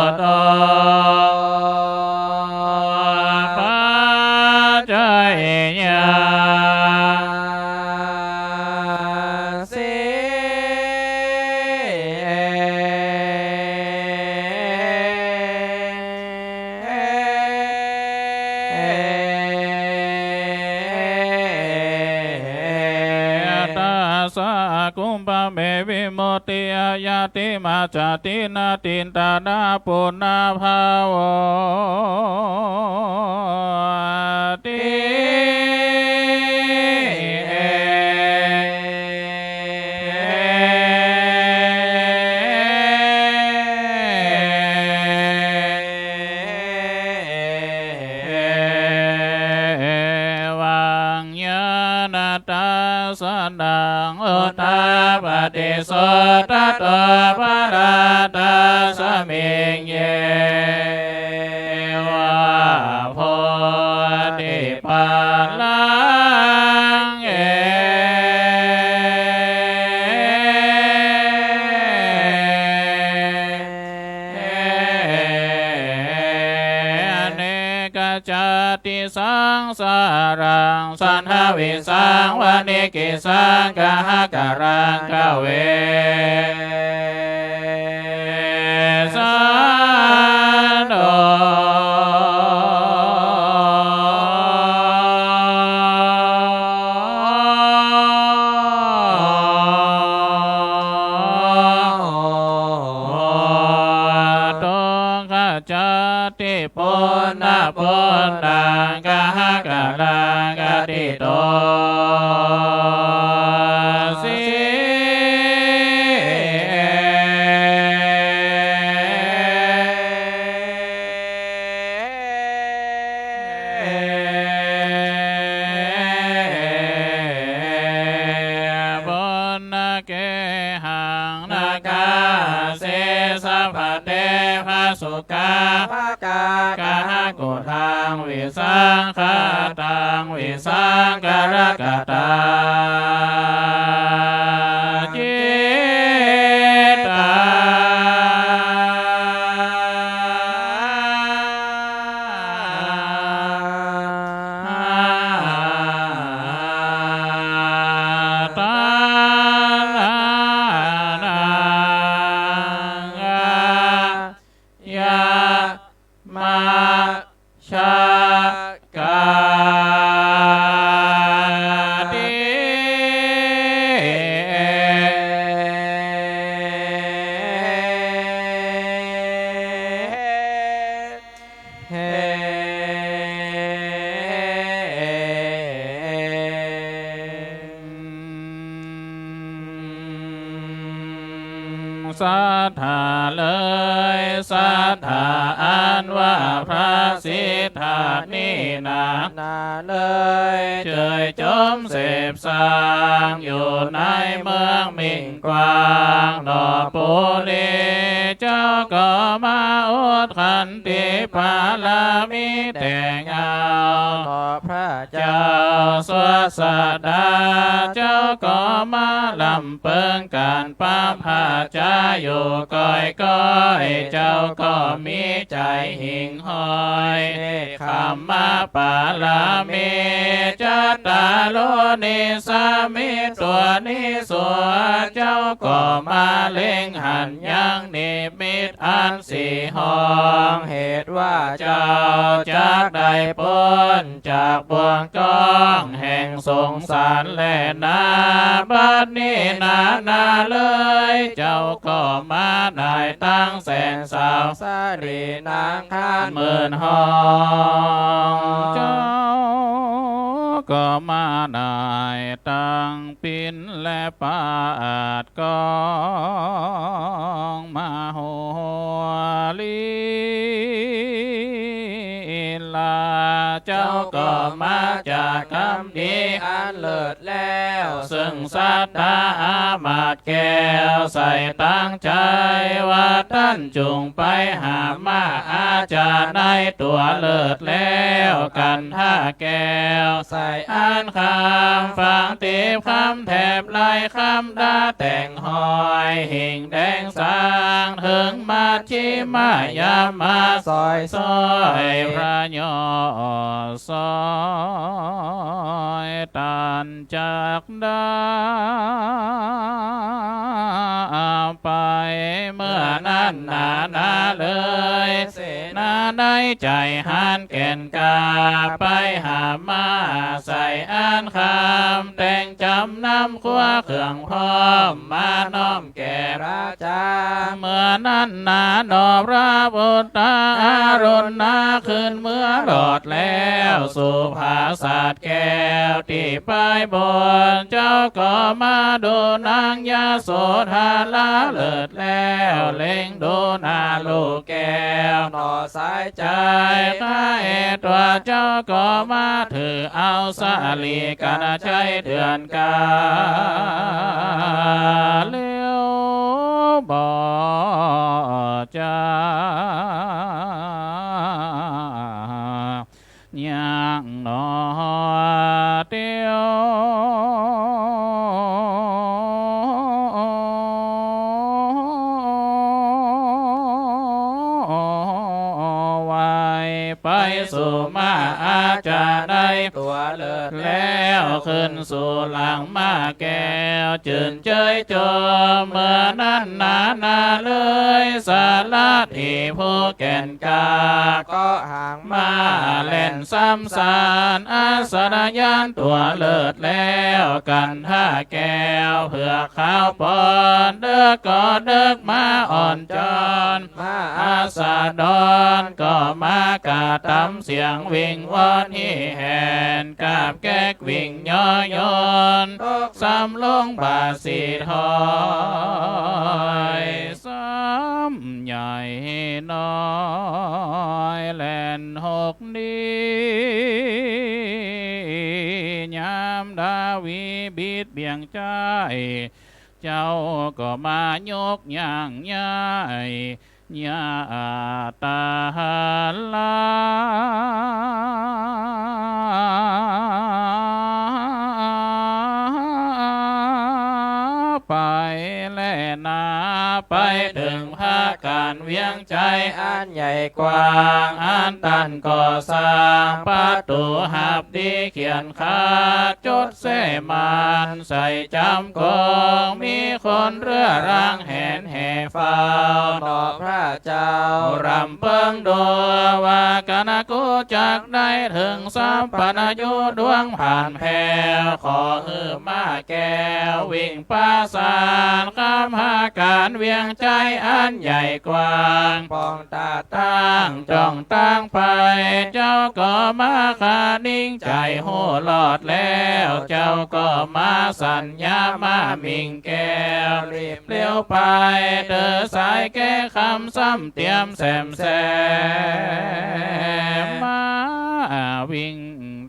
ทโธกุมภเมวิโมติอายาติมาจตินาตินตานาปุณาภาวติสนังอุตาปฏิโสตตปะราตาสมิงเยวะโพธิปัลลังเอ จติสังสารังสันหวิสังวานิกิสังกะหะการังกะเวสันโดปุณณปุณณังกะหะกะลังกะติโตสิปุณณเกหังนาคาเสสัพพะเตภะสุกากะหะกุทังวิสังขตังวิสังกรกตาจิตตาตานังยามะชากาติสัทธาเลยสัทธาอันว่าพระสิทธานี่นาเลยเจยจมเสพสางอยู่ในเมืองมิ่งกวางดอกปุรีเจ้าก็มาอุดขันติภาลามิแต่งเอาต่อพระเจ้าสวสดาเจ้าก็มาลำเปิงการป้าพาจาอยู่ก้อยก้อยเจ้าก็มีใจหิ่งห้อยคำมาปาลามิจัตตาโลนิสามิตัวนิสัวเจ้าก็มาเล็งหันยังนิมิตอันสี่ห้องเหตุว่าเจ้าจากได้พ้นจากบ่วงกองแห่งสงสารและนาบัดนี้นาเลยเจ้าก็มาได้ตั้งแสนสาวสารีนางคานหมื่นห้องเจ้าก็มาได้ตั้งปินและปาดกองมาหัวลีลาเจ้าก็มาจากคำดีอันเลิศแล้วซึ่งสัตตาอามาตแก้วใส่ตั้งใจว่าท่านจุงไปหามาอาจารย์ในตัวเลิศแล้วกันท่าแก้วใส่อ่านคำฟังตีบคำแถบลายคำดาแต่งหอยหิ่งแดงสางถึงมาชิมายามาซอยพระยอซอยตันจากดาไปเมื่อนั้นนาเลยนาได้ใจหันแก่นกาไปหามาใส่อ่านคำแต่งจำนำขั้วเครื่องพร้อมมาน้อมแก่ราชาเมื่อนั้นนอพระพุทธอารุณนาขึ้นเมื่อหลอดแล้วสู่ภาศาสแก้วที่ไปบนเจ้าก็มาดูนางยาโสธาลาเลิศแล้วเล็งดูนาลูกแก้วหนอสายใจข้าตัวเจ้าก็มาถือเอาสาลีกันใช้เดือนกาเลี้ยวบ่จ้ายังหนอเตียวไว้ไปสู่ สุมาอาจาได้ตัวเลิศแล้วขึ้นสู่หลังมาแก้วจื่นเจยจอเมื่อนั้นนาเลยสาราที่ผู้แก่นกาก็ห่างมาเล่นซ้ำสารอาสรยานตัวเลิศแล้วกันท่าแก้วเพื่อข้าวปอนเด้อก็เด้อมาอ่อนจอนมาอาสาดอนก็มากาตำเสียงวิ่งวอนที่แหนกาบแก๊กวิ่งย่อยนตกซ้ำลงบาสีทอยซ้ำใหญ่น้อยแล่นหกดียามดาวีบิดเบี่ยงใจเจ้าก็มายกย่างย้ายญาตาลาไปแล่นาไปถึงภาคการเวียงใจอันใหญ่กว้างอันตันก่อสร้างประตูหับดีเขียนคาจดเสมันใส่จำกองมีคนเรือรังแหนแห่เฝ้าต่อพระเจ้ารำเปิงดัวว่ากนกูจักได้ถึงสัมปนายุดวงผ่านแผ่วขอมาแก้ววิ่งปราสาทข้ามหาการเวียงใจอันใหญ่กว้างปองตาตั้งจ้องตั้งไปเจ้าก็มาขานิ่งใจโหหลอดแล้วเจ้าก็มาสัญญามามิงแก้วรีบเลี้ยวไปเธอสายแก้คำซ้ำเตรียมแซมมาวิ่ง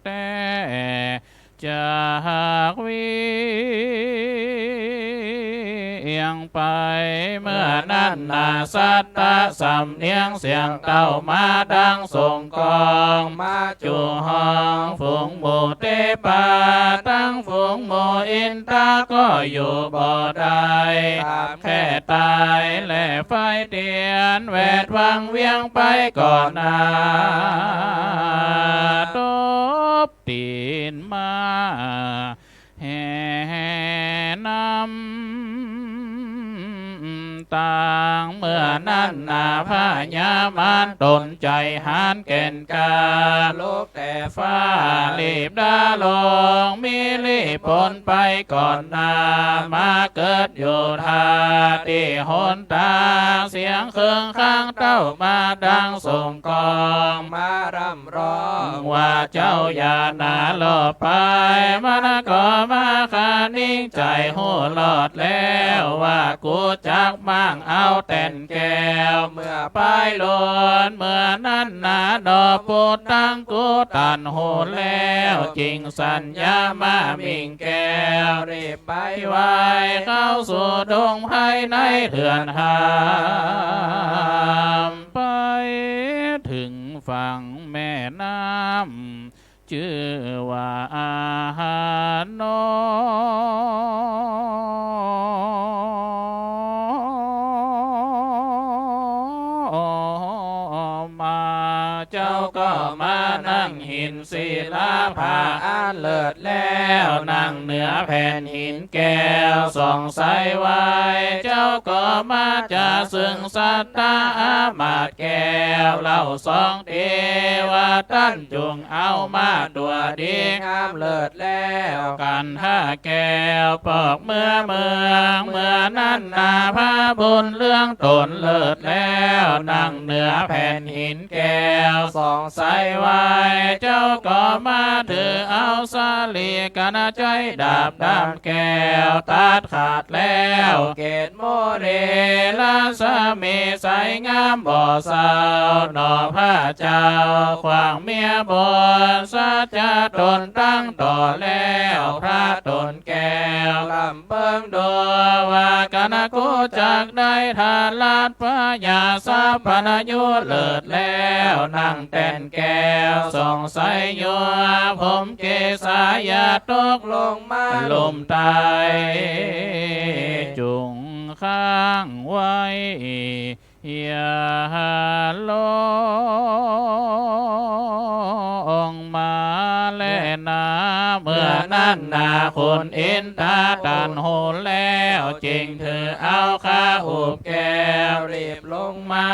แต่จากวิ่งไปเมื่อนั้นนาสัตตะสำเนียงเสียงเต่ามาดังส่งกองมาจูห้องฝูงหมูเตปาตั้งฝูงหมูอินตาก็อยู่บ่ได้แค่ตายและไฟเตียนแวดวังเวียงไปก่อนนาตบตีนมาแห่นำต่างเมื่อนั้นนาพญามารตนใจหานแก่นกาลูกแต่ฟ้ารีบดาลงมีรีบผลไปก่อนนามาเกิดอยู่ทาที่หนตาเสียงเครื่องข้างเต้ามาดังส่งกองมารำร้องว่าเจ้าอย่าหนาหลบไปมันก็มาขานิ่งใจหูหลอดแล้วว่ากูจักมั่งเอาแต่นแก้วเมื่อไปลนเมื่อนั้นนาดอกปูตั้งกูตันหูแล้วจริงสัญญามามิงแก้วรีบไปไว้เข้าสู่ดงภายในเถื่อนหามไปถึงฝั่งแม่น้ำชื่อว่าอาหารนมาเจ้าก็มานั่งหินศิลาผาอันเลิศแล้วนั่งเหนือแผ่นหินแก้วส่องใสไว้เจ้าก็มาจะซึ่งสัตตาอามาตแก้วเล่าสองเทวตันจุงเอามาตัวดีงามเลิศแล้วกันท่าแก้วปอกเมื่อนั้นนาพระบุญเรื่องตนเลิศแล้วนั่งเหนือแผ่นหินแก้วส่องใสไว้เจ้าก็มาถือเอาสาลีกันใจดาบดำแก้วตัดขาดแล้วเกตโมเรลาสามีใสงามบ่อสาวหนอพระเจ้าขวางเมียบนสัจจะตนตั้งต่อแล้วพระตนแก้วลำเปิงดัวว่ากันกูจักได้ทานลาดพระยาสาพนายุเลิศแล้วนั่งแต่นแก้วส่องใสยัวผมเกษายาตกลงมาลมตายจุงข้างไว้อย่าล นาเมื่อนั้นนาคนอินตาตันโหนแล้วจริงเธอเอาข้าอุบแก้วรีบลงมา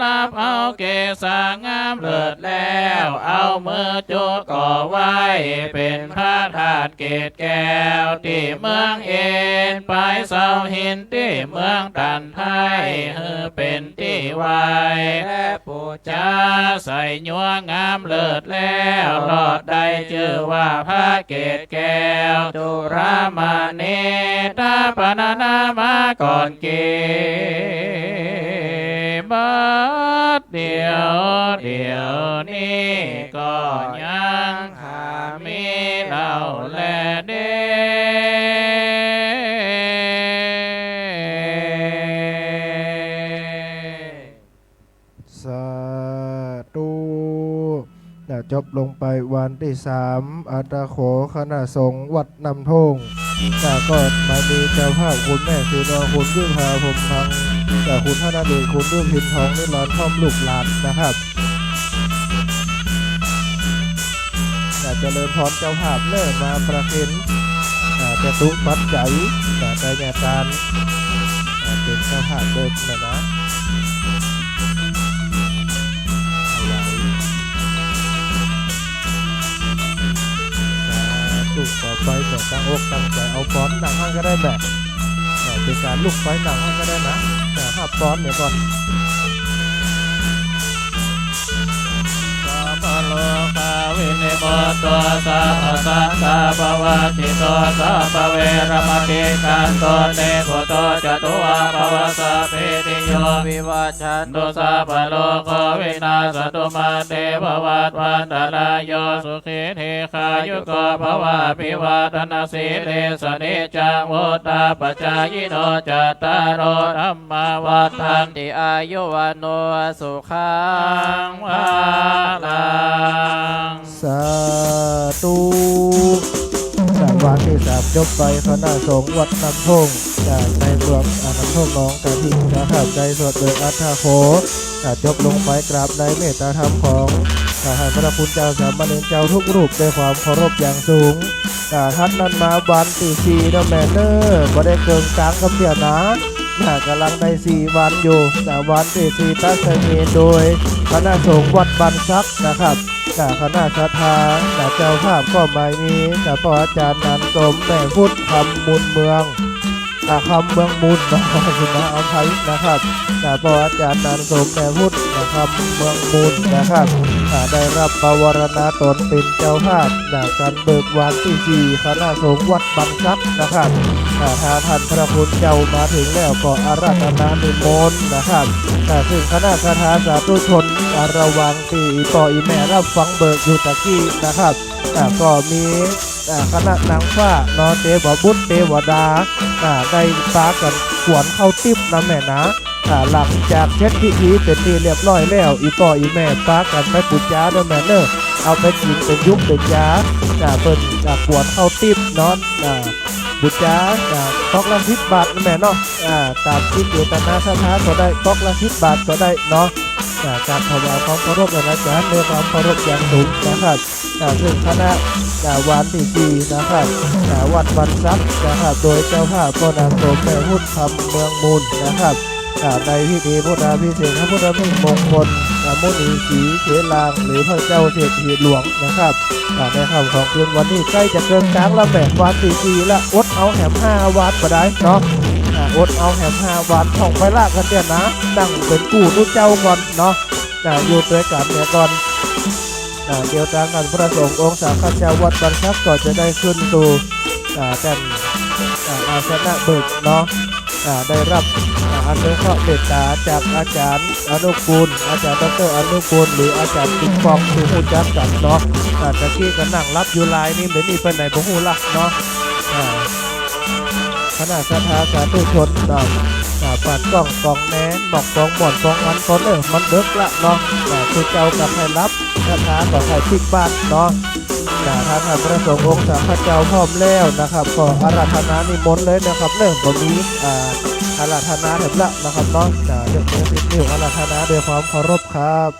รับเอาเกศางามเลิศแล้วเอามือจุดก่อไว้เป็นพระธาตุเกศแก้วที่เมืองเอ็นไปเสาหินที่เมืองตันไทยเป็นที่ไว้และปูจาใส่ยัวงามเลิศแล้วรอดได้ชื่อว่าพระเกศแก้วดุรามาเนตาปนานามาก่อนเกบัดเดียวนี้ก็ยังขามีเล่าแลเดสาธุจบลงไปวันที่3อัตโขคณะสงฆ์วัดนำทงก็มามีเจ้าภาพคุณแม่สีนองคุณยื่นพาผมพังคุณท่านอดีตคุณยื่นพินทองนิรันดร์ท่อมลูกหลานนะครับเจริญพรเจ้าภาพเลิกมาประเคนจะตุปัจจัยแต่ในการเป็นเจ้าภาพเดิมนะลูกต่อไปแบบตั้งอกตั้งใจเอาป้อนหนังให้ก็ได้แบบเป็นการลูกไฟหนังให้ก็ได้นะแต่ถ้าป้อนเดี๋ยวก่อนปโลกาวินิโมตัวสัพพสัตตาภวติโตสัพพเวรมติกันโตเนโกโตจตุวาภวสัพเพติโยวิวัชชันตุสัพพโลกวินาศตุมาเตภวัตวันตรายโยสุขีเทคายุโกภวะภิวาทนาสีเลสเนจังวุตตาปัจจายโนจัตตารโอธัมมาวัฏันติอายุวันโนสุขังวาลังสาธุวันที่3จบไปคณะสงฆ์วัดน้ำทงจากในเมืองน้ำทงน้องกระทิงนะครับใจสวดเบิกอัฏฐโขจบลงไปกราบในเมตตาธรรมของพระคุณเจ้าสามเณรเจ้าทุกรูปด้วยความเคารพอย่างสูงท่านนั้นมาวันที่4นะแม่เนอร์บ่ได้เกินกลางกับเดียนะกำลังใน4วันอยู่วันที่4ตั้งใจโดยคณะสงฆ์วัดบันซักนะครับคณะศรัทธาเจ้าภาพก็ไม่มีพระอาจารย์นันสมแม่พุทธคำมูลเมืองคำเมืองมูลนะเอาไทยนะครับพระอาจารย์นันสมแม่พุทธคำเมืองมูลนะครับได้รับปวารณาตนเป็นเจ้าภาพการเบิกวันที่4คณะสงฆ์วัดบันซักนะครับถ้าท่านพระคุณเจ้ามาถึงแล้วก็อาราธนานิมนต์นะครับซึ่งคณะศรัทธาสาธุชนระวังที่ต่ออีแม่รับฟังเบิกอยู่ตะกี้นะครับก็มีคณะนางฟ้านอเทวบุตรเทวดาได้ปากันขวนเข้าติ๊บนะแม่นะหลังจากเช็ดพิธีเป็นที่เรียบร้อยแล้วอีพ่ออีแม่ปากันไปปุจจาด้วยแม่เนอเอาไปกินเป็นยุคเป็นยาเปิ้นขวนเข้าติ๊บนอนบุจจาก๊อกละ10 บาทนะแม่เนาะตามที่เจตนาศรัทธาก็ได้ก๊อกละ10 บาทก็ได้เนาะการถวายความเคารพและอาจารย์ในความเคารพอย่างสูงนะครับซึ่งคณะวันที่4นะครับวัดบันซักนะครับโดยเจ้าภาพก็นางสมแม่พุทธคำเมืองมูลนะครับในพิธีพุทธาภิเษกพระพุทธมงคลมุนีศรีเขลางหรือพระเจ้าเศรษฐีหลวงนะครับในคำของคืนวันนี้ใกล้จะเกินกลางละแม่วันที่4ละอดเอาแหม5 วันมาได้เนาะอดเอาแหม5 วันท่องไปละกันเตี้ยนะดังเป็นกู้นุ่เจ้าก่อนเนาะอยู่ด้วยกันเนี่ยก่อนเดียวกันกันพระสงฆ์องค์สามข้าเจ้าวัดบันซักก็จะได้ขึ้นสู่แท่นอาสนะเบิกเนาะได้รับอนุเคราะห์เมตตาจากอาจารย์อนุกูลอาจารย์ดรอนุกูลหรืออาจารย์ติ๊กฟองคือผู้จัดกันเนาะตะกี้ก็นั่งรับอยู่ลายนี่เหมือนนี่ไปไหนบ่ฮู้ละเนาะคณะศรัทธาสาธุชนเนาะปัดกล้องแหนหมอกกองหมอนกองอันตอนมันเดึกละเนาะคือเจ้ากับให้รับศรัทธากับให้ติ๊กบ้านเนาะท่านพระสงฆ์องค์สามพระเจ้าพร้อมแล้วนะครับก็อาราธนานิมนต์เลยนะครับบ่มีอาราธนาเห็นละนะครับเนาะเรื่องนี้เป็นอาราธนาด้วยความเคารพครับ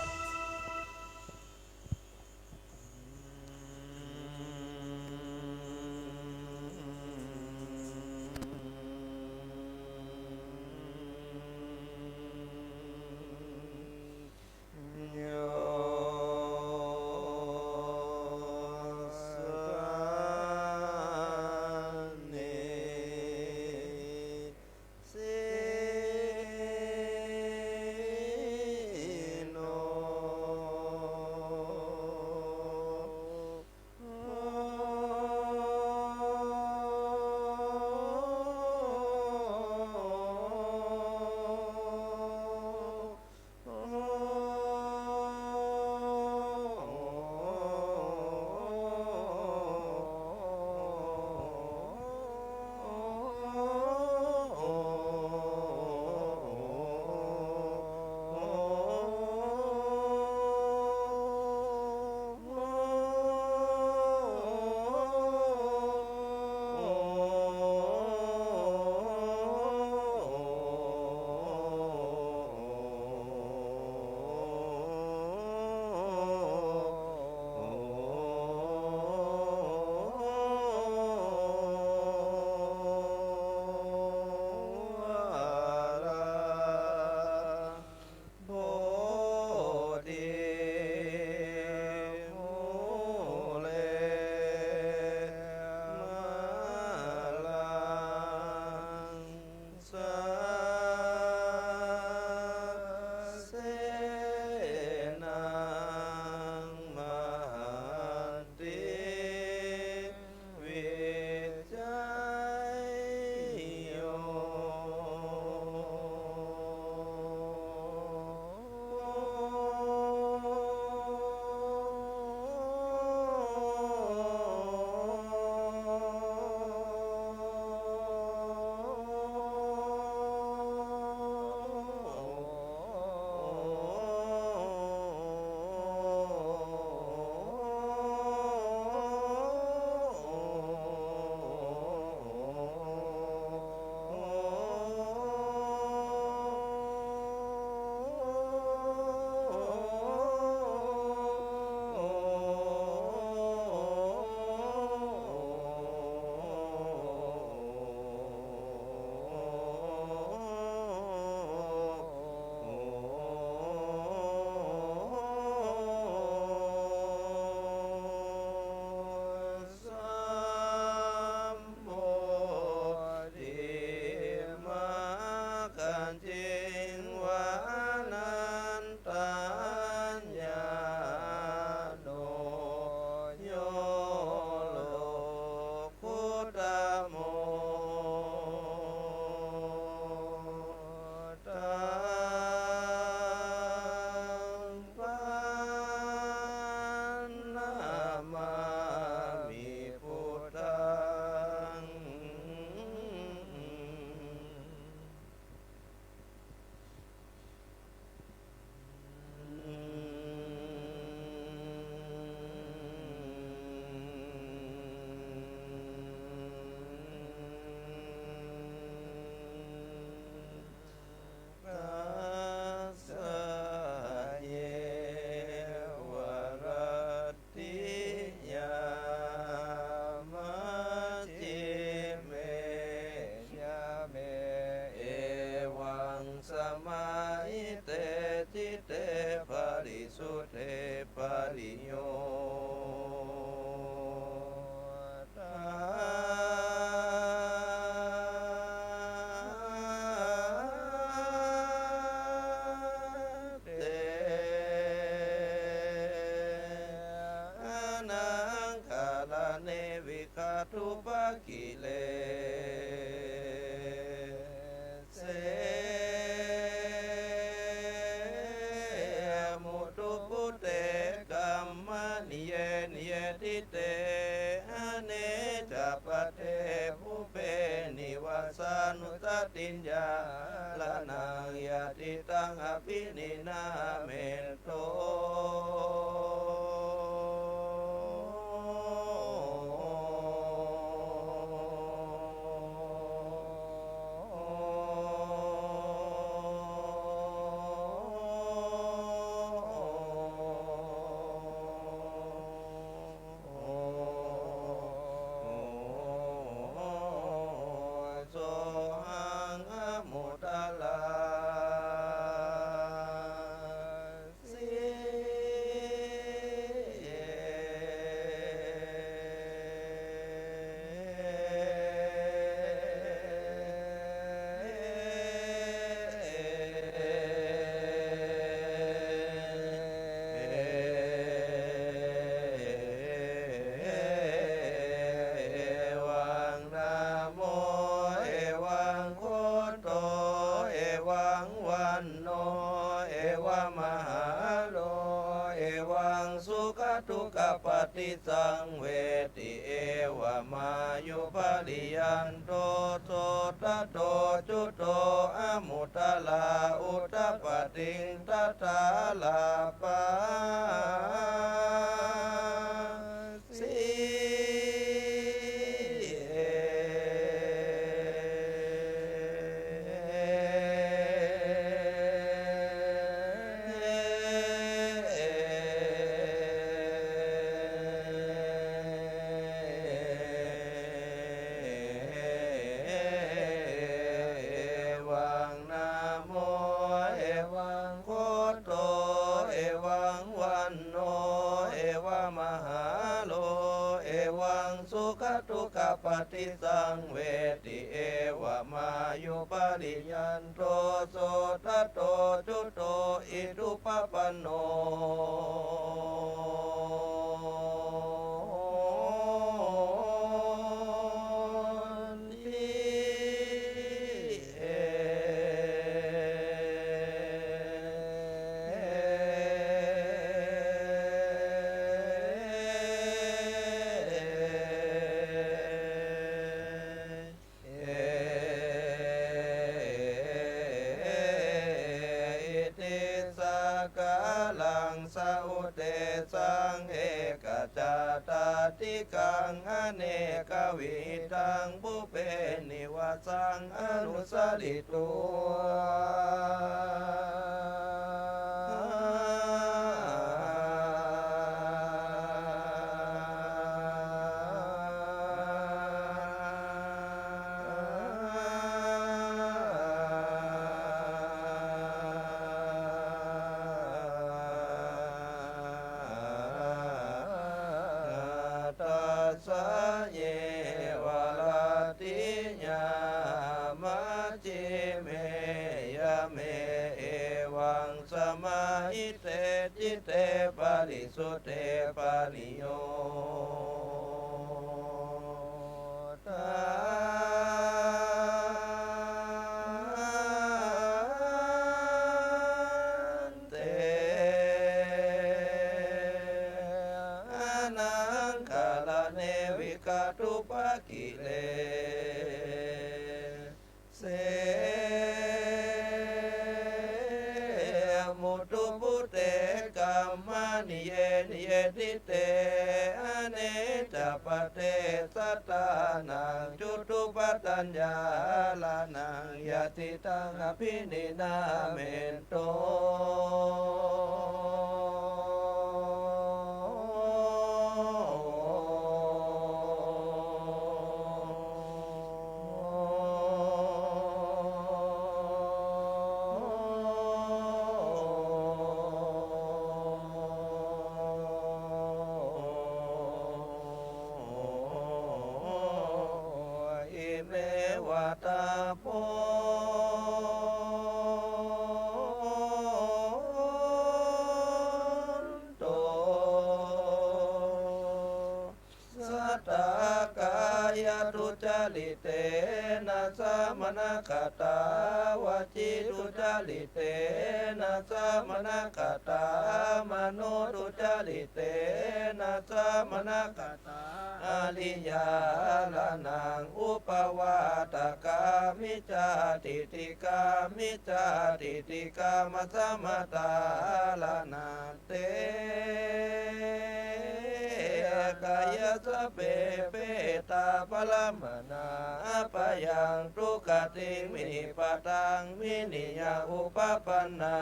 ตุปกิเลเสมุตุปุเตกัมมะนิเยนิเยติเตอเนจปะเทภูเปนิวาสานุตติญญาลานังยาติตังอภินินาเมนโตทุกขปฏิสังเวติเอวมายุปาลิยันโตโสตโตจุโตอมุตตลาอุตตปฏิงตัตถาลาปาสีทุกขปฏิสังเวติเอวมายุปาลิยันโตโสตโตจุโตอิทุปปันโนติกังอเนกวิตังบุเปนิวาสังอนุสริตุจิเตปาริสุเตปาริโยตาเตอนังคาลเนวิกาตุปกิเลเสมุตุปุเตกัมมานิเยนิเยติเตอเนจปะเทสัตตานังจุตุปัตตัญญาลานังยะติตังอภินินาเมนโตตาโพโตสัตตกา ทุจริตเตนะสมณกตาวจีทุจริตเตนะสมณกตามโนทุจริตเตนะสมณกตาอริยาลานังอุปวาตกามิจาติติกามิจาติติกามัสมตาลานาเตกายสเปเปตาปลมนาปยังทุกขติมินิปตังมินิยาอุปปันนา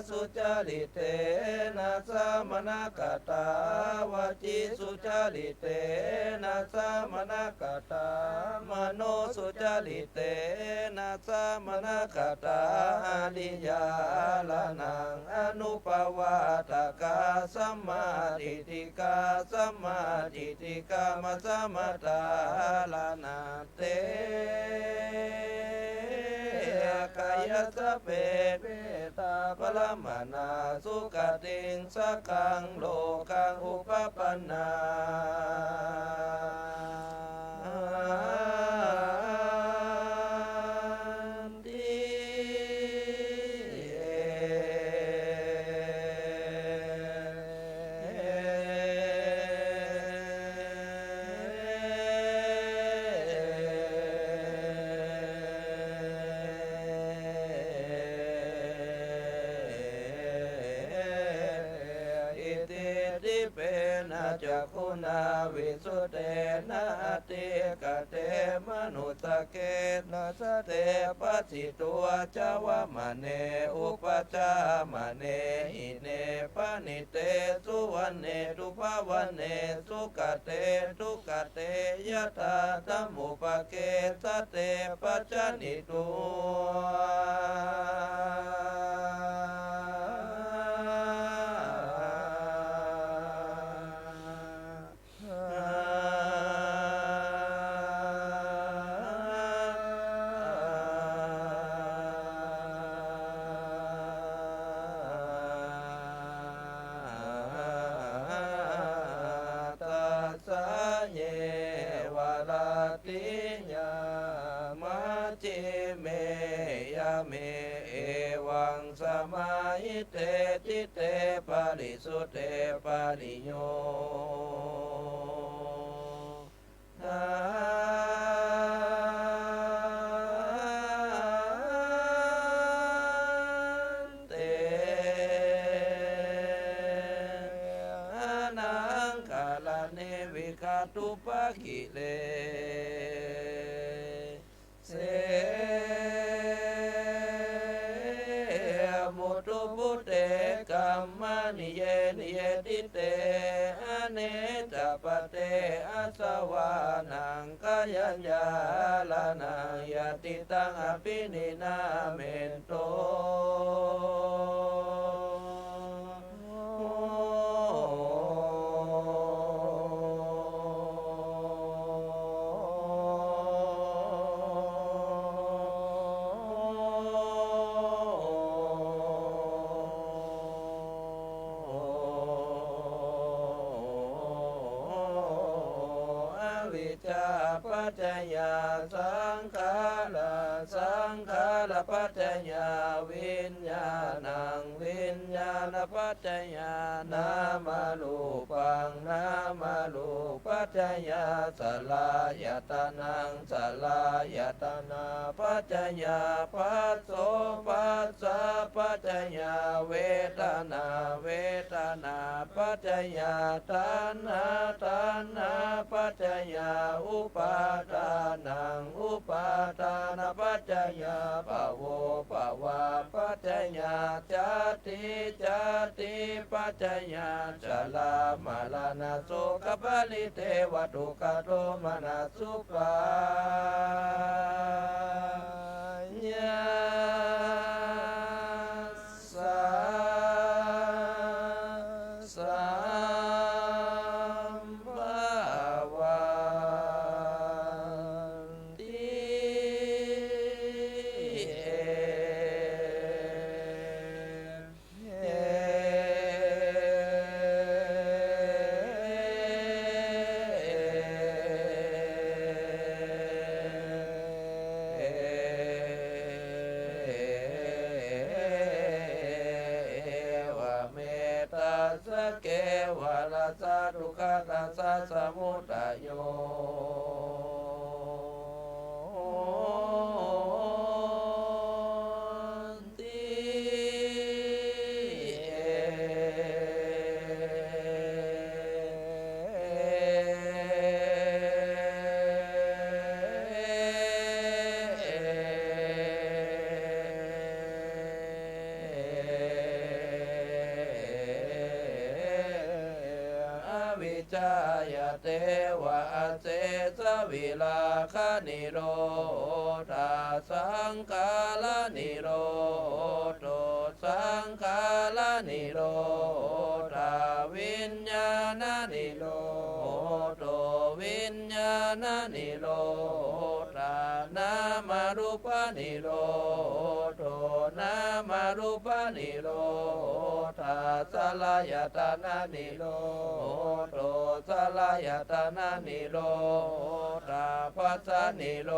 สุจริตเตนะสมณกตาวจีสุจริตเตนะสมณกตามโนสุจริตเตนะสมณกตาอริยาลานังอนุปวาตกาสัมมาทิฏฐิกาสัมมาทิฏฐิกามัสมตาลานาเตกายสเปเปตาปรมานาสุขติงสักขังโลกังอุปปันนาจักขุนาวิสุเตนะติกะเตมนุตเกนะสเตปัสสิตัวจาวมะเนอุปจามะเนหิเนปนิเตสุวันเนทุภวันเนสุกเตทุกเตยะถาธัมมุปเกสเตปัจจนิตุสมาหิเตติเตปาริสุเตปาริโยเตนังกาลเนวิกาตุปะกิเลเสบุเตกัมมานิเยนิเยติเตอเนจปเตอาสวานังกายัญญาลานังยติตังอภินินาเมนโตปัจจยาสังขารา สังขารปัจจยาวิญญาณังวิญญาณปัจจยานามารูปังนามารูปัจจยาสลายตนังสลายตนาปัจจยาปัสโสปัสสะปัจจยาเวทนาเวทนาปัจจยาตัณหาตัณหาปัจจยาอุปาทานังอุปาทานปัจจยาภโวภวาปัจจยาจติจติปัจจยาชลามรณะโสกปลิเทวทุกขโทมนัสสุปายาเกวะละสะทุกขตัสสะสมุทัยโยจายเตวะเสสวิลาคนิโรธาสังกาลนิโรโตสังกาลนิโรธาวิญญาณนิโรโตวิญญาณนิโรธานามารูปนิโรโตนามารูปนิโรธาสลายตนะนิโรโตสลายตนะนิโรธาปัสสะนิโร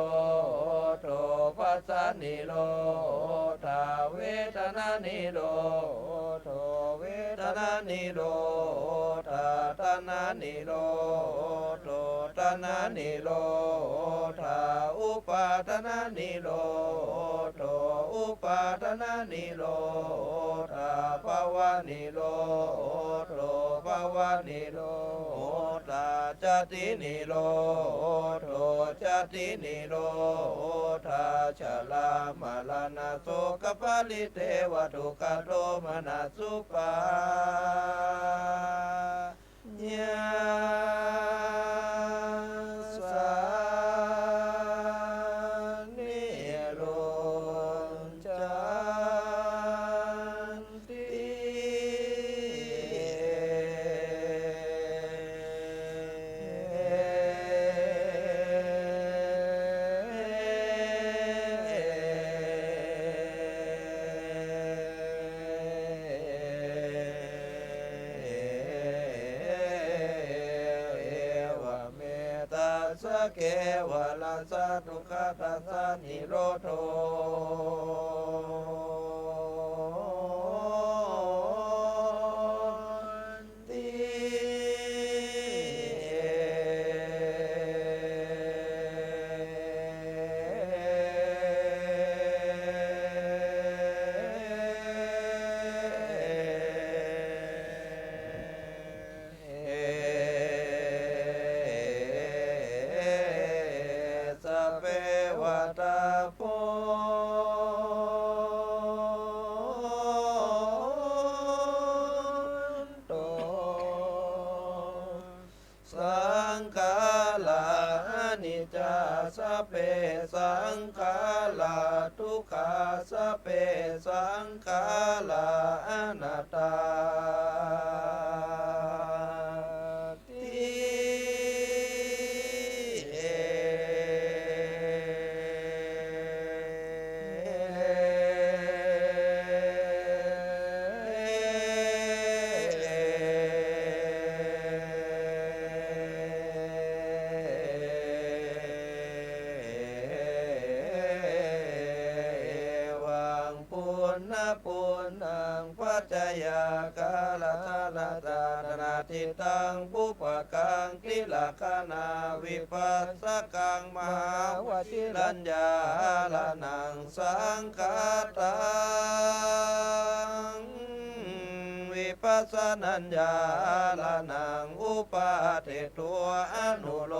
โตปัสสะนิโรธาเวทนานิโรโตเวทนานิโรธาตนะนิโรโตตนะนิโรธาอุปาทนะนิโรโตอุปาทนะนิโรธาภวะนิโรโตภวะนิโรธาจตินิโรโตจตินิโรธาชลามรณะโสกปลิเทวทุกขโทมนัสสุปายาสานิโรจันติเกวะละสะทุกขตัสสะนิโรโธสัพเพสังขาราทุกขาสัพเพสังขาราอนัตตา ติตังปุปกังกิลคนาวิปัสสกังมหาวชิรัญญาลนังสังคตังวิปัสสนัญญาลนังอุปาเทตัวอนุโล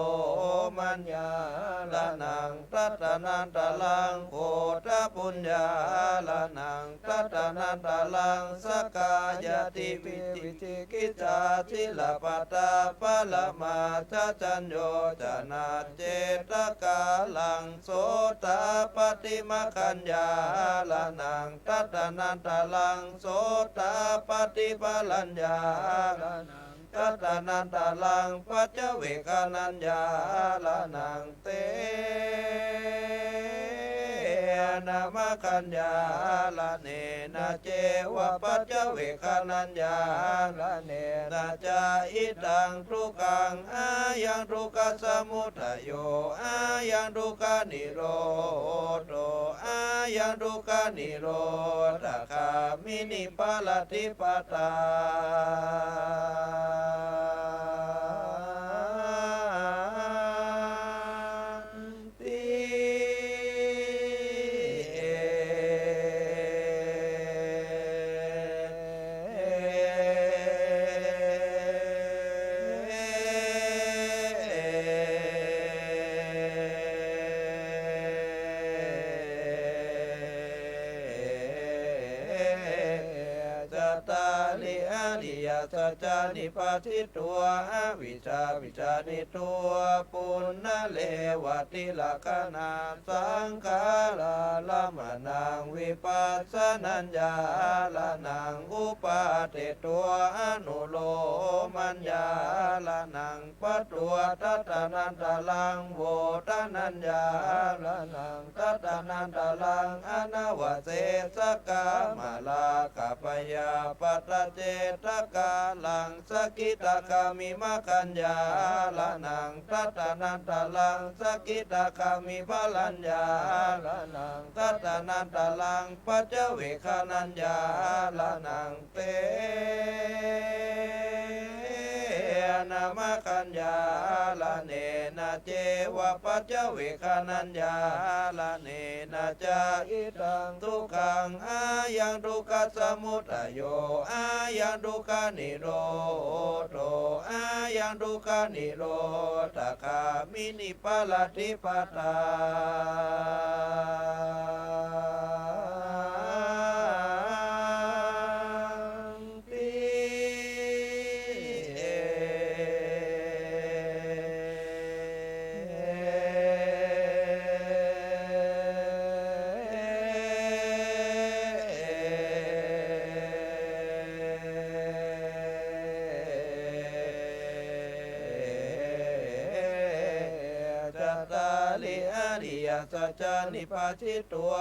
มัญญาลนังตัตนันตลังโคตปุญญาลนังตัตนันตลังสกายติวิจิกิจาทิลปตาปลมาจจัญโยจนาเจตกาลังโสตปฏิมคัญญาลนังตัตนันตลังโสตปฏิปลัญญาตัตนันตลังปัจเจเวกานัญญาลนังเตนามคัญญาลเนนะเจวะปัจเจเวกานัญญาลเนนะจาอิตังทุกขังอายังทุกขสมุทัยโยอายังทุกขานิโรธโตอายังทุกขานิโรธคามินิปาลติปตาสัจจานิปัสสิตัววิชาวิชานิตัวปุณณเลวติลกนาสังขาราละมะนังวิปัสสนัญญาละนังอุปาเทตัวอนุโลมัญญาละนังปัตตัวตัตนันตลังโวตนัญญาละนังตัตนันตลังอนาวเสสกามาลากัปยาปัตเจตกาลังสกิตาคามิมคัญญาละนังตัตนันตลังสกิตาคามิพลัญญาละนังตัตนันตลังปัจเจเวคานัญญาละนังเตนามคัญญาละเนนะเจวะปัจเจเวคานัญญาละเนนะจาอิตังทุกขังอายังทุกขสมุทัยโยอายังทุกขานิโรธโตอายังทุกขานิโรธคามินิปาลติปตาสัจจานิปัสสิตัว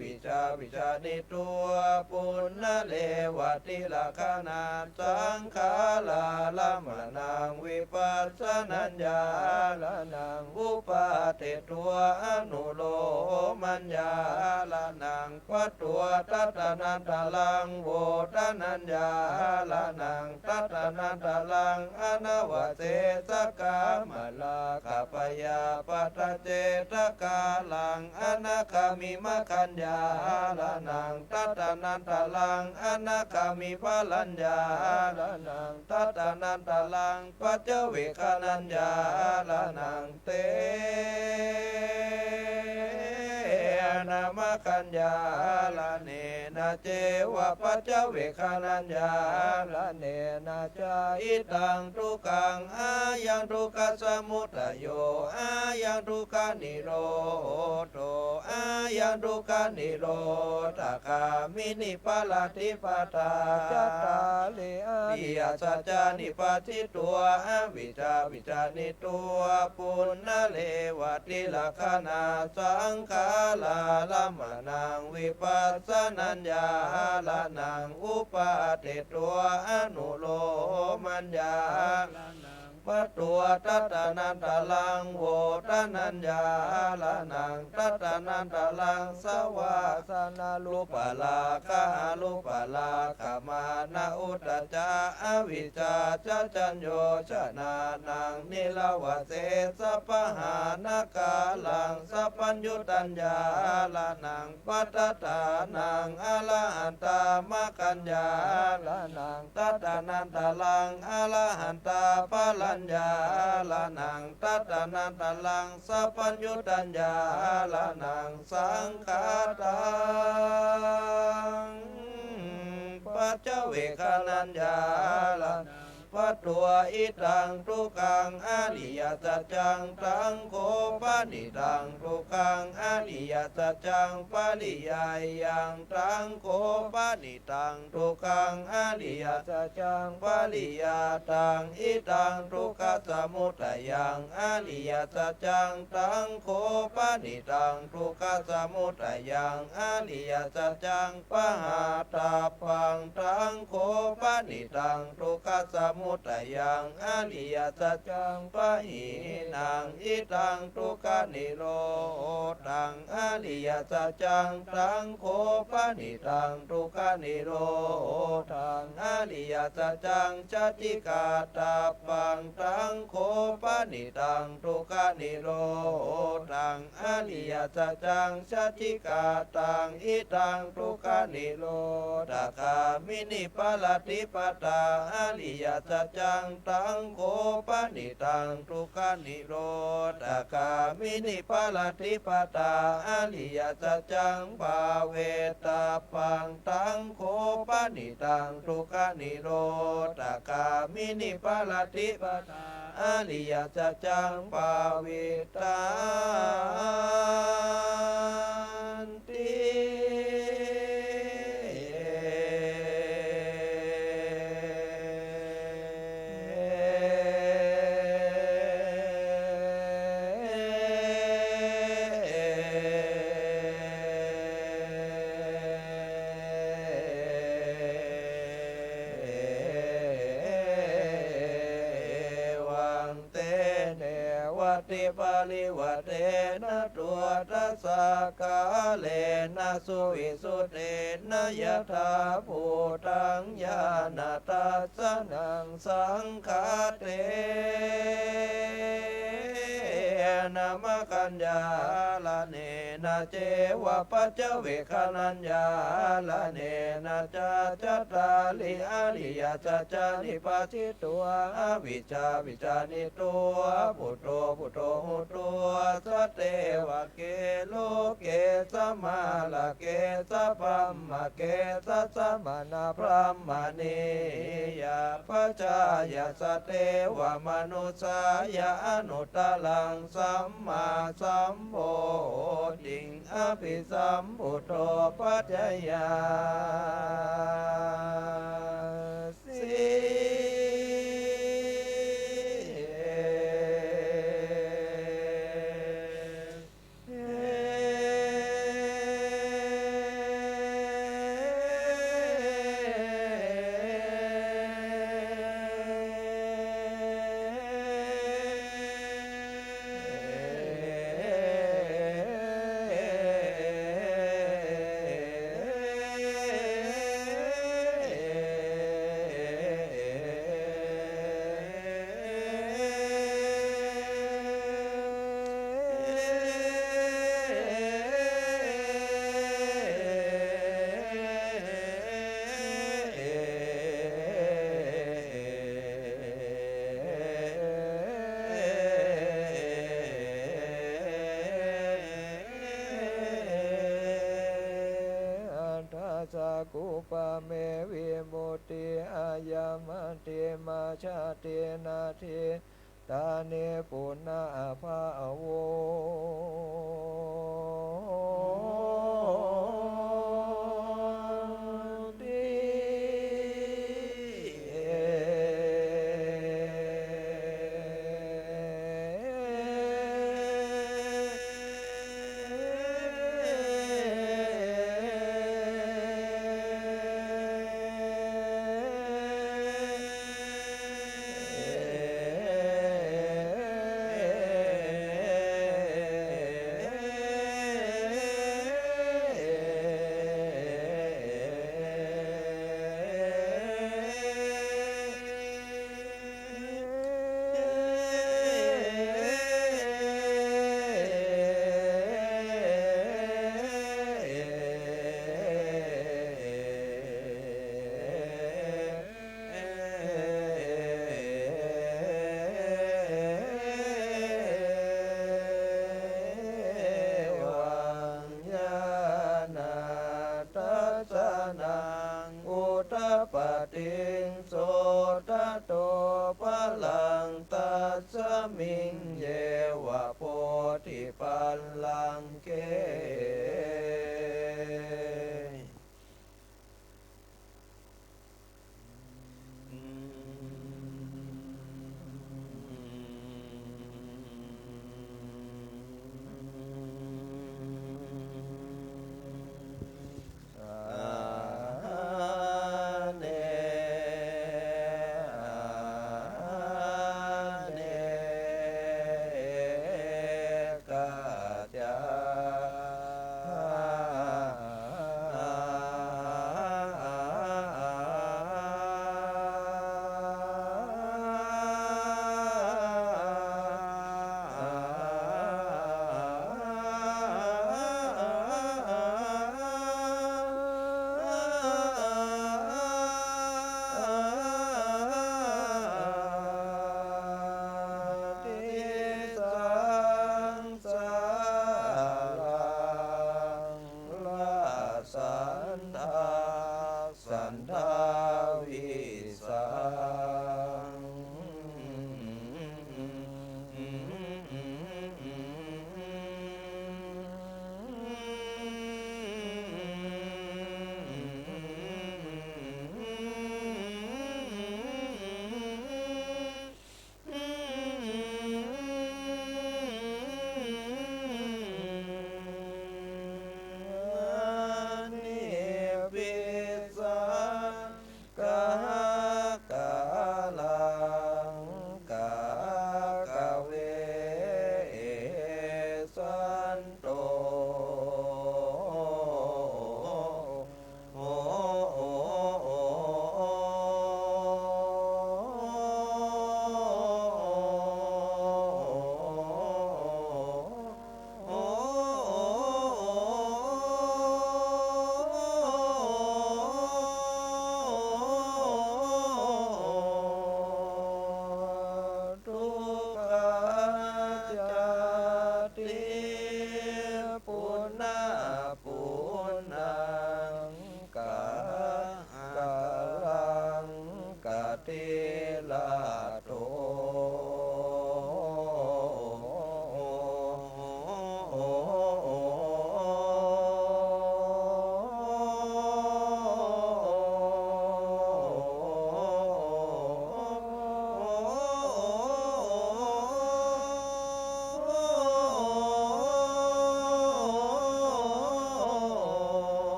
วิชาวิชานิตัวปุณณเลวติลกนาสังขาราละมะนังวิปัสสนัญญาละนังอุปาเทตัวอนุโลมัญญาละนังปัตตัวตัตนันตลังโวตนัญญาละนังตัตนันตลังอนาวเสสกามลากัปยาปัตเจตกาลังอนาคามิมคัญญาละนังตัตนันตลังอนาคามิพลัญญาละนังตัตนันตลังปัจเจเวคานัญญาละนังเตนามคัญญาละเนนะเจวะปัจเจเวคานัญญาละเนนะจาอิตังทุกขังอายังทุกขสมุทัยโยอายังทุกขานิโรธโตอายังทุกขานิโรธคามินิปาลติปตาจัตตาลิอา สัจจานิปัสสิตัววิชาวิชานิตัวปุณณเลวติลกนาสังขาราละมะนังวิปัสสนัญญาละนังอุปาเทตัวอนุโลมัญญาป ปัตตัวตัตนันตลังโวตนัญญาละนังตัตนันตลังสวาสนาลุปลาคาลุปลาคามานาอุตจาอวิจจาจะจันโยชนะนังนิลาวเสสปหานกาลังสปัญญุตัญญาละนังปัตตานังอรหันตามกัญญาละนังตัตนันตลังอรหันตาปลัญญาละนังตัตนันตลังสปัญญุตัญญาละนังสังฆาตังปัจเจเวคนัญญาละปัตตัวอิตังทุกังอริยสัจจังตังโคปนิตังทุกังอริยสัจจังปริยายังตังโคปนิตังทุกังอริยสัจจังปริยาตังอิตังทุกขสมุทัยยังอริยสัจจังตังโคปนิตังทุกขสมุทัยยังอริยสัจจังปหาตาปังตังโคปนิตังทุกขสมุทัยยังอริยสัจจังปะหินังอิตังทุกขานิโรธังอริยสัจจังตังโคปนิตังทุกขานิโรธังอริยสัจจังชติกาตาปังตังโคปนิตังทุกขานิโรธังอริยสัจจังชติกาตังอิตังทุกขานิโรธคามินิปลติปตาอริยสัจจังตังโคปนิตังทุกขานิโรธคามินิปลติปตาอริยสัจจังภาเวตาปังตังโคปนิตังทุกขานิโรธคามินิปลติปตาอริยสัจจังภาเวตาติติปาลิวะเตนะตัวทัสสะกาเลนะสุวิสุเตนะยะถาภูตังญาณตัสสะนังสังฆาเตนะมะกัญญาละเนนะเจวะปัจเจเวคนัญญาละเนนะจะจัตตาลิอริยสัจจานิปัสสิตัวอวิชชาวิจานิตัวพุทโธพุทโธหุตัวสัตเตวะเกโลเกสมาลาเกสะพัมมะเกสะสมนาพระมณียาปัจจายสเตวะมนุสายาอนุตตลังสัมมาสัมโพธิงอภิสัมพุทโธปัจจยาสิกุปะเมวิมุตติอายามันติมาชาตินาทิตาเนปุณณาภาโว ติปัลลังเก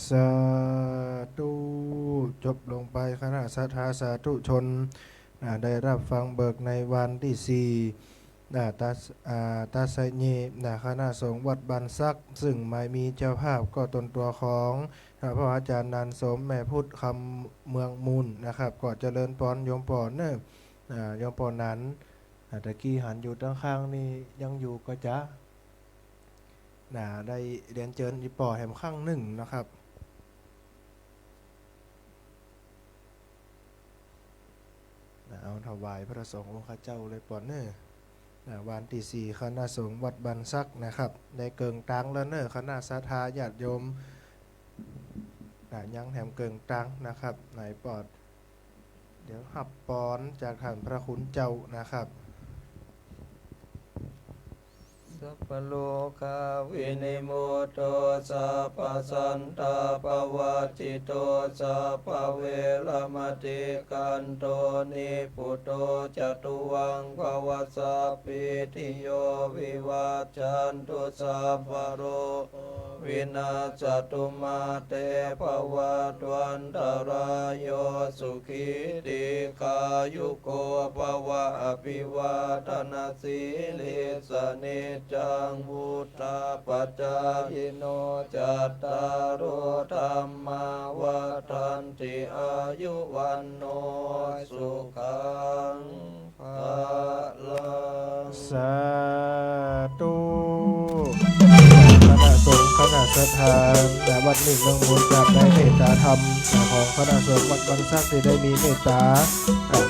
สาธุจบลงไปคณะสัทธาสาธุชนได้รับฟังเบิกในวันที่4ตาไซญีคณะสงฆ์วัดบันซักซึ่งไม่มีเจ้าภาพก็ตนตัวของพระอาจารย์นันสมแม่พุทธคำเมืองมูลนะครับก็เจริญพรโยมปอเนอะโยมปอนั้นตะกี้หันอยู่ด้านข้างนี่ยังอยู่ก็จะได้เรียนเชิญอีปอแหมข้างหนึ่งนะครับเอาถวายพระสงฆ์องค์ข้าเจ้าเลยปอนเนอร์วันที่4คณะสงฆ์วัดบันซักนะครับได้เกิงตังแล้วเนอร์คณะศรัทธาญาติโยมยังแถมเกิงตังนะครับไหนปอดเดี๋ยวหับปอนจากท่านพระคุณเจ้านะครับสัพพโลกาวินิโมโตสัพพสันตาปวัติโตสัพพเวรมติกันโตนิพุตโตจตุวังภวสัพพิติโยวิวัจจันตุสัพพโรวินาศตุมาเตภวัตวันตรายโยสุขีติกายุโกภวะอภิวาทนาสีลิสนิจังวุตาปัจจายโนจัตตารโอธรรมาวัฏันติอายุวันโนสุขังภะลังสาธุคณะสงฆ์คณะศรัทธาวัดหนึ่งเมืองมูลกับได้เมตตาธรรมของคณะสงฆ์วัดบางซักที่ได้มีเมตตา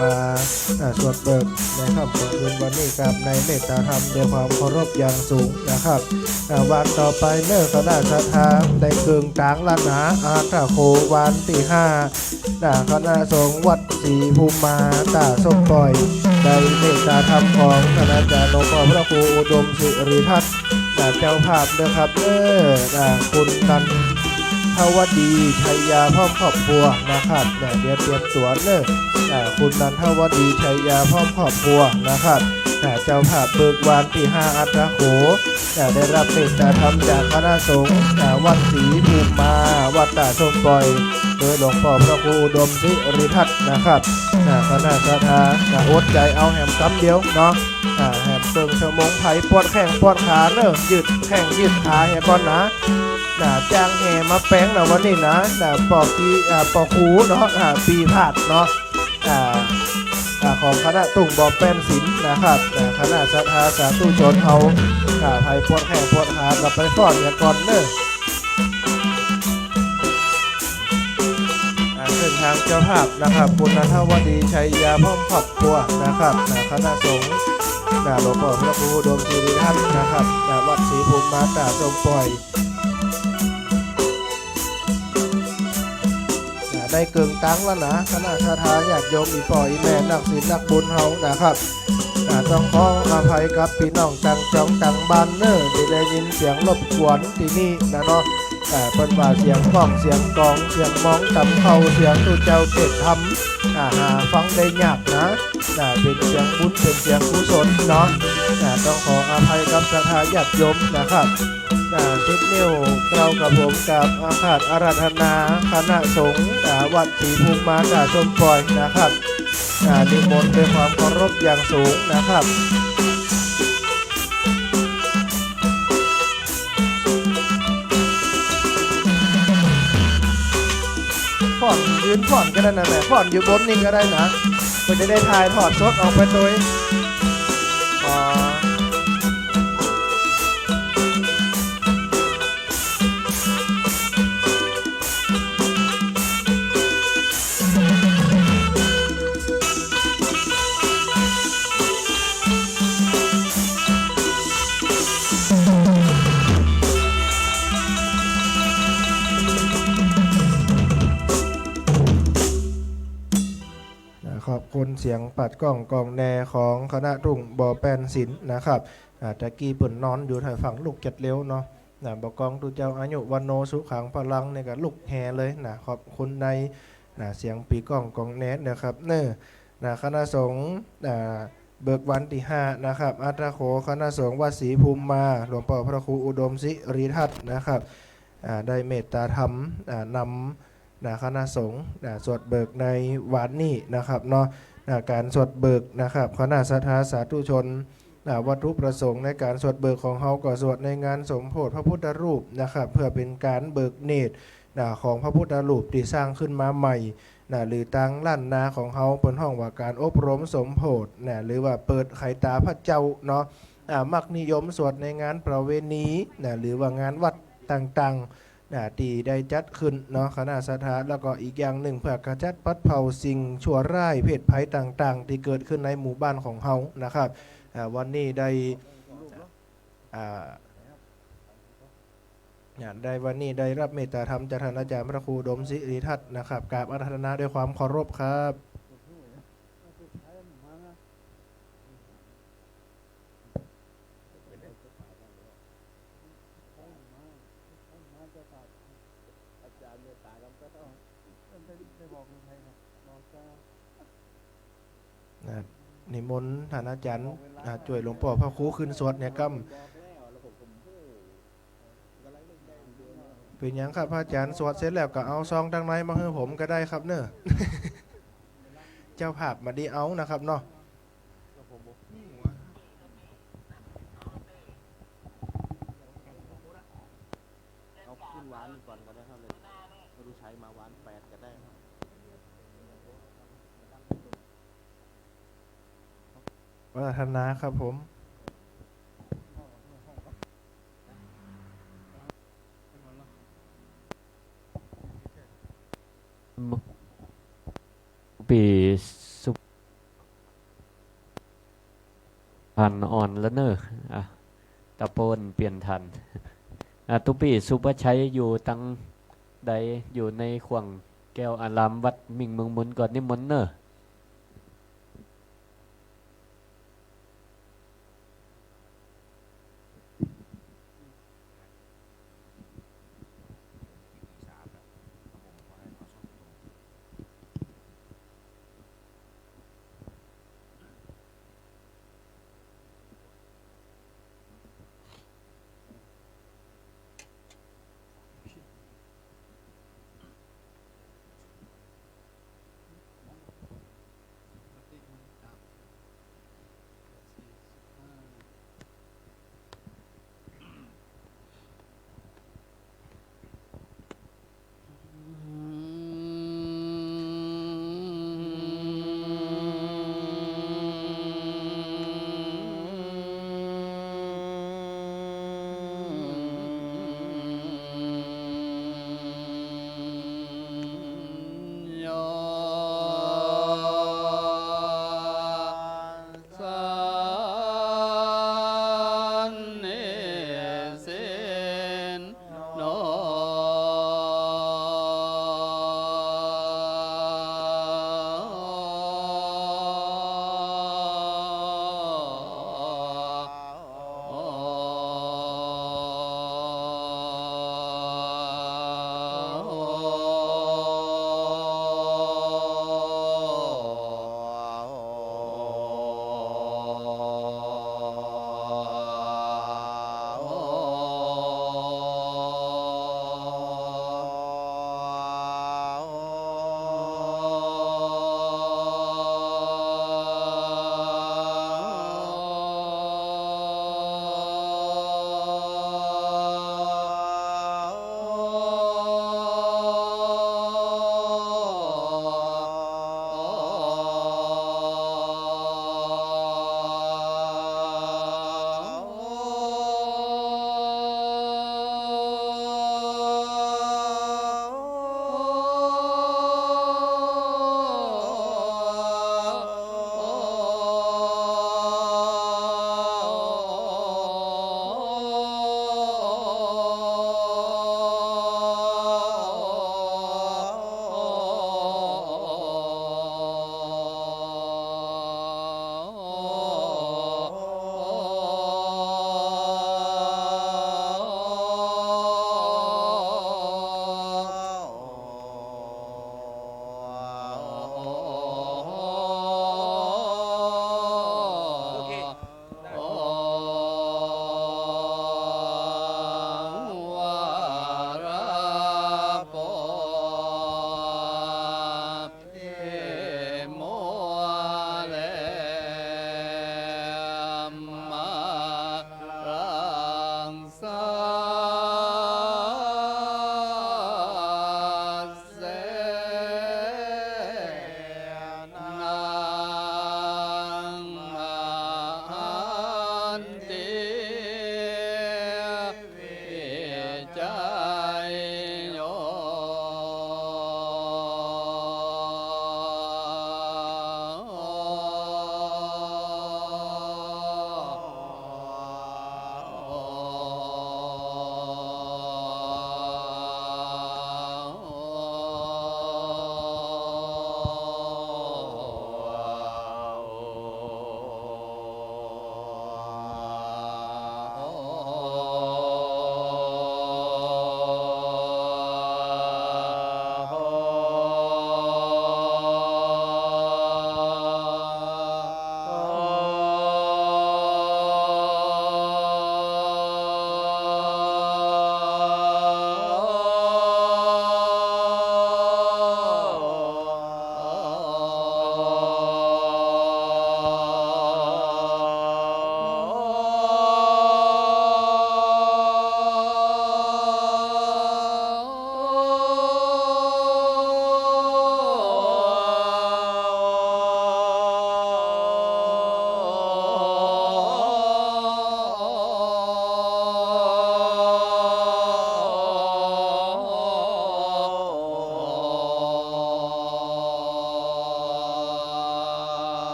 มาสวดเบิกในค่ำคืนวันนี้กับในเมตตาธรรมด้วยความเคารพอย่างสูงนะครับวันต่อไปเมื่อคณะศรัทธาได้เกิงกลางลานหาอาตาโควันที่5คณะสงฆ์วัดศรีภูมิมาตาส้มปล่อยได้เมตตาธรรมของคณะอาจารย์หลวงพ่อพระครูอุดมศิริทัศน์เจ้าภาพนะครับคุณนันทวดีชัยยาพร้อมครอบครัวนะครับเดี๋ยวเตรียมตัวคุณนันทวดีชัยยาพร้อมครอบครัวนะครับเจ้าภาพเบิกวันที่5อัตราโขได้รับเมตตาธรรมจากคณะสงฆ์วัดศรีภูมิมาวัดตาส้มปล่อยโดยหลวงพ่อพระครูอุดมศิริทัศน์นะครับคณะศรัทธาอดใจเอาแหมกำเดียวเนาะแหมเติงสมงไผ่ปวดแข้งปวดขาเนอะยืดแข้งยืดขาแหมก่อนนะจ้างแห่มาแป้งนะวันนี้นะปอกที่ปอกหูเนาะปีผาดเนาะของคณะตุ่งบอแป้นศิลป์นะครับคณะศรัทธาสาธุชนเอาไผ่ปวดแข้งปวดขากับไปฟ้อนกันก่อนเนอะซึ่งทางเจ้าภาพนะครับคุณนันทวดีชัยยาพร้อมครอบครัวนะครับคณะสงฆ์หลวงพ่อพระครูอุดมศิริทัศน์นะครับวัดศรีภูมิมาตาส้มปล่อยได้เกิงตังแล้วนะคณะศรัทธาญาติโยมอีปล่อยแม่นักศีลนักบุญเฮานะครับต้องขออภัยกับพี่น้องต่างจังต่างบ้านเนอที่ได้ยินเสียงรบกวนที่นี่นะเนาะเป็นว่าเสียงกล้องเสียงกองเสียงมองต่ำเข้าเสียงตู้เจ้าเจ็ดทำหาฟังได้ยากนะเป็นเสียงบุญเป็นเสียงกุศลเนาะต้องขออภัยกับศรัทธาญาติโยมนะครับทิศนิ้วเรากับผมกับอาคาศอาราธนาคณะสงฆ์วัดศรีภูมิมาตาส้มปล่อยนะครับนิมนต์ด้วยความเคารพอย่างสูงนะครับผ่อนยืนผ่อนก็ได้นะแม่ผ่อนอยู่บนนี่ก็ได้นะเพื่อจะได้ถ่ายถอดสดออกไปโดยขอบคุณเสียงปัดกล้องกองแนของคณะรุ่งบ่อแปนศิลป์นะครับตะกี้เปิ่นนอนอยู่ทางฝั่งลูกจัดเลี้ยวเนาะบ่อกองตูเจ้าอายุวันโนสุขังพลังในกับลูกแฮเลยขอบคุณในเสียงปีกล้องกองแนนะครับคณะสงฆ์เบิกวันที่5นะครับอัตราโขคณะสงฆ์วัดศรีภูมิมาหลวงพ่อพระครูอุดมศิริทัศน์นะครับ ได้เมตตาธรรมนำคณะสงฆ์สวดเบิกในวันนี้นะครับเนาะการสวดเบิกนะครับคณะศรัทธาสาธุชนวัตถุประสงค์ในการสวดเบิกของเฮาก็สวดในงานสมโภชพระพุทธรูปนะครับเพื่อเป็นการเบิกเนตรของพระพุทธรูปที่สร้างขึ้นมาใหม่หรือตั้งล้านนาของเฮาเป็นห้องว่าการอบรมสมโภชหรือว่าเปิดไขตาพระเจ้าเนาะมักนิยมสวดในงานประเวณีหรือว่างานวัดต่างๆที่ได้จัดขึ้นเนาะคณะศรัทธาแล้วก็อีกอย่างหนึ่งเพื่อกระจัดปัดเผาสิ่งชั่วร้ายเพศภัยต่างๆที่เกิดขึ้นในหมู่บ้านของเฮานะครับวันนี้ได้วันนี้ได้รับเมตตาธรรมจากท่านอาจารย์พระครูดมศิริทัศน์นะครับกราบอาราธนาด้วยความเคารพครับนิมนต์ท่านอาจารย์ช่วยหลวงพ่อพระครูขึ้นสวดเนี่ยกัเป็นยังครับพระอาจารย์สวดเสร็จแล้วก็เอาซองดังในมาให้ผมก็ได้ครับเนอะ เจ้าภาพมาดีเอานะครับเนาะเอาขึ้นหวานก่อนก็ได้ครับเลยไม่รู้ใช้มาหวาน8ก็ได้ครับ วัฒนาครับผมปีสุพันอ่อนแล้วเนอะตะโปนเปลี่ยนทันตุปีสุปชัยอยู่ตั้งใดอยู่ในขวงแก้วอารามวัดมิ่งเมืองมุนก่อนนิมนต์เนอะ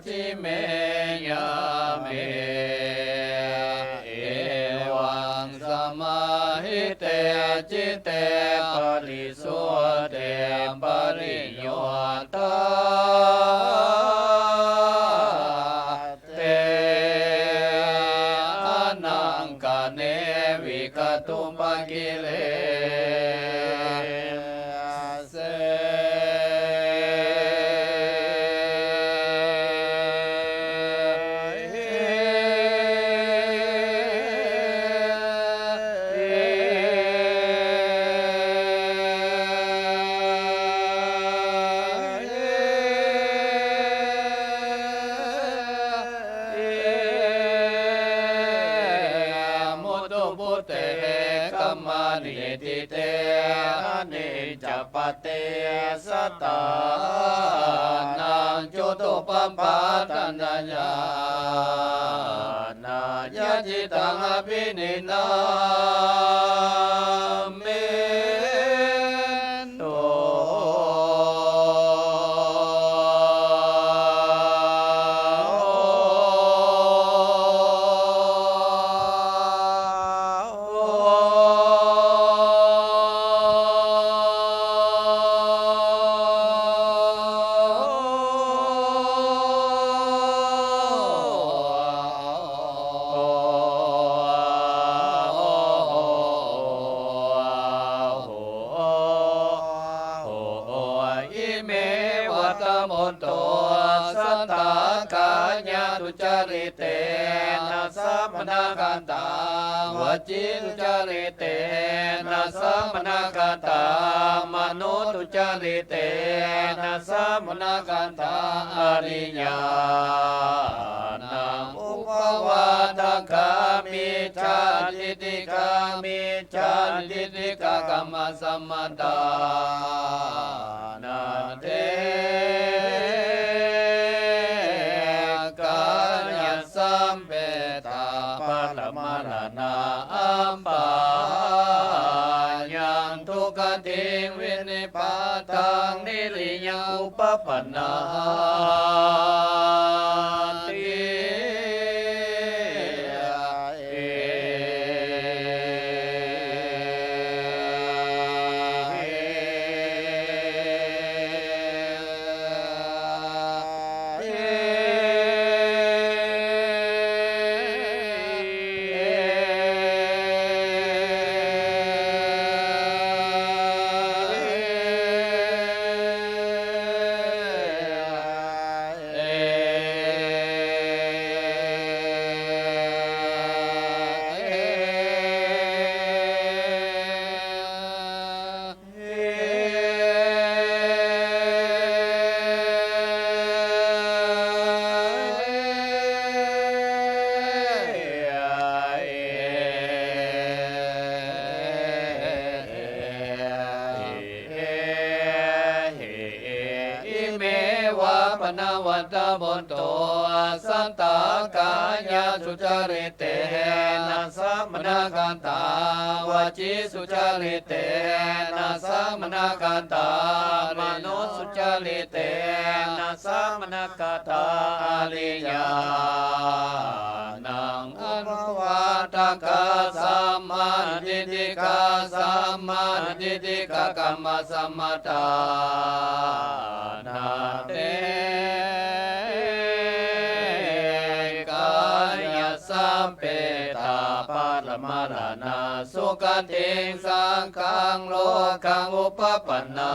จิเมยาเมเอวังสมาหิเตจิเตปริสุเตปริโยตาเตอนังกเนวิกตุปกิเลเสมุตตุพุเตกัมมานิติเตนิจจปเตสตานังจุตุปัมปะตัญญานายะจิตังอภินินาเมโตอิเมวัตมนโตสัตตากาญาตุจาริเตนะสัมมนากันตาวจิตุจาริเตนะสัมมนากันตามโนตุจาริเตนะสัมมนากันตาอริยานังอุปวาตกามิจาริติกามิจาริติกากรรมสัมมตานาเตกาญสัมเปตาปัลมรณะอัมปายังทุกขติวินิปาตังนิริยาอุปปันนาติปนาวัตบนโตสันตากาญาสุจาริเตนะสัมมนากันตาวจิสุจาริเตนะสัมมนากันตามโนสุจาริเตนะสัมมนากันตาอริยานังอนุวาตกาสัมมาทิฏฐิกาสัมมาทิฏฐิกากรรมสัมมตานาเตกายสัมเปตาปัลมรณะสุขติงสังขังโลกังอุปปันนา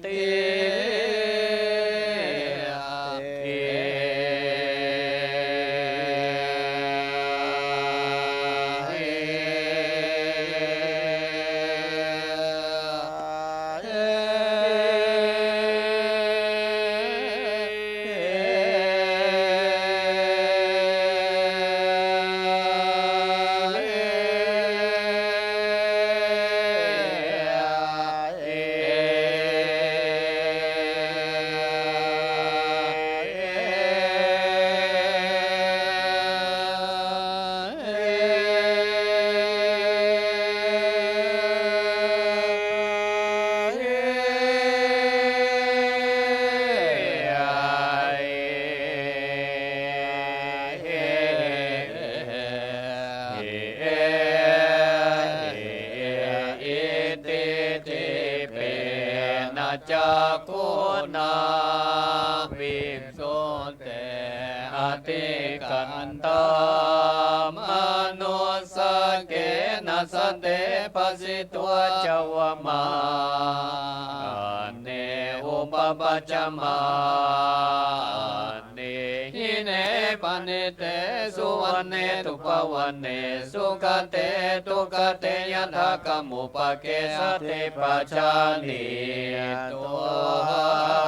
ติเอ จักขุนาภิกษุเตอติกันตามอนุสเกนะสเตปัสสิตัวเจวมาเนอุปปัจจมาเนหิเนปนิเตสุวันเนตุปวันเนสุขเตทุกเตยถากรรมุปเกสติปัจจานิตัว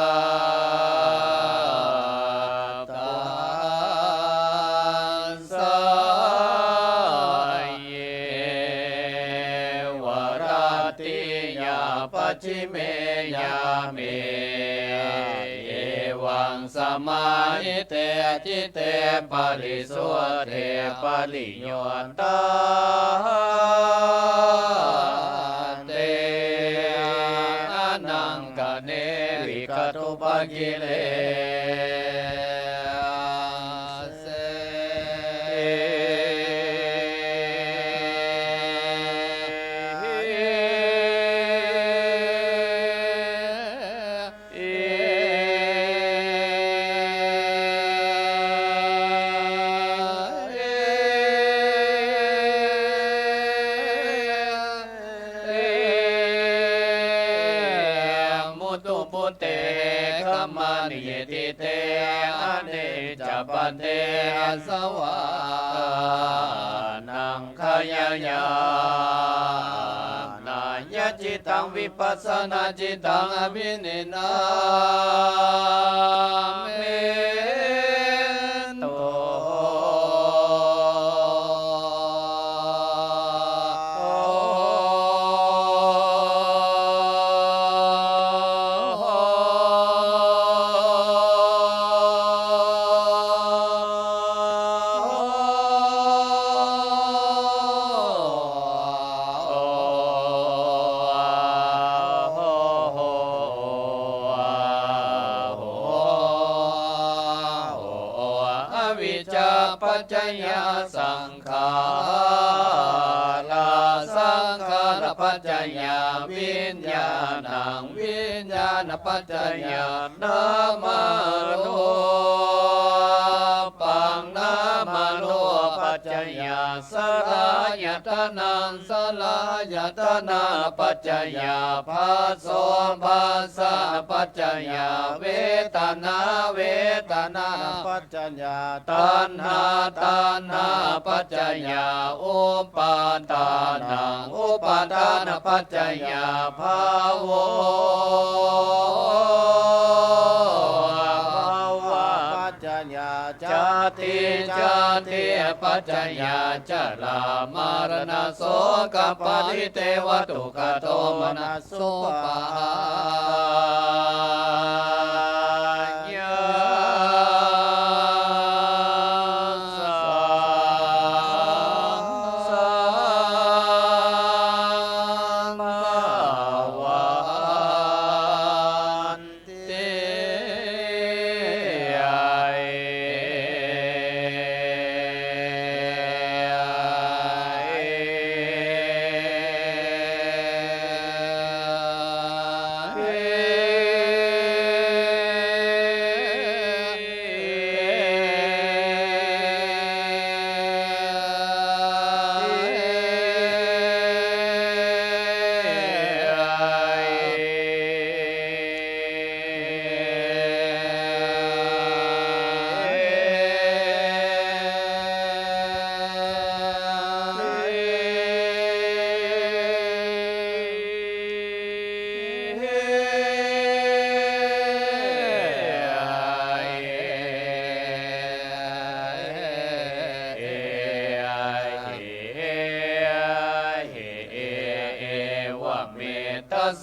ปัจฉิเมยาเมเอวังสมาหิเตจิเตปะริสุเทปะริโยตาเตอนังกะเนวิกตุปกิเลปันเตอาสวานังขยายานายจิตังวิปัสสนาจิตังอภินินาเมโตปัจจยสังขาราสังขารปัจจยวิญญาณังวิญญาณปัจจยนามโนปังนามโนปัจจยสลายตนังสลายตนาปัจจยภาโสภาสะปัจจยเวทนาเวทนาปัจจยตัณหาตัณหาปัจจยอุปาทานังอุปาทานปัจจยภาวปัจจยจติจติปัจจยจรามรณะโสกปริเทวตุกโตมนัสสุปา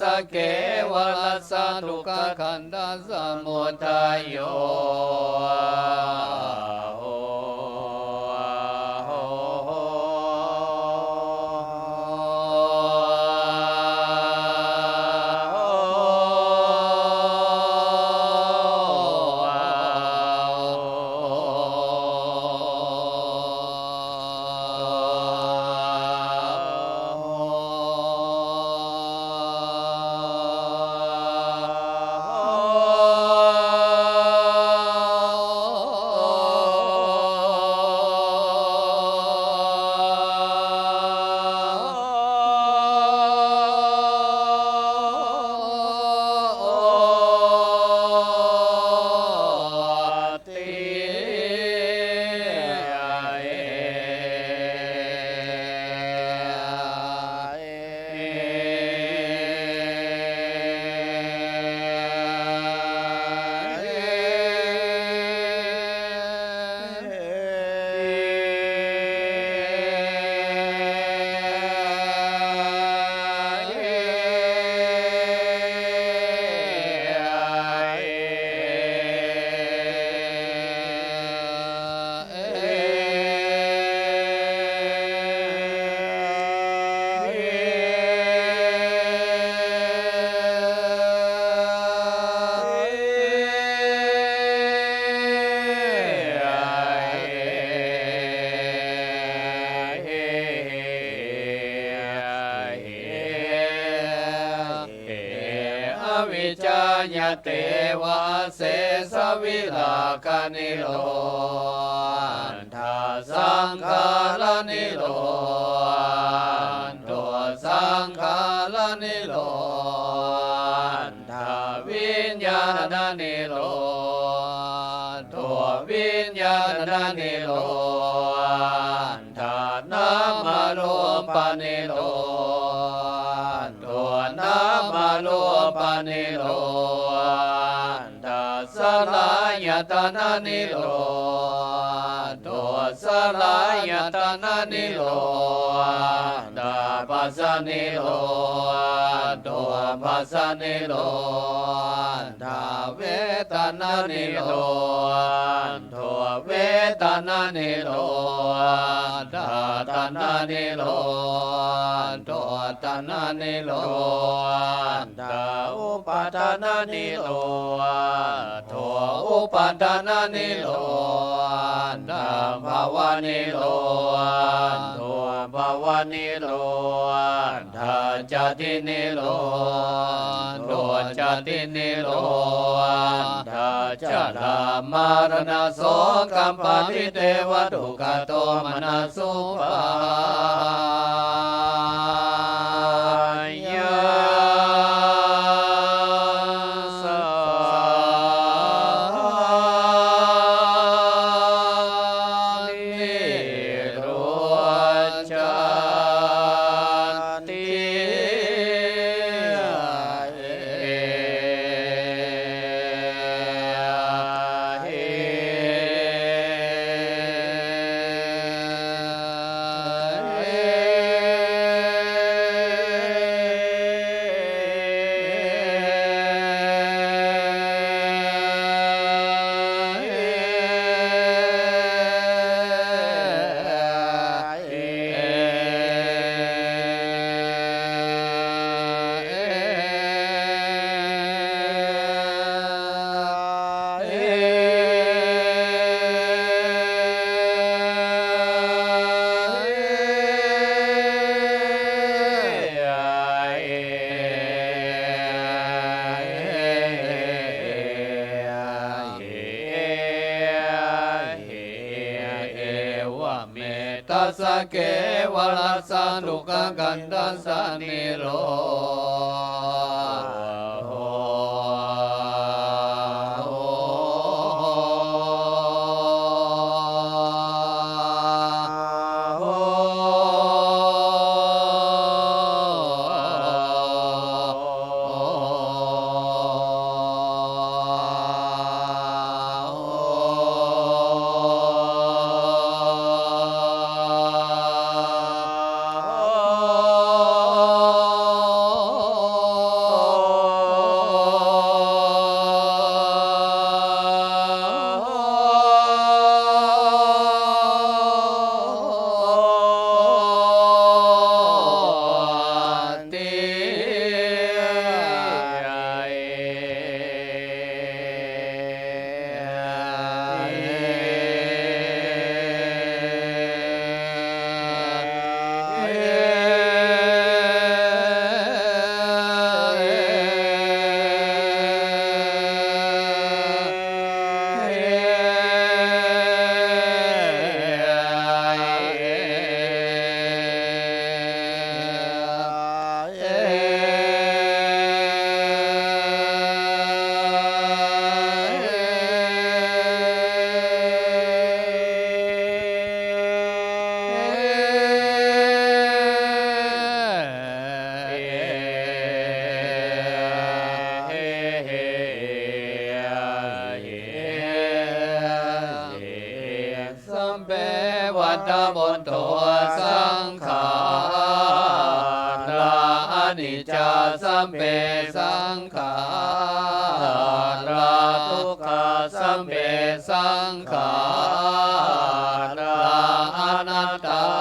สเกวรัสสะทุกขขันธสมุทัยโย จายเตวะเสสวิลาคานิโลทาสังขารนิโลตัวสังขารนิโลทาวิญญาณนิโลตัววิญญาณนิโลทานามาโลปานิโลตัวนามาโลปานิโลทาสลายตนะนิโลตัวสลายตนะนิโลทาปัสสนิโลตัวปัสสนิโลทาเวทนานิโลตัวเวทนานิโลทาตนานิโลตัวตนานิโลทาอุปาทานานิโลตัวอุปาทานานิโลทาภาวานิโลตัวภาวานิโลทาจตินิโลตัวจตินิโลทาจารามารณะโสกัมปติเตวะทุกขโตมนัสสุปายาสเกวรัสสานุกกันตัสสานิโรตบนตัวสังขารอนิจจสัมเปสังขารทุกขสัมเปสังขารอนัตตา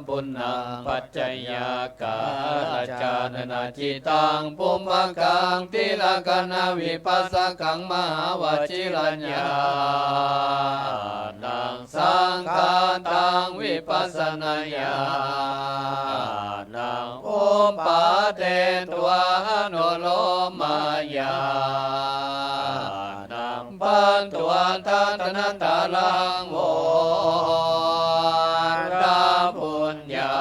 ปุณณังปัจจยากาลจานนาจิตังปุมมะกังติลกนาวิปัสสกังมหาวชิรัญญานังสังฆาตังวิปัสสนาญานังอุปาเทตัวอนุโลมายานังปันตัวทัตนันตาลังโวราปุญญา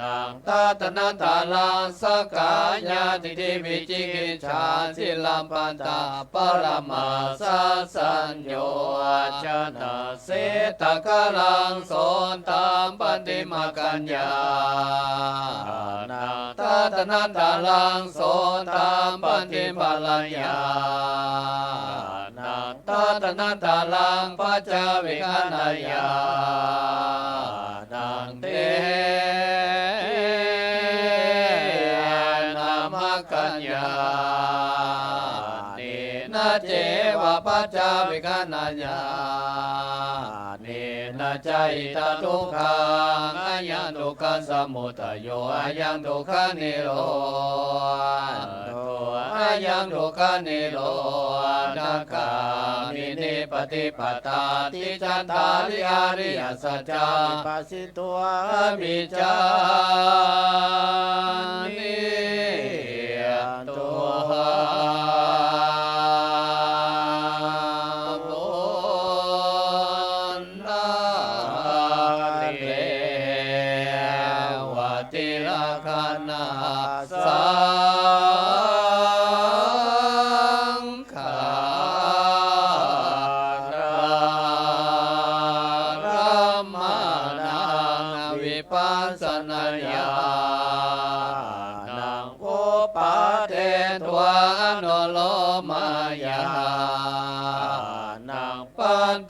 นังทัตนันตาลังสกายาติทิวิจิกิจฉาสิลัมปันตาปรมาสัสสัญโยอาชนะเสตกะลังโสนตามปันติมากัญญานังทัตนันตาลังโสนตามปันติมาลัญญานังทัตนันตาลังปัจจเวกนายานังเตนามกัญญาเนนะเจวะปัจจเวกนายาเนนะใจตทุกขังอายังทุกขสมุทัยโยอายังทุกขนิโรธอายังทุกขนิโรธกามินิปฏิปตาติจันตาริอริยสัจจาปัสสิตัวมิจานิตัว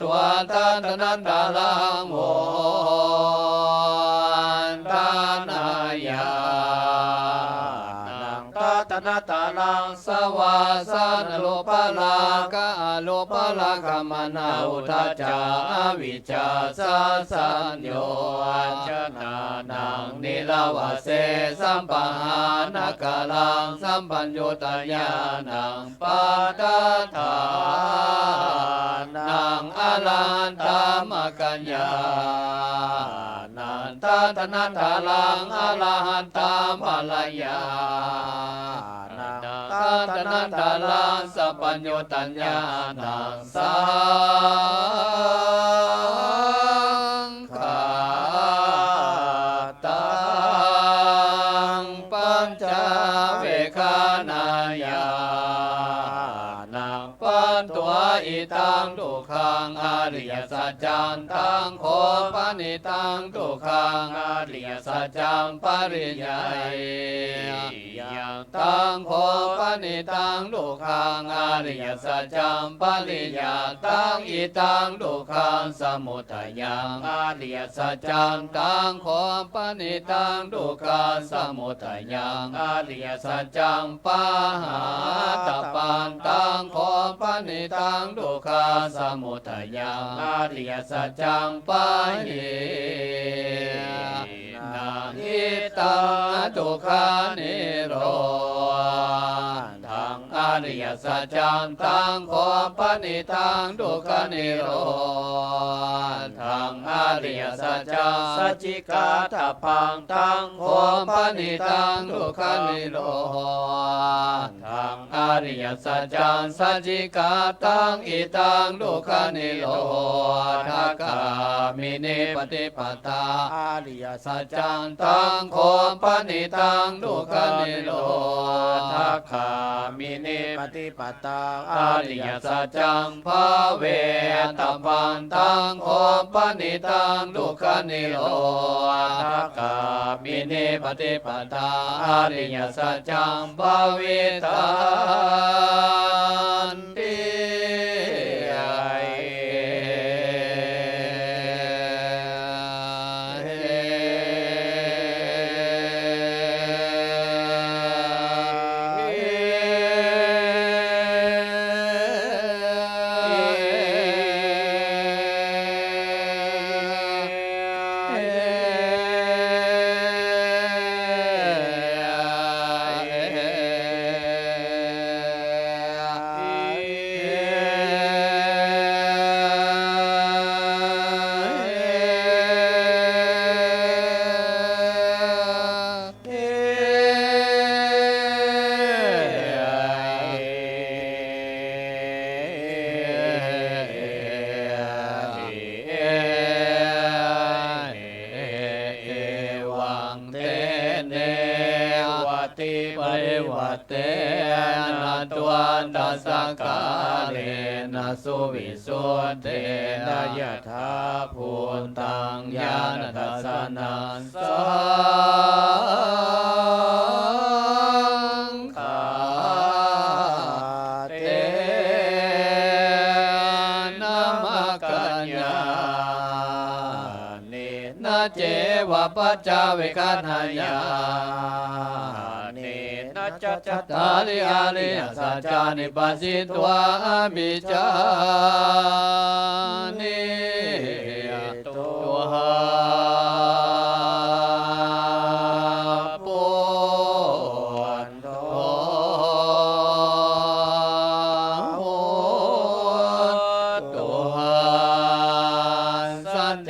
ตัวทัตนันตาลังโหนทานายานังทัตนันตาลังสวาสานโลภลากะโลภลากะมนาอุทจจาอวิชชาสัสสัญโยอัญชนานังนิลาวะเสสัมปหานกาลังสัมปัญโยตญาณังปาตถานังอรหันตามกัญญานันทัตนันตาลังอรหันตามลายานันทัตนันตาลังสัพพัญโยตัญญานังสังฆาตังปัญจเวคานายานังปันตัวอิตังทุกขังอริยสัจจังตังโคปนิตังทุกขังอริยสัจจังปริญญายังตังโคปนิตังทุกขังอริยสัจจังปริญญาตังอิตังทุกขังสมุทัยยังอริยสัจจังตังโคปนิตังทุกขังสมุทัยยังอริยสัจจังปะหาตปันตังโคปนิตังทุกขังสมุทัยยังอริยสัจจังปะเหนาหิตังทุกขานิโรธทังอริยสัจจังตังโคปนิตังทุกขานิโรธทังอริยสัจจังสัจจิกาตปังตังโคปนิตังทุกขานิโรธทังอริยสัจจังสัจจิกาตังอิตังทุกขานิโรธกามินิปฏิปตาอริยสัจจังตังโคปนิตังทุกขานิโรธกามินิปฏิปตาอริยสัจจังภาเวตปันตังโคปนิตังทุกขานิโรธกามินิปฏิปตาอริยสัจจังภาวิตันติ ปริวัตเตนะตัวตัสสะกาเลนะสุวิสุทเตนะยะถาภูตังญาณทัสสนังสังฆาเตนะมะกัญญาเนนะเจวะปัจจาเวกัณหายาเนนะจัตตาริอาริยสัจจานิปัสสิตวะอภิจานิตัวหาปุณโธตัวหาสันเท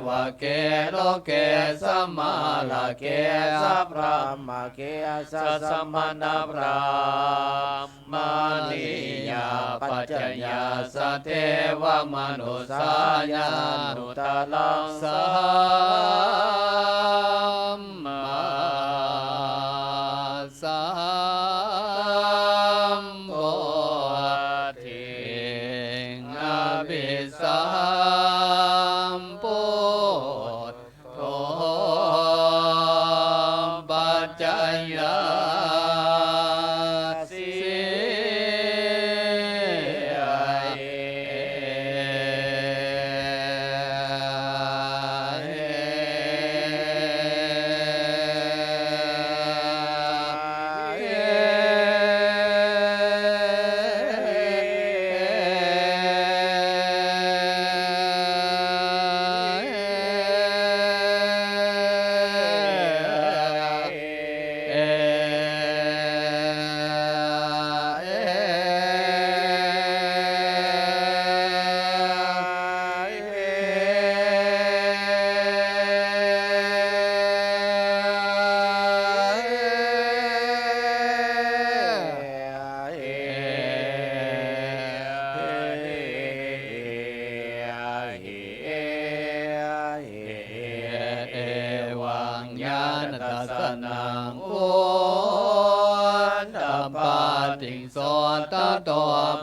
วะเกโลเกสัมมาลาเกสัพพะมะเกสัสสะมณพรามานิยาปัจจยาสเทวมนุสายานุตลังสัมมาสัมโพธิอภิสัมปุตโตปัจจยา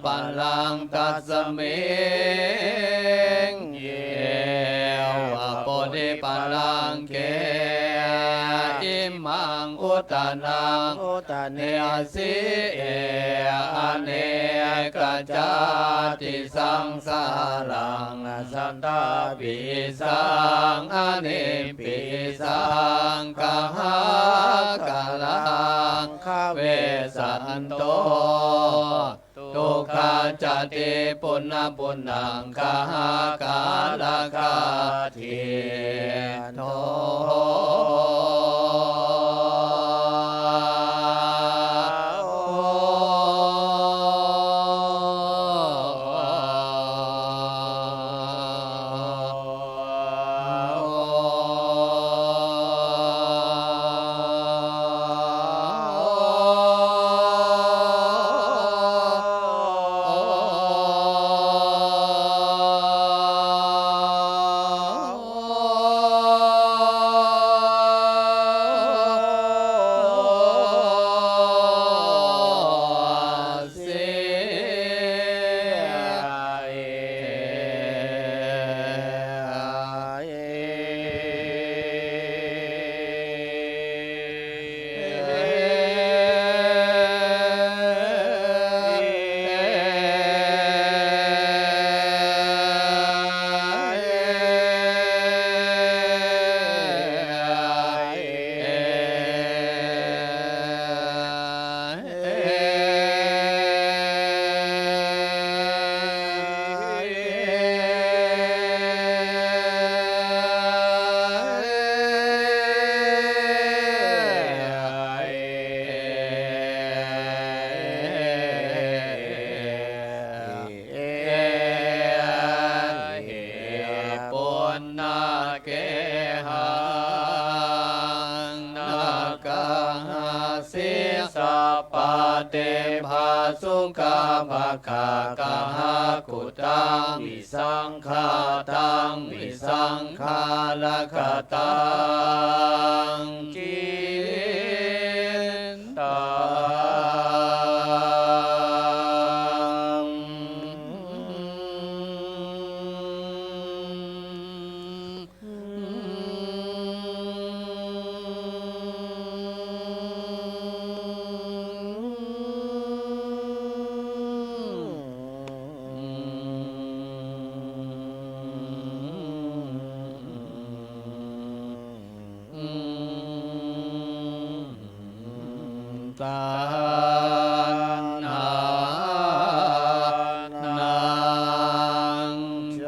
ปัลลังตัสเมงเยวะโพธิปัลลังเกอิมังอุตนังเนสิเออเนกจาติสังสารังสันตาปิสังอเนปิสังกหากาลังเวสันโตทุกขาจติปุณณปุณณังกากาลกาทิโทเตภาสุกาภคากาหากุตังวิสังฆาตังวิสังฆาลกตังจิตตั สานานัง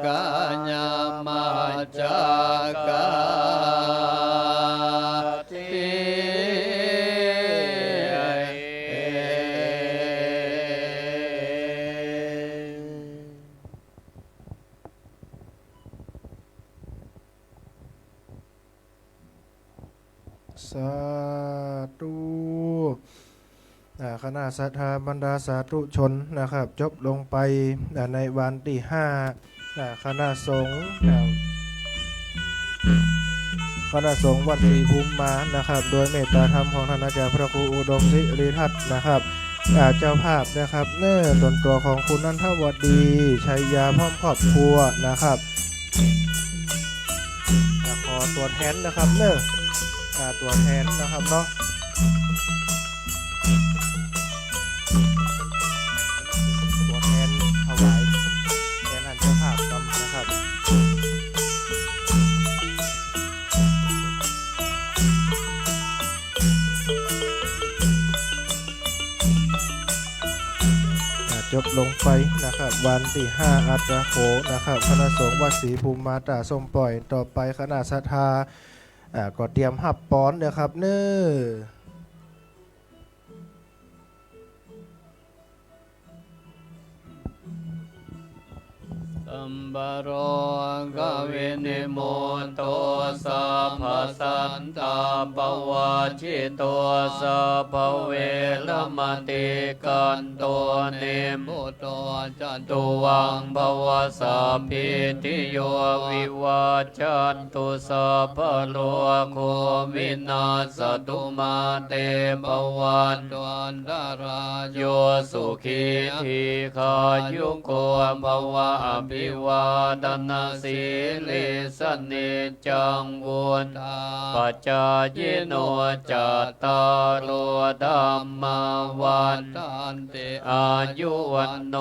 กัญญมาจากาติสาธุคณะศรัทธาบรรดาสาธุชนนะครับจบลงไปในวันที่5คณะสงฆ์คณะสงฆ์วัดศรีภูมิมานะครับโดยเมตตาธรรมของท่านอาจารย์พระครูอุดมศิริทัศน์นะครับเจ้าภาพนะครับเนื้อตนตัวของคุณนันทวดีชัยยาพร้อมครอบครัวนะครับขอตัวแทนนะครับเนื้อตัวแทนนะครับเนาะตัวแทนถวายแทนท่านเจ้าภาพกรรมนะครับจบลงไปนะครับวันที่5อัตราโขนะครับคณะสงฆ์วัดศรีภูมิมาตราส้มปล่อยต่อไปคณะศรัทธาก็เตรียมหับป้อนนะครับเน้อสัมบโรกเวนิโมโตสัพพสันตาปวัชิโตสัพพเวรมติกันโตเนมุตโตจันตุวังภวสัพพิติโยวิวัจจันตุสัพพโลกโควินาศตุมาเตภวันตวันตารายโยสุขีทีขายุโกภวะอภิวาทนาสีลิสนิจังวุนปัจจายโนจัตตารโลธัมมาวันตันติอายุวันโน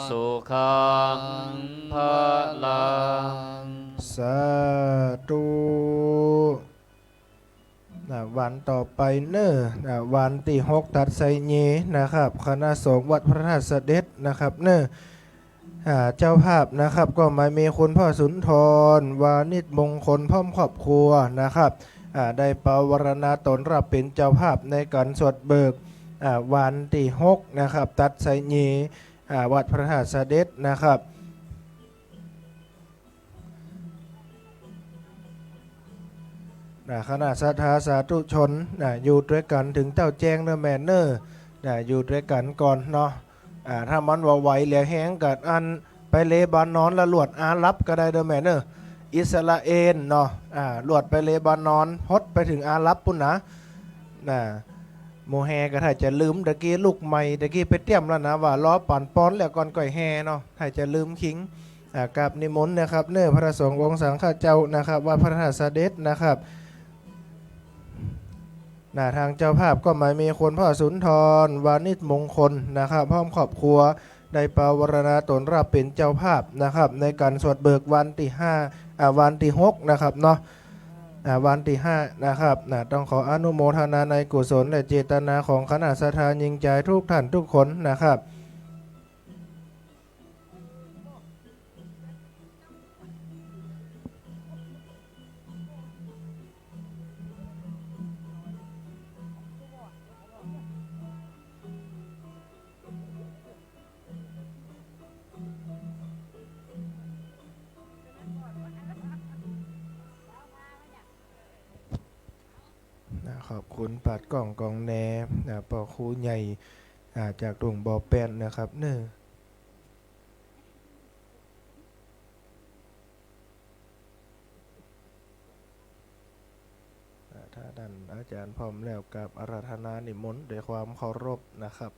สุขังภลังสาธุวันต่อไปเนอวันที่6ตัดไซเยนะครับคณะสงฆ์วัดพระธาตุเสด็จนะครับเนเจ้าภาพนะครับก็มามีคุณพ่อสุนทรวานิชมงคลพร้อมครอบครัวนะครับได้ปวารณาตนรับเป็นเจ้าภาพในการสวดเบิกวันที่6นะครับตัดไซเยวัดพระธาตุเสด็จนะครับคณะศรัทธาสาธุชนอยู่ด้วยกันถึงเจ้าแจ้งเนอแมนเนอร์อยู่ด้วยกันก่อนเนาะถ้ามันว่าไหวเหลือแห้งกัดอันไปเลบานอนละหลวดอารับก็ได้เดอแมนเนอร์อิสราเอลเนาะหลวดไปเลบานอนฮดไปถึงอารับปุ่นนะโมแฮก็ถ้าจะลืมตะกี้ลูกใหม่ตะกี้ไปเตรียมแล้วนะว่าล้อปั่นป้อนแล้วก่อนก่อยแฮเนาะถ้าจะลืมคิงกับนิมนต์นะครับเนื้อพระสงฆ์องค์สังฆเจ้านะครับว่าพระธาตุเสด็จนะครับทางเจ้าภาพก็หมายมีคนพ่อสุนทรวานิชมงคลนะครับพร้อมครอบครัวได้ปวารณาตนรับเป็นเจ้าภาพนะครับในการสวดเบิกวันที่วันที่6นะครับเนาะวันที่5นะครับต้องขออนุโมทนาในกุศลและเจตนาของคณะศรัทธายิ่งใจทุกท่านทุกคนนะครับขอบคุณปัดกล่องกองแหนปอครูใหญ่จากหลวงบ่อแป้นนะครับเนถ้าท่านอาจารย์พร้อมแล้วกับอาราธนานิมนต์ด้วยความเคารพนะครับ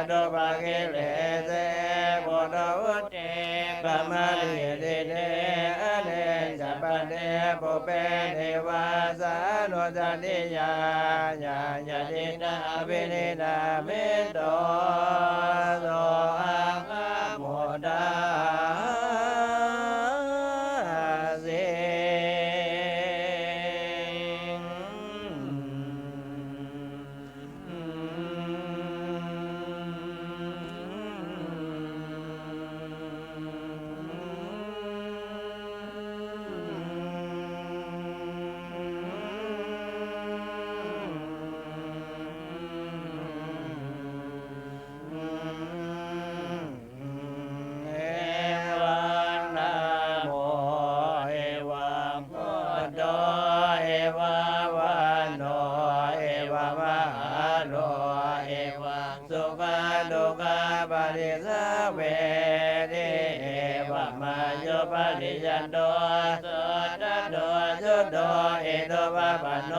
ตุปะกิเลเสโพธวุตเต ปุเปเทวาสานุสติยาญาญาตินาภินินามิโตโสอังโมดาสิยันโดสุตโดสุโดเอโดวะปะโน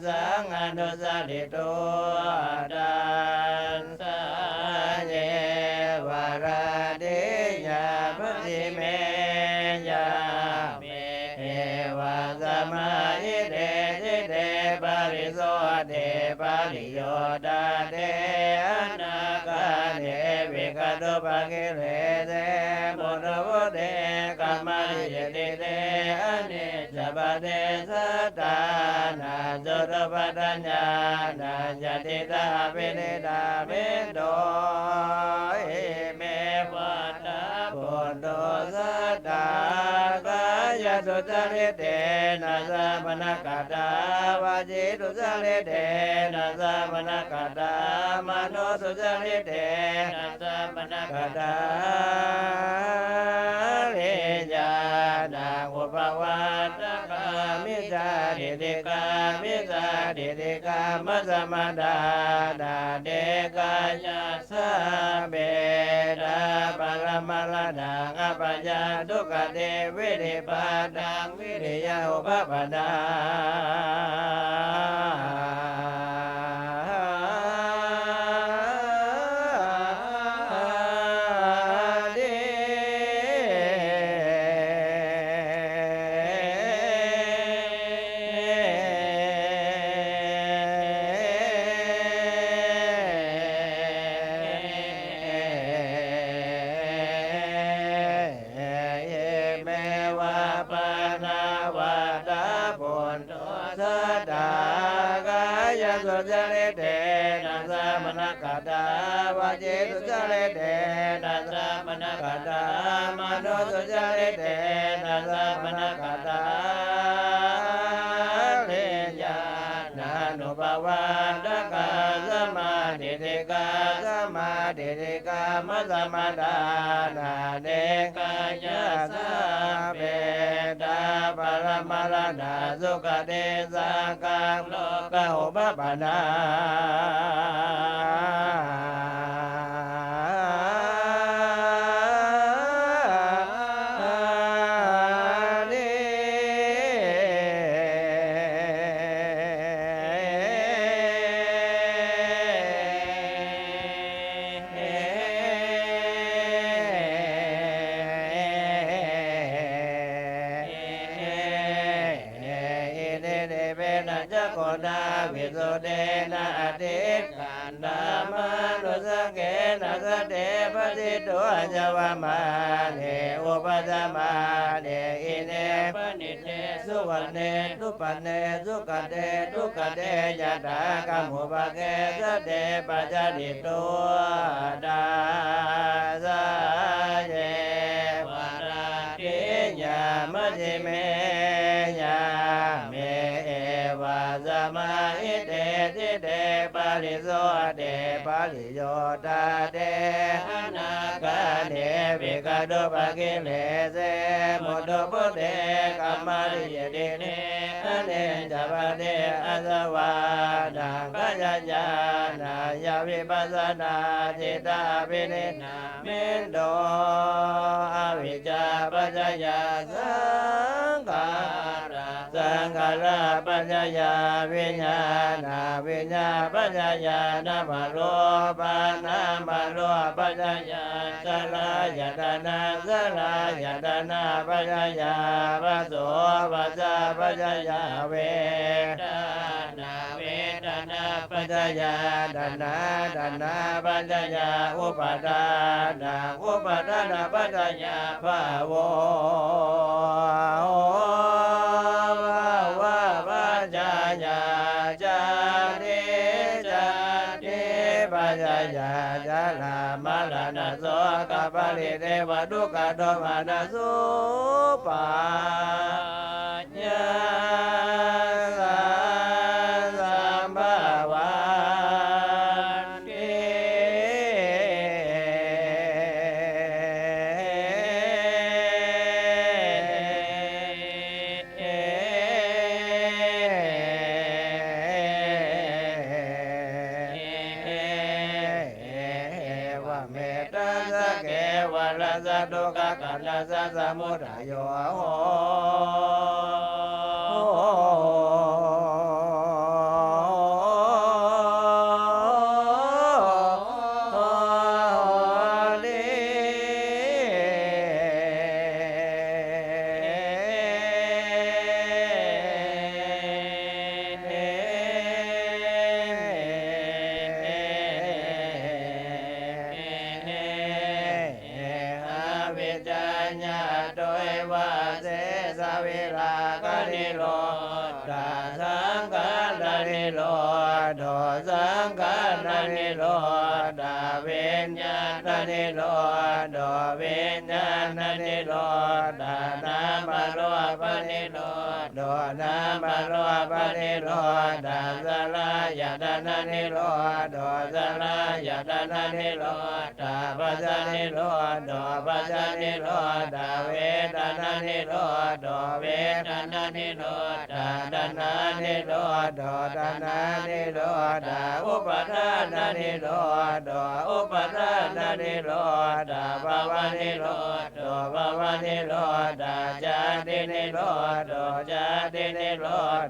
สังอนุสติโตดันสาเยวาราเดยาพุทธิเมยาเมเอวาสมาหิเดทิเดปาริโสเดปาริโยดาเดอนาคาเดวิกตุปกิเลเสมุตโวเดกัมมาริยติเดอเนจปะเดสัตตานาจุตปัฏญานาญาติตาภินิดามิโตเอเมวัตตาปุตโตสัตตากายสุจริตเตนะสัมมนกัตตาวาจิตุจริตเตนะสัมมนกัตตามโนสุจริตเตนะสัมมนกัตตาเรญาณังอุปวัตตกามิจาริติกามิจาริติกามัสสมดาดาเดกายาสะเบดาปรมาลดังอปัญญาทุกขเทวิริปาดังวิริยะอุปปดาสุจริตเตนะสัมมนกัตตาวาจิตุจริตเตนะสัมมนกัตตามโนสุจริตเตนะสัมมนกัตตาเรญาณังอุปวัตตกาสมาธิติกาสมาธิติกามัสสมดานาเดกายาสะเปดาปรมาลดาสุขเดสังกังโลกะอุปปนา วิสุเดนะอธิการดามานุสเกนะสเตปฏิตัวจวามาเนอุปจามาเนอิเนปนิเนสุวรรณเนทุปเนสุกเตทุกเตยะตากามุปเกสเตปัจจติตัวดาสะเยวาราติยามะจิเมยาเมวาสมาหิเตติเตปาริโสเตปา ริโยตาเตนากาเนวิกาดุปกิเลเสมุตพุเตกัมมาริยเดเนเนจัปเตอัสวานังกัจจานายาวิปัสสนาจิตตาภินินาเมนโดอวิชชาปัจจยาสังขาราสังขาราปัจจยาวิญญาณวิญญาณปัจจยานามโลปานามโลปัจจยาสลายตนะสลายตนะปัจจยาปัสโสปัสสะปัจจยาเวทนาเวทนาปัจจยาดานาดานาปัจจยาอุปาทานาอุปาทานาปัจจยาภาวะวะปัจจยาจาริปัจจยาจาลามะลานะโสกะปะริเทวทุกขโทมานะสุปัญญาสัมภวันติทุกขกัลสะสมุทัยโยนิโรธเวญญาณนิโรธนามโรปนิโรธนามโรปนิโรธสลายตนะนิโรธสลายตนะนิโรธปัจจนิโรธปัจจนิโรธเวทนานิโรธเวทนานิโรธดานานิโรธดานานิโรธอุปทานานิโรธอุปทานานิโรธภาวะนิโรธภาวะนิโรธจาตินิโรธจาตินิโร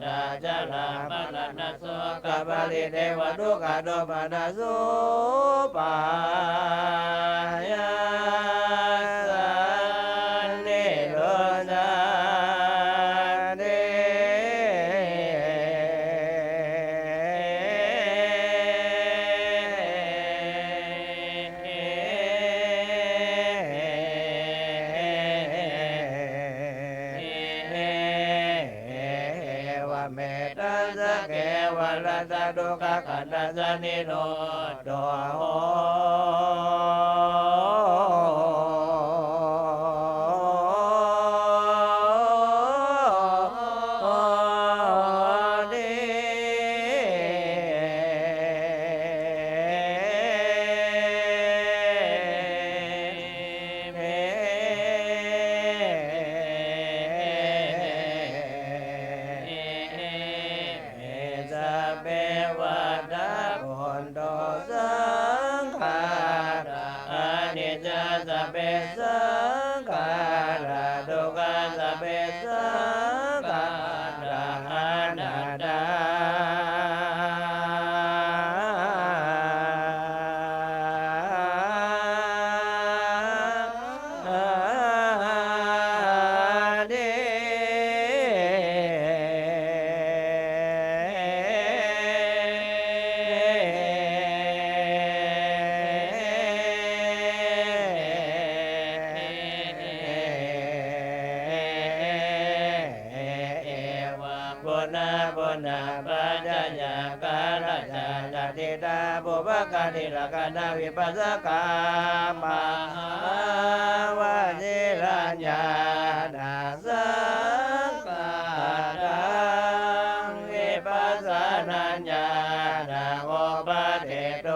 ธจาลามะลานะโสกะปะริเทวทุกขโทมานะสุปัญญาสันนิโรธาทุกขขันธสันนิโรธโหนิรกนาวิปัสสกามหาวจิรัญญาณสังขารังวิปัสสนาญาณโอปะเทโต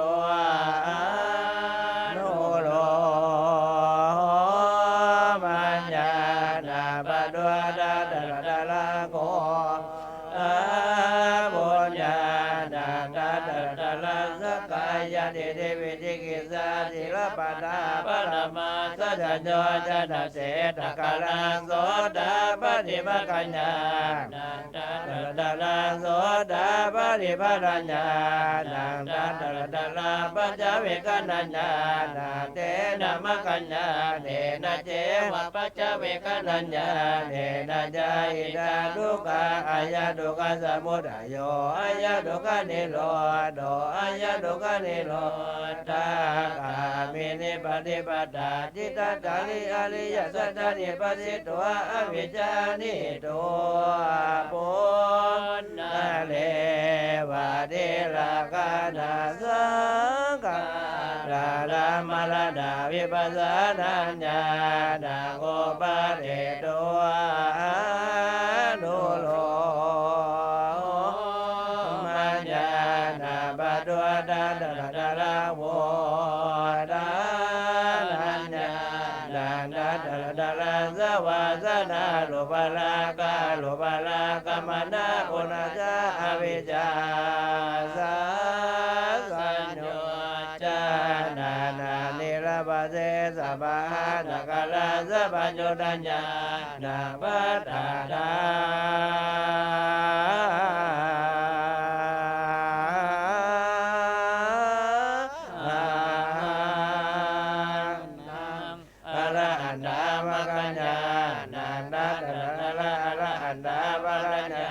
จิรปดาปรมาสัจโยจันเสตกาลังโสดาปฏิภกัญญานังตาตะลังโสดาปฏิภกัญญานังตาตะลังปัจจเวกนัญญานาเตนะมะกัญญาเนนะเจวะปัจจเวกนัญญาเนนะจาอิดาทุกขาอายะทุกขสมุทัยโยอายะทุกขนิโรธอายะทุกขนิโรธากามินิปฏิปทาจิตตจาริอริยสัจจิปัสสิตัวอวิชชานิตัวปุณณเลวะเดลากานาสังฆาราลามรดาวิปัสสนาญาณโกปะเรตัวนุโลมัญญาณปัตวดาดาดาลาโวดานัญญาดาดาดาดาลาสวาสนาโลภลากามนาปุณจาอวิชชาสัญโยจานานานิรปเสสะปะหานะกาลาสะปัญโยตัญญานาปัตตาดาอรหันตามะกัญญานันดาตระละอรหันตามะกัญญา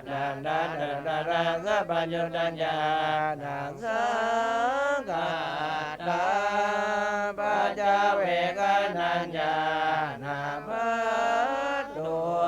นันดาตระสัพพัญญุตัญญานังสังฆาตาปัจจเวกนัญญานาภัตตัว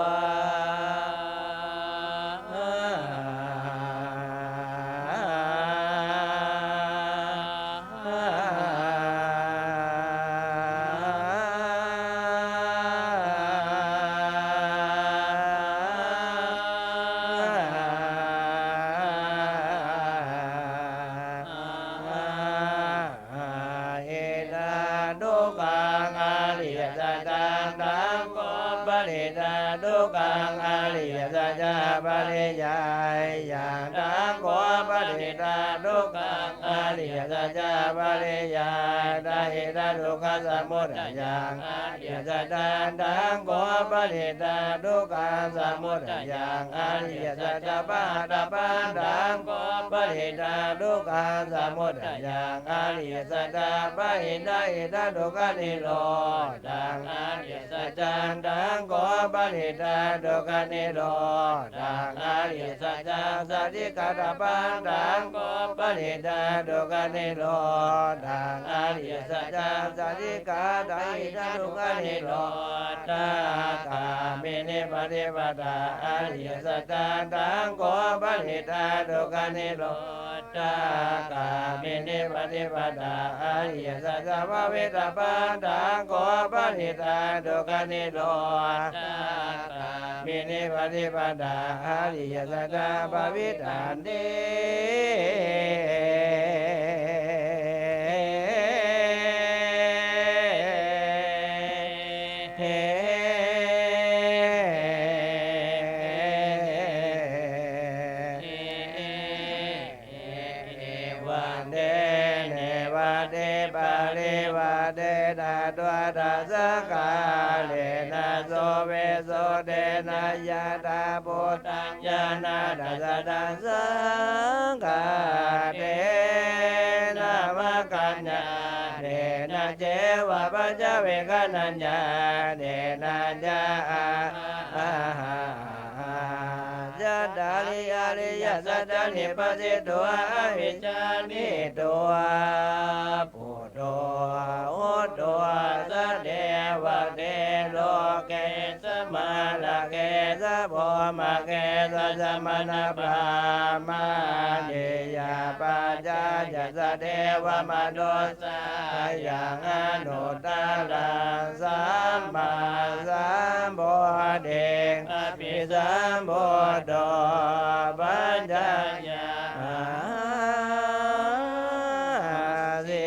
ทุกขังอริยสัจปริยายอย่างดังขอปฏิตาทุกขังอริยสัจปริยายได้เหตุทุกขสมุทัยอย่างอริยสัจดังขอปฏิตาทุกขังสมุทัยอย่างอริยสัจปาตปาดังขอปฏิตาทุกขังสมุทัยอย่างอริยสัจปะหินได้เหตุทุกขนิโรธดังอริยสัจดังขอปฏิตาทุกขนิโรธดังอริยสัจสัจจิกตปันดังขอปฏิตาทุกขนิโรธดังอริยสัจสัจจิกตอิทาทุกขนิโรธกามินิปฏิปทาอริยสัจดังขอปฏิตาทุกขนิโรธกามินิปฏิปทาอริยสัจภเวตปันดังขอปฏิตาทุกขนิโรธมินิปฏิปทาอริยสัจภวิตันติวันเดเนวันเดปาริวันเดนาตวะทัสสะกาเลนะโสเวโสเดนะยะตาปุตตัญญานาทัสสะทัสสังฆาเตนะมะกัญญาเดนะเจวะปัจจเวกนัญญาเดนะจาจัตตาริอริยสัจนิปัสสิตัวอวิชชานิตัวปุตโตอุตโตสัตเทวะเตโลเกสมาลาเกสะโพมาเกสะสมณพรามาเดยาปัจจายสัตเทวมนุสสายังอนุตตรังสัมมาสัมพุทเดงอภิสัมพุทโธปัญญายาสิ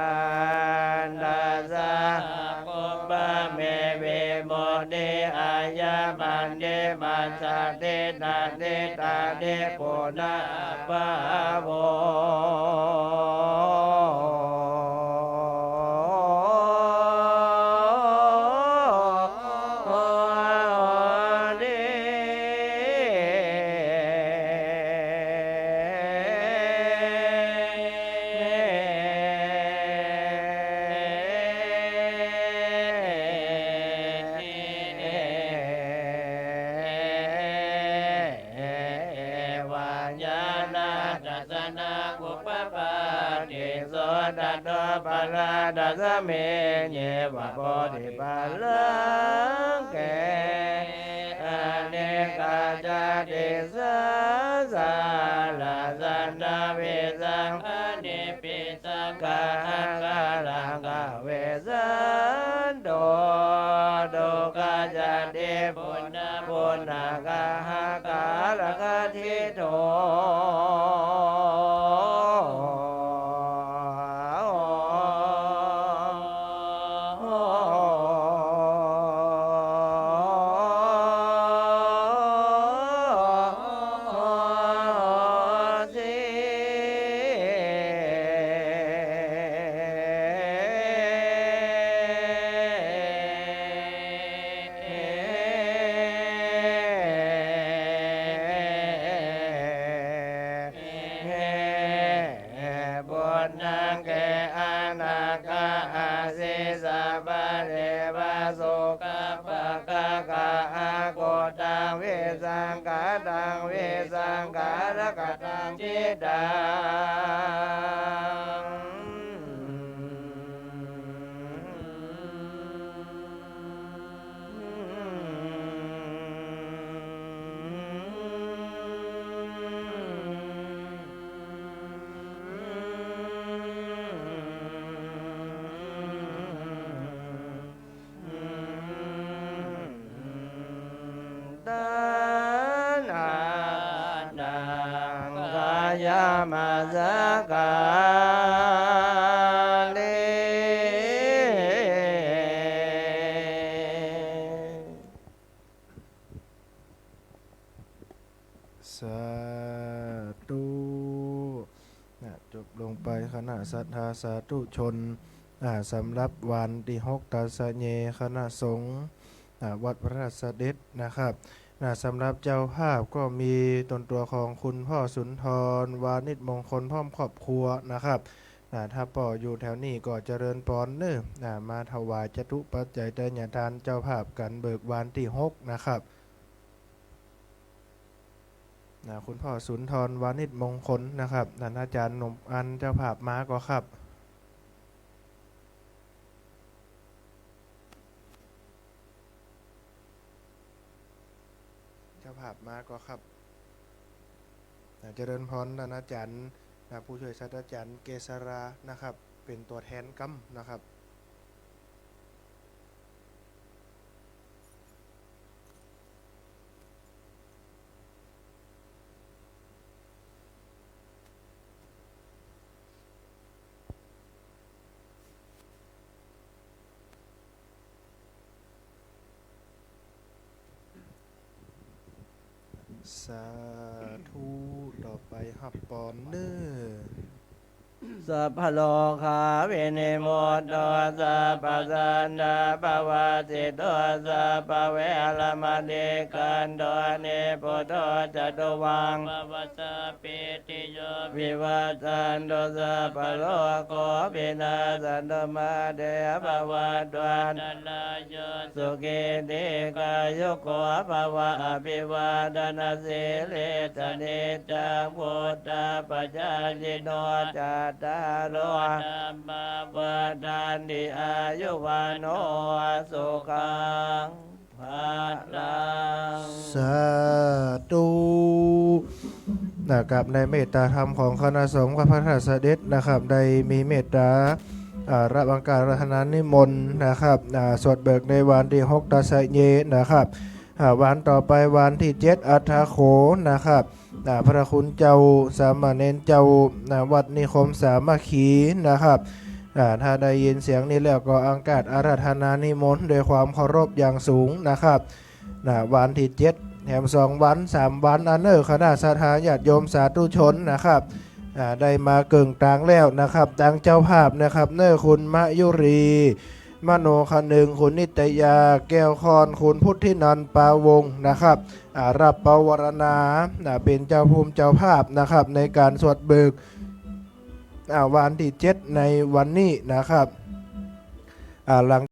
านดัสสะกุปปะเมเวโมเดอายาบันเดบัสสะเดนาเดตาเดปุณะปะโวดัสเมเยวะโพธิปัลลังเกอเนกาจาติสาสาลาสันดาเวสังอเนปิสังกาลังกาเวสันโดโดกาจาติปุณะปุณะกาหากาลกาทิโตมาสกาเลสาธุจบลงไปคณะศรัทธาสาธุชนสำหรับวันที่6ตัสเยคณะสงฆ์วัดพระราชเดชนะครับสำหรับเจ้าภาพก็มีตนตัวของคุณพ่อสุนทรวานิชมงคลพร้อมครอบครัวนะครับถ้าป่ออยู่แถวนี้ก็เจริญพรเนื้อมาถวายจตุปัจจัยแต่ญาทานเจ้าภาพกันเบิกบานที่6นะครับคุณพ่อสุนทรวานิชมงคลนะครับท่านอาจารย์หนุ่มอันเจ้าภาพมาก็ครับเจ้าภาพมาก็ครับเจริญพรท่านอาจารย์ผู้ช่วยศาสตราจารย์เกษรานะครับเป็นตัวแทนกัมนะครับสาธุต่อไปหับปอนเนอสัพพโลกาเวเนโมโตสัพพสันดาปวาสิโตสัพพเวลมณีกันโตเนปุโตจตุวังปวัสสะปิติโยวิวัตสันโตสัพพโลกวินาสันโตมาเดภวันวันลายโยสุขิติกายุโกภวะอภิวาทนาสิริสนิจังพุทธปัจจายิโนจัตตารโลธรรมวัฏันติอายุวันโนสุขังภาลังสาธุนะครับในเมตตาธรรมของคณะสงฆ์พระพุทธเสด็จนะครับได้มีเมตตารับอังการรัตนานิมนต์นะครับสวดเบิกในวันที่6ตัสเยนะครับวันต่อไปวันที่7อัฏฐโขนะครับพระคุณเจ้าสามเณรเจ้าวัดนิคมสามัคคีนะครับ ถ้าได้ยินเสียงนี้แล้วก็อังการอาราธนานิมนต์ด้วยความเคารพอย่างสูงนะครับวันที่7แถม2 วัน 3 วันอันเนอร์คณะสถานญาติโยมสาธุชนนะครับได้มาเกิ่งกลางแล้วนะครับดังเจ้าภาพนะครับเนอร์คุณมะยุรีมโนคนึงคุณนิตยาแก้วคอนคุณพุทธินันท์ปาวงศ์นะครับรับปวารณาเป็นเจ้าภูมิเจ้าภาพนะครับในการสวดเบิกวันที่7ในวันนี้นะครับหลัง